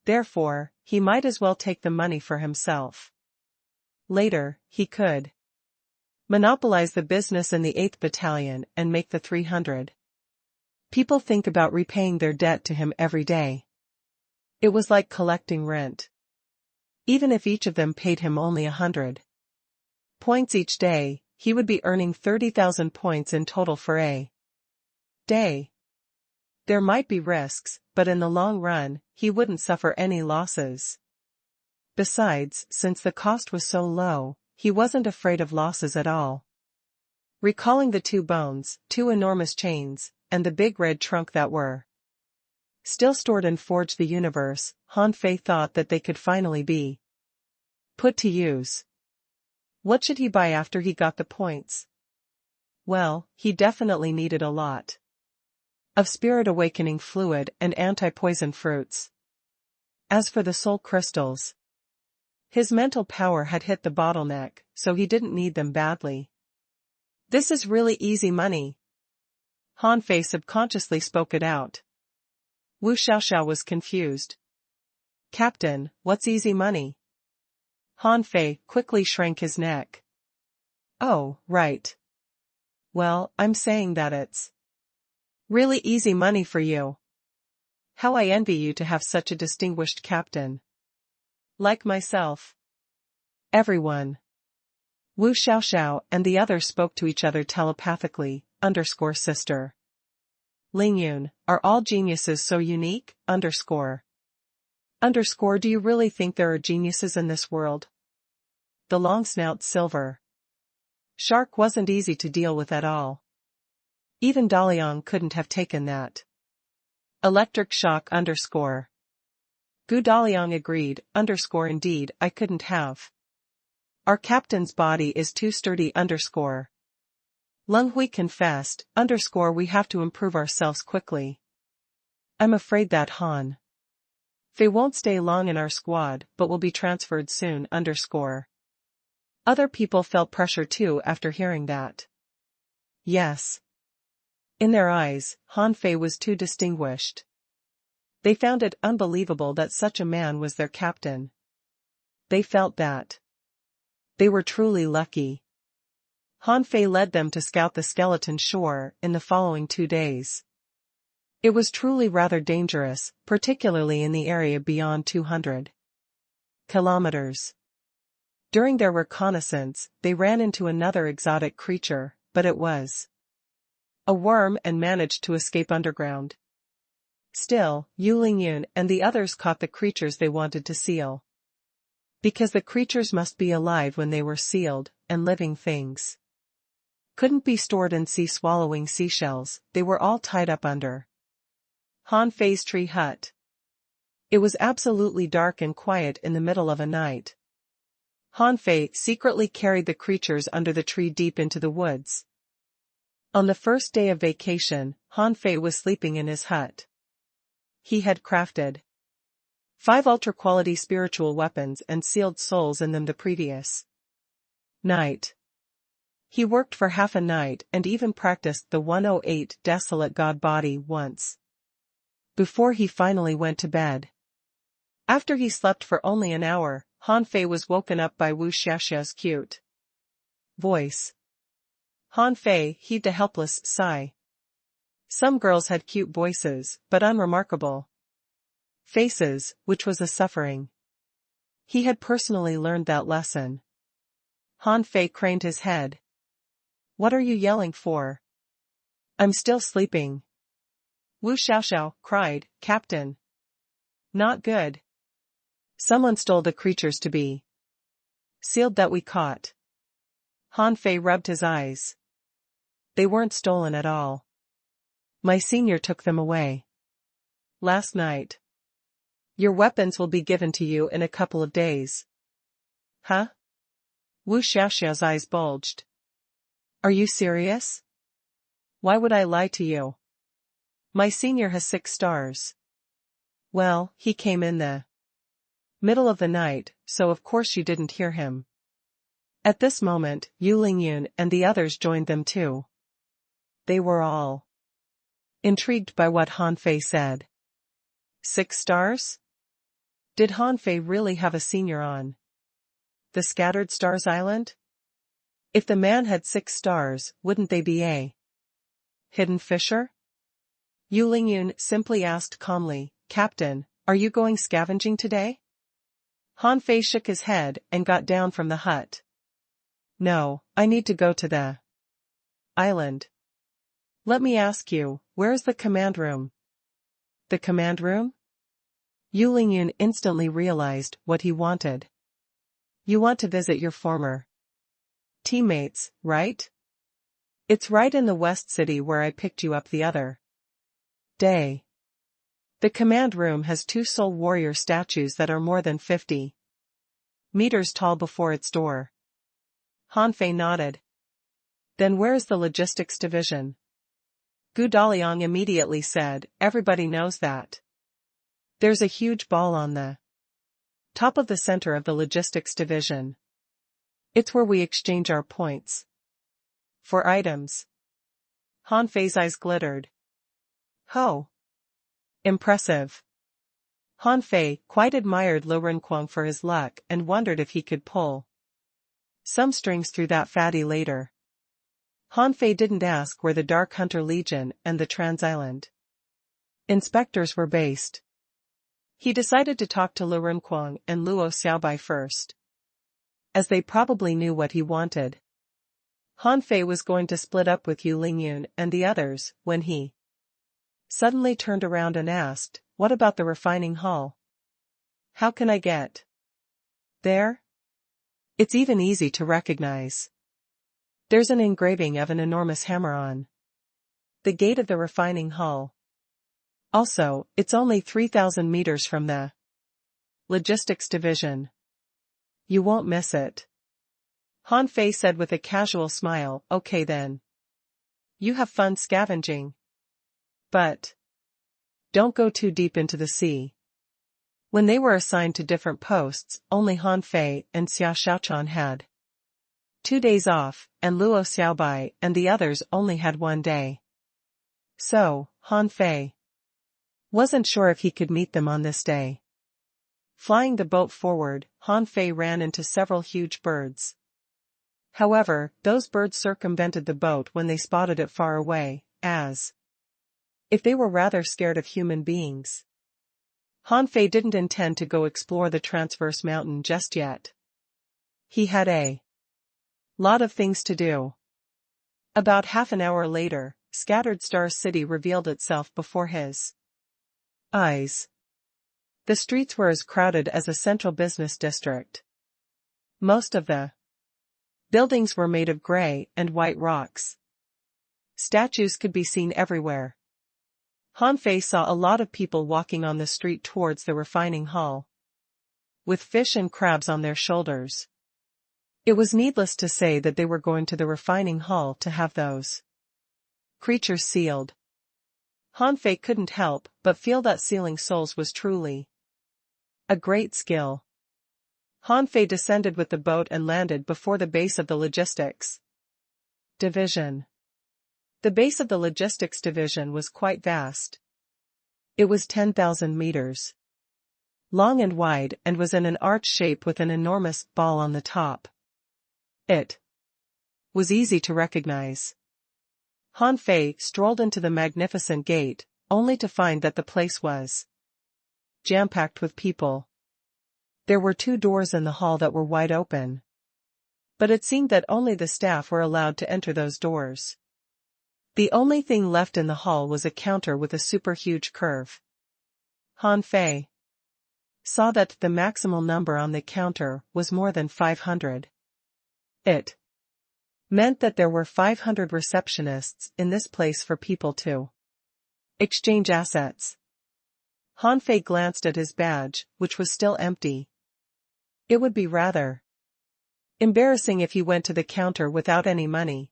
Therefore, he might as well take the money for himself. Later, he could monopolize the business in the 8th Battalion and make the 300 people think about repaying their debt to him every day. It was like collecting rent. Even if each of them paid him only 100 points each day, he would be earning 30,000 points in total for a day. There might be risks, but in the long run, he wouldn't suffer any losses. Besides, since the cost was so low, he wasn't afraid of losses at all. Recalling the 2 bones, 2 enormous chains, and the big red trunk that were still stored in Forge the Universe, Han Fei thought that they could finally be put to use. What should he buy after he got the points? Well, he definitely needed a lot of spirit awakening fluid and anti-poison fruits. As for the soul crystals, his mental power had hit the bottleneck, so he didn't need them badly. This is really easy money. Han Fei subconsciously spoke it out. Wu Xiaoxiao was confused. Captain, what's easy money? Han Fei quickly shrank his neck. Oh, right. Well, I'm saying that it's really easy money for you. How I envy you to have such a distinguished captain. Like myself. Everyone. Wu Xiaoxiao and the others spoke to each other telepathically, sister. Lingyun, are all geniuses so unique, Do you really think there are geniuses in this world? The long snout silver shark wasn't easy to deal with at all. Even Daliang couldn't have taken that electric shock. Gu Daliang agreed, indeed, I couldn't have. Our captain's body is too sturdy. Lung Hui confessed, we have to improve ourselves quickly. I'm afraid that Han Fei won't stay long in our squad but will be transferred soon. Other people felt pressure too after hearing that. Yes. In their eyes, Han Fei was too distinguished. They found it unbelievable that such a man was their captain. They felt that they were truly lucky. Han Fei led them to scout the skeleton shore in the following 2 days. It was truly rather dangerous, particularly in the area beyond 200 kilometers. During their reconnaissance, they ran into another exotic creature, but it was a worm and managed to escape underground. Still, Yu Lingyun and the others caught the creatures they wanted to seal. Because the creatures must be alive when they were sealed, and living things couldn't be stored in sea-swallowing seashells, they were all tied up under Han Fei's tree hut. It was absolutely dark and quiet in the middle of a night. Han Fei secretly carried the creatures under the tree deep into the woods. On the first day of vacation, Han Fei was sleeping in his hut. He had crafted 5 ultra-quality spiritual weapons and sealed souls in them the previous night. He worked for half a night and even practiced the 108 desolate god body once. before he finally went to bed. After he slept for only an hour, Han Fei was woken up by Wu Xiaoxiao's cute voice. Han Fei heaved a helpless sigh. Some girls had cute voices, but unremarkable faces, which was a suffering. He had personally learned that lesson. Han Fei craned his head. What are you yelling for? I'm still sleeping. Wu Xiaoxiao cried, Captain. Not good. Someone stole the creatures to be sealed that we caught. Han Fei rubbed his eyes. They weren't stolen at all. My senior took them away last night. Your weapons will be given to you in a couple of days. Huh? Wu Xiaoxiao's eyes bulged. Are you serious? Why would I lie to you? My senior has 6 stars. Well, he came in the middle of the night, so of course you didn't hear him. At this moment, Yu Lingyun and the others joined them too. They were all intrigued by what Han Fei said. 6 stars? Did Han Fei really have a senior on the Scattered Stars Island? If the man had 6 stars, wouldn't they be a hidden fisher? Yu Lingyun simply asked calmly, Captain, are you going scavenging today? Han Fei shook his head and got down from the hut. No, I need to go to the island. Let me ask you, where is the command room? The command room? Yu Lingyun instantly realized what he wanted. You want to visit your former teammates, right? It's right in the West City where I picked you up the other day. The command room has 2 soul warrior statues that are more than 50 meters tall before its door. Han Fei nodded. Then where is the logistics division? Gu Daliang immediately said, everybody knows that. There's a huge ball on the top of the center of the logistics division. It's where we exchange our points for items. Han Fei's eyes glittered. Ho! Impressive. Han Fei quite admired Lu Renkuang for his luck and wondered if he could pull some strings through that fatty later. Han Fei didn't ask where the Dark Hunter Legion and the Trans-Island inspectors were based. He decided to talk to Lu Renkuang and Luo Xiaobai first, as they probably knew what he wanted. Han Fei was going to split up with Yu Lingyun and the others when he suddenly turned around and asked, what about the refining hall? How can I get there? It's even easy to recognize. There's an engraving of an enormous hammer on the gate of the refining hall. Also, it's only 3,000 meters from the logistics division. You won't miss it. Han Fei said with a casual smile, okay then. You have fun scavenging. But don't go too deep into the sea. When they were assigned to different posts, only Han Fei and Xia Xiaochan had 2 days off, and Luo Xiaobai and the others only had 1 day. So, Han Fei wasn't sure if he could meet them on this day. Flying the boat forward, Han Fei ran into several huge birds. However, those birds circumvented the boat when they spotted it far away, as if they were rather scared of human beings. Han Fei didn't intend to go explore the Transverse Mountain just yet. He had a lot of things to do. About half an hour later, Scattered Star City revealed itself before his eyes. The streets were as crowded as a central business district. Most of the buildings were made of gray and white rocks. Statues could be seen everywhere. Han Fei saw a lot of people walking on the street towards the refining hall, with fish and crabs on their shoulders. It was needless to say that they were going to the refining hall to have those creatures sealed. Han Fei couldn't help but feel that sealing souls was truly a great skill. Han Fei descended with the boat and landed before the base of the logistics division. The base of the logistics division was quite vast. It was 10,000 meters long and wide and was in an arch shape with an enormous ball on the top. It was easy to recognize. Han Fei strolled into the magnificent gate, only to find that the place was jam-packed with people. There were 2 doors in the hall that were wide open. But it seemed that only the staff were allowed to enter those doors. The only thing left in the hall was a counter with a super huge curve. Han Fei saw that the maximal number on the counter was more than 500. It meant that there were 500 receptionists in this place for people to exchange assets. Han Fei glanced at his badge, which was still empty. It would be rather embarrassing if he went to the counter without any money.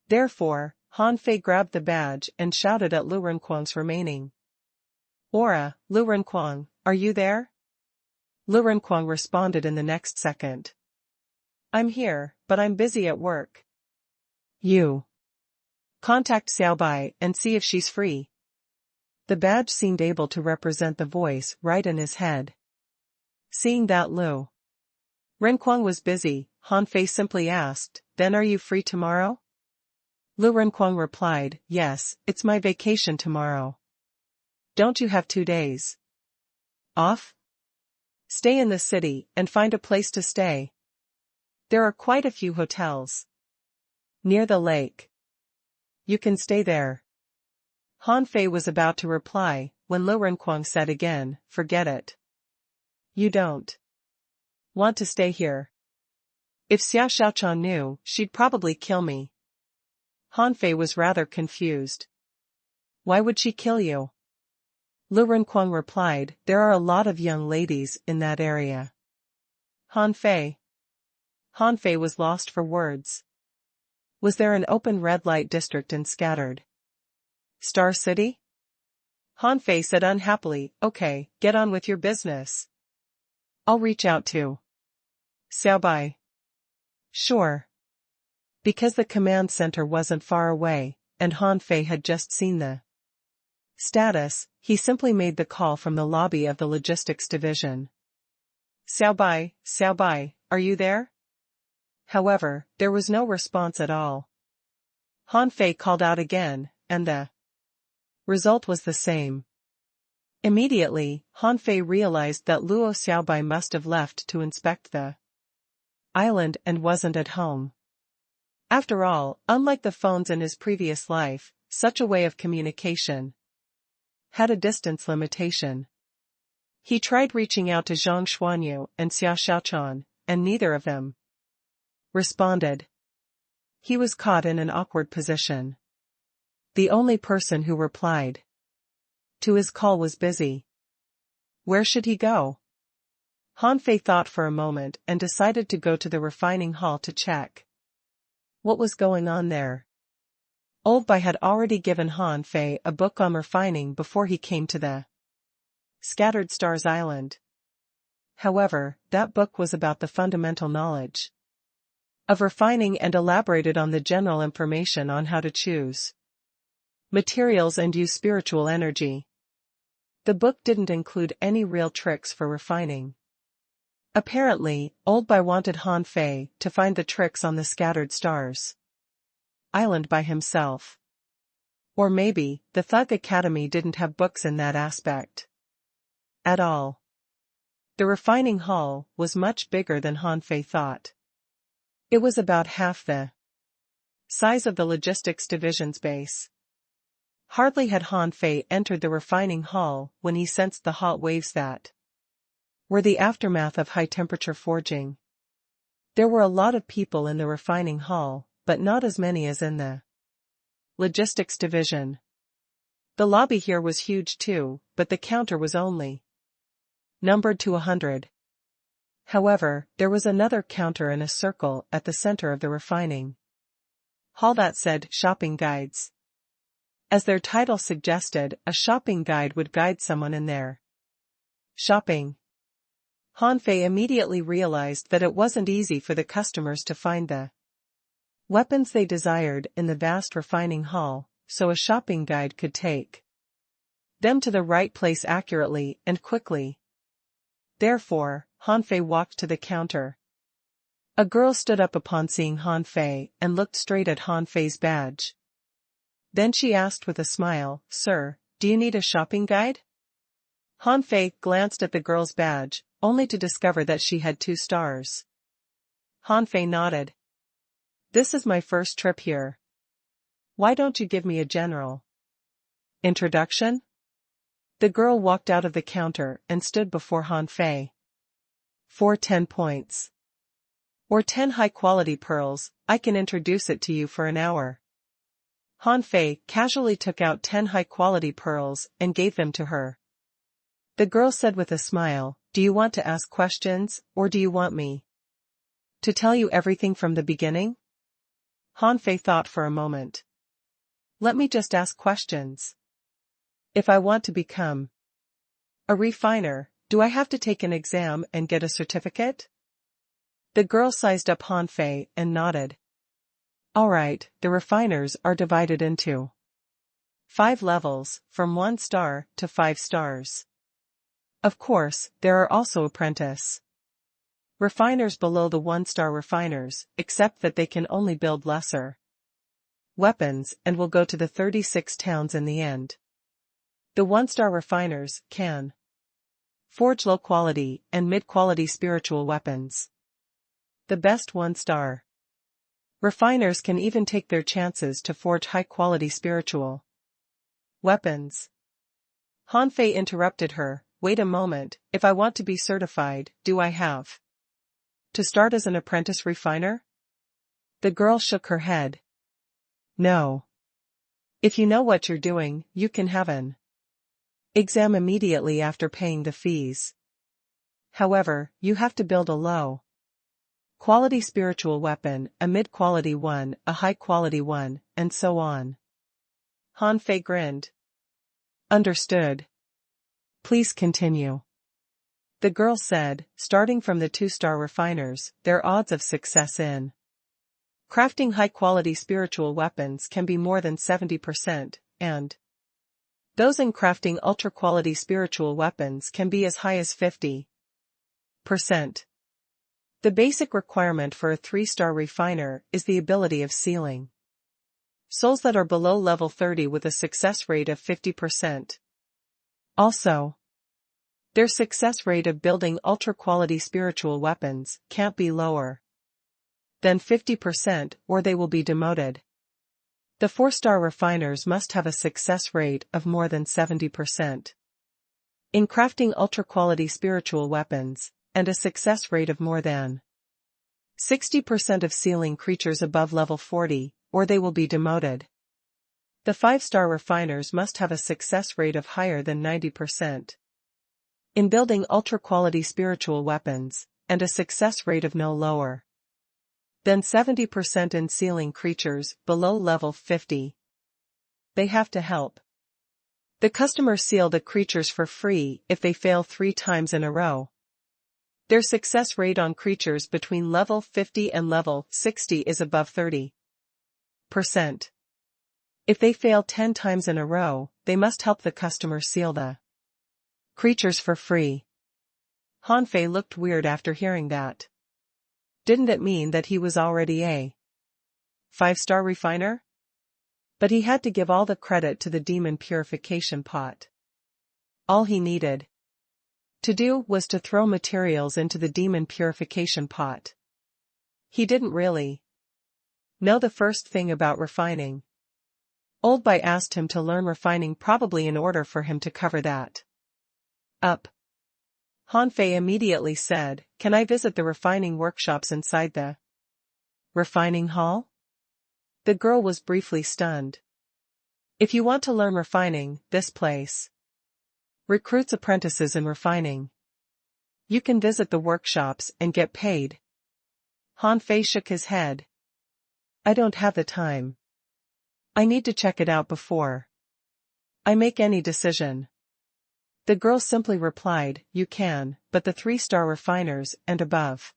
Therefore, Han Fei grabbed the badge and shouted at Lu Renkuang's remaining aura, "Lu Renkuang, are you there?" Lu Renkuang responded in the next second. "I'm here, but I'm busy at work." "You contact Xiaobai and see if she's free." The badge seemed able to represent the voice right in his head. Seeing that Lu Renkuang was busy, Han Fei simply asked, "Then are you free tomorrow?" Lu Renkuang replied, "Yes, it's my vacation tomorrow." "Don't you have 2 days off? Stay in the city and find a place to stay. There are quite a few hotels near the lake. You can stay there." Han Fei was about to reply, when Lu Renkuang said again, "Forget it. You don't want to stay here. If Xia Xiaochan knew, she'd probably kill me." Han Fei was rather confused. "Why would she kill you?" Lu Renkuang replied, "There are a lot of young ladies in that area." Han Fei was lost for words. Was there an open red light district in Scattered Star City? Han Fei said unhappily, "Okay, get on with your business. I'll reach out to Xiaobai." "Sure." Because the command center wasn't far away, and Han Fei had just seen the status, he simply made the call from the lobby of the logistics division. Xiaobai, are you there?" However, there was no response at all. Han Fei called out again, and the result was the same. Immediately, Han Fei realized that Luo Xiaobai must have left to inspect the island and wasn't at home. After all, unlike the phones in his previous life, such a way of communication had a distance limitation. He tried reaching out to Zhang Xuanyu and Xia Xiaochan, and neither of them responded. He was caught in an awkward position. The only person who replied to his call was busy. Where should he go? Han Fei thought for a moment and decided to go to the refining hall to check what was going on there. Old Bai had already given Han Fei a book on refining before he came to the Scattered Stars Island. However, that book was about the fundamental knowledge of refining and elaborated on the general information on how to choose materials and use spiritual energy. The book didn't include any real tricks for refining. Apparently, Old Bai wanted Han Fei to find the tricks on the Scattered Stars Island by himself. Or maybe, the Thug Academy didn't have books in that aspect at all. The refining hall was much bigger than Han Fei thought. It was about half the size of the logistics division's base. Hardly had Han Fei entered the refining hall when he sensed the hot waves that were the aftermath of high-temperature forging. There were a lot of people in the refining hall, but not as many as in the logistics division. The lobby here was huge too, but the counter was only numbered to 100. However, there was another counter in a circle at the center of the refining hall that said shopping guides. As their title suggested, a shopping guide would guide someone in their shopping. Han Fei immediately realized that it wasn't easy for the customers to find the weapons they desired in the vast refining hall, so a shopping guide could take them to the right place accurately and quickly. Therefore, Hanfei walked to the counter. A girl stood up upon seeing Hanfei and looked straight at Hanfei's badge. Then she asked with a smile, "Sir, do you need a shopping guide?" Hanfei glanced at the girl's badge, only to discover that she had 2 stars. Hanfei nodded. "This is my first trip here. Why don't you give me a general introduction?" The girl walked out of the counter and stood before Hanfei. "For 10 points. Or 10 high-quality pearls, I can introduce it to you for an hour." Hanfei casually took out 10 high-quality pearls and gave them to her. The girl said with a smile, "Do you want to ask questions, or do you want me to tell you everything from the beginning?" Hanfei thought for a moment. "Let me just ask questions. If I want to become a refiner, do I have to take an exam and get a certificate?" The girl sized up Hanfei and nodded. "Alright, the refiners are divided into 5 levels, from 1 star to 5 stars. Of course, there are also apprentice refiners below the 1-star refiners, except that they can only build lesser weapons and will go to the 36 towns in the end. The 1-star refiners can forge low-quality and mid-quality spiritual weapons. The best 1-star refiners can even take their chances to forge high-quality spiritual weapons." Hanfei interrupted her, "Wait a moment, if I want to be certified, do I have to start as an apprentice refiner?" The girl shook her head. "No. If you know what you're doing, you can have an exam immediately after paying the fees. However, you have to build a low-quality spiritual weapon, a mid-quality one, a high-quality one, and so on." Hanfei grinned. "Understood. Please continue." The girl said, "Starting from the 2-star refiners, their odds of success in crafting high-quality spiritual weapons can be more than 70%, and those in crafting ultra-quality spiritual weapons can be as high as 50%. The basic requirement for a 3-star refiner is the ability of sealing souls that are below level 30 with a success rate of 50%. Also, their success rate of building ultra-quality spiritual weapons can't be lower than 50% or they will be demoted. The 4-star refiners must have a success rate of more than 70% in crafting ultra-quality spiritual weapons, and a success rate of more than 60% of sealing creatures above level 40, or they will be demoted. The 5-star refiners must have a success rate of higher than 90% in building ultra-quality spiritual weapons, and a success rate of no lower than 70% in sealing creatures below level 50. They have to help the customer seal the creatures for free if they fail 3 times in a row. Their success rate on creatures between level 50 and level 60 is above 30%. If they fail 10 times in a row, they must help the customer seal the creatures for free. Hanfei looked weird after hearing that. Didn't it mean that he was already a 5-star refiner? But he had to give all the credit to the demon purification pot. All he needed to do was to throw materials into the demon purification pot. He didn't really know the first thing about refining. Old Bai asked him to learn refining probably in order for him to cover that up. Hanfei immediately said, "Can I visit the refining workshops inside the refining hall?" The girl was briefly stunned. "If you want to learn refining, this place recruits apprentices in refining. You can visit the workshops and get paid." Hanfei shook his head. "I don't have the time. I need to check it out before I make any decision." The girl simply replied, "You can, but the 3-star refiners and above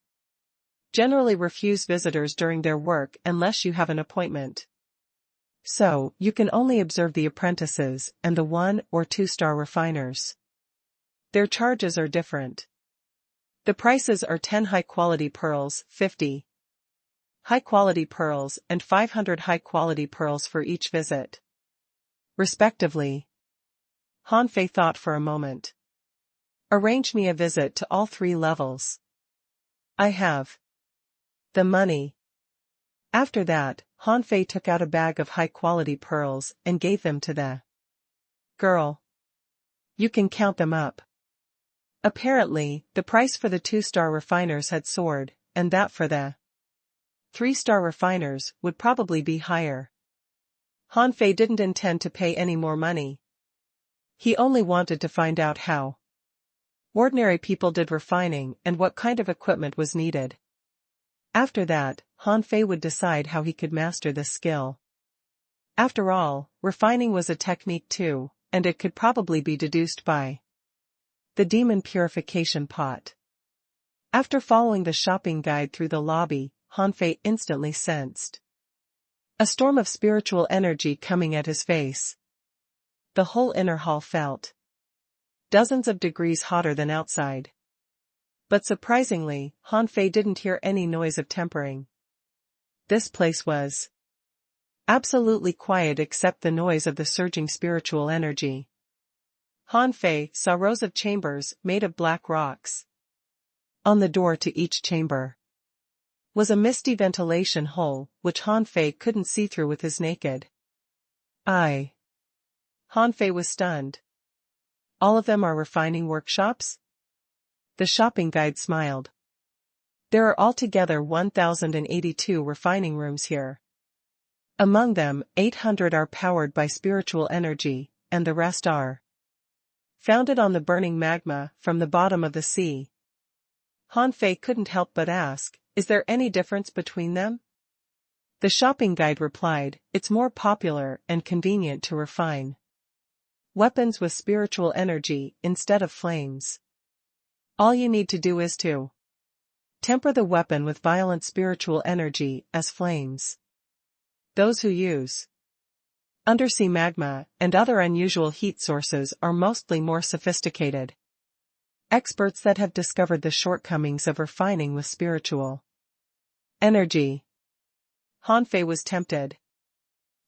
generally refuse visitors during their work unless you have an appointment." So, you can only observe the apprentices and the 1- or 2-star refiners. Their charges are different. The prices are 10 high-quality pearls, 50 high-quality pearls and 500 high-quality pearls for each visit, respectively. Han Fei thought for a moment. Arrange me a visit to all 3 levels. I have the money. After that, Han Fei took out a bag of high-quality pearls and gave them to the girl. You can count them up. Apparently, the price for the 2-star refiners had soared, and that for the 3-star refiners would probably be higher. Han Fei didn't intend to pay any more money. He only wanted to find out how ordinary people did refining and what kind of equipment was needed. After that, Han Fei would decide how he could master this skill. After all, refining was a technique too, and it could probably be deduced by the demon purification pot. After following the shopping guide through the lobby, Han Fei instantly sensed a storm of spiritual energy coming at his face. The whole inner hall felt dozens of degrees hotter than outside. But surprisingly, Han Fei didn't hear any noise of tempering. This place was absolutely quiet except the noise of the surging spiritual energy. Han Fei saw rows of chambers made of black rocks. On the door to each chamber was a misty ventilation hole, which Han Fei couldn't see through with his naked eye. Han Fei was stunned. All of them are refining workshops? The shopping guide smiled. There are altogether 1,082 refining rooms here. Among them, 800 are powered by spiritual energy, and the rest are founded on the burning magma from the bottom of the sea. Han Fei couldn't help but ask, is there any difference between them? The shopping guide replied, it's more popular and convenient to refine weapons with spiritual energy instead of flames. All you need to do is to temper the weapon with violent spiritual energy as flames. Those who use undersea magma and other unusual heat sources are mostly more sophisticated experts that have discovered the shortcomings of refining with spiritual energy. Han Fei was tempted.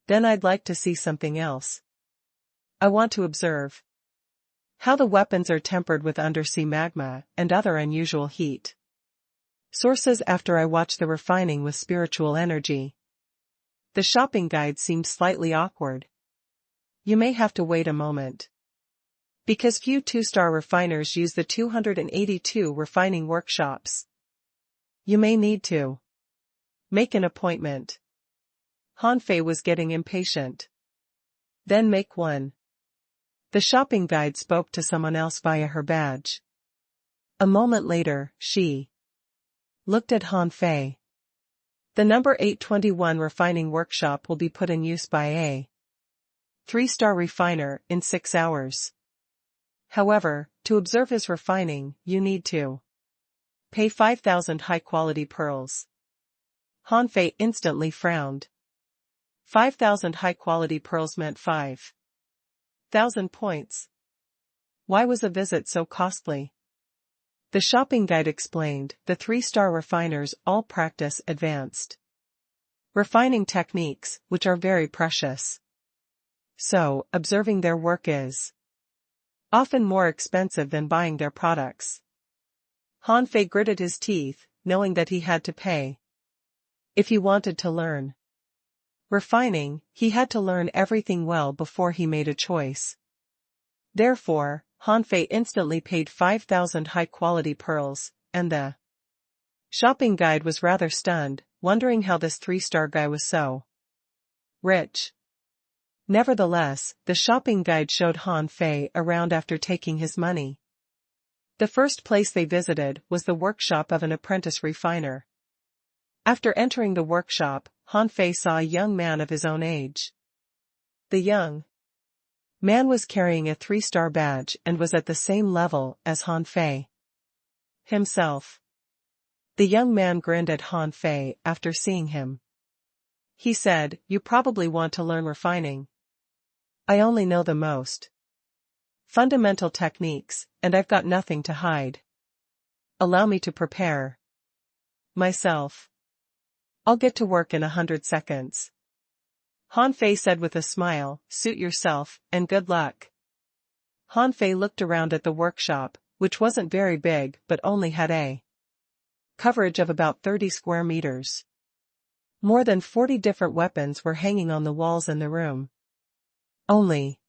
Then I'd like to see something else. I want to observe how the weapons are tempered with undersea magma and other unusual heat sources after I watch the refining with spiritual energy. The shopping guide seemed slightly awkward. You may have to wait a moment. Because few 2-star refiners use the 282 refining workshops. You may need to make an appointment. Han Fei was getting impatient. Then make one. The shopping guide spoke to someone else via her badge. A moment later, she looked at Han Fei. The number 821 refining workshop will be put in use by a 3-star refiner in 6 hours. However, to observe his refining, you need to pay 5,000 high-quality pearls. Han Fei instantly frowned. 5,000 high-quality pearls meant 5,000 points. Why was a visit so costly? The shopping guide explained, the 3-star refiners all practice advanced refining techniques, which are very precious. So, observing their work is often more expensive than buying their products. Han Fei gritted his teeth, knowing that he had to pay. If he wanted to learn refining, he had to learn everything well before he made a choice. Therefore, Han Fei instantly paid 5,000 high-quality pearls, and the shopping guide was rather stunned, wondering how this 3-star guy was so rich. Nevertheless, the shopping guide showed Han Fei around after taking his money. The first place they visited was the workshop of an apprentice refiner. After entering the workshop, Han Fei saw a young man of his own age. The young man was carrying a 3-star badge and was at the same level as Han Fei himself. The young man grinned at Han Fei after seeing him. He said, you probably want to learn refining. I only know the most fundamental techniques, and I've got nothing to hide. Allow me to prepare myself. I'll get to work in 100 seconds. Han Fei said with a smile, suit yourself, and good luck. Han Fei looked around at the workshop, which wasn't very big but only had a coverage of about 30 square meters. More than 40 different weapons were hanging on the walls in the room. Only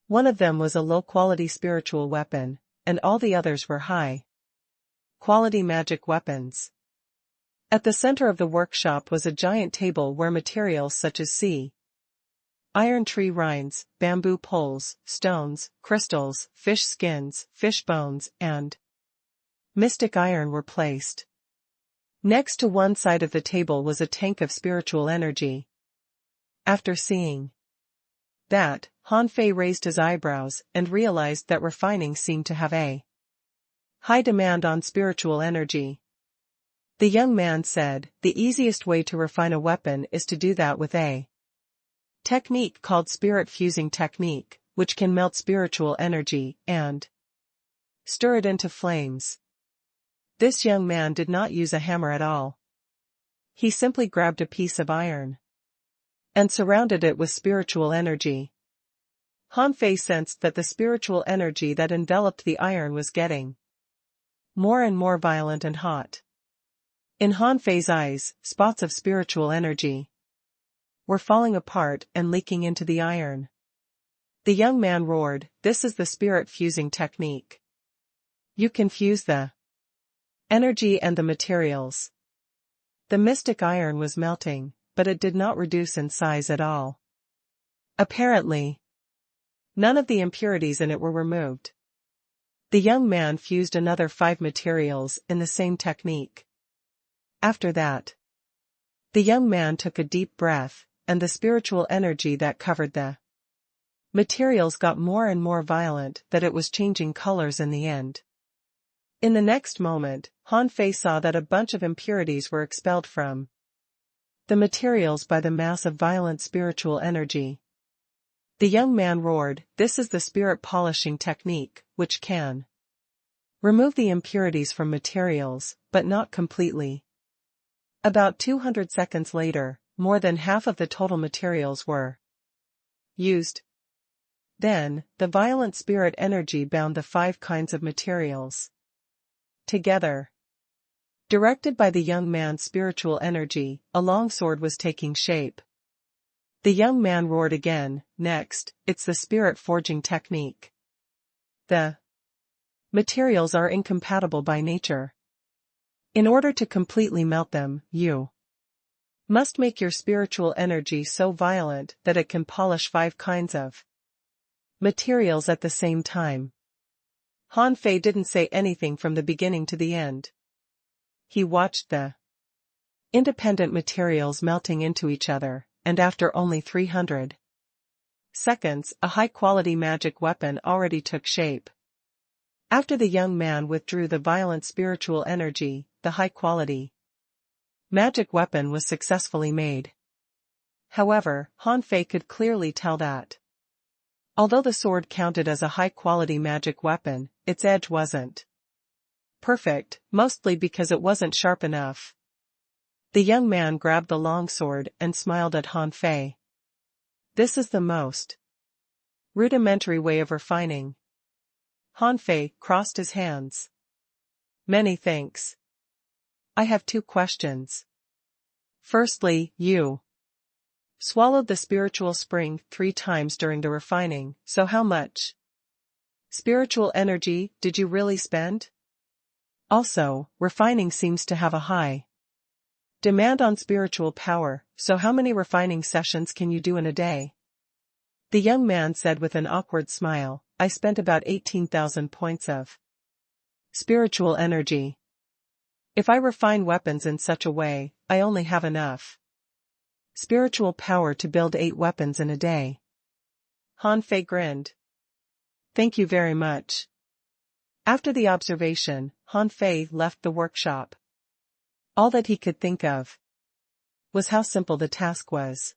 one of them was a low-quality spiritual weapon, and all the others were high-quality magic weapons. At the center of the workshop was a giant table where materials such as iron tree rinds, bamboo poles, stones, crystals, fish skins, fish bones, and mystic iron were placed. Next to one side of the table was a tank of spiritual energy. After seeing that, Han Fei raised his eyebrows and realized that refining seemed to have a high demand on spiritual energy. The young man said, the easiest way to refine a weapon is to do that with a technique called spirit fusing technique, which can melt spiritual energy and stir it into flames. This young man did not use a hammer at all. He simply grabbed a piece of iron and surrounded it with spiritual energy. Han Fei sensed that the spiritual energy that enveloped the iron was getting more and more violent and hot. In Han Fei's eyes, spots of spiritual energy were falling apart and leaking into the iron. The young man roared, this is the spirit fusing technique. You can fuse the energy and the materials. The mystic iron was melting, but it did not reduce in size at all. Apparently, none of the impurities in it were removed. The young man fused another 5 materials in the same technique. After that, the young man took a deep breath, and the spiritual energy that covered the materials got more and more violent that it was changing colors in the end. In the next moment, Han Fei saw that a bunch of impurities were expelled from the materials by the mass of violent spiritual energy. The young man roared, this is the spirit polishing technique, which can remove the impurities from materials, but not completely. About 200 seconds later, more than half of the total materials were used. Then, the violent spirit energy bound the 5 kinds of materials together. Directed by the young man's spiritual energy, a longsword was taking shape. The young man roared again, next, it's the spirit forging technique. The materials are incompatible by nature. In order to completely melt them, you must make your spiritual energy so violent that it can polish 5 kinds of materials at the same time. Han Fei didn't say anything from the beginning to the end. He watched the independent materials melting into each other, and after only 300 seconds, a high-quality magic weapon already took shape. After the young man withdrew the violent spiritual energy, the high-quality magic weapon was successfully made. However, Han Fei could clearly tell that although the sword counted as a high-quality magic weapon, its edge wasn't perfect, mostly because it wasn't sharp enough. The young man grabbed the longsword and smiled at Han Fei. This is the most rudimentary way of refining. Han Fei crossed his hands. Many thanks. I have 2 questions. Firstly, you swallowed the spiritual spring 3 times during the refining, so how much spiritual energy did you really spend? Also, refining seems to have a high demand on spiritual power, so how many refining sessions can you do in a day? The young man said with an awkward smile, I spent about 18,000 points of spiritual energy. If I refine weapons in such a way, I only have enough spiritual power to build 8 weapons in a day. Han Fei grinned. Thank you very much. After the observation, Han Fei left the workshop. All that he could think of was how simple the task was.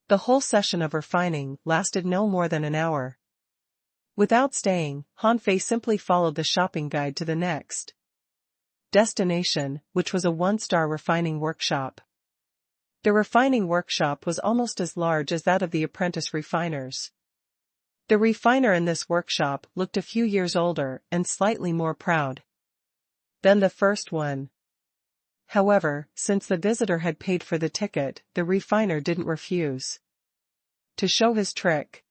The whole session of refining lasted no more than an hour. Without staying, Han Fei simply followed the shopping guide to the next destination, which was a one-star refining workshop. The refining workshop was almost as large as that of the apprentice refiners. The refiner in this workshop looked a few years older and slightly more proud than the first one. However, since the visitor had paid for the ticket, the refiner didn't refuse to show his trick.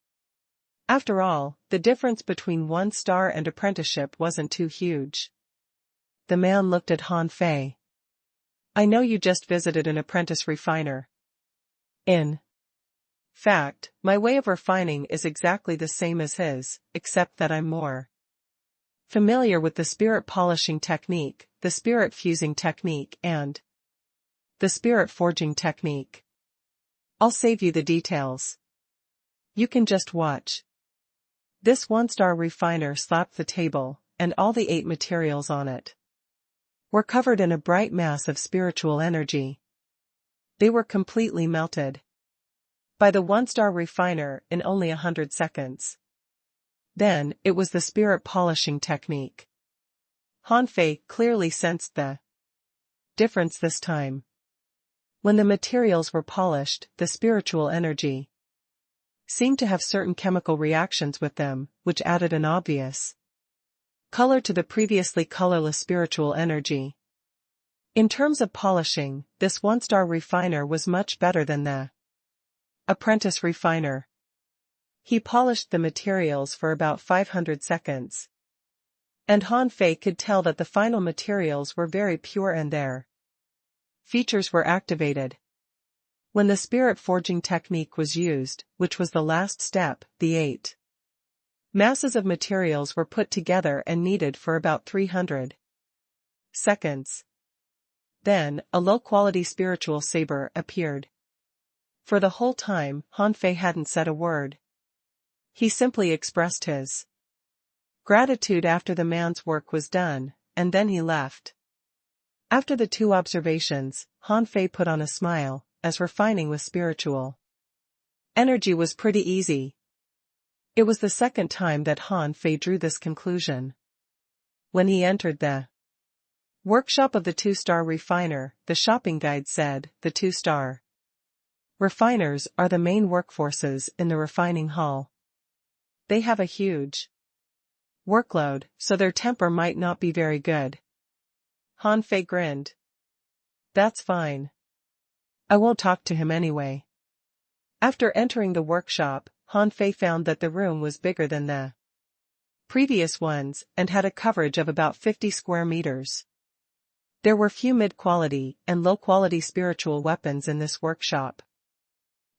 After all, the difference between one-star and apprenticeship wasn't too huge. The man looked at Han Fei. I know you just visited an apprentice refiner. In fact, my way of refining is exactly the same as his, except that I'm more familiar with the spirit polishing technique, the spirit fusing technique and the spirit forging technique. I'll save you the details. You can just watch. This one-star refiner slapped the table, and all the 8 materials on it were covered in a bright mass of spiritual energy. They were completely melted by the one-star refiner in only 100 seconds. Then, it was the spirit polishing technique. Han Fei clearly sensed the difference this time. When the materials were polished, the spiritual energy seemed to have certain chemical reactions with them, which added an obvious color to the previously colorless spiritual energy. In terms of polishing, this one-star refiner was much better than the apprentice refiner. He polished the materials for about 500 seconds. And Han Fei could tell that the final materials were very pure and their features were activated. When the spirit forging technique was used, which was the last step, the 8 masses of materials were put together and kneaded for about 300 seconds. Then, a low-quality spiritual saber appeared. For the whole time, Han Fei hadn't said a word. He simply expressed his gratitude after the man's work was done, and then he left. After the 2 observations, Han Fei put on a smile, as refining with spiritual energy was pretty easy. It was the second time that Han Fei drew this conclusion. When he entered the workshop of the 2-star refiner, the shopping guide said, the 2-star refiners are the main workforces in the refining hall. They have a huge workload, so their temper might not be very good. Han Fei grinned. That's fine. I won't talk to him anyway. After entering the workshop, Han Fei found that the room was bigger than the previous ones and had a coverage of about 50 square meters. There were few mid-quality and low-quality spiritual weapons in this workshop.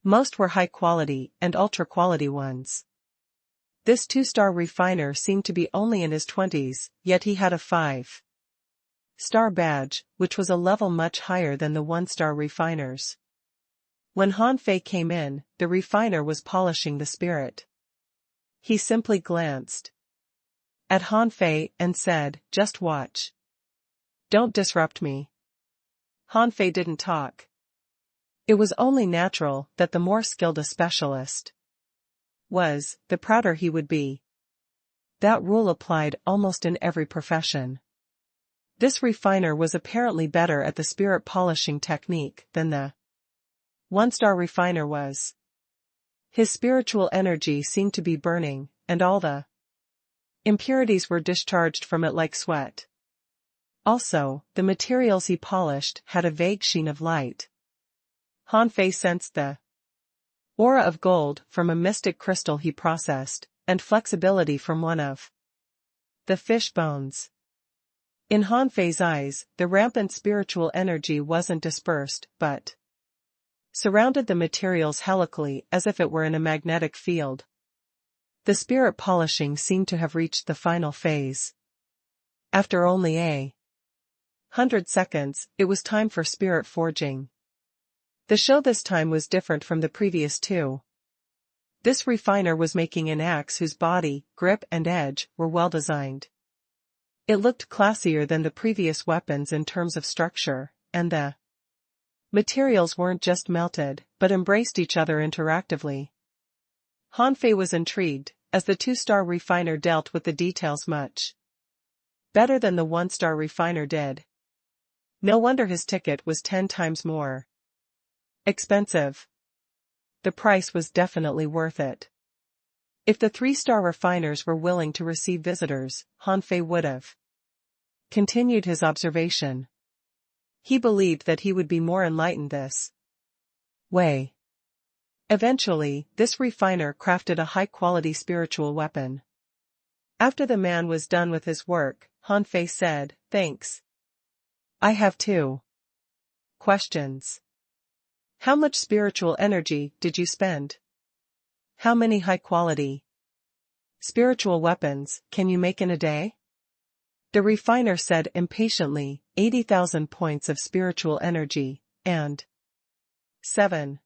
Most were high-quality and ultra-quality ones. This 2-star refiner seemed to be only in his 20s, yet he had a 5-star badge, which was a level much higher than the 1-star refiners. When Han Fei came in, the refiner was polishing the spirit. He simply glanced at Han Fei and said, "Just watch. Don't disrupt me." Han Fei didn't talk. It was only natural that the more skilled a specialist was, the prouder he would be. That rule applied almost in every profession. This refiner was apparently better at the spirit polishing technique than the 1-star refiner was. His spiritual energy seemed to be burning, and all the impurities were discharged from it like sweat. Also, the materials he polished had a vague sheen of light. Han Fei sensed the aura of gold from a mystic crystal he processed, and flexibility from one of the fish bones. In Han Fei's eyes, the rampant spiritual energy wasn't dispersed, but surrounded the materials helically as if it were in a magnetic field. The spirit polishing seemed to have reached the final phase. After only 100 seconds, it was time for spirit forging. The show this time was different from the previous 2. This refiner was making an axe whose body, grip and edge were well designed. It looked classier than the previous weapons in terms of structure, and the Materials weren't just melted, but embraced each other interactively. Hanfei was intrigued, as the two-star refiner dealt with the details much better than the one-star refiner did. No wonder his ticket was 10 times more expensive. The price was definitely worth it. If the three-star refiners were willing to receive visitors, Hanfei would have continued his observation. He believed that he would be more enlightened this way. Eventually, this refiner crafted a high-quality spiritual weapon. After the man was done with his work, Hanfei said, "Thanks. I have 2 questions. How much spiritual energy did you spend? How many high-quality spiritual weapons can you make in a day?" The refiner said impatiently, 80,000 points of spiritual energy, and 7.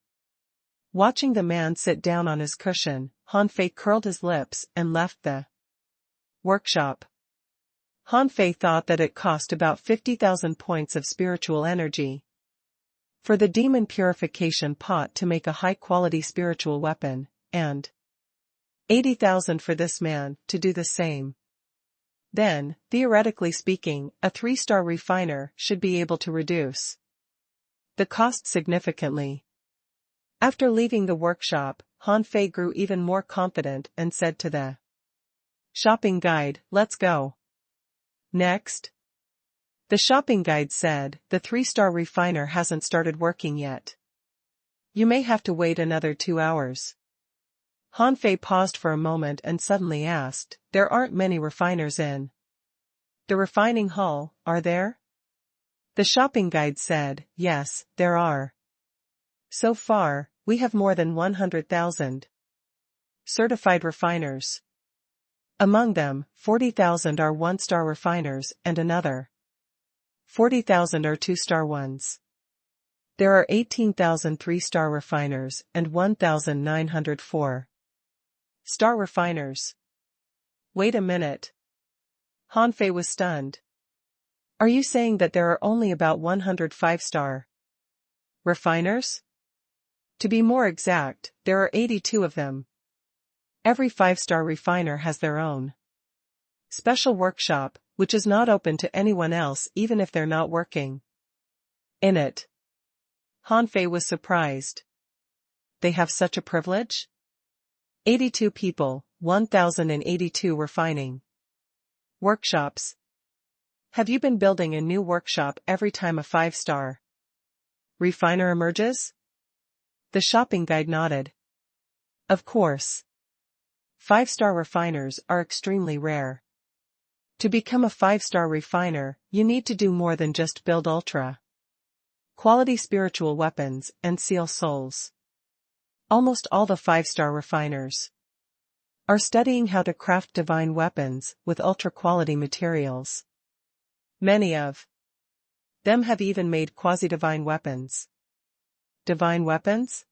Watching the man sit down on his cushion, Hanfei curled his lips and left the workshop. Hanfei thought that it cost about 50,000 points of spiritual energy for the demon purification pot to make a high-quality spiritual weapon, and 80,000 for this man to do the same. Then, theoretically speaking, a 3-star refiner should be able to reduce the cost significantly. After leaving the workshop, Hanfei grew even more confident and said to the shopping guide, "Let's go." Next. The shopping guide said, "The 3-star refiner hasn't started working yet. You may have to wait another 2 hours." Hanfei paused for a moment and suddenly asked, "There aren't many refiners in the refining hall, are there?" The shopping guide said, "Yes, there are. So far, we have more than 100,000 certified refiners. Among them, 40,000 are 1-star refiners and another 40,000 are 2-star ones. There are 18,000 3-star refiners and 1,904 star refiners." Wait a minute. Hanfei was stunned. Are you saying that there are only about 100 5-star refiners? To be more exact, there are 82 of them. Every 5-star refiner has their own special workshop, which is not open to anyone else even if they're not working in it. Hanfei was surprised. They have such a privilege? 82 people, 1,082 refining workshops. Have you been building a new workshop every time a 5-star refiner emerges? The shopping guide nodded. Of course. 5-star refiners are extremely rare. To become a 5-star refiner, you need to do more than just build ultra-quality spiritual weapons and seal souls. Almost all the 5-star refiners are studying how to craft divine weapons with ultra-quality materials. Many of them have even made quasi-divine weapons. Divine weapons?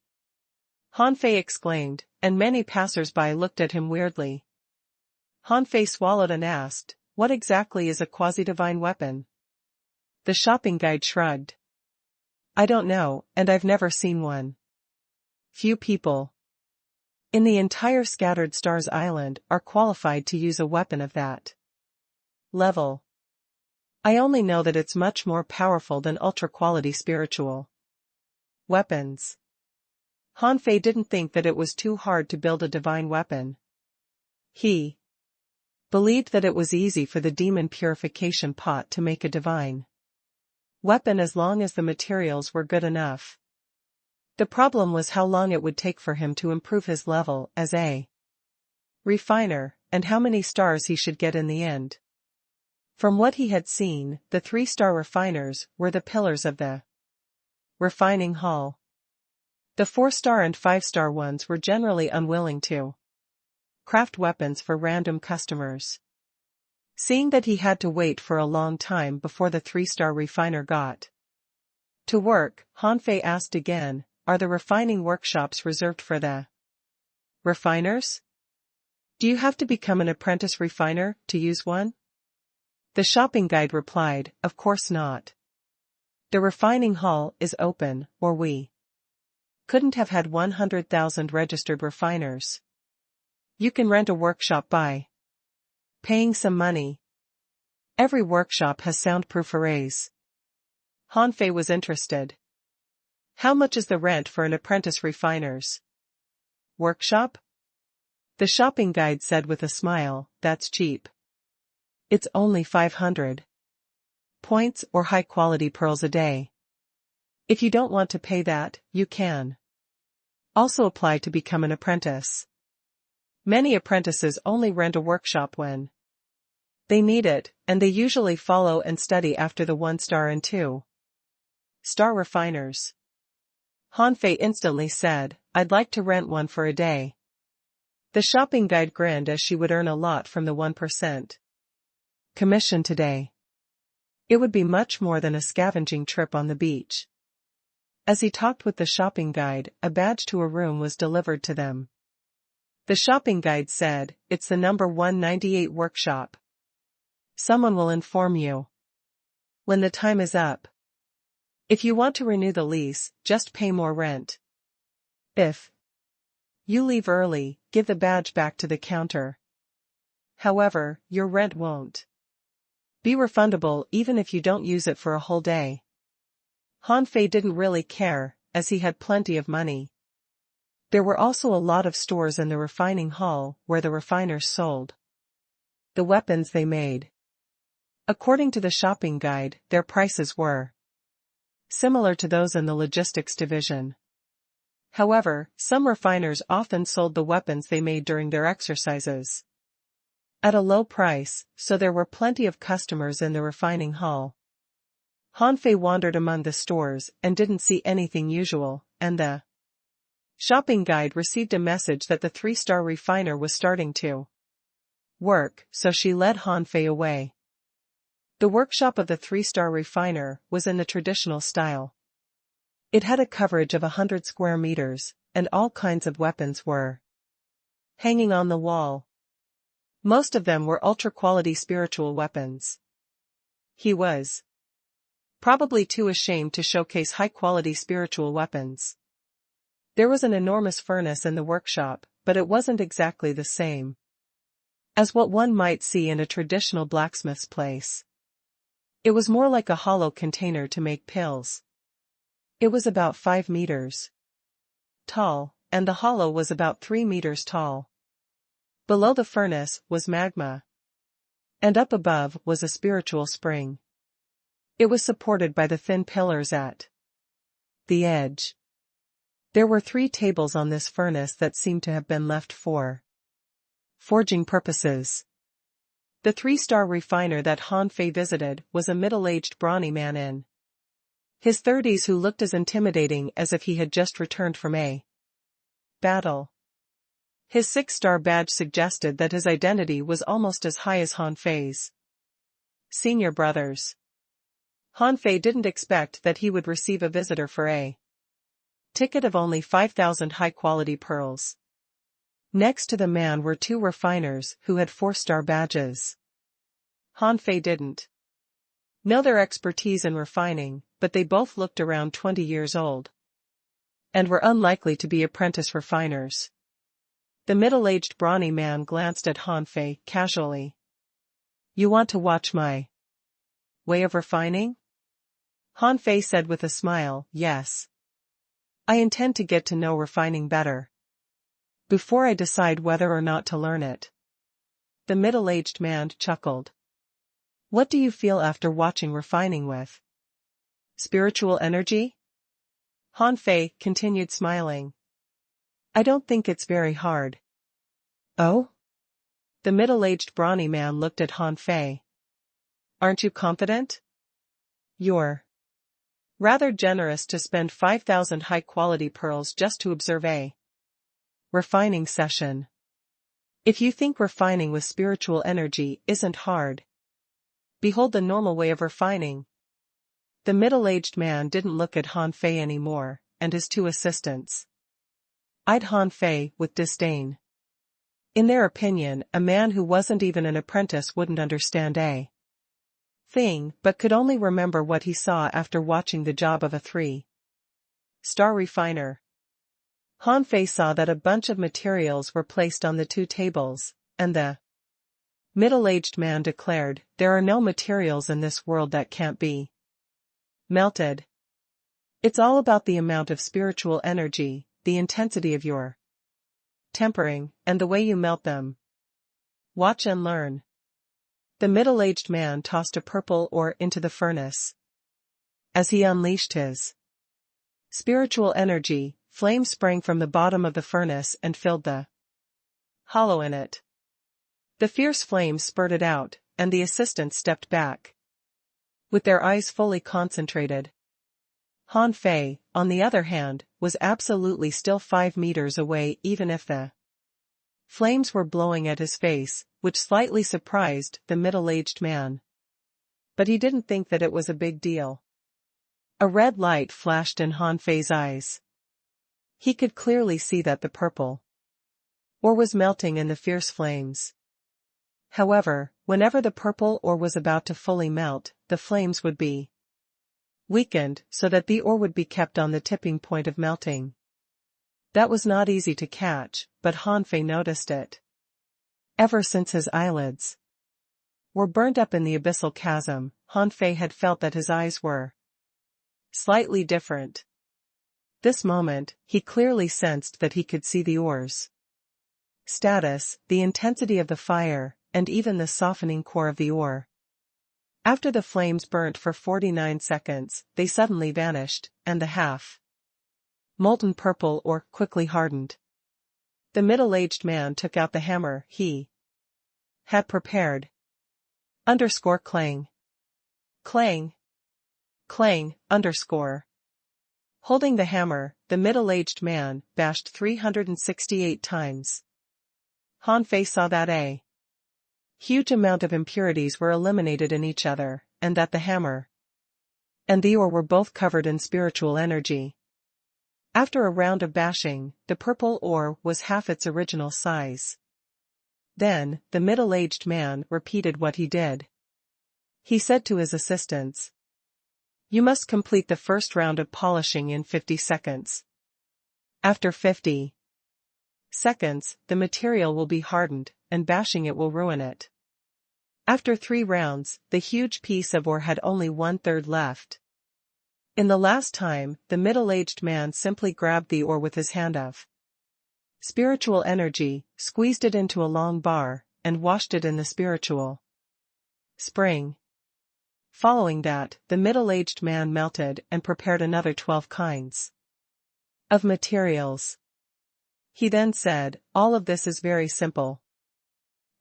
Hanfei exclaimed, and many passers-by looked at him weirdly. Hanfei swallowed and asked, "What exactly is a quasi-divine weapon?" The shopping guide shrugged. "I don't know, and I've never seen one. Few people in the entire Scattered Stars Island are qualified to use a weapon of that level. I only know that it's much more powerful than ultra-quality spiritual weapons." Hanfei didn't think that it was too hard to build a divine weapon. He believed that it was easy for the demon purification pot to make a divine weapon as long as the materials were good enough. The problem was how long it would take for him to improve his level as a refiner, and how many stars he should get in the end. From what he had seen, the 3-star refiners were the pillars of the refining hall. The 4-star and 5-star ones were generally unwilling to craft weapons for random customers. Seeing that he had to wait for a long time before the 3-star refiner got to work, Hanfei asked again, "Are the refining workshops reserved for the refiners? Do you have to become an apprentice refiner to use one?" The shopping guide replied, "Of course not. The refining hall is open, or we couldn't have had 100,000 registered refiners. You can rent a workshop by paying some money. Every workshop has soundproof arrays. Hanfei was interested. How much is the rent for an apprentice refiner's workshop? The shopping guide said with a smile, that's cheap. It's only 500 points or high-quality pearls a day. If you don't want to pay that, you can also apply to become an apprentice. Many apprentices only rent a workshop when they need it, and they usually follow and study after the 1-star and 2-star refiners. Hanfei instantly said, I'd like to rent one for a day. The shopping guide grinned as she would earn a lot from the 1% commission today. It would be much more than a scavenging trip on the beach. As he talked with the shopping guide, a badge to a room was delivered to them. The shopping guide said, it's the number 198 workshop. Someone will inform you when the time is up. If you want to renew the lease, just pay more rent. If you leave early, give the badge back to the counter. However, your rent won't be refundable even if you don't use it for a whole day. Hanfei didn't really care, as he had plenty of money. There were also a lot of stores in the refining hall where the refiners sold the weapons they made. According to the shopping guide, their prices were similar to those in the logistics division. However, some refiners often sold the weapons they made during their exercises at a low price, so there were plenty of customers in the refining hall. Hanfei wandered among the stores and didn't see anything usual, and the shopping guide received a message that the 3-star refiner was starting to work, so she led Hanfei away. The workshop of the 3-star refiner was in the traditional style. It had a coverage of 100 square meters, and all kinds of weapons were hanging on the wall. Most of them were ultra-quality spiritual weapons. He was probably too ashamed to showcase high-quality spiritual weapons. There was an enormous furnace in the workshop, but it wasn't exactly the same as what one might see in a traditional blacksmith's place. It was more like a hollow container to make pills. It was about 5 meters tall, and the hollow was about 3 meters tall. Below the furnace was magma, and up above was a spiritual spring. It was supported by the thin pillars at the edge. There were 3 tables on this furnace that seemed to have been left for forging purposes. The 3-star refiner that Hanfei visited was a middle-aged brawny man in his 30s who looked as intimidating as if he had just returned from a battle. His 6-star badge suggested that his identity was almost as high as Hanfei's senior brother's. Hanfei didn't expect that he would receive a visitor for a ticket of only 5,000 high-quality pearls. Next to the man were 2 refiners who had 4-star badges. Hanfei didn't know their expertise in refining, but they both looked around 20 years old and were unlikely to be apprentice refiners. The middle-aged brawny man glanced at Hanfei casually. You want to watch my way of refining? Hanfei said with a smile, yes. I intend to get to know refining better before I decide whether or not to learn it. The middle-aged man chuckled. What do you feel after watching refining with spiritual energy? Hanfei continued smiling. I don't think it's very hard. Oh? The middle-aged brawny man looked at Hanfei. Aren't you confident? You're rather generous to spend 5,000 high-quality pearls just to observe a refining session. If you think refining with spiritual energy isn't hard, behold the normal way of refining. The middle-aged man didn't look at Hanfei anymore, and his 2 assistants eyed Hanfei with disdain. In their opinion, a man who wasn't even an apprentice wouldn't understand a thing but could only remember what he saw after watching the job of a 3-star refiner. Han Fei saw that a bunch of materials were placed on the two tables, and the middle-aged man declared, "There are no materials in this world that can't be melted. It's all about the amount of spiritual energy, the intensity of your tempering, and the way you melt them. Watch and learn." The middle-aged man tossed a purple ore into the furnace. As he unleashed his spiritual energy, flames sprang from the bottom of the furnace and filled the hollow in it. The fierce flames spurted out, and the assistants stepped back, with their eyes fully concentrated. Han Fei, on the other hand, was absolutely still 5 meters away even if the flames were blowing at his face, which slightly surprised the middle-aged man. But he didn't think that it was a big deal. A red light flashed in Han Fei's eyes. He could clearly see that the purple ore was melting in the fierce flames. However, whenever the purple ore was about to fully melt, the flames would be weakened so that the ore would be kept on the tipping point of melting. That was not easy to catch, but Han Fei noticed it. Ever since his eyelids were burned up in the abyssal chasm, Han Fei had felt that his eyes were slightly different. This moment, he clearly sensed that he could see the ore's status, the intensity of the fire, and even the softening core of the ore. After the flames burnt for 49 seconds, they suddenly vanished, and the half-molten purple ore quickly hardened. The middle-aged man took out the hammer he had prepared. Clang. Clang. Clang. Holding the hammer, the middle-aged man bashed 368 times. Han Fei saw that a huge amount of impurities were eliminated in each other, and that the hammer and the ore were both covered in spiritual energy. After a round of bashing, the purple ore was half its original size. Then, the middle-aged man repeated what he did. He said to his assistants, "You must complete the first round of polishing in 50 seconds. After 50 seconds, the material will be hardened, and bashing it will ruin it." After 3 rounds, the huge piece of ore had only 1/3 left. In the last time, the middle-aged man simply grabbed the ore with his hand of spiritual energy, squeezed it into a long bar, and washed it in the spiritual spring. Following that, the middle-aged man melted and prepared another 12 kinds of materials. He then said, "All of this is very simple.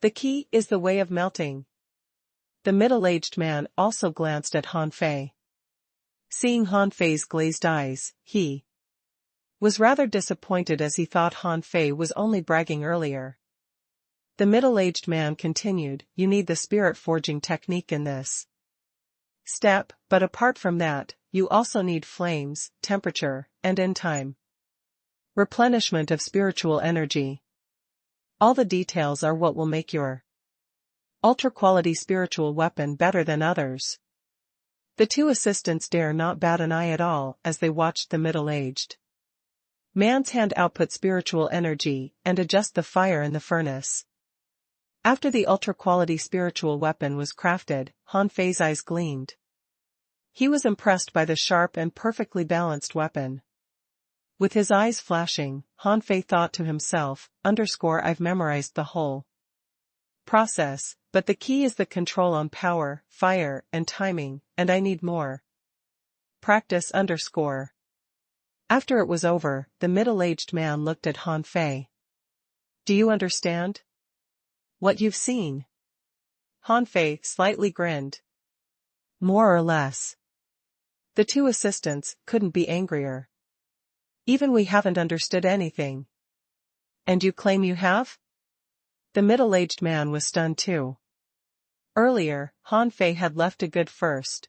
The key is the way of melting." The middle-aged man also glanced at Han Fei. Seeing Han Fei's glazed eyes, he was rather disappointed as he thought Han Fei was only bragging earlier. The middle-aged man continued, "You need the spirit forging technique in this step, but apart from that, you also need flames, temperature, and in time replenishment of spiritual energy. All the details are what will make your ultra-quality spiritual weapon better than others." The two assistants dare not bat an eye at all as they watched the middle-aged man's hand output spiritual energy and adjust the fire in the furnace. After the ultra-quality spiritual weapon was crafted, Han Fei's eyes gleamed. He was impressed by the sharp and perfectly balanced weapon. With his eyes flashing, Han Fei thought to himself, "I've memorized the whole process, but the key is the control on power, fire, and timing, and I need more practice." After it was over, the middle-aged man looked at Han Fei. "Do you understand what you've seen?" Han Fei slightly grinned. "More or less." The two assistants couldn't be angrier. "Even we haven't understood anything." "And you claim you have?" The middle-aged man was stunned too. Earlier, Han Fei had left a good first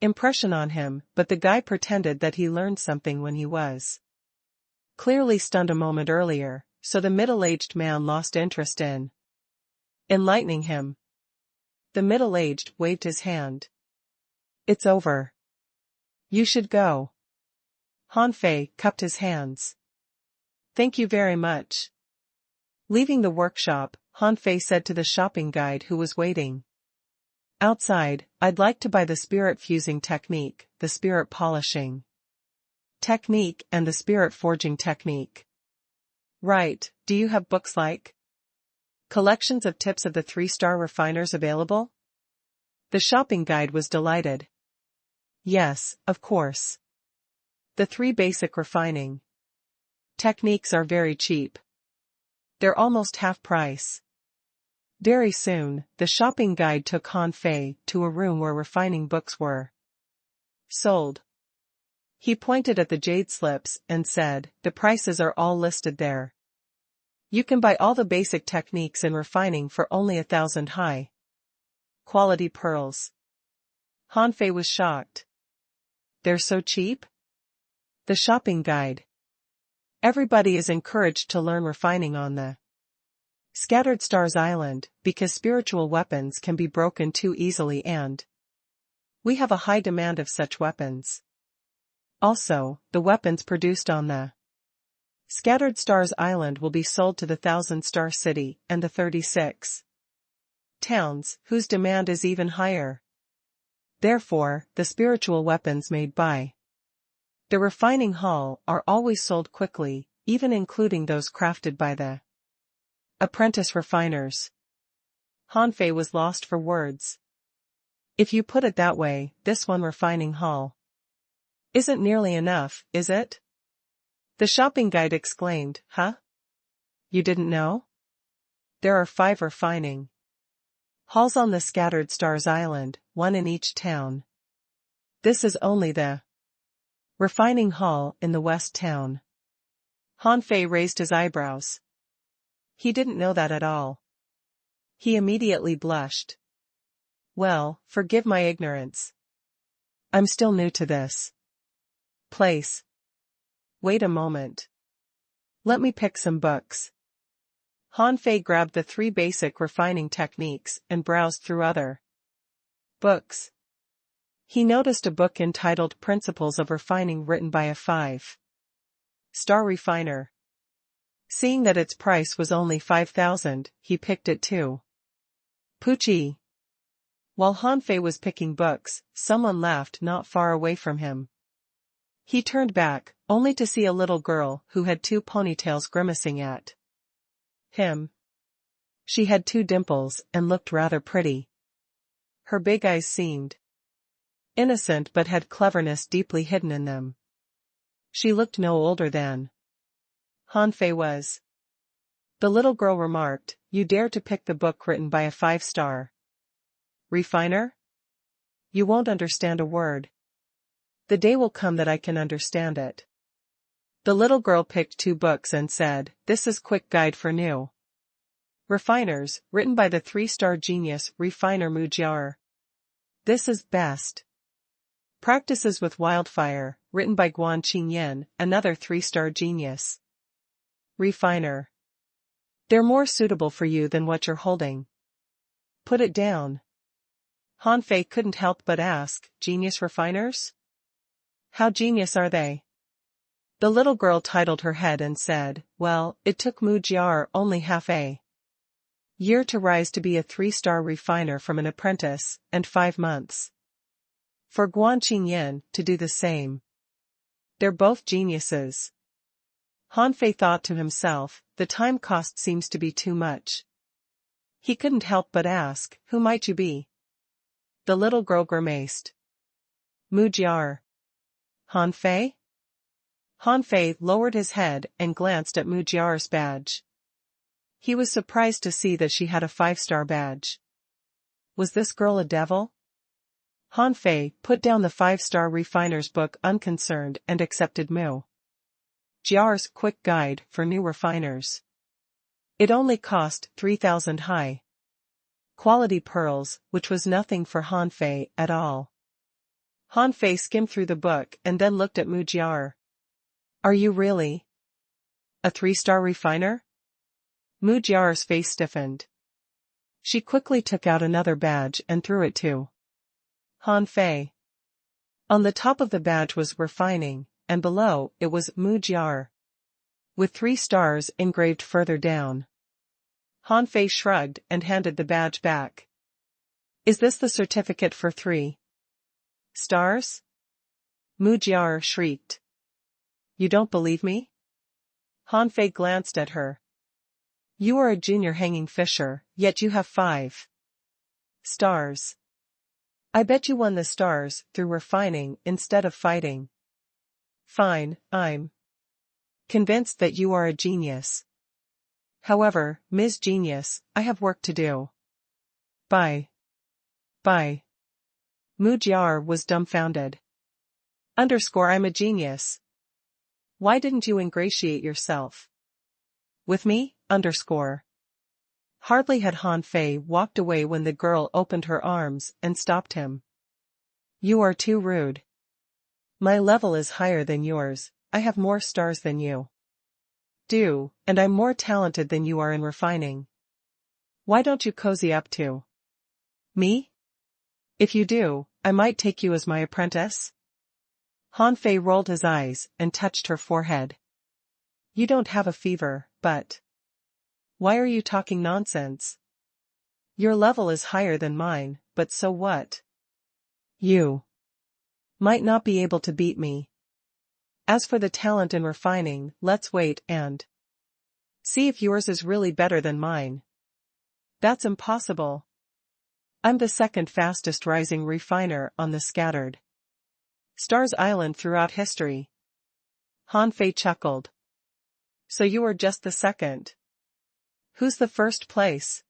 impression on him, but the guy pretended that he learned something when he was clearly stunned a moment earlier, so the middle-aged man lost interest in enlightening him. The middle-aged waved his hand. It's over. You should go. Han Fei cupped his hands. Thank you very much. Leaving the workshop, Han Fei said to the shopping guide who was waiting. Outside, I'd like to buy the spirit fusing technique, the spirit polishing technique and the spirit forging technique. Right, do you have books like collections of tips of the 3-star refiners available? The shopping guide was delighted. Yes, of course. The 3 basic refining techniques are very cheap. They're almost half price. Very soon, the shopping guide took Han Fei to a room where refining books were sold. He pointed at the jade slips and said, the prices are all listed there. You can buy all the basic techniques in refining for only 1,000 high quality pearls. Han Fei was shocked. They're so cheap? The shopping guide. Everybody is encouraged to learn refining on the Scattered Stars Island, because spiritual weapons can be broken too easily and we have a high demand of such weapons. Also, the weapons produced on the Scattered Stars Island will be sold to the 1,000-star city and the 36 towns, whose demand is even higher. Therefore, the spiritual weapons made by the refining hall are always sold quickly, even including those crafted by the apprentice refiners. Han Fei was lost for words. If you put it that way, this one refining hall isn't nearly enough, is it? The shopping guide exclaimed, huh? You didn't know? There are 5 refining halls on the Scattered Stars Island, 1 in each town. This is only the refining hall in the West Town. Han Fei raised his eyebrows. He didn't know that at all. He immediately blushed. Well, forgive my ignorance. I'm still new to this place. Wait a moment. Let me pick some books. Han Fei grabbed the 3 basic refining techniques and browsed through other books. He noticed a book entitled Principles of Refining written by a 5-star refiner. Seeing that its price was only 5,000, he picked it too. Poochie. While Han Fei was picking books, someone laughed not far away from him. He turned back, only to see a little girl who had 2 ponytails grimacing at him. She had 2 dimples and looked rather pretty. Her big eyes seemed innocent but had cleverness deeply hidden in them. She looked no older than Han Fei was. The little girl remarked, "You dare to pick the book written by a 5-star refiner? You won't understand a word. The day will come that I can understand it." The little girl picked 2 books and said, "This is Quick Guide for New Refiners, written by the 3-star genius refiner Mu Jiar. This is best. Practices with Wildfire, written by Guan Qingyan, another 3-star genius refiner. They're more suitable for you than what you're holding. Put it down." Han Fei couldn't help but ask, "Genius refiners? How genius are they?" The little girl titled her head and said, "Well, it took Mu Jiar only half a year to rise to be a 3-star refiner from an apprentice, and 5 months for Guan Qingyan to do the same. They're both geniuses." Han Fei thought to himself, the time cost seems to be too much. He couldn't help but ask, "Who might you be?" The little girl grimaced. "Mu Jiar." Han Fei? Han Fei lowered his head and glanced at Mu Jiar's badge. He was surprised to see that she had a 5-star badge. Was this girl a devil? Han Fei put down the 5-star refiner's book unconcerned and accepted Mu Jiar's Quick Guide for New Refiners. It only cost 3,000 high quality pearls, which was nothing for Han Fei at all. Han Fei skimmed through the book and then looked at Mu Jiar. "Are you really a 3-star refiner?" Mu Jiar's face stiffened. She quickly took out another badge and threw it to Han Fei. On the top of the badge was refining, and below it was imbued, with 3 stars engraved further down. Han Fei shrugged and handed the badge back. Is this the certificate for 3 stars? Imbued shrieked. You don't believe me? Han Fei glanced at her. You are a junior hanging fisher, yet you have 5 stars. I bet you won the stars through refining instead of fighting. Fine, I'm convinced that you are a genius. However, Ms. Genius, I have work to do. Bye. Imbued was dumbfounded. I'm a genius. Why didn't you ingratiate yourself with me? Hardly had Han Fei walked away when the girl opened her arms and stopped him. You are too rude. My level is higher than yours, I have more stars than you do, and I'm more talented than you are in refining. Why don't you cozy up to me? If you do, I might take you as my apprentice. Han Fei rolled his eyes and touched her forehead. You don't have a fever, but why are you talking nonsense? Your level is higher than mine, but so what? You might not be able to beat me. As for the talent in refining, let's wait and see if yours is really better than mine. That's impossible. I'm the second fastest rising refiner on the scattered Stars Island throughout history. Han Fei chuckled. So you are just the second. Who's the first place?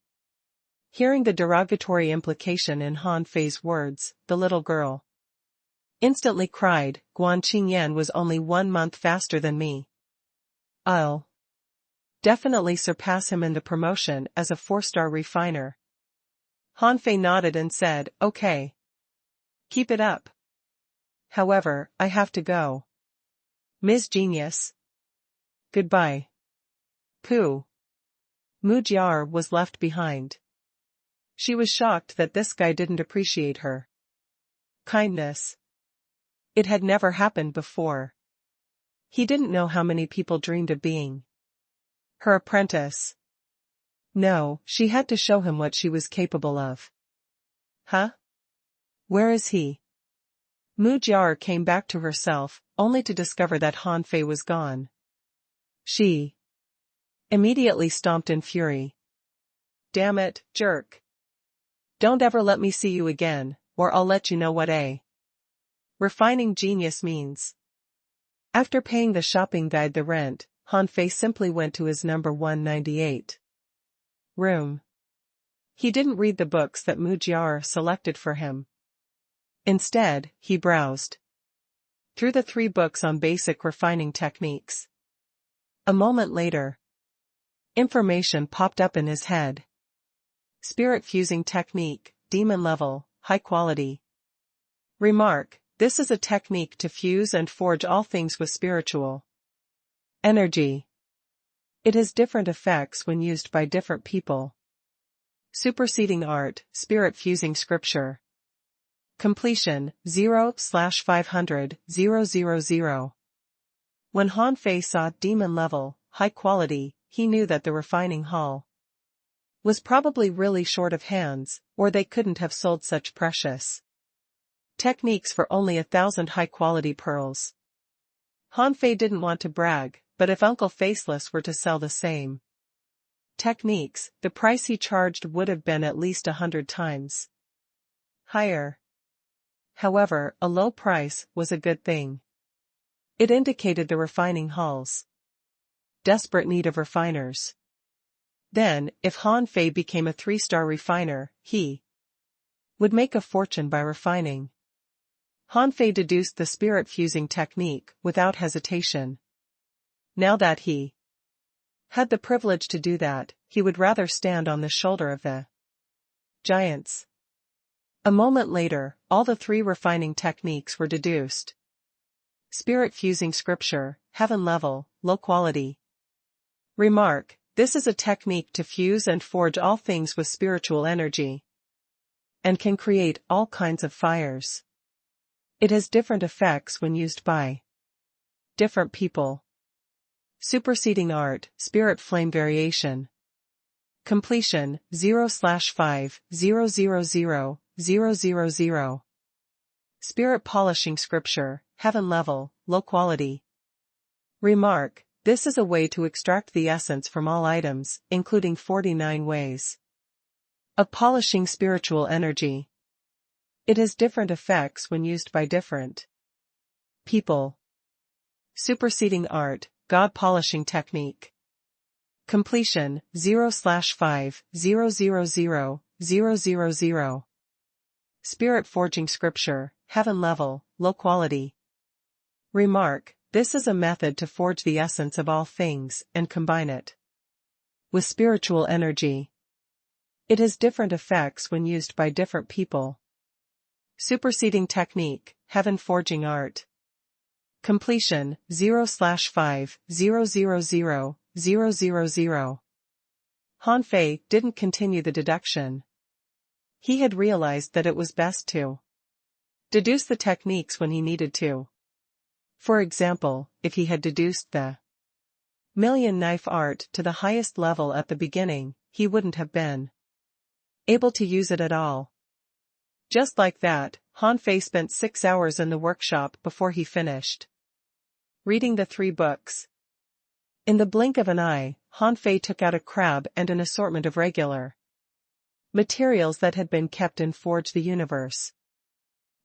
Hearing the derogatory implication in Han Fei's words, the little girl instantly cried, Guan Qingyan was only 1 month faster than me. I'll definitely surpass him in the promotion as a 4-star refiner. Han Fei nodded and said, okay. Keep it up. However, I have to go. Ms. Genius. Goodbye. Pooh. Imbued was left behind. She was shocked that this guy didn't appreciate her kindness. It had never happened before. He didn't know how many people dreamed of being her apprentice. No, she had to show him what she was capable of. Huh? Where is he? Imbued came back to herself, only to discover that Han Fei was gone. She immediately stomped in fury. Damn it, jerk. Don't ever let me see you again, or I'll let you know what a refining genius means. After paying the shopping guide the rent, Han Fei simply went to his number 198 room. He didn't read the books that Imbued selected for him. Instead, he browsed through the 3 books on basic refining techniques. A moment later, information popped up in his head. Spirit fusing technique, demon level, high quality. Remark, this is a technique to fuse and forge all things with spiritual energy. It has different effects when used by different people. Superseding art, spirit fusing scripture. Completion, 0/500,000. When Han Fei saw demon level, high quality, he knew that the refining hall was probably really short of hands, or they couldn't have sold such precious techniques for only 1,000 high-quality pearls. Han Fei didn't want to brag, but if Uncle Faceless were to sell the same techniques, the price he charged would have been at least 100 times higher. However, a low price was a good thing. It indicated the refining hall's desperate need of refiners. Then, if Han Fei became a 3-star refiner, he would make a fortune by refining. Han Fei deduced the spirit-fusing technique without hesitation. Now that he had the privilege to do that, he would rather stand on the shoulder of the giants. A moment later, all the 3 refining techniques were deduced. Spirit-fusing scripture, heaven level, low quality. Remark, this is a technique to fuse and forge all things with spiritual energy, and can create all kinds of fires. It has different effects when used by different people. Superseding art, spirit flame variation. Completion, 0/5/000,000. Spirit polishing scripture, heaven level, low quality. Remark, this is a way to extract the essence from all items, including 49 ways of polishing spiritual energy. It has different effects when used by different people. Superseding art, God polishing technique. Completion, 0/5/000,000. Spirit forging scripture, heaven level, low quality. Remark, this is a method to forge the essence of all things and combine it with spiritual energy. It has different effects when used by different people. Superseding technique, heaven forging art. Completion, 0/5/000,000. Han Fei didn't continue the deduction. He had realized that it was best to deduce the techniques when he needed to. For example, if he had deduced the million knife art to the highest level at the beginning, he wouldn't have been able to use it at all. Just like that, Han Fei spent 6 hours in the workshop before he finished reading the 3 books. In the blink of an eye, Han Fei took out a crab and an assortment of regular materials that had been kept in Forge the Universe.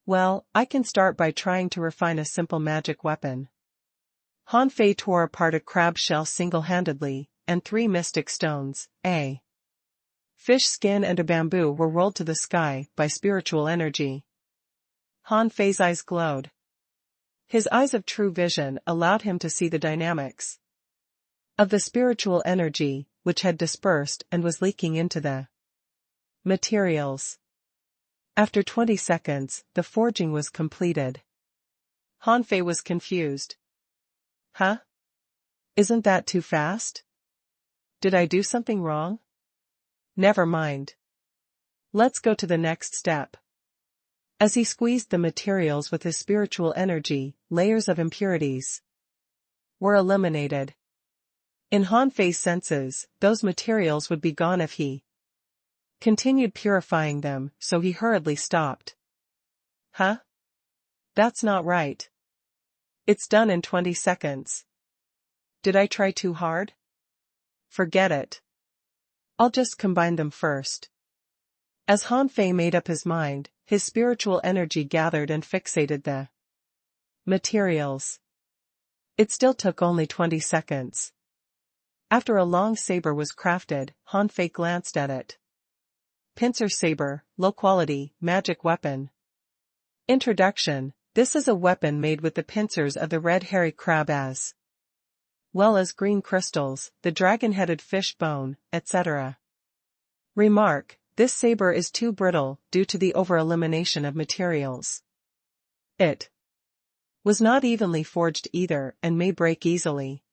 Well, I can start by trying to refine a simple magic weapon. Han Fei tore apart a crab shell single-handedly, and 3 mystic stones, a fish skin and a bamboo were rolled to the sky by spiritual energy. Han Fei's eyes glowed. His eyes of true vision allowed him to see the dynamics of the spiritual energy, which had dispersed and was leaking into the materials. After 20 seconds, the forging was completed. Han Fei was confused. Huh? Isn't that too fast? Did I do something wrong? Never mind. Let's go to the next step. As he squeezed the materials with his spiritual energy, layers of impurities were eliminated. In Han Fei's senses, those materials would be gone if he continued purifying them, so he hurriedly stopped. Huh? That's not right. It's done in 20 seconds. Did I try too hard? Forget it. I'll just combine them first. As Han Fei made up his mind, his spiritual energy gathered and fixated the materials. It still took only 20 seconds. After a long saber was crafted, Han Fei glanced at it. Pincer saber, low quality, magic weapon. Introduction, this is a weapon made with the pincers of the red hairy crab as well as green crystals, the dragon-headed fish bone, etc. Remark, this saber is too brittle due to the over-elimination of materials. It was not evenly forged either and may break easily.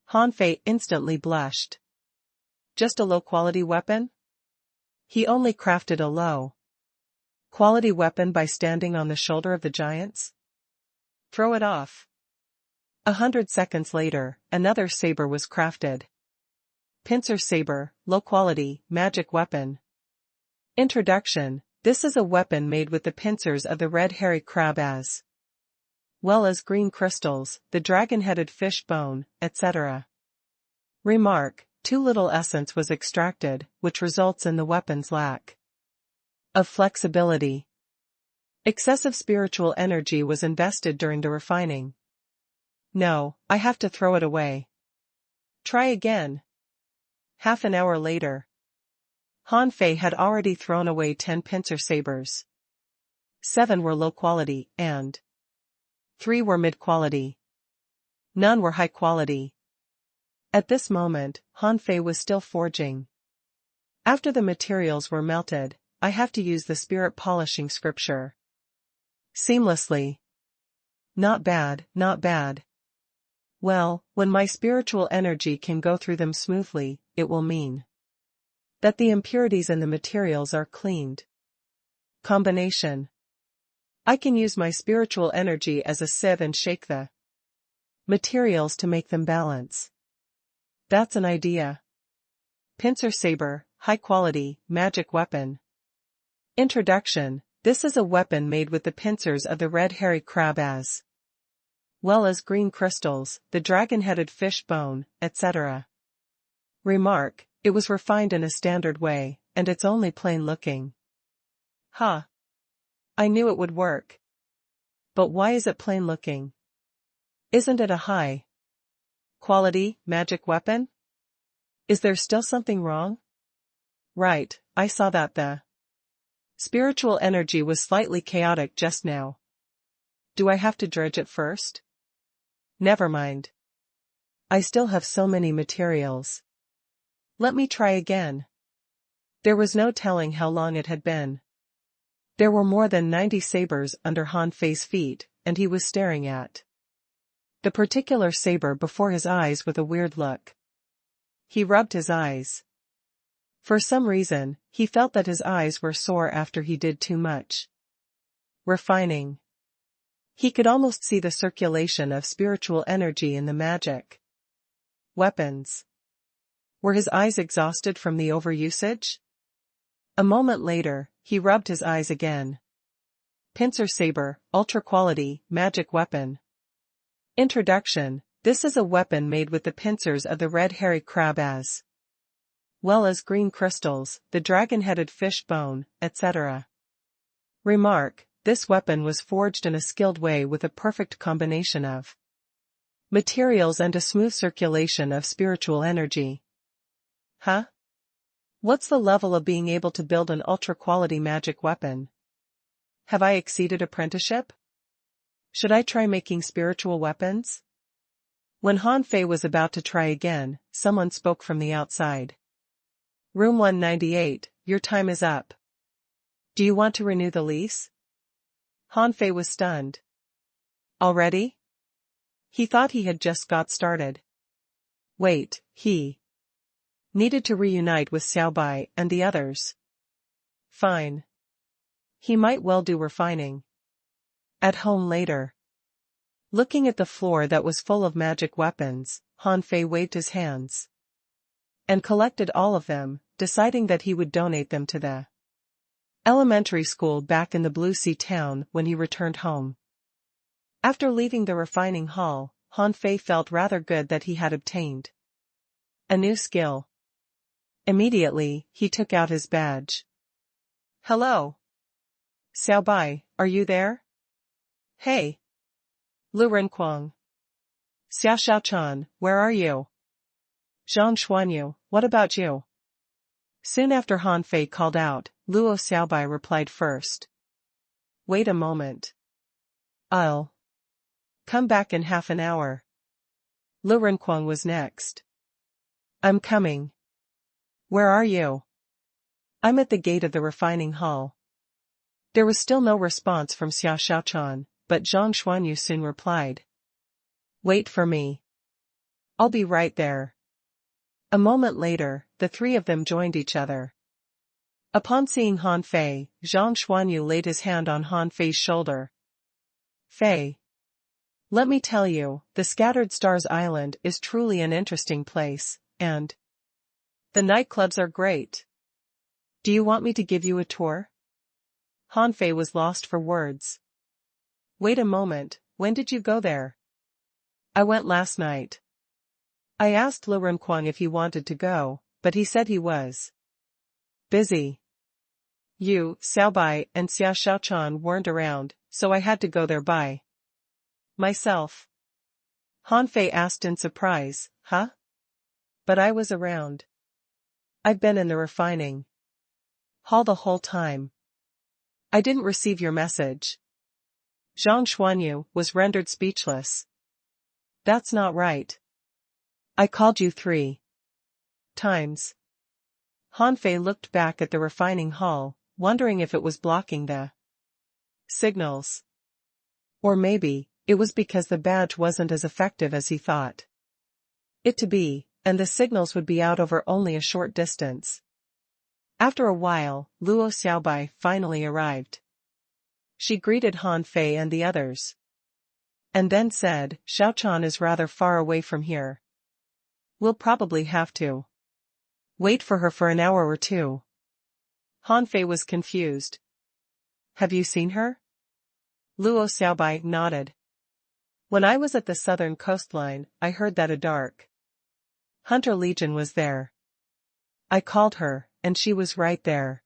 Han Fei instantly blushed. Just a low-quality weapon? He only crafted a low-quality weapon by standing on the shoulder of the giants? Throw it off. 100 seconds later, another saber was crafted. Pincer saber, low quality, magic weapon. Introduction, this is a weapon made with the pincers of the red hairy crab as well as green crystals, the dragon-headed fish bone, etc. Remark, too little essence was extracted, which results in the weapon's lack of flexibility. Excessive spiritual energy was invested during the refining. No, I have to throw it away. Try again. Half an hour later. Han Fei had already thrown away 10 pincer sabers. 7 were low quality, and 3 were mid-quality. None were high quality. At this moment, Han Fei was still forging. After the materials were melted, I have to use the spirit polishing scripture seamlessly. Not bad, not bad. Well, when my spiritual energy can go through them smoothly, it will mean that the impurities in the materials are cleaned. Combination. I can use my spiritual energy as a sieve and shake the materials to make them balance. That's an idea. Pincer saber, high quality, magic weapon. Introduction. This is a weapon made with the pincers of the red hairy crab as well as green crystals, the dragon-headed fish bone, etc. Remark. It was refined in a standard way, and it's only plain looking. Huh. I knew it would work. But why is it plain looking? Isn't it a high quality, magic weapon? Is there still something wrong? Right, I saw that the spiritual energy was slightly chaotic just now. Do I have to dredge it first? Never mind. I still have so many materials. Let me try again. There was no telling how long it had been. There were more than 90 sabers under Han Fei's feet, and he was staring at the particular saber before his eyes with a weird look. He rubbed his eyes. For some reason, he felt that his eyes were sore after he did too much refining. He could almost see the circulation of spiritual energy in the magic weapons. Were his eyes exhausted from the overusage? A moment later, he rubbed his eyes again. Pincer saber, ultra quality, magic weapon. Introduction. This is a weapon made with the pincers of the red hairy crab as well as green crystals, the dragon-headed fish bone, etc. Remark. This weapon was forged in a skilled way with a perfect combination of materials and a smooth circulation of spiritual energy. Huh? What's the level of being able to build an ultra-quality magic weapon? Have I exceeded apprenticeship? Should I try making spiritual weapons? When Han Fei was about to try again, someone spoke from the outside. Room 198, your time is up. Do you want to renew the lease? Han Fei was stunned. Already? He thought he had just got started. Wait, he needed to reunite with Xiao Bai and the others. Fine. He might well do refining at home later. Looking at the floor that was full of magic weapons, Han Fei waved his hands and collected all of them, deciding that he would donate them to the elementary school back in the Blue Sea town when he returned home. After leaving the refining hall, Han Fei felt rather good that he had obtained a new skill. Immediately, he took out his badge. Hello. Xiao Bai, are you there? Hey. Lu Renquang. Xiao Xiaochan, where are you? Zhang Xuanyu, what about you? Soon after Han Fei called out, Luo Xiaobai replied first. Wait a moment. I'll come back in half an hour. Lu Renquang was next. I'm coming. Where are you? I'm at the gate of the refining hall. There was still no response from Xiao Xiaochan, but Zhang Xuanyu soon replied. Wait for me. I'll be right there. A moment later, the three of them joined each other. Upon seeing Han Fei, Zhang Xuanyu laid his hand on Han Fei's shoulder. Fei. Let me tell you, the Scattered Stars Island is truly an interesting place, and the nightclubs are great. Do you want me to give you a tour? Han Fei was lost for words. Wait a moment, when did you go there? I went last night. I asked Lu Renquang if he wanted to go, but he said he was busy. You, Xiao Bai, and Xiao Xiaochan weren't around, so I had to go there by myself. Han Fei asked in surprise, huh? But I was around. I've been in the refining hall the whole time. I didn't receive your message. Zhang Xuanyu was rendered speechless. That's not right. I called you 3 times. Han Fei looked back at the refining hall, wondering if it was blocking the signals. Or maybe, it was because the badge wasn't as effective as he thought it to be, and the signals would be out over only a short distance. After a while, Luo Xiaobai finally arrived. She greeted Han Fei and the others, and then said, Xiaochan is rather far away from here. We'll probably have to wait for her for an hour or two. Han Fei was confused. Have you seen her? Luo Xiaobai nodded. When I was at the southern coastline, I heard that a dark hunter legion was there. I called her, and she was right there.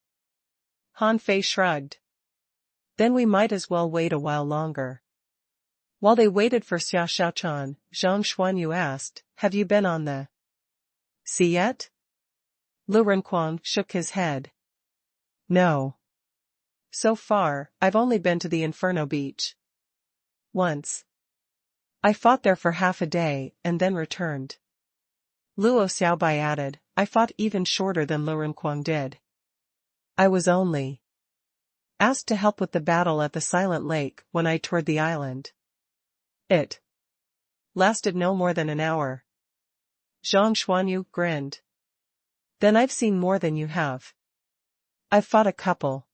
Han Fei shrugged. Then we might as well wait a while longer. While they waited for Xia Xiaochan, Zhang Xuanyu asked, have you been on the sea yet? Lu Renquan shook his head. No. So far, I've only been to the Inferno Beach. Once. I fought there for half a day, and then returned. Luo Xiaobai added, I fought even shorter than Lu Renquan did. I was only asked to help with the battle at the Silent Lake when I toured the island. It lasted no more than an hour. Zhang Xuanyu grinned. Then I've seen more than you have. I've fought a couple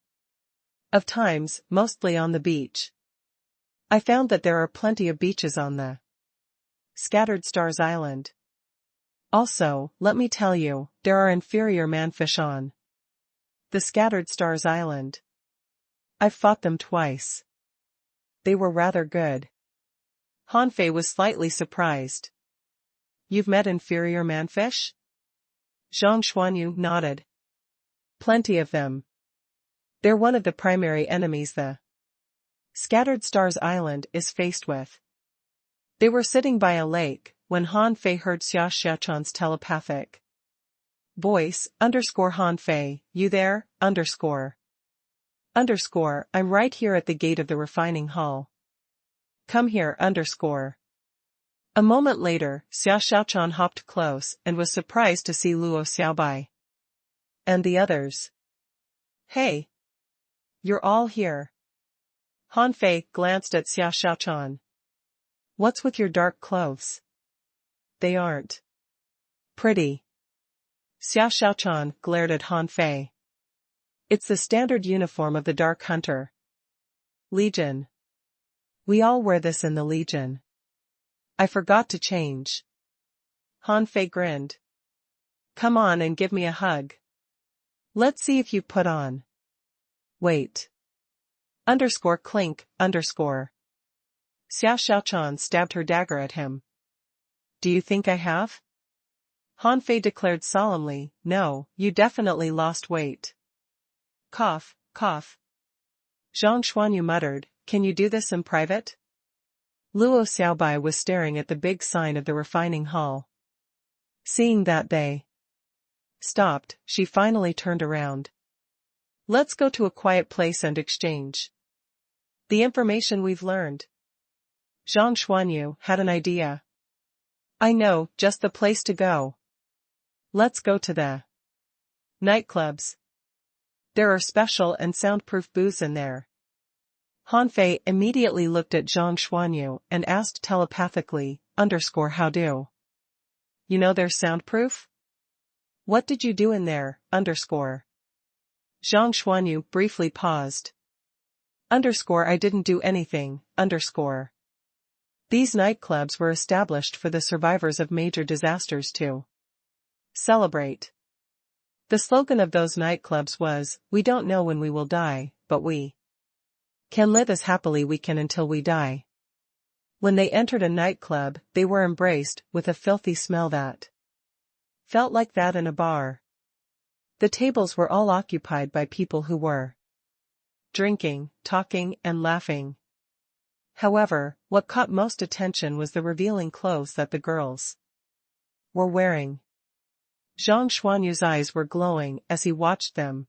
of times, mostly on the beach. I found that there are plenty of beaches on the Scattered Stars Island. Also, let me tell you, there are inferior manfish on the Scattered Stars Island. I've fought them twice. They were rather good. Han Fei was slightly surprised. You've met inferior manfish? Zhang Xuanyu nodded. Plenty of them. They're one of the primary enemies the Scattered Stars Island is faced with. They were sitting by a lake when Han Fei heard Xia Xiaochan's telepathic voice, Han Fei, you there, I'm right here at the gate of the refining hall. Come here, A moment later, Xia Xiaochan hopped close and was surprised to see Luo Xiaobai and the others. Hey! You're all here. Han Fei glanced at Xia Xiaochan. What's with your dark clothes? They aren't pretty. Xia Xiaochan glared at Han Fei. It's the standard uniform of the Dark Hunter Legion. We all wear this in the Legion. I forgot to change. Han Fei grinned. Come on and give me a hug. Let's see if you put on. Wait. Clink. Xia Xiaochan stabbed her dagger at him. Do you think I have? Han Fei declared solemnly, no, you definitely lost weight. Cough, cough. Zhang Xuanyu muttered, can you do this in private? Luo Xiaobai was staring at the big sign of the refining hall. Seeing that they stopped, she finally turned around. Let's go to a quiet place and exchange the information we've learned. Zhang Xuanyu had an idea. I know just the place to go. Let's go to the nightclubs. There are special and soundproof booths in there. Han Fei immediately looked at Zhang Xuanyu and asked telepathically, how do you know they're soundproof? What did you do in there, Zhang Xuanyu briefly paused. I didn't do anything, These nightclubs were established for the survivors of major disasters to celebrate. The slogan of those nightclubs was, we don't know when we will die, but we can live as happily we can until we die. When they entered a nightclub, they were embraced with a filthy smell that felt like that in a bar. The tables were all occupied by people who were drinking, talking, and laughing. However, what caught most attention was the revealing clothes that the girls were wearing. Zhang Xuanyu's eyes were glowing as he watched them.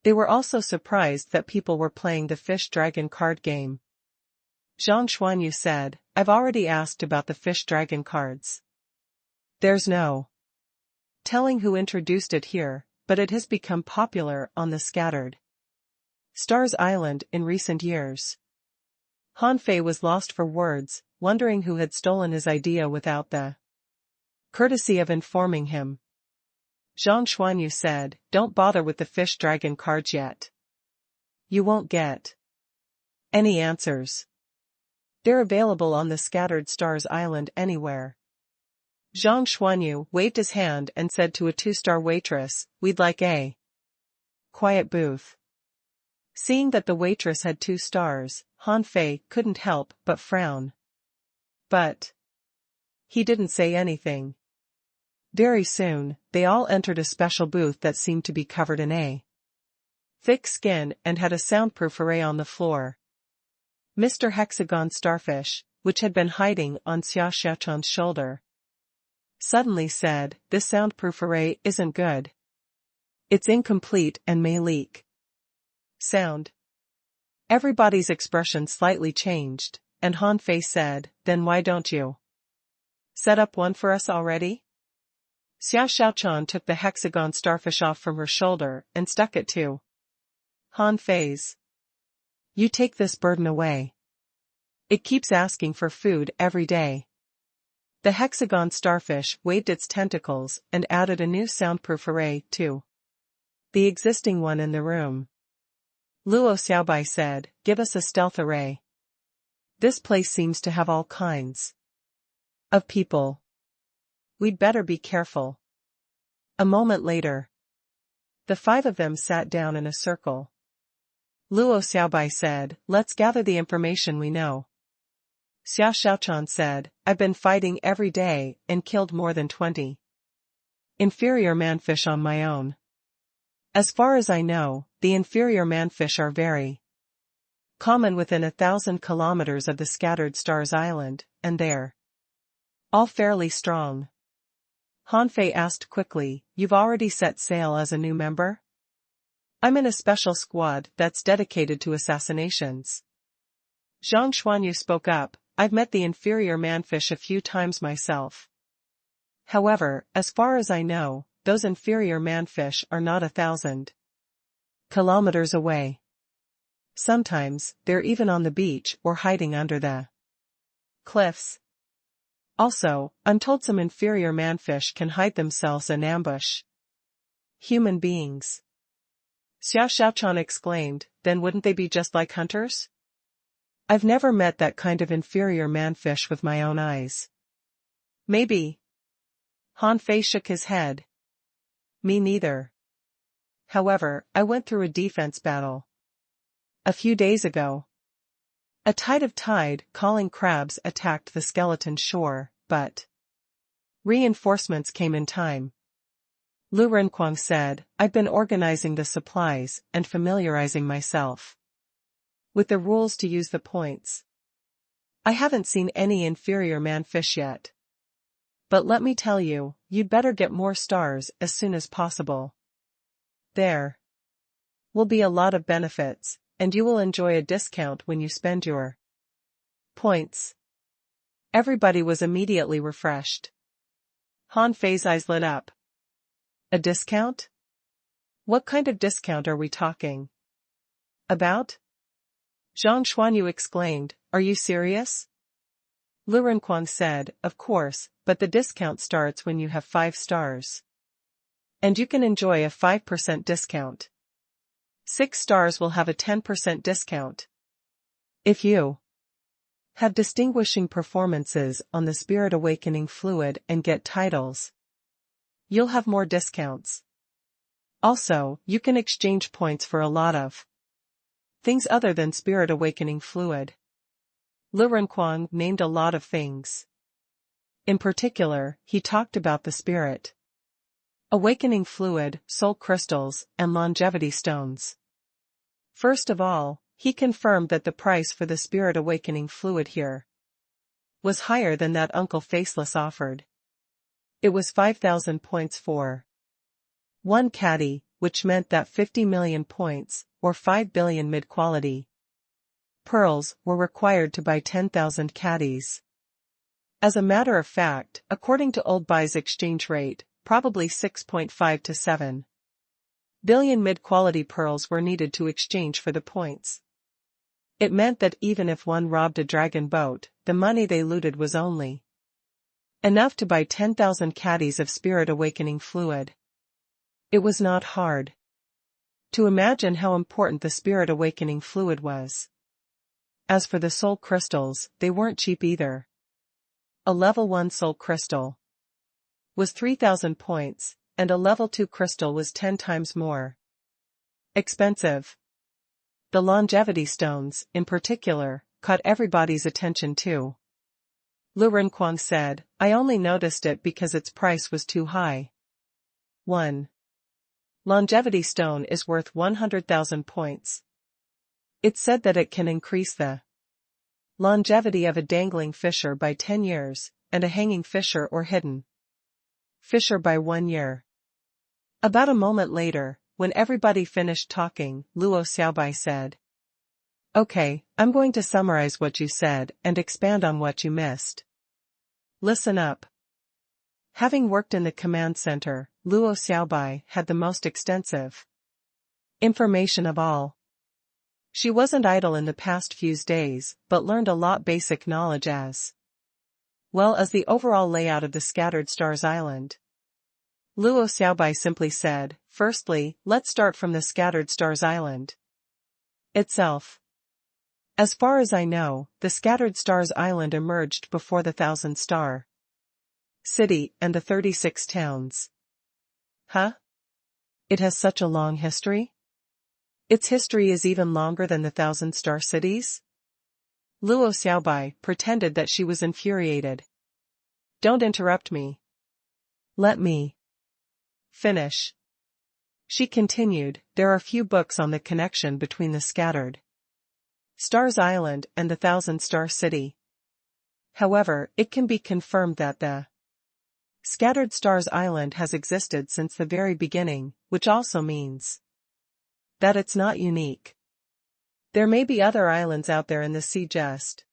They were also surprised that people were playing the Fish Dragon card game. Zhang Xuanyu said, I've already asked about the Fish Dragon cards. There's no telling who introduced it here, but it has become popular on the Scattered Stars Island in recent years. Han Fei was lost for words, wondering who had stolen his idea without the courtesy of informing him. Zhang Xuanyu said, "Don't bother with the fish dragon cards yet. You won't get any answers. They're available on the Scattered Stars Island anywhere." Zhang Xuanyu waved his hand and said to a 2-star waitress, "We'd like a quiet booth." Seeing that the waitress had 2 stars, Han Fei couldn't help but frown. But he didn't say anything. Very soon, they all entered a special booth that seemed to be covered in a thick skin and had a soundproof array on the floor. Mr. Hexagon Starfish, which had been hiding on Xia Xiaochan's shoulder, suddenly said, "This soundproof array isn't good. It's incomplete and may leak sound." Everybody's expression slightly changed, and Han Fei said, "Then why don't you set up one for us already?" Xia Xiaochan took the hexagon starfish off from her shoulder and stuck it to Han Fei's. "You take this burden away. It keeps asking for food every day." The hexagon starfish waved its tentacles and added a new soundproof array to the existing one in the room. Luo Xiaobai said, "Give us a stealth array. This place seems to have all kinds of people. We'd better be careful." A moment later, the 5 of them sat down in a circle. Luo Xiaobai said, "Let's gather the information we know." Xia Xiaochan said, "I've been fighting every day and killed more than 20 inferior manfish on my own. As far as I know, the inferior manfish are very common within 1,000 kilometers of the Scattered Stars Island, and they're all fairly strong." Han Fei asked quickly, "You've already set sail as a new member?" "I'm in a special squad that's dedicated to assassinations." Zhang Xuanyu spoke up, "I've met the inferior manfish a few times myself. However, as far as I know, those inferior manfish are not 1,000 kilometers away. Sometimes, they're even on the beach or hiding under the cliffs. Also, I'm told some inferior manfish can hide themselves and ambush human beings." Xia Xiaochan exclaimed, "Then wouldn't they be just like hunters?" "I've never met that kind of inferior manfish with my own eyes." "Maybe." Han Fei shook his head. "Me neither. However, I went through a defense battle a few days ago. A tide calling crabs attacked the skeleton shore, but reinforcements came in time." Lu Renquang said, "I've been organizing the supplies and familiarizing myself with the rules to use the points. I haven't seen any inferior manfish yet. But let me tell you, you'd better get more stars as soon as possible. There will be a lot of benefits, and you will enjoy a discount when you spend your points." Everybody was immediately refreshed. Han Fei's eyes lit up. "A discount? What kind of discount are we talking about?" Zhang Xuanyu exclaimed, "Are you serious?" Lu Renquang said, "Of course, but the discount starts when you have 5 stars. And you can enjoy a 5% discount. 6 stars will have a 10% discount. If you have distinguishing performances on the Spirit Awakening fluid and get titles, you'll have more discounts. Also, you can exchange points for a lot of things other than Spirit Awakening fluid." Lu Renquang named a lot of things. In particular, he talked about the Spirit Awakening fluid, soul crystals, and longevity stones. First of all, he confirmed that the price for the Spirit Awakening fluid here was higher than that Uncle Faceless offered. It was 5,000 points for 1 caddy, which meant that 50 million points, or 5 billion mid-quality pearls, were required to buy 10,000 caddies. As a matter of fact, according to Old Bai's exchange rate, probably 6.5 to 7 billion mid-quality pearls were needed to exchange for the points. It meant that even if one robbed a dragon boat, the money they looted was only enough to buy 10,000 caddies of spirit awakening fluid. It was not hard to imagine how important the spirit awakening fluid was. As for the soul crystals, they weren't cheap either. A level 1 soul crystal was 3,000 points, and a level 2 crystal was 10 times more expensive. The longevity stones, in particular, caught everybody's attention too. Lu Renquang said, I only noticed it because its price was too high. 1. Longevity stone is worth 100,000 points. It's said that it can increase the longevity of a dangling fisher by 10 years, and a hanging fisher or hidden fisher by 1 year. About a moment later, when everybody finished talking, Luo Xiaobai said, Okay, I'm going to summarize what you said and expand on what you missed. Listen up. Having worked in the command center, Luo Xiaobai had the most extensive information of all. She wasn't idle in the past few days, but learned a lot basic knowledge as well as the overall layout of the Scattered Stars Island. Luo Xiaobai simply said, Firstly, let's start from the Scattered Stars Island itself. As far as I know, the Scattered Stars Island emerged before the 1,000-star city and the 36 towns. Huh? It has such a long history? Its history is even longer than the 1,000-star cities? Luo Xiaobai pretended that she was infuriated. Don't interrupt me. Let me finish. She continued, there are few books on the connection between the Scattered Stars Island and the 1,000-star city. However, it can be confirmed that the Scattered Stars Island has existed since the very beginning, which also means that it's not unique. There may be other islands out there in the sea just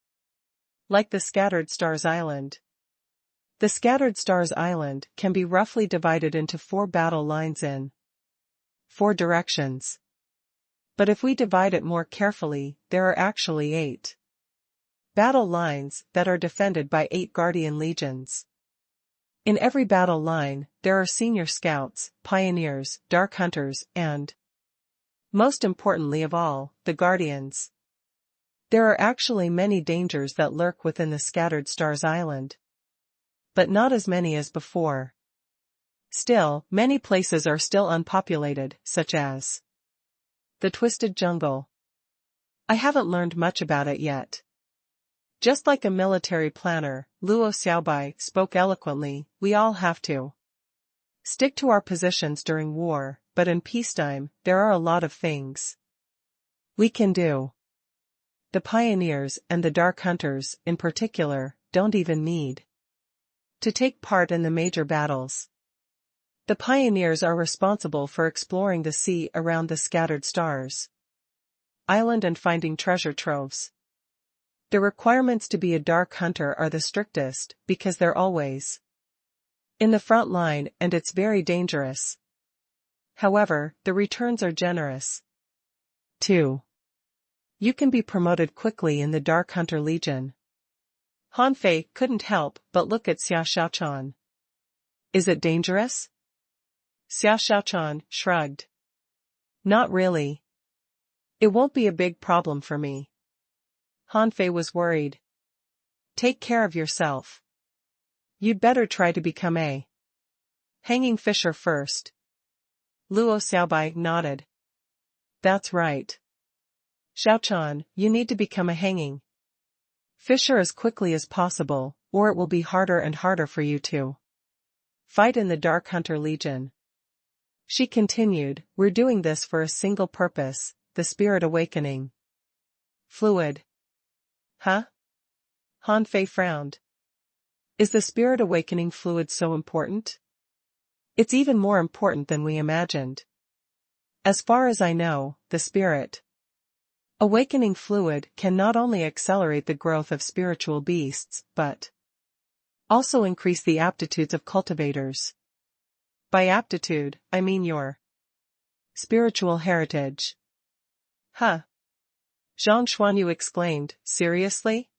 like the Scattered Stars Island. The Scattered Stars Island can be roughly divided into 4 battle lines in 4 directions. But if we divide it more carefully, there are actually 8 battle lines that are defended by 8 guardian legions. In every battle line, there are senior scouts, pioneers, dark hunters, and, most importantly of all, the guardians. There are actually many dangers that lurk within the Scattered Stars Island, but not as many as before. Still, many places are still unpopulated, such as the Twisted Jungle. I haven't learned much about it yet. Just like a military planner, Luo Xiaobai spoke eloquently, we all have to stick to our positions during war, but in peacetime, there are a lot of things we can do. The pioneers and the dark hunters, in particular, don't even need to take part in the major battles. The pioneers are responsible for exploring the sea around the Scattered Stars Island and finding treasure troves. The requirements to be a dark hunter are the strictest, because they're always in the front line and it's very dangerous. However, the returns are generous. 2. You can be promoted quickly in the Dark Hunter Legion. Han Fei couldn't help but look at Xia Xiaochan. Is it dangerous? Xia Xiaochan shrugged. Not really. It won't be a big problem for me. Han Fei was worried. Take care of yourself. You'd better try to become a hanging fisher first. Luo Xiaobai nodded. That's right. Xiaochan, you need to become a hanging fisher as quickly as possible, or it will be harder and harder for you to fight in the Dark Hunter Legion. She continued, we're doing this for a single purpose, the spirit awakening fluid. Huh? Han Fei frowned. Is the spirit awakening fluid so important? It's even more important than we imagined. As far as I know, the spirit awakening fluid can not only accelerate the growth of spiritual beasts, but also increase the aptitudes of cultivators. By aptitude, I mean your spiritual heritage. Huh? Zhang Xuanyu exclaimed, seriously?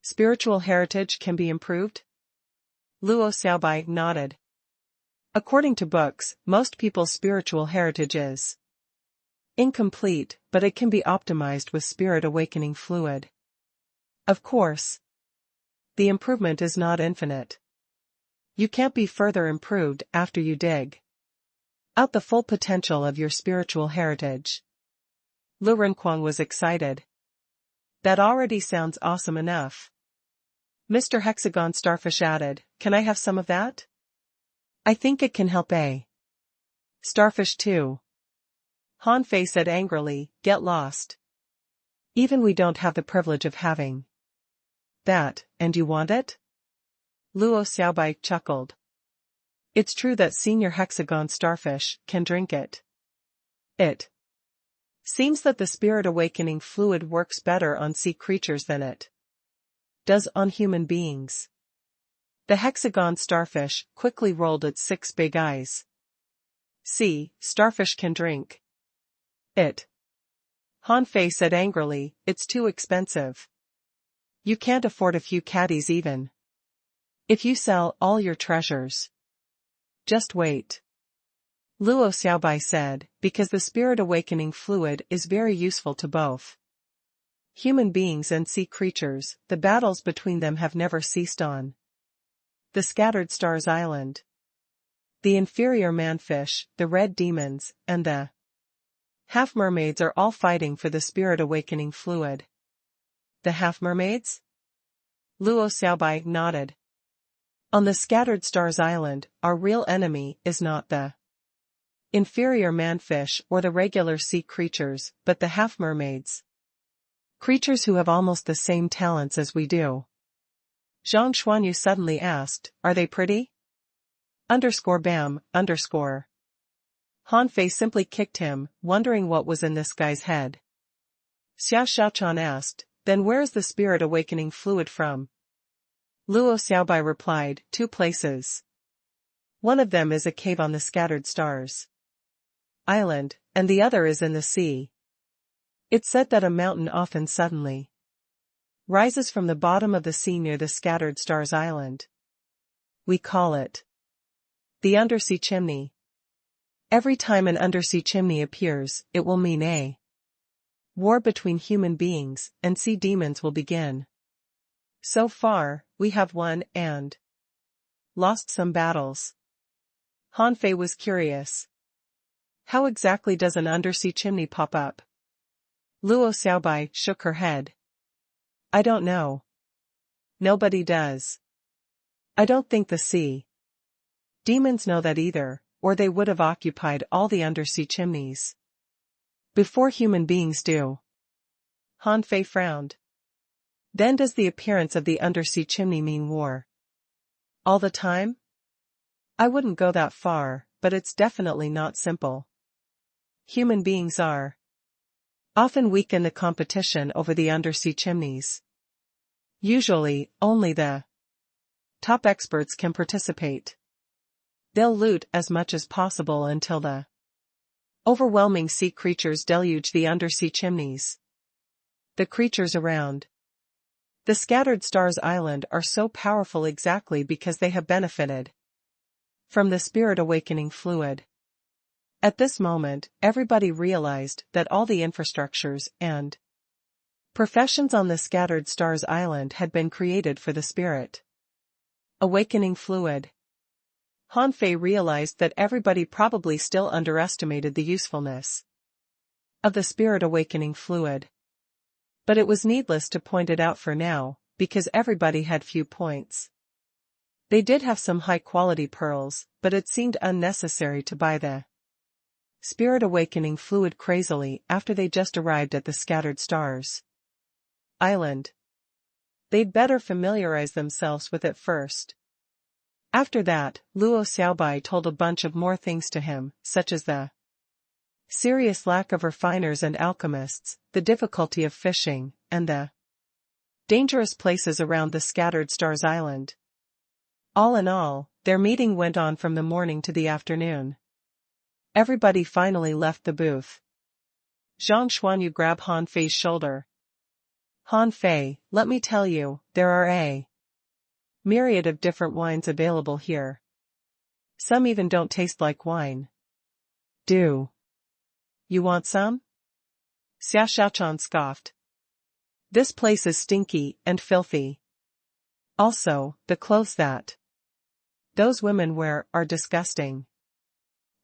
Spiritual heritage can be improved? Luo Xiaobai nodded. According to books, most people's spiritual heritage is incomplete, but it can be optimized with spirit awakening fluid. Of course, the improvement is not infinite. You can't be further improved after you dig out the full potential of your spiritual heritage. Lu Renquang was excited. That already sounds awesome enough. Mr. Hexagon Starfish added, can I have some of that? I think it can help a starfish too. Han Fei said angrily, get lost. Even we don't have the privilege of having that, and you want it? Luo Xiaobai chuckled. It's true that senior hexagon starfish can drink it. It seems that the spirit awakening fluid works better on sea creatures than it does on human beings. The hexagon starfish quickly rolled its 6 big eyes. See, starfish can drink it. Han Fei said angrily, it's too expensive. You can't afford a few caddies even if you sell all your treasures. Just wait. Luo Xiaobai said, because the spirit awakening fluid is very useful to both human beings and sea creatures. The battles between them have never ceased on the Scattered Stars Island. The inferior manfish, the red demons, and the half-mermaids are all fighting for the spirit awakening fluid. The half-mermaids? Luo Xiaobai nodded. On the Scattered Stars Island, our real enemy is not the inferior manfish or the regular sea creatures, but the half-mermaids. Creatures who have almost the same talents as we do. Zhang Xuanyu suddenly asked, are they pretty? _bam, _. Han Fei simply kicked him, wondering what was in this guy's head. Xia Xiaochan asked, then where's the spirit awakening fluid from? Luo Xiaobai replied, 2 places. One of them is a cave on the Scattered Stars Island, and the other is in the sea. It's said that a mountain often suddenly rises from the bottom of the sea near the Scattered Stars Island. We call it the undersea chimney. Every time an undersea chimney appears, it will mean a war between human beings and sea demons will begin. So far, we have won and lost some battles. Han Fei was curious. How exactly does an undersea chimney pop up? Luo Xiaobai shook her head. I don't know. Nobody does. I don't think the sea demons know that either, or they would have occupied all the undersea chimneys before human beings do. Han Fei frowned. Then does the appearance of the undersea chimney mean war? All the time? I wouldn't go that far, but it's definitely not simple. Human beings are often weak in the competition over the undersea chimneys. Usually, only the top experts can participate. They'll loot as much as possible until the overwhelming sea creatures deluge the undersea chimneys. The creatures around the Scattered Stars Island are so powerful exactly because they have benefited from the spirit awakening fluid. At this moment, everybody realized that all the infrastructures and professions on the Scattered Stars Island had been created for the spirit awakening fluid. Han Fei realized that everybody probably still underestimated the usefulness of the spirit awakening fluid. But it was needless to point it out for now, because everybody had few points. They did have some high-quality pearls, but it seemed unnecessary to buy the spirit awakening fluid crazily after they just arrived at the Scattered Stars Island. They'd better familiarize themselves with it first. After that, Luo Xiaobai told a bunch of more things to him, such as the serious lack of refiners and alchemists, the difficulty of fishing, and the dangerous places around the Scattered Stars Island. All in all, their meeting went on from the morning to the afternoon. Everybody finally left the booth. Zhang Xuanyu grabbed Han Fei's shoulder. Han Fei, let me tell you, there are a myriad of different wines available here. Some even don't taste like wine. Do you want some? Xia Xiaochan scoffed. This place is stinky and filthy. Also, the clothes that those women wear are disgusting.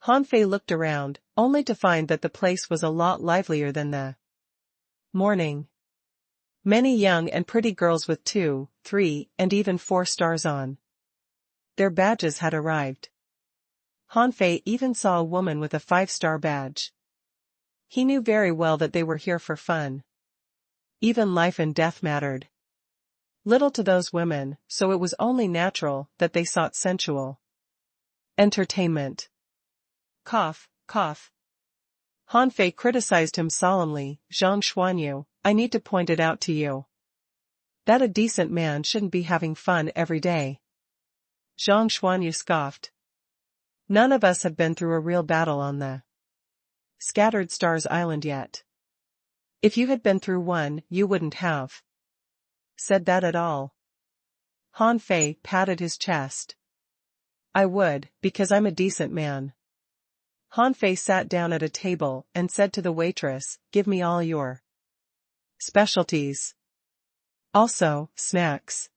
Han Fei looked around, only to find that the place was a lot livelier than the morning. Many young and pretty girls with 2, 3, and even 4 stars on their badges had arrived. Han Fei even saw a woman with a 5-star badge. He knew very well that they were here for fun. Even life and death mattered little to those women, so it was only natural that they sought sensual entertainment. Cough, cough. Han Fei criticized him solemnly. Zhang Xuanyu, I need to point it out to you that a decent man shouldn't be having fun every day. Zhang Xuanyu scoffed. None of us have been through a real battle on the Scattered Stars Island yet. If you had been through one, you wouldn't have said that at all. Han Fei patted his chest. I would, because I'm a decent man. Han Fei sat down at a table and said to the waitress, give me all your specialties. Also, snacks.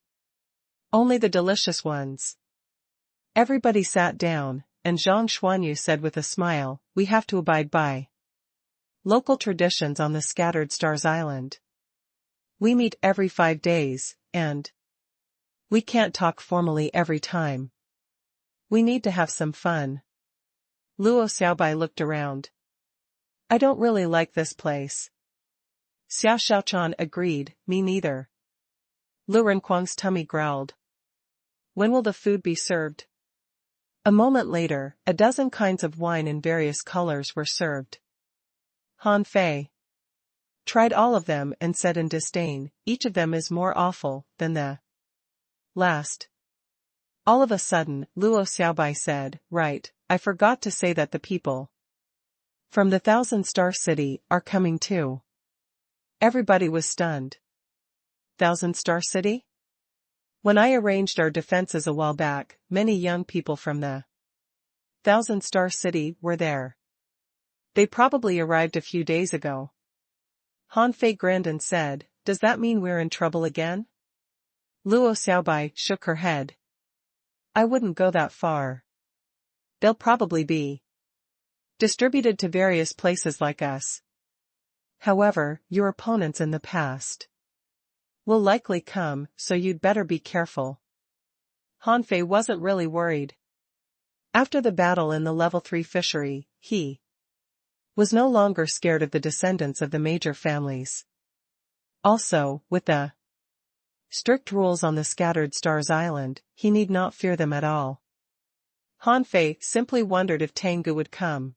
Only the delicious ones. Everybody sat down, and Zhang Xuanyu said with a smile, we have to abide by local traditions on the Scattered Stars Island. We meet every 5 days, and we can't talk formally every time. We need to have some fun. Luo Xiaobai looked around. I don't really like this place. Xia Xiaochan agreed, me neither. Lu Renkuang's tummy growled. When will the food be served? A moment later, a dozen kinds of wine in various colors were served. Han Fei tried all of them and said in disdain, each of them is more awful than the last. All of a sudden, Luo Xiaobai said, right, I forgot to say that the people from the 1,000-star city are coming too. Everybody was stunned. 1,000-star city? When I arranged our defenses a while back, many young people from the 1,000-star city were there. They probably arrived a few days ago. Han Fei grinned and said, does that mean we're in trouble again? Luo Xiaobai shook her head. I wouldn't go that far. They'll probably be distributed to various places like us. However, your opponents in the past will likely come, so you'd better be careful. Han Fei wasn't really worried. After the battle in the level 3 fishery, he was no longer scared of the descendants of the major families. Also, with the strict rules on the Scattered Stars Island, he need not fear them at all. Han Fei simply wondered if Tengu would come.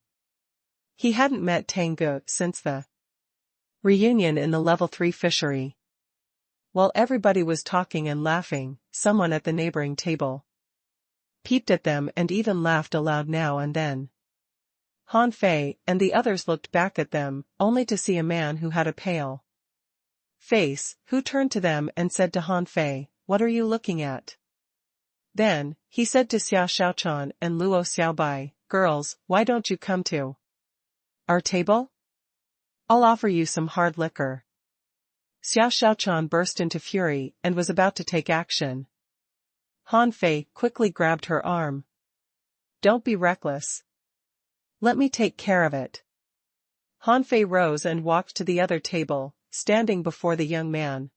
He hadn't met Tengu since the reunion in the level 3 fishery. While everybody was talking and laughing, someone at the neighboring table peeped at them and even laughed aloud now and then. Han Fei and the others looked back at them, only to see a man who had a pale face, who turned to them and said to Han Fei, what are you looking at? Then, he said to Xia Xiaochan and Luo Xiaobai, girls, why don't you come to our table? I'll offer you some hard liquor. Xia Xiaochan burst into fury and was about to take action. Han Fei quickly grabbed her arm. Don't be reckless. Let me take care of it. Han Fei rose and walked to the other table, standing before the young man.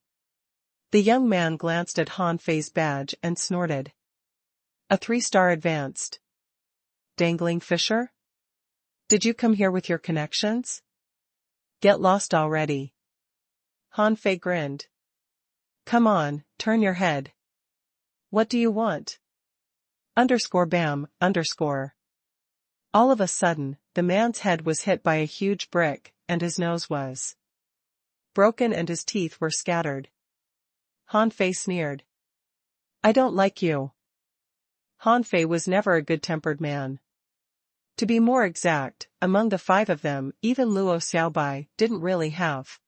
The young man glanced at Han Fei's badge and snorted. A 3-star advanced. Dangling fisher? Did you come here with your connections? Get lost already. Han Fei grinned. Come on, turn your head. What do you want? _bam_. All of a sudden, the man's head was hit by a huge brick, and his nose was broken and his teeth were scattered. Han Fei sneered. I don't like you. Han Fei was never a good-tempered man. To be more exact, among the 5 of them, even Luo Xiaobai didn't really have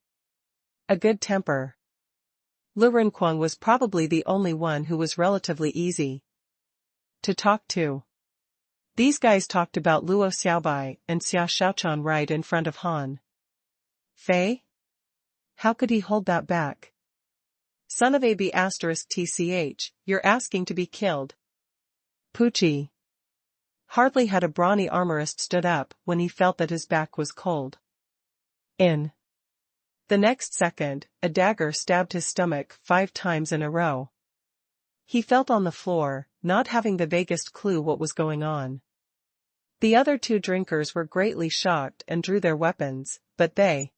a good temper. Lu Renkuang was probably the only one who was relatively easy to talk to. These guys talked about Luo Xiaobai and Xia Xiaochan right in front of Han Fei. How could he hold that back? Son of AB *TCH, you're asking to be killed. Poochie. Hardly had a brawny armorist stood up when he felt that his back was cold. In the next second, a dagger stabbed his stomach 5 times in a row. He felt on the floor, not having the vaguest clue what was going on. The other 2 drinkers were greatly shocked and drew their weapons, but they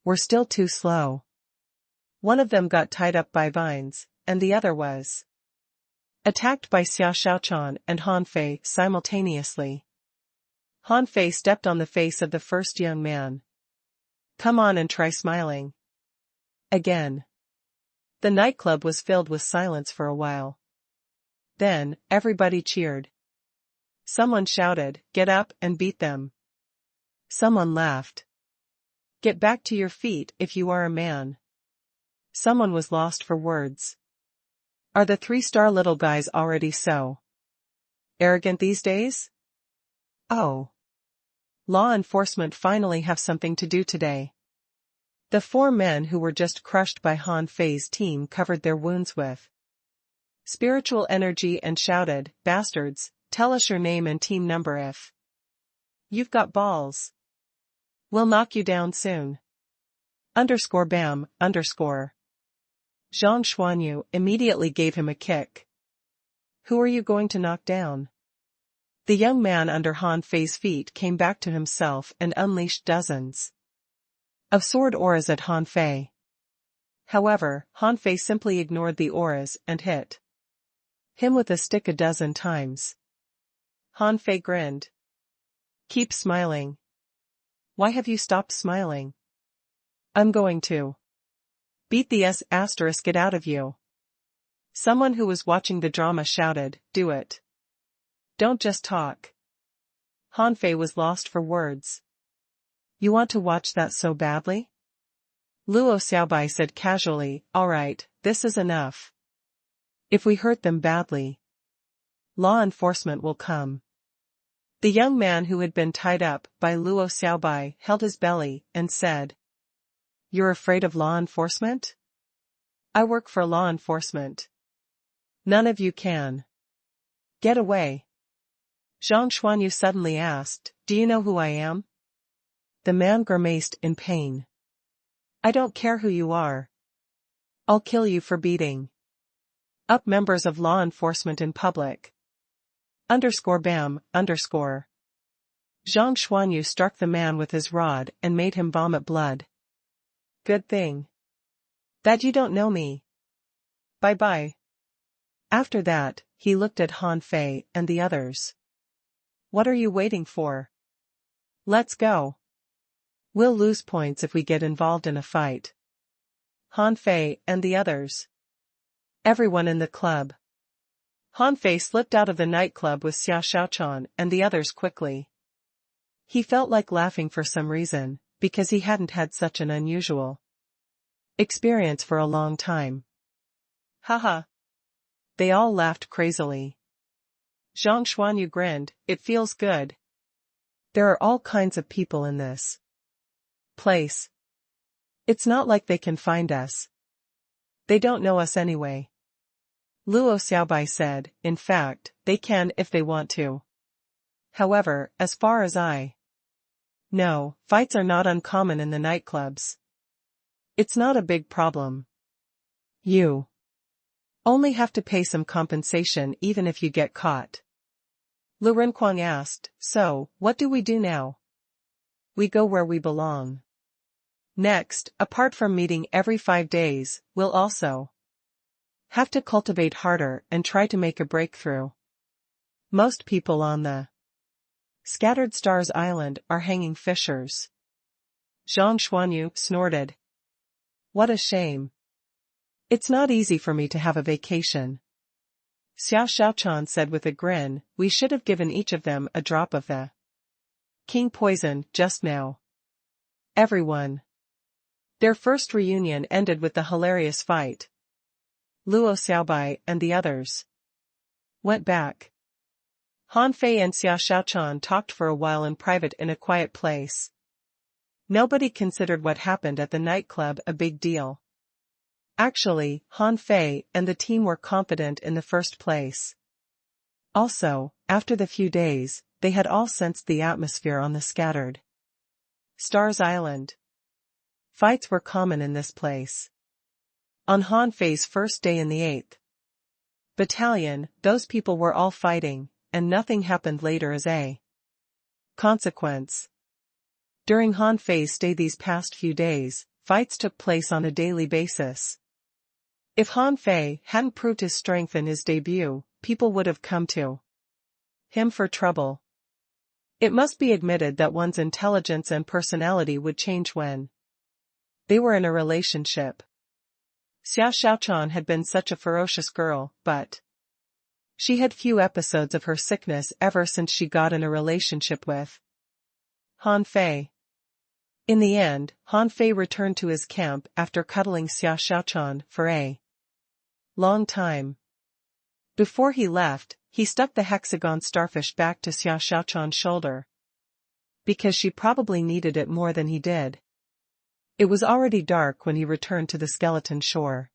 were still too slow. One of them got tied up by vines, and the other was attacked by Xia Xiaochan and Han Fei simultaneously. Han Fei stepped on the face of the first young man. Come on and try smiling again. The nightclub was filled with silence for a while. Then, everybody cheered. Someone shouted, get up and beat them. Someone laughed. Get back to your feet if you are a man. Someone was lost for words. Are the 3-star little guys already so arrogant these days? Oh. Law enforcement finally have something to do today. The 4 men who were just crushed by Han Fei's team covered their wounds with spiritual energy and shouted, bastards, tell us your name and team number if you've got balls. We'll knock you down soon. _bam_. Zhang Xuanyu immediately gave him a kick. Who are you going to knock down? The young man under Han Fei's feet came back to himself and unleashed dozens of sword auras at Han Fei. However, Han Fei simply ignored the auras and hit him with a stick a dozen times. Han Fei grinned. Keep smiling. Why have you stopped smiling? I'm going to beat the S** it out of you. Someone who was watching the drama shouted, do it. Don't just talk. Han Fei was lost for words. You want to watch that so badly? Luo Xiaobai said casually, all right, this is enough. If we hurt them badly, law enforcement will come. The young man who had been tied up by Luo Xiaobai held his belly and said, You're afraid of law enforcement? I work for law enforcement. None of you can get away. Zhang Xuanyu suddenly asked, Do you know who I am? The man grimaced in pain. I don't care who you are. I'll kill you for beating up members of law enforcement in public. _bam_. Zhang Xuanyu struck the man with his rod and made him vomit blood. Good thing that you don't know me. Bye-bye. After that, he looked at Han Fei and the others. What are you waiting for? Let's go. We'll lose points if we get involved in a fight. Han Fei and the others. Everyone in the club. Han Fei slipped out of the nightclub with Xia Xiaochan and the others quickly. He felt like laughing for some reason, because he hadn't had such an unusual experience for a long time. Haha. They all laughed crazily. Zhang Xuanyu grinned, it feels good. There are all kinds of people in this place. It's not like they can find us. They don't know us anyway. Luo Xiaobai said, in fact, they can if they want to. However, as far as I know, fights are not uncommon in the nightclubs. It's not a big problem. You only have to pay some compensation even if you get caught. Lu Renkuang asked, so, what do we do now? We go where we belong. Next, apart from meeting every 5 days, we'll also have to cultivate harder and try to make a breakthrough. Most people on the Scattered Stars Island are hanging fishers. Zhang Xuanyu snorted. What a shame. It's not easy for me to have a vacation. Xia Xiaochan said with a grin, we should have given each of them a drop of the King poisoned just now. Everyone. Their first reunion ended with the hilarious fight. Luo Xiaobai and the others went back. Han Fei and Xia Xiaochan talked for a while in private in a quiet place. Nobody considered what happened at the nightclub a big deal. Actually, Han Fei and the team were confident in the first place. Also, after the few days, they had all sensed the atmosphere on the scattered Stars Island. Fights were common in this place. On Han Fei's first day in the 8th Battalion, those people were all fighting, and nothing happened later as a consequence. During Han Fei's stay these past few days, fights took place on a daily basis. If Han Fei hadn't proved his strength in his debut, people would have come to him for trouble. It must be admitted that one's intelligence and personality would change when they were in a relationship. Xia Xiaochan had been such a ferocious girl, but she had few episodes of her sickness ever since she got in a relationship with Han Fei. In the end, Han Fei returned to his camp after cuddling Xia Xiaochan for a long time. Before he left, he stuck the hexagon starfish back to Xia Xiaochan's shoulder, because she probably needed it more than he did. It was already dark when he returned to the skeleton shore.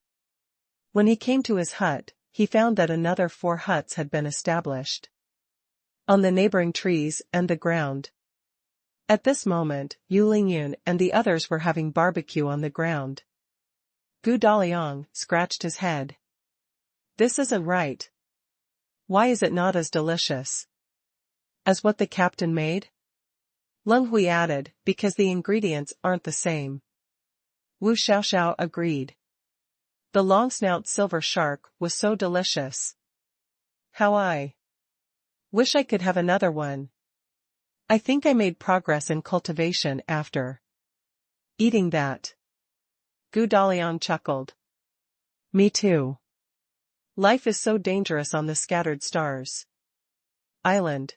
When he came to his hut, he found that another 4 huts had been established on the neighboring trees and the ground. At this moment, Yu Lingyun and the others were having barbecue on the ground. Gu Daliang scratched his head. This isn't right. Why is it not as delicious as what the captain made? Leng Hui added, because the ingredients aren't the same. Wu Xiaoxiao agreed. The long-snout silver shark was so delicious. How I wish I could have another one. I think I made progress in cultivation after eating that. Gu Daliang chuckled. Me too. Life is so dangerous on the scattered stars island.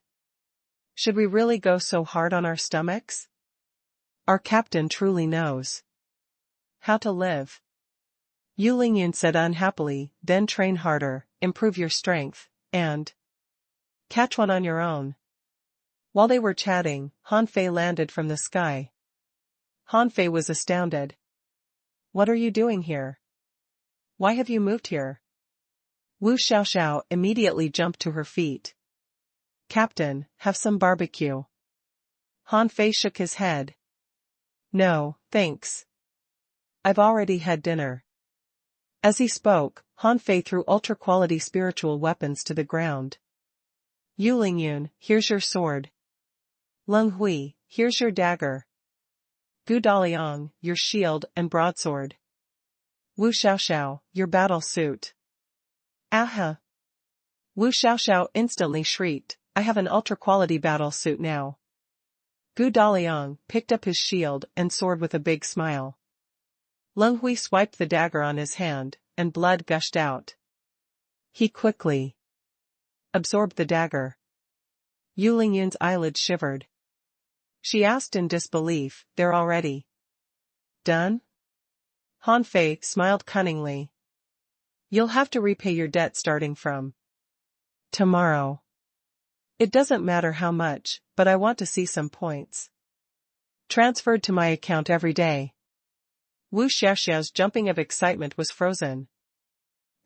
Should we really go so hard on our stomachs? Our captain truly knows how to live. Yu Lingyun said unhappily, then train harder, improve your strength, and catch one on your own. While they were chatting, Han Fei landed from the sky. Han Fei was astounded. What are you doing here? Why have you moved here? Wu Xiaoxiao immediately jumped to her feet. Captain, have some barbecue. Han Fei shook his head. No, thanks. I've already had dinner. As he spoke, Han Fei threw ultra-quality spiritual weapons to the ground. Yu Lingyun, here's your sword. Leng Hui, here's your dagger. Gu Daliang, your shield and broadsword. Wu Xiaoxiao, your battle suit. Aha! Wu Xiaoxiao instantly shrieked, I have an ultra-quality battle suit now. Gu Daliang picked up his shield and sword with a big smile. Leng Hui swiped the dagger on his hand, and blood gushed out. He quickly absorbed the dagger. Yu Lingyun's eyelids shivered. She asked in disbelief, they're already done? Han Fei smiled cunningly. You'll have to repay your debt starting from tomorrow. It doesn't matter how much, but I want to see some points transferred to my account every day. Wu Xiaoxiao's jumping of excitement was frozen.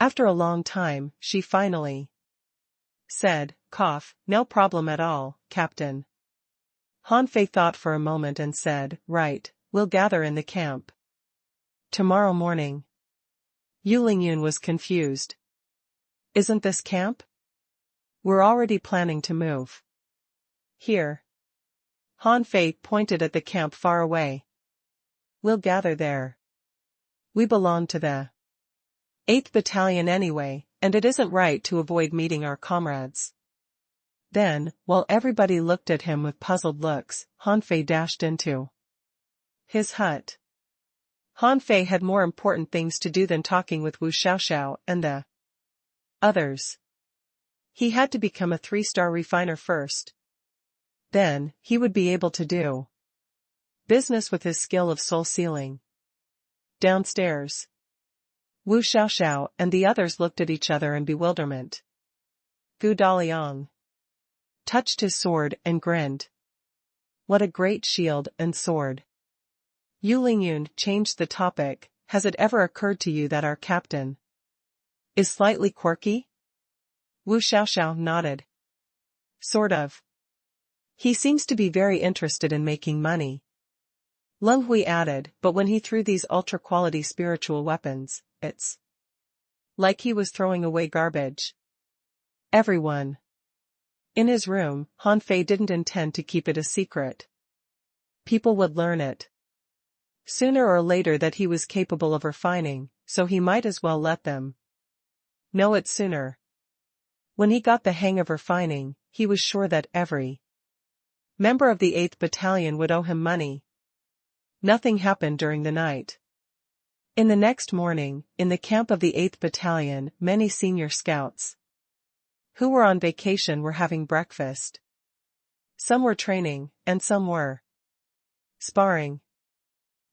After a long time, she finally said, cough, no problem at all, Captain. Han Fei thought for a moment and said, right, we'll gather in the camp tomorrow morning. Yu Lingyun was confused. Isn't this camp? We're already planning to move here. Han Fei pointed at the camp far away. We'll gather there. We belong to the 8th Battalion anyway, and it isn't right to avoid meeting our comrades. Then, while everybody looked at him with puzzled looks, Han Fei dashed into his hut. Han Fei had more important things to do than talking with Wu Xiaoxiao and the others. He had to become a 3-star refiner first. Then, he would be able to do business with his skill of soul sealing. Downstairs, Wu Xiaoxiao and the others looked at each other in bewilderment. Gu Daliang touched his sword and grinned. What a great shield and sword. Yu Lingyun changed the topic. Has it ever occurred to you that our captain is slightly quirky? Wu Xiaoxiao nodded. Sort of. He seems to be very interested in making money. Leng Hui added, but when he threw these ultra-quality spiritual weapons, it's like he was throwing away garbage. Everyone in his room, Han Fei didn't intend to keep it a secret. People would learn it sooner or later that he was capable of refining, so he might as well let them know it sooner. When he got the hang of refining, he was sure that every member of the 8th Battalion would owe him money. Nothing happened during the night. In the next morning, in the camp of the 8th Battalion, many senior scouts who were on vacation were having breakfast. Some were training, and some were sparring.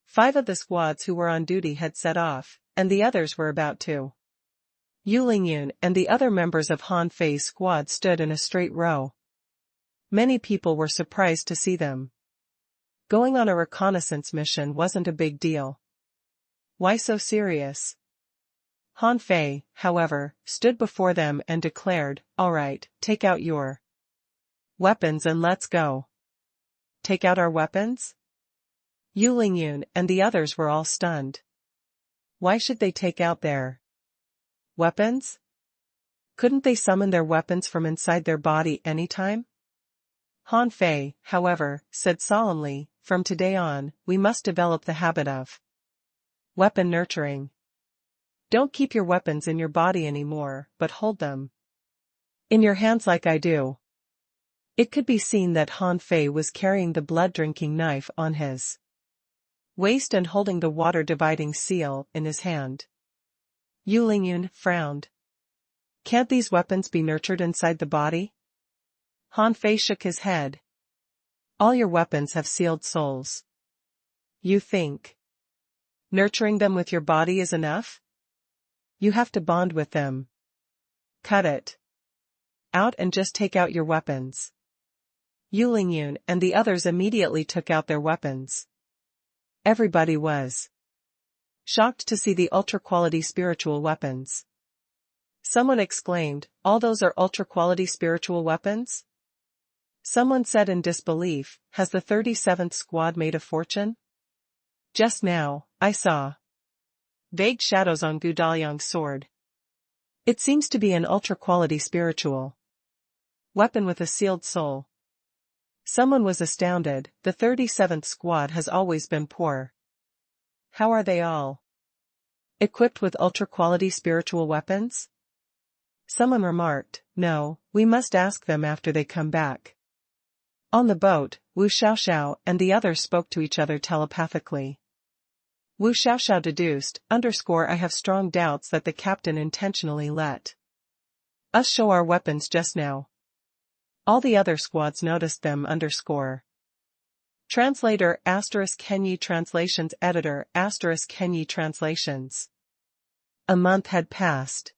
5 of the squads who were on duty had set off, and the others were about to. Yu Lingyun and the other members of Han Fei's squad stood in a straight row. Many people were surprised to see them. Going on a reconnaissance mission wasn't a big deal. Why so serious? Han Fei, however, stood before them and declared, "All right, take out your weapons and let's go." Take out our weapons? Yu Lingyun and the others were all stunned. Why should they take out their weapons? Couldn't they summon their weapons from inside their body anytime? Han Fei, however, said solemnly, "From today on, we must develop the habit of weapon nurturing. Don't keep your weapons in your body anymore, but hold them in your hands like I do." It could be seen that Han Fei was carrying the blood-drinking knife on his waist and holding the water-dividing seal in his hand. Yu Lingyun frowned. Can't these weapons be nurtured inside the body? Han Fei shook his head. All your weapons have sealed souls. You think nurturing them with your body is enough? You have to bond with them. Cut it out and just take out your weapons. Yu Lingyun and the others immediately took out their weapons. Everybody was shocked to see the ultra-quality spiritual weapons. Someone exclaimed, "All those are ultra-quality spiritual weapons?" Someone said in disbelief, "Has the 37th Squad made a fortune?" Just now, I saw vague shadows on Gu Daliang's sword. It seems to be an ultra-quality spiritual weapon with a sealed soul. Someone was astounded. The 37th Squad has always been poor. How are they all equipped with ultra-quality spiritual weapons? Someone remarked, "No, we must ask them after they come back." On the boat, Wu Xiaoxiao and the others spoke to each other telepathically. Wu Xiaoxiao deduced, "I have strong doubts that the captain intentionally let us show our weapons just now." All the other squads noticed them. Translator *Kenyi Translations Editor *Kenyi Translations. A month had passed.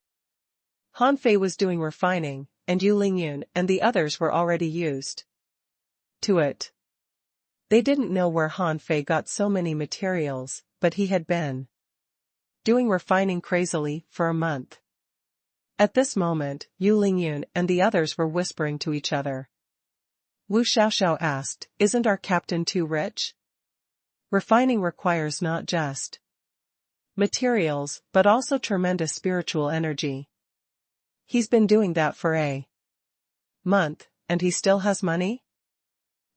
Han Fei was doing refining, and Yu Lingyun and the others were already used to it. They didn't know where Han Fei got so many materials, but he had been doing refining crazily for a month. At this moment, Yu Lingyun and the others were whispering to each other. Wu Xiaoxiao asked, "Isn't our captain too rich? Refining requires not just materials, but also tremendous spiritual energy. He's been doing that for a month, and he still has money?"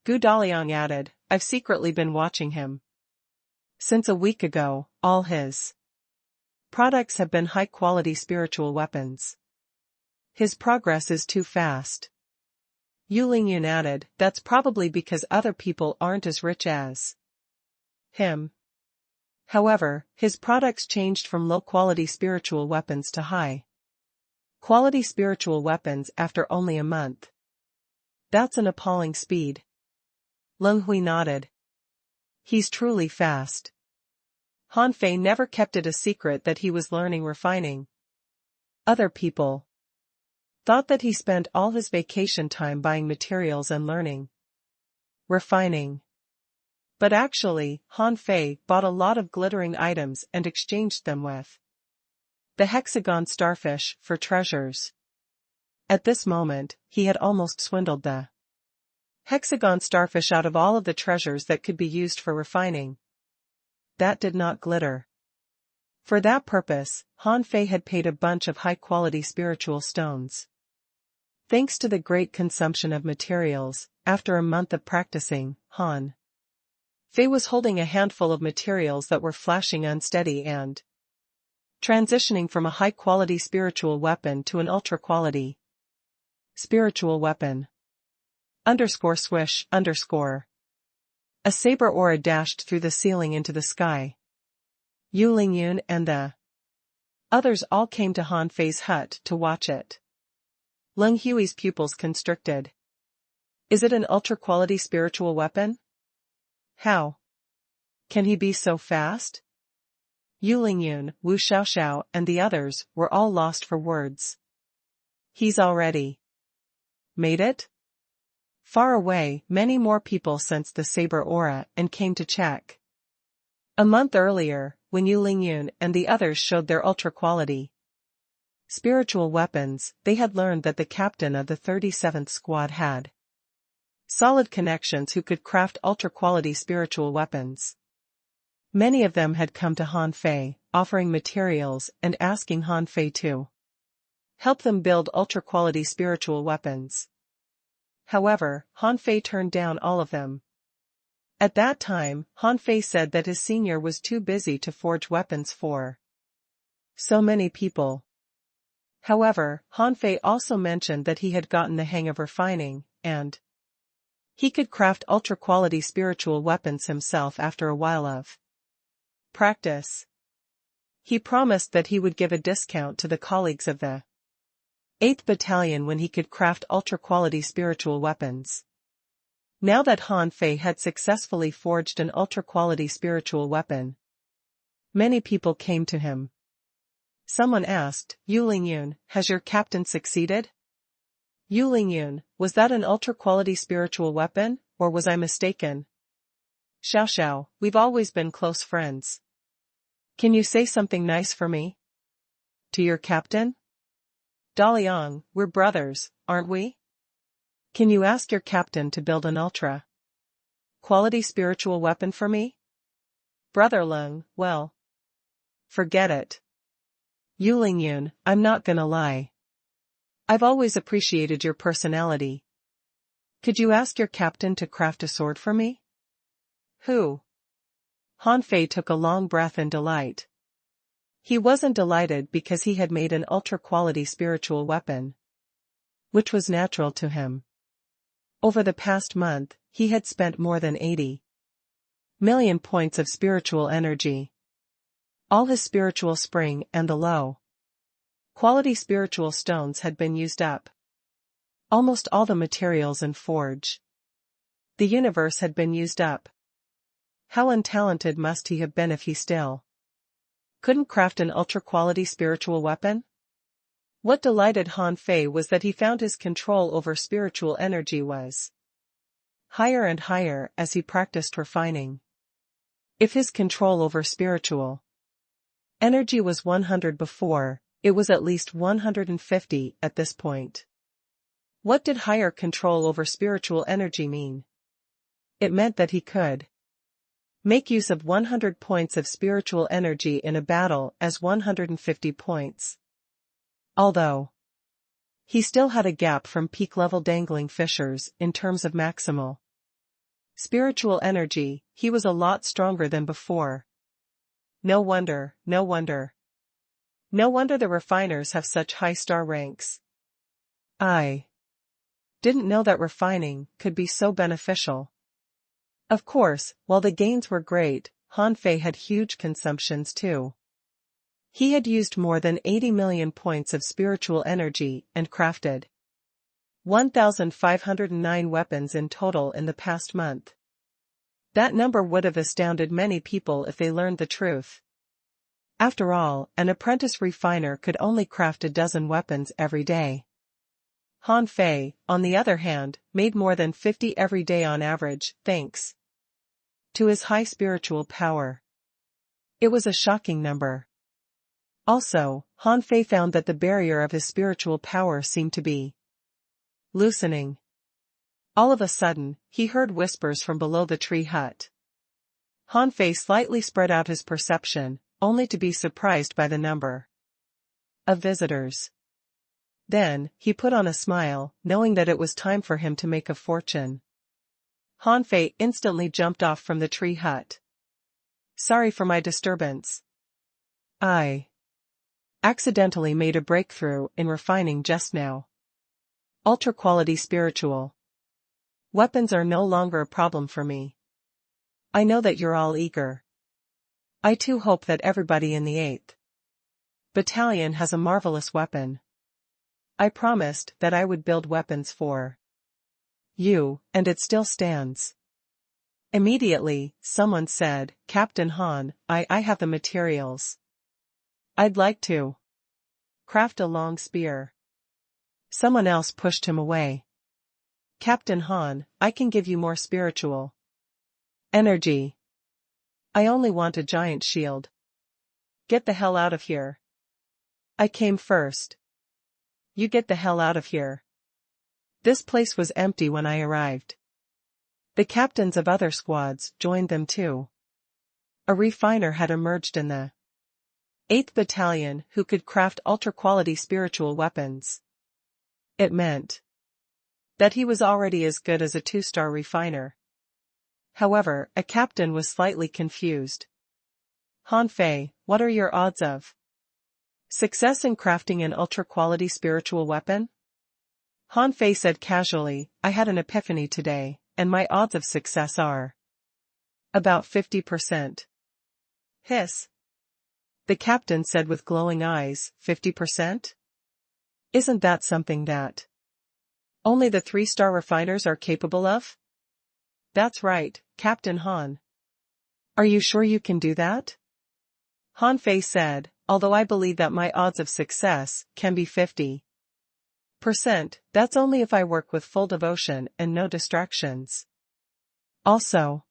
Gu Daliang added, "I've secretly been watching him. Since a week ago, all his products have been high-quality spiritual weapons. His progress is too fast." Yu Lingyun added, "That's probably because other people aren't as rich as him." However, his products changed from low-quality spiritual weapons to high-quality spiritual weapons after only a month. That's an appalling speed. Leng Hui nodded. He's truly fast. Han Fei never kept it a secret that he was learning refining. Other people thought that he spent all his vacation time buying materials and learning refining. But actually, Han Fei bought a lot of glittering items and exchanged them with the hexagon starfish for treasures. At this moment, he had almost swindled the hexagon starfish out of all of the treasures that could be used for refining. That did not glitter. For that purpose, Han Fei had paid a bunch of high-quality spiritual stones. Thanks to the great consumption of materials, after a month of practicing, Han Fei was holding a handful of materials that were flashing unsteady and transitioning from a high-quality spiritual weapon to an ultra-quality spiritual weapon. Swish. A saber aura dashed through the ceiling into the sky. Yu Lingyun and the others all came to Han Fei's hut to watch it. Leng Hui's pupils constricted. Is it an ultra-quality spiritual weapon? How can he be so fast? Yu Lingyun, Wu Xiaoxiao, and the others were all lost for words. He's already made it? Far away, many more people sensed the saber aura and came to check. A month earlier, when Yu Lingyun and the others showed their ultra-quality spiritual weapons, they had learned that the captain of the 37th Squad had solid connections who could craft ultra-quality spiritual weapons. Many of them had come to Han Fei, offering materials and asking Han Fei to help them build ultra-quality spiritual weapons. However, Han Fei turned down all of them. At that time, Han Fei said that his senior was too busy to forge weapons for so many people. However, Han Fei also mentioned that he had gotten the hang of refining, and he could craft ultra-quality spiritual weapons himself after a while of practice. He promised that he would give a discount to the colleagues of the 8th Battalion when he could craft ultra-quality spiritual weapons. Now that Han Fei had successfully forged an ultra-quality spiritual weapon, many people came to him. Someone asked, Yu Lingyun, has your captain succeeded? Yu Lingyun, was that an ultra-quality spiritual weapon, or was I mistaken? Xiaoxiao, we've always been close friends. Can you say something nice for me? To your captain? Daliang, we're brothers, aren't we? Can you ask your captain to build an ultra-quality spiritual weapon for me? Brother Leng, well, forget it. Yu Lingyun, I'm not gonna lie. I've always appreciated your personality. Could you ask your captain to craft a sword for me? Who? Han Fei took a long breath in delight. He wasn't delighted because he had made an ultra-quality spiritual weapon, which was natural to him. Over the past month, he had spent more than 80 million points of spiritual energy. All his spiritual spring and the low-quality spiritual stones had been used up. Almost all the materials in Forge the universe had been used up. How untalented must he have been if he still couldn't craft an ultra-quality spiritual weapon? What delighted Han Fei was that he found his control over spiritual energy was higher and higher as he practiced refining. If his control over spiritual energy was 100 before, it was at least 150 at this point. What did higher control over spiritual energy mean? It meant that he could make use of 100 points of spiritual energy in a battle as 150 points. Although he still had a gap from peak-level dangling fishers in terms of maximal spiritual energy, he was a lot stronger than before. No wonder the refiners have such high star ranks. I didn't know that refining could be so beneficial. Of course, while the gains were great, Han Fei had huge consumptions too. He had used more than 80 million points of spiritual energy and crafted 1,509 weapons in total in the past month. That number would have astounded many people if they learned the truth. After all, an apprentice refiner could only craft a dozen weapons every day. Han Fei, on the other hand, made more than 50 every day on average, thanks to his high spiritual power. It was a shocking number. Also, Han Fei found that the barrier of his spiritual power seemed to be loosening. All of a sudden, he heard whispers from below the tree hut. Han Fei slightly spread out his perception, only to be surprised by the number of visitors. Then, he put on a smile, knowing that it was time for him to make a fortune. Han Fei instantly jumped off from the tree hut. Sorry for my disturbance. I accidentally made a breakthrough in refining just now. Ultra-quality spiritual weapons are no longer a problem for me. I know that you're all eager. I too hope that everybody in the 8th Battalion has a marvelous weapon. I promised that I would build weapons for you, and it still stands. Immediately, someone said, Captain Han, I have the materials. I'd like to craft a long spear. Someone else pushed him away. Captain Han, I can give you more spiritual energy. I only want a giant shield. Get the hell out of here. I came first. You get the hell out of here. This place was empty when I arrived. The captains of other squads joined them too. A refiner had emerged in the 8th Battalion who could craft ultra-quality spiritual weapons. It meant that he was already as good as a 2-star refiner. However, a captain was slightly confused. Han Fei, what are your odds of success in crafting an ultra-quality spiritual weapon? Han Fei said casually, I had an epiphany today, and my odds of success are about 50%. Hiss. The captain said with glowing eyes, 50%? Isn't that something that only the 3-star refiners are capable of? That's right, Captain Han. Are you sure you can do that? Han Fei said, although I believe that my odds of success can be 50%, that's only if I work with full devotion and no distractions. Also,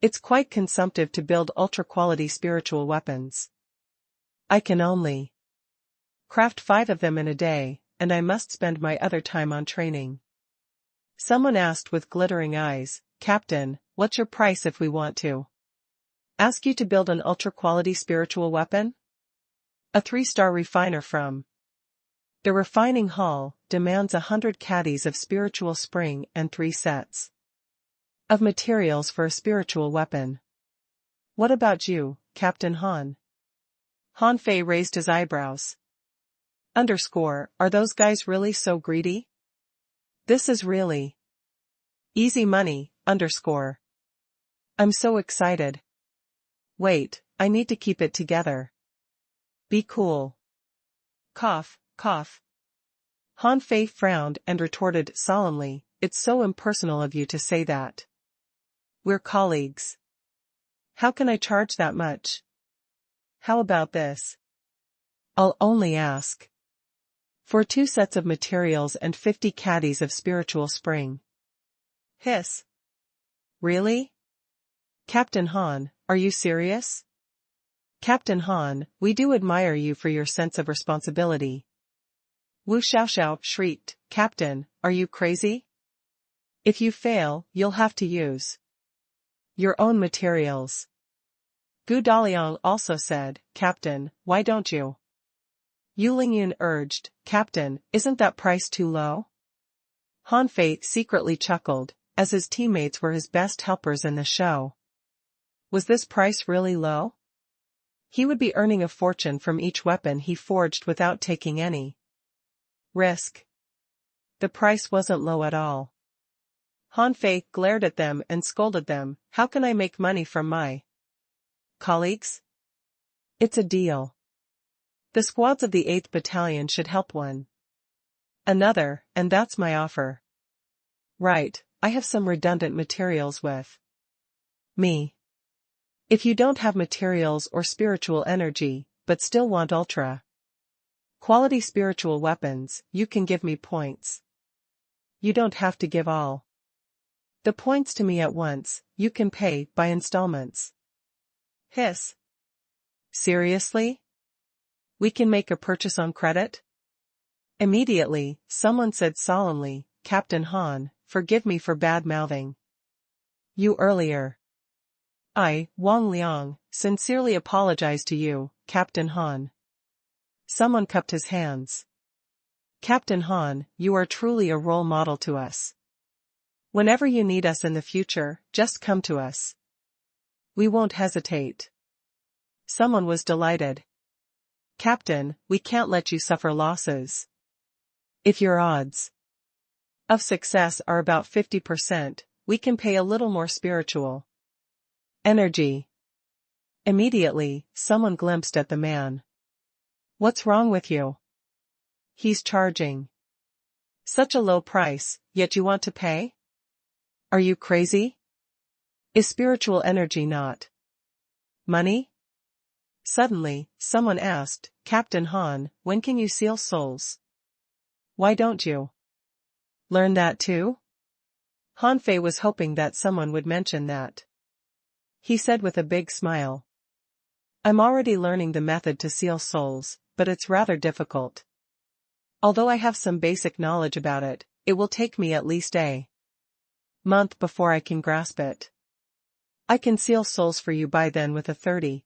it's quite consumptive to build ultra-quality spiritual weapons. I can only craft 5 of them in a day, and I must spend my other time on training. Someone asked with glittering eyes, Captain, what's your price if we want to ask you to build an ultra-quality spiritual weapon? A 3-star refiner from the refining hall demands 100 caddies of spiritual spring and 3 sets of materials for a spiritual weapon. What about you, Captain Han? Han Fei raised his eyebrows. Are those guys really so greedy? This is really easy money, I'm so excited. Wait, I need to keep it together. Be cool. Cough, cough. Han Fei frowned and retorted solemnly, it's so impersonal of you to say that. We're colleagues. How can I charge that much? How about this? I'll only ask for 2 sets of materials and 50 caddies of spiritual spring. Hiss. Really? Captain Han, are you serious? Captain Han, we do admire you for your sense of responsibility. Wu Xiaoxiao shrieked, Captain, are you crazy? If you fail, you'll have to use your own materials. Gu Daliang also said, Captain, why don't you? Yu Lingyun urged, Captain, isn't that price too low? Han Fei secretly chuckled, as his teammates were his best helpers in the show. Was this price really low? He would be earning a fortune from each weapon he forged without taking any risk. The price wasn't low at all. Han Fei glared at them and scolded them, how can I make money from my colleagues? It's a deal. The squads of the 8th Battalion should help one another, and that's my offer. Right, I have some redundant materials with Me. If you don't have materials or spiritual energy, but still want ultra quality spiritual weapons, you can give me points. You don't have to give all the points to me at once, you can pay by installments. Hiss. Seriously? We can make a purchase on credit? Immediately, someone said solemnly, Captain Han, forgive me for bad-mouthing you earlier. I, Wang Liang, sincerely apologize to you, Captain Han. Someone cupped his hands. Captain Han, you are truly a role model to us. Whenever you need us in the future, just come to us. We won't hesitate. Someone was delighted. Captain, we can't let you suffer losses. If your odds of success are about 50%, we can pay a little more spiritual energy. Immediately, someone glimpsed at the man. What's wrong with you? He's charging such a low price, yet you want to pay? Are you crazy? Is spiritual energy not money? Suddenly, someone asked, Captain Han, when can you seal souls? Why don't you learn that too? Han Fei was hoping that someone would mention that. He said with a big smile. I'm already learning the method to seal souls, but it's rather difficult. Although I have some basic knowledge about it, it will take me at least a month before I can grasp it. I can seal souls for you by then with a 30%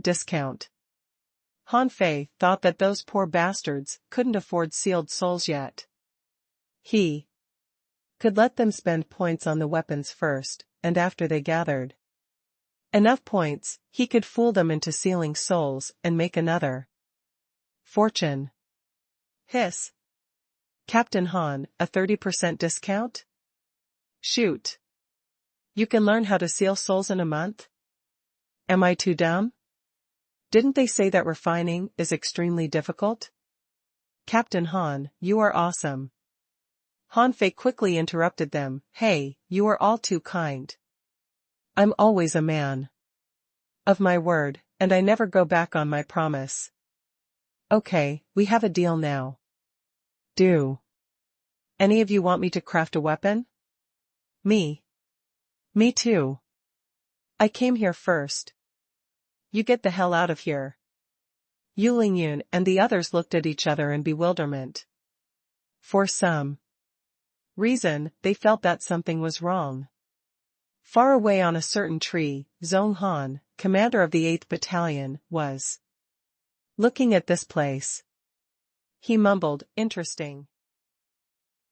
discount. Han Fei thought that those poor bastards couldn't afford sealed souls yet. He could let them spend points on the weapons first, and after they gathered enough points, he could fool them into sealing souls and make another fortune. Hiss. Captain Han, a 30% discount? Shoot. You can learn how to seal souls in a month? Am I too dumb? Didn't they say that refining is extremely difficult? Captain Han, you are awesome. Han Fei quickly interrupted them. Hey, you are all too kind. I'm always a man of my word, and I never go back on my promise. Okay, we have a deal now. Do any of you want me to craft a weapon? Me. Me too. I came here first. You get the hell out of here. Yu Lingyun and the others looked at each other in bewilderment. For some reason, they felt that something was wrong. Far away on a certain tree, Zhong Han, commander of the 8th Battalion, was looking at this place. He mumbled, interesting.